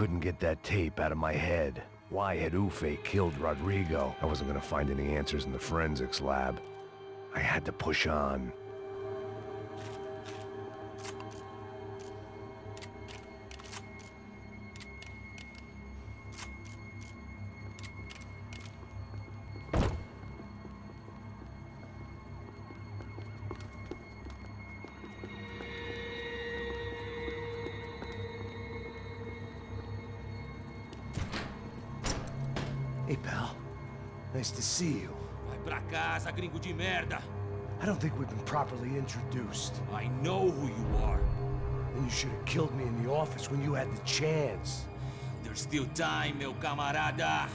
couldn't get that tape out of my head. Why had Ufe killed Rodrigo? I wasn't gonna find any answers in the forensics lab. I had to push on. Hey, pal. Nice to see you. Vai pra casa, gringo de merda. I don't think we've been properly introduced. I know who you are. Then you should have killed me in the office when you had the chance. There's still time, meu camarada.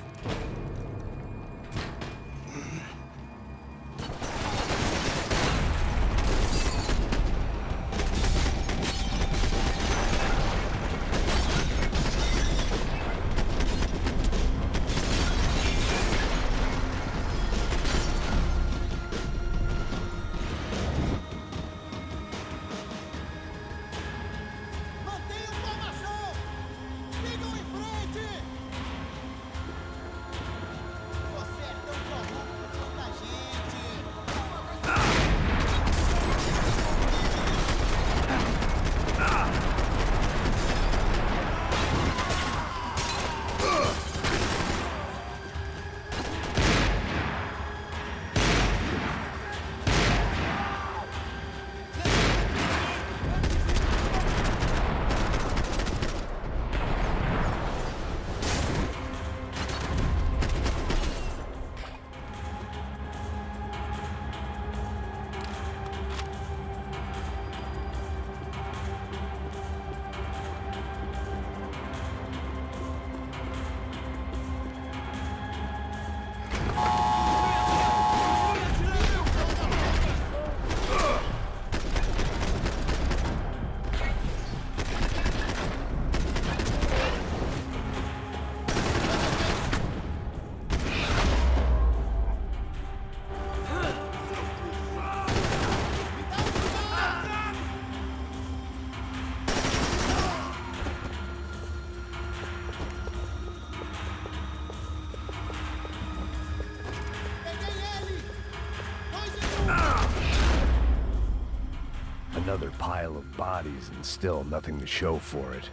Another pile of bodies and still nothing to show for it.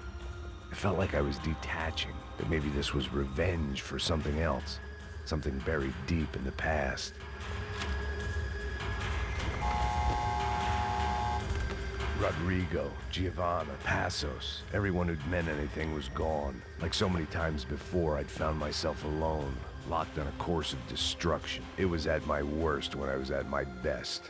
It felt like I was detaching, that maybe this was revenge for something else, something buried deep in the past. Rodrigo, Giovanna, Passos, everyone who'd meant anything was gone. Like so many times before, I'd found myself alone, locked on a course of destruction. It was at my worst when I was at my best.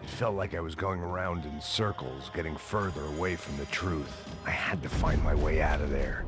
Felt like I was going around in circles, getting further away from the truth. I had to find my way out of there.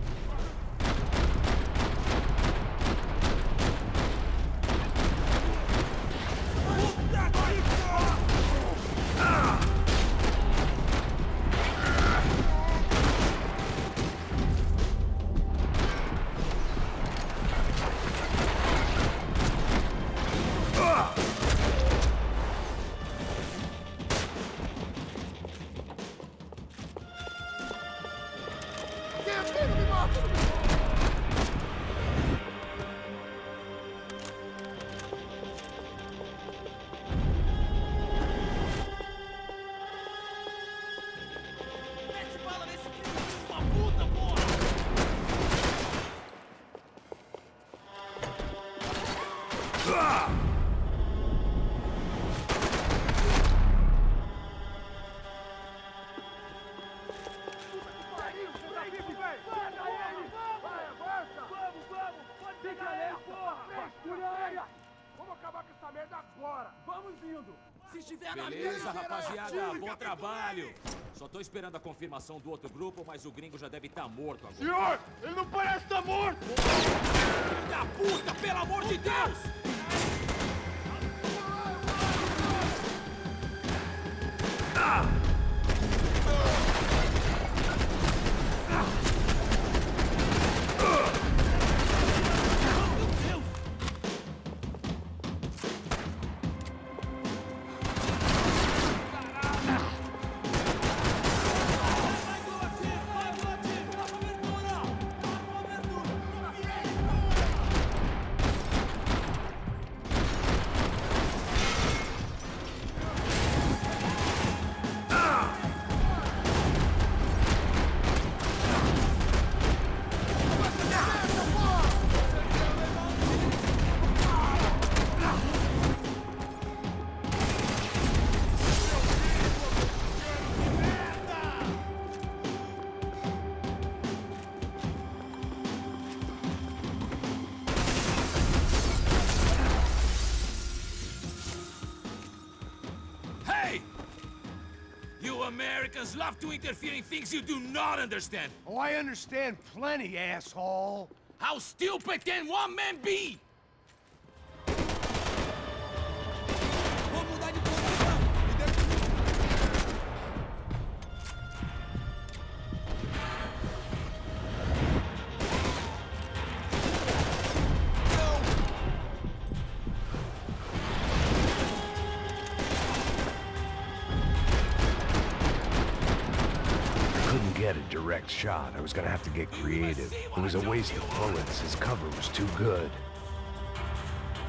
Beleza, rapaziada, bom trabalho. Só tô esperando a confirmação do outro grupo, mas o gringo já deve estar morto agora. Senhor, ele não parece estar morto! Filho da puta, pelo amor de Deus! Americans love to interfere in things you do not understand. Oh, I understand plenty, asshole. How stupid can one man be? Get a direct shot. I was gonna have to get creative. It was a waste of bullets. His cover was too good.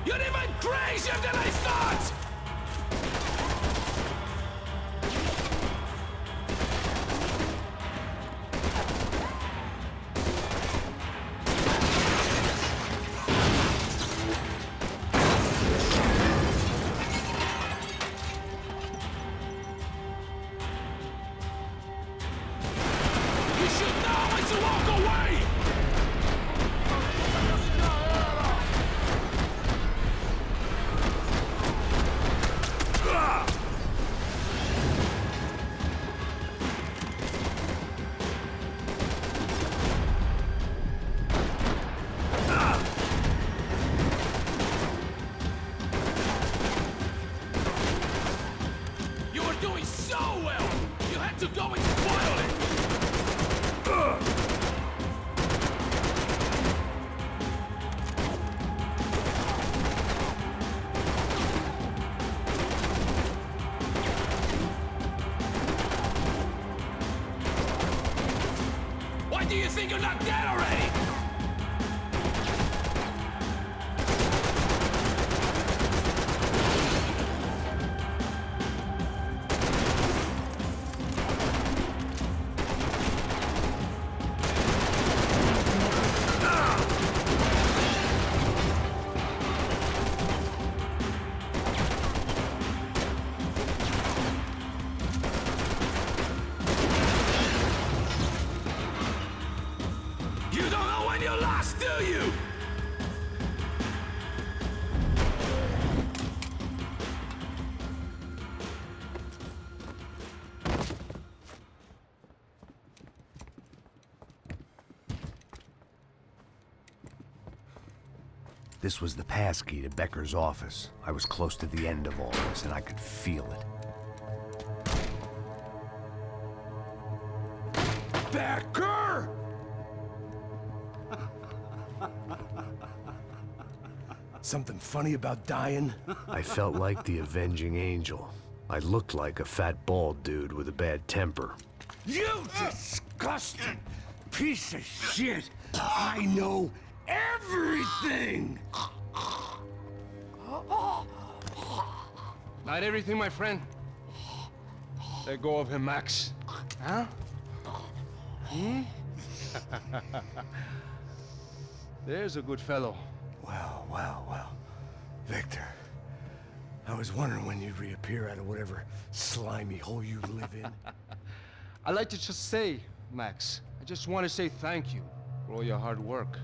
You're even crazier than I thought! You're not dead already! This was the passkey to Becker's office. I was close to the end of all this, and I could feel it. Becker! Something funny about dying? I felt like the avenging angel. I looked like a fat bald dude with a bad temper. You disgusting piece of shit! I know everything! Not everything, my friend. Let go of him, Max. Huh? Hmm? There's a good fellow. Well. Victor, I was wondering when you'd reappear out of whatever slimy hole you live in. I'd like to just say, Max, I just want to say thank you for all your hard work,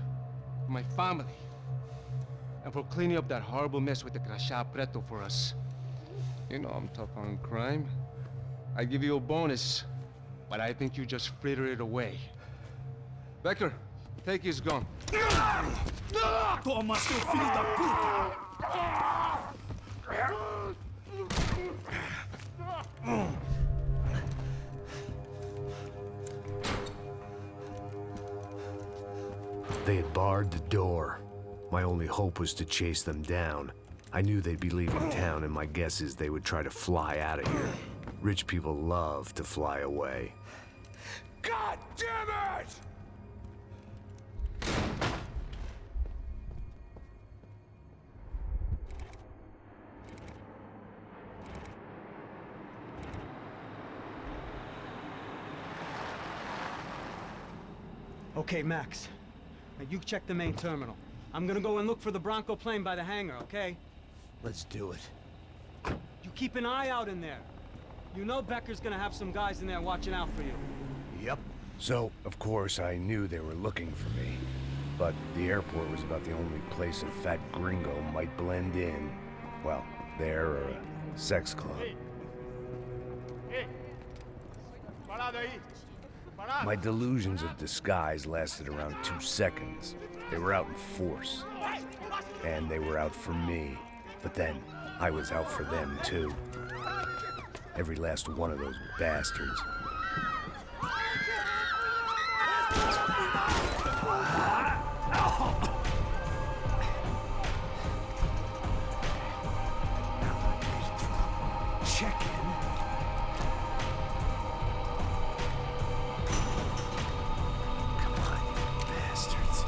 for my family, and for cleaning up that horrible mess with the Crachá Preto for us. You know I'm tough on crime. I give you a bonus, but I think you just fritter it away. Becker, take his gun. Toma, seu filho da puta! They had barred the door. My only hope was to chase them down. I knew they'd be leaving town, and my guess is they would try to fly out of here. Rich people love to fly away. God damn it! Okay, Max. Now you check the main terminal. I'm gonna go and look for the Branco plane by the hangar, okay? Let's do it. You keep an eye out in there. You know Becker's gonna have some guys in there watching out for you. Yep. So, of course, I knew they were looking for me. But the airport was about the only place a fat gringo might blend in. Well, there or a sex club. My delusions of disguise lasted around 2 seconds. They were out in force. And they were out for me. But then, I was out for them, too. Every last one of those bastards. Check in. Come on, you bastards.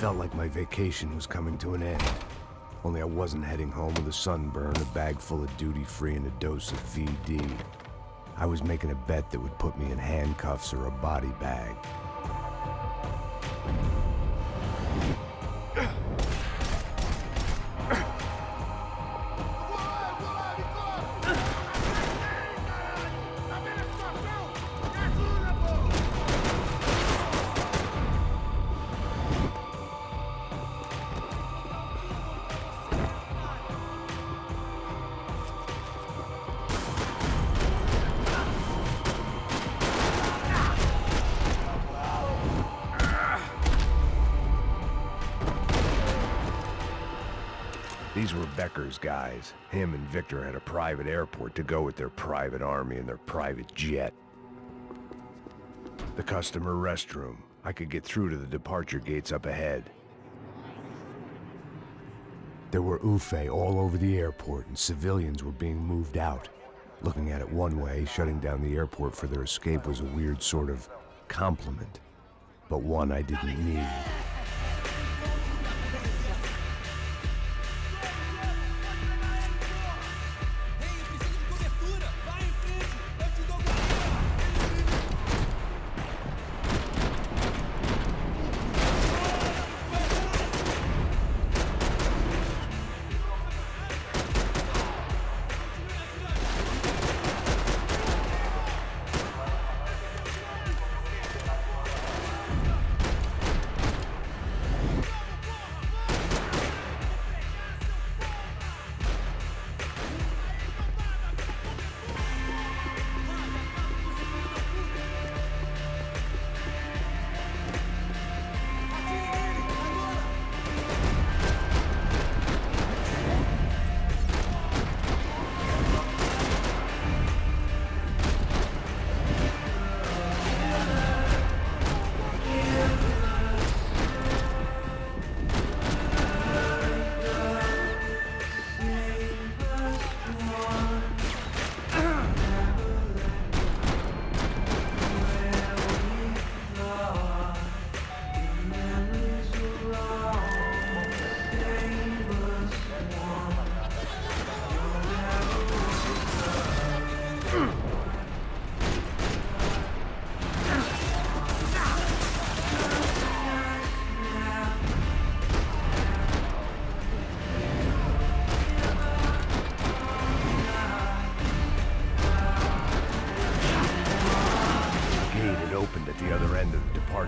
felt like my vacation was coming to an end. Only I wasn't heading home with a sunburn, a bag full of duty-free, and a dose of VD. I was making a bet that would put me in handcuffs or a body bag. These were Becker's guys. Him and Victor had a private airport to go with their private army and their private jet. The customer restroom. I could get through to the departure gates up ahead. There were UFE all over the airport, and civilians were being moved out. Looking at it one way, shutting down the airport for their escape was a weird sort of compliment, but one I didn't need.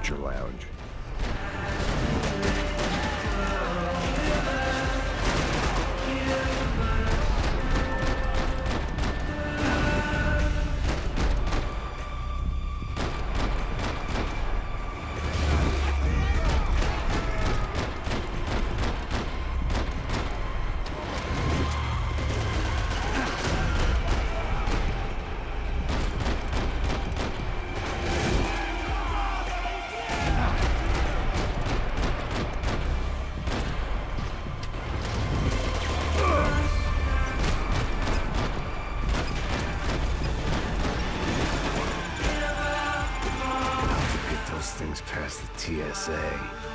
Lounge. Past the TSA.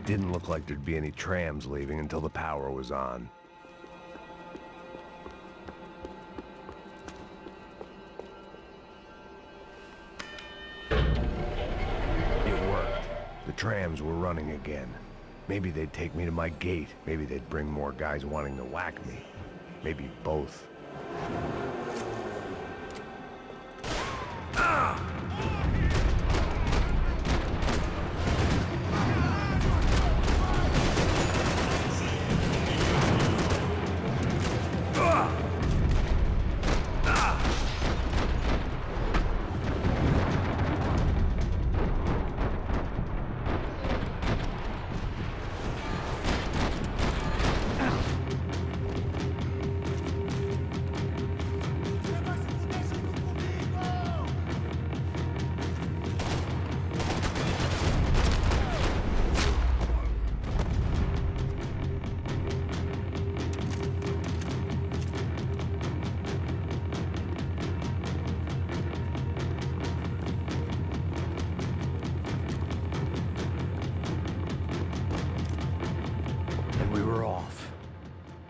Didn't look like there'd be any trams leaving until the power was on. It worked. The trams were running again. Maybe they'd take me to my gate. Maybe they'd bring more guys wanting to whack me. Maybe both.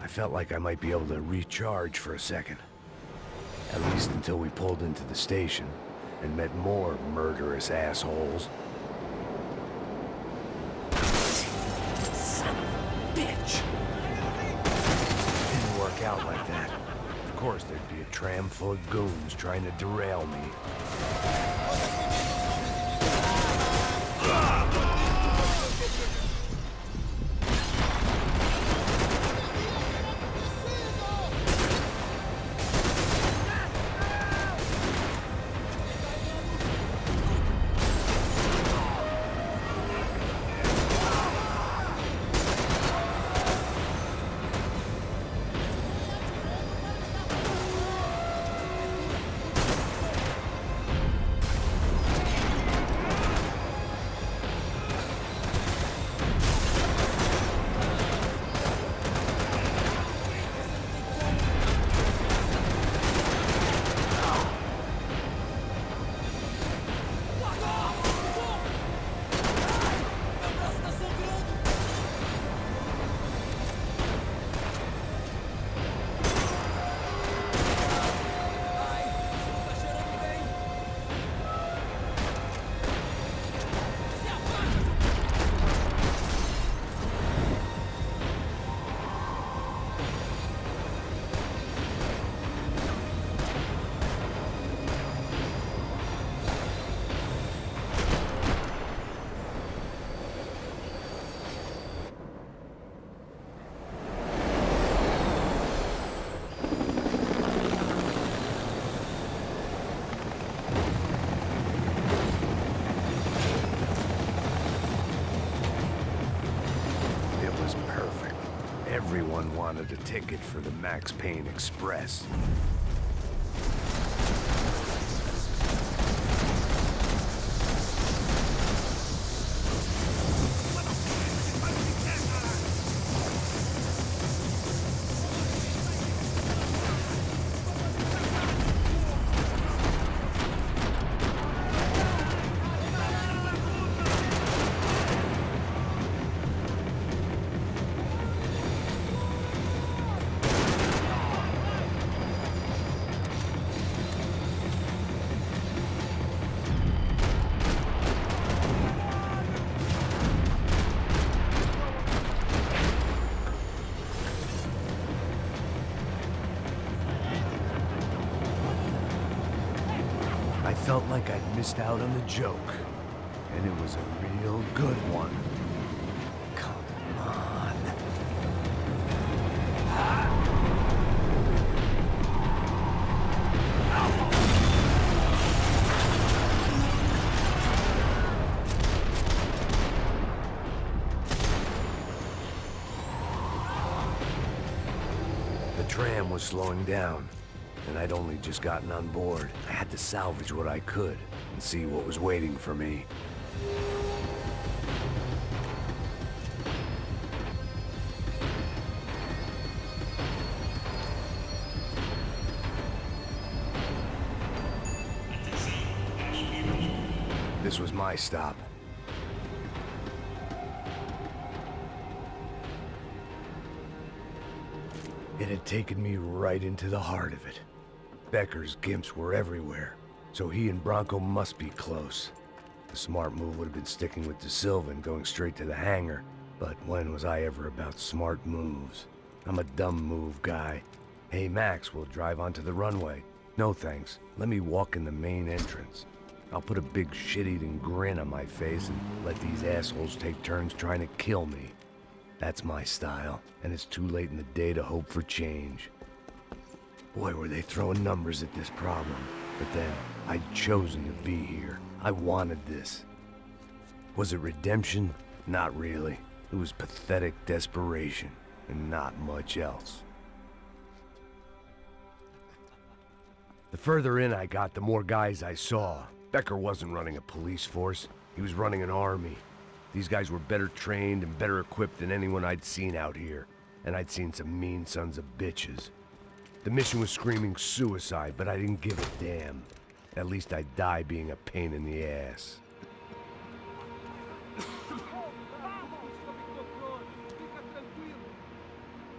Felt like I might be able to recharge for a second. At least until we pulled into the station and met more murderous assholes. Son of a bitch! Didn't work out like that. Of course there'd be a tram full of goons trying to derail me. Everyone wanted a ticket for the Max Payne Express. I felt like I'd missed out on the joke, and it was a real good one. Come on. The tram was slowing down, and I'd only just gotten on board. I had to salvage what I could and see what was waiting for me. This was my stop. It had taken me right into the heart of it. Becker's gimps were everywhere, so he and Branco must be close. The smart move would have been sticking with De Silva and going straight to the hangar, but when was I ever about smart moves? I'm a dumb move guy. Hey Max, we'll drive onto the runway. No thanks, let me walk in the main entrance. I'll put a big shit-eating grin on my face and let these assholes take turns trying to kill me. That's my style, and it's too late in the day to hope for change. Boy, were they throwing numbers at this problem. But then, I'd chosen to be here. I wanted this. Was it redemption? Not really. It was pathetic desperation, and not much else. The further in I got, the more guys I saw. Becker wasn't running a police force. He was running an army. These guys were better trained and better equipped than anyone I'd seen out here. And I'd seen some mean sons of bitches. The mission was screaming suicide, but I didn't give a damn. At least I'd die being a pain in the ass.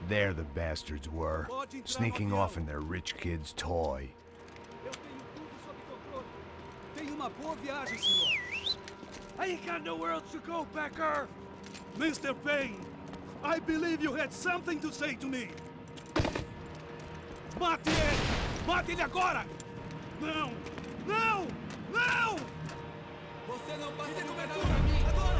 There the bastards were, sneaking off in their rich kid's toy. I ain't got nowhere else to go, Becker! Mr. Payne, I believe you had something to say to me. Mate ele! Mate ele agora! Não! Não! Não! Você não passa cobertura pra mim! Agora!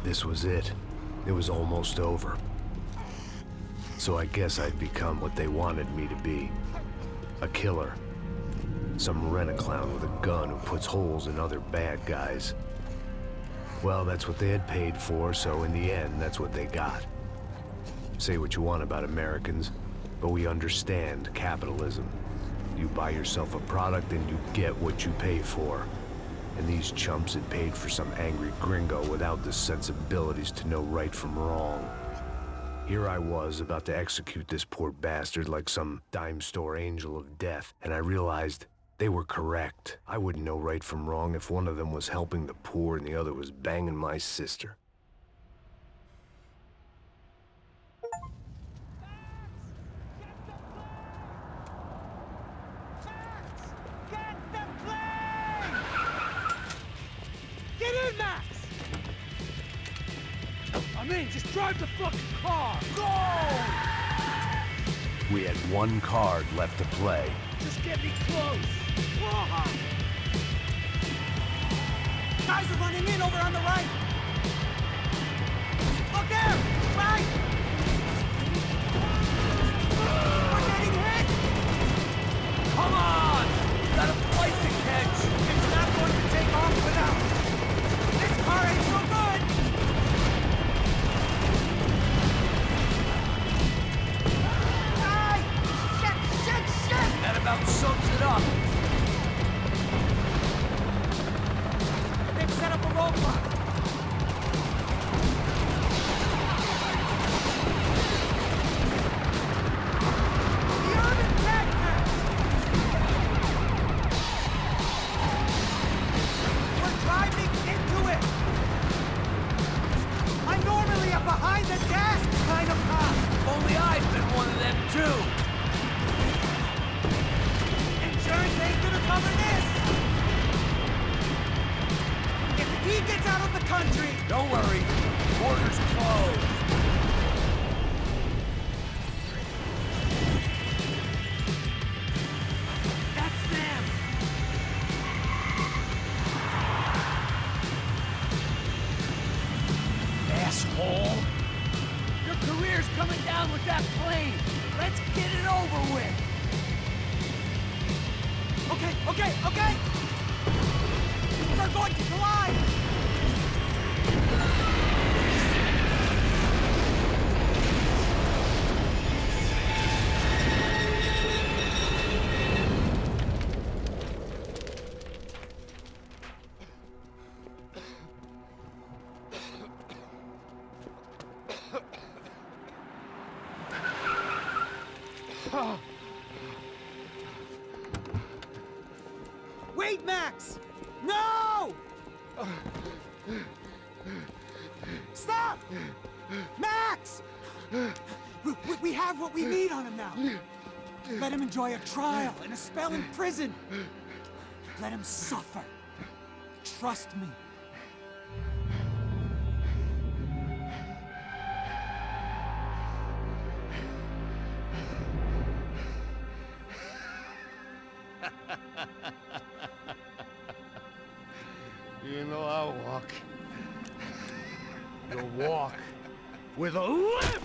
This was it. It was almost over. So I guess I'd become what they wanted me to be. A killer. Some rent-a-clown with a gun who puts holes in other bad guys. Well, that's what they had paid for, so in the end, that's what they got. Say what you want about Americans, but we understand capitalism. You buy yourself a product and you get what you pay for. And these chumps had paid for some angry gringo without the sensibilities to know right from wrong. Here I was, about to execute this poor bastard like some dime store angel of death, and I realized they were correct. I wouldn't know right from wrong if one of them was helping the poor and the other was banging my sister. Get in, Max! I mean, just drive the fucking car! Go! We had one card left to play. Just get me close! Guys are running in over on the right! roadblock! The urban tech match! We're driving into it! I'm normally a behind-the-desk kind of cop! Only I've been one of them too! Insurance ain't gonna cover this! If he gets out of the country... Don't worry, border's closed. That's them! Asshole! Your career's coming down with that plane! Let's get it over with! Okay! They're going to collide! Wait, Max! No! Stop! Max! We have what we need on him now. Let him enjoy a trial and a spell in prison. Let him suffer. Trust me. You know I'll walk. You'll walk with a limp!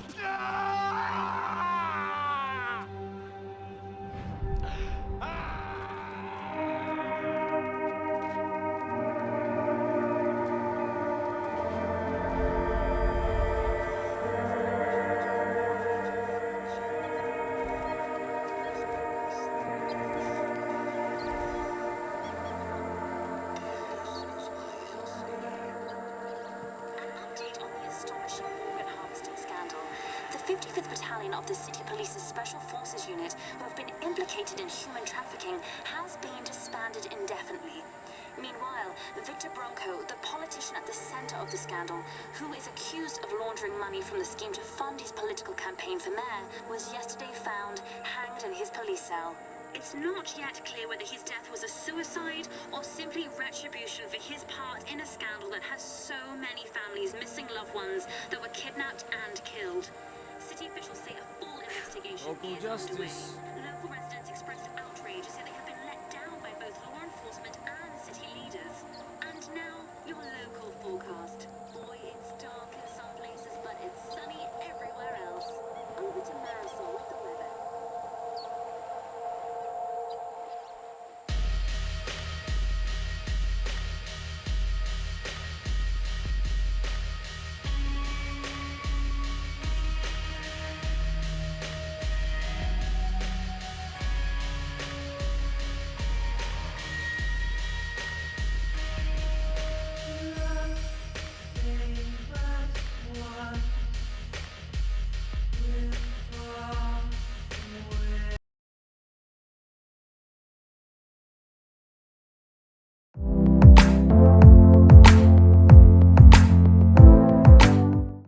The 55th Battalion of the City Police's Special Forces Unit, who have been implicated in human trafficking, has been disbanded indefinitely. Meanwhile, Victor Branco, the politician at the center of the scandal, who is accused of laundering money from the scheme to fund his political campaign for mayor, was yesterday found hanged in his police cell. It's not yet clear whether his death was a suicide or simply retribution for his part in a scandal that has so many families missing loved ones that were kidnapped and killed. City officials say a full investigation is underway. Local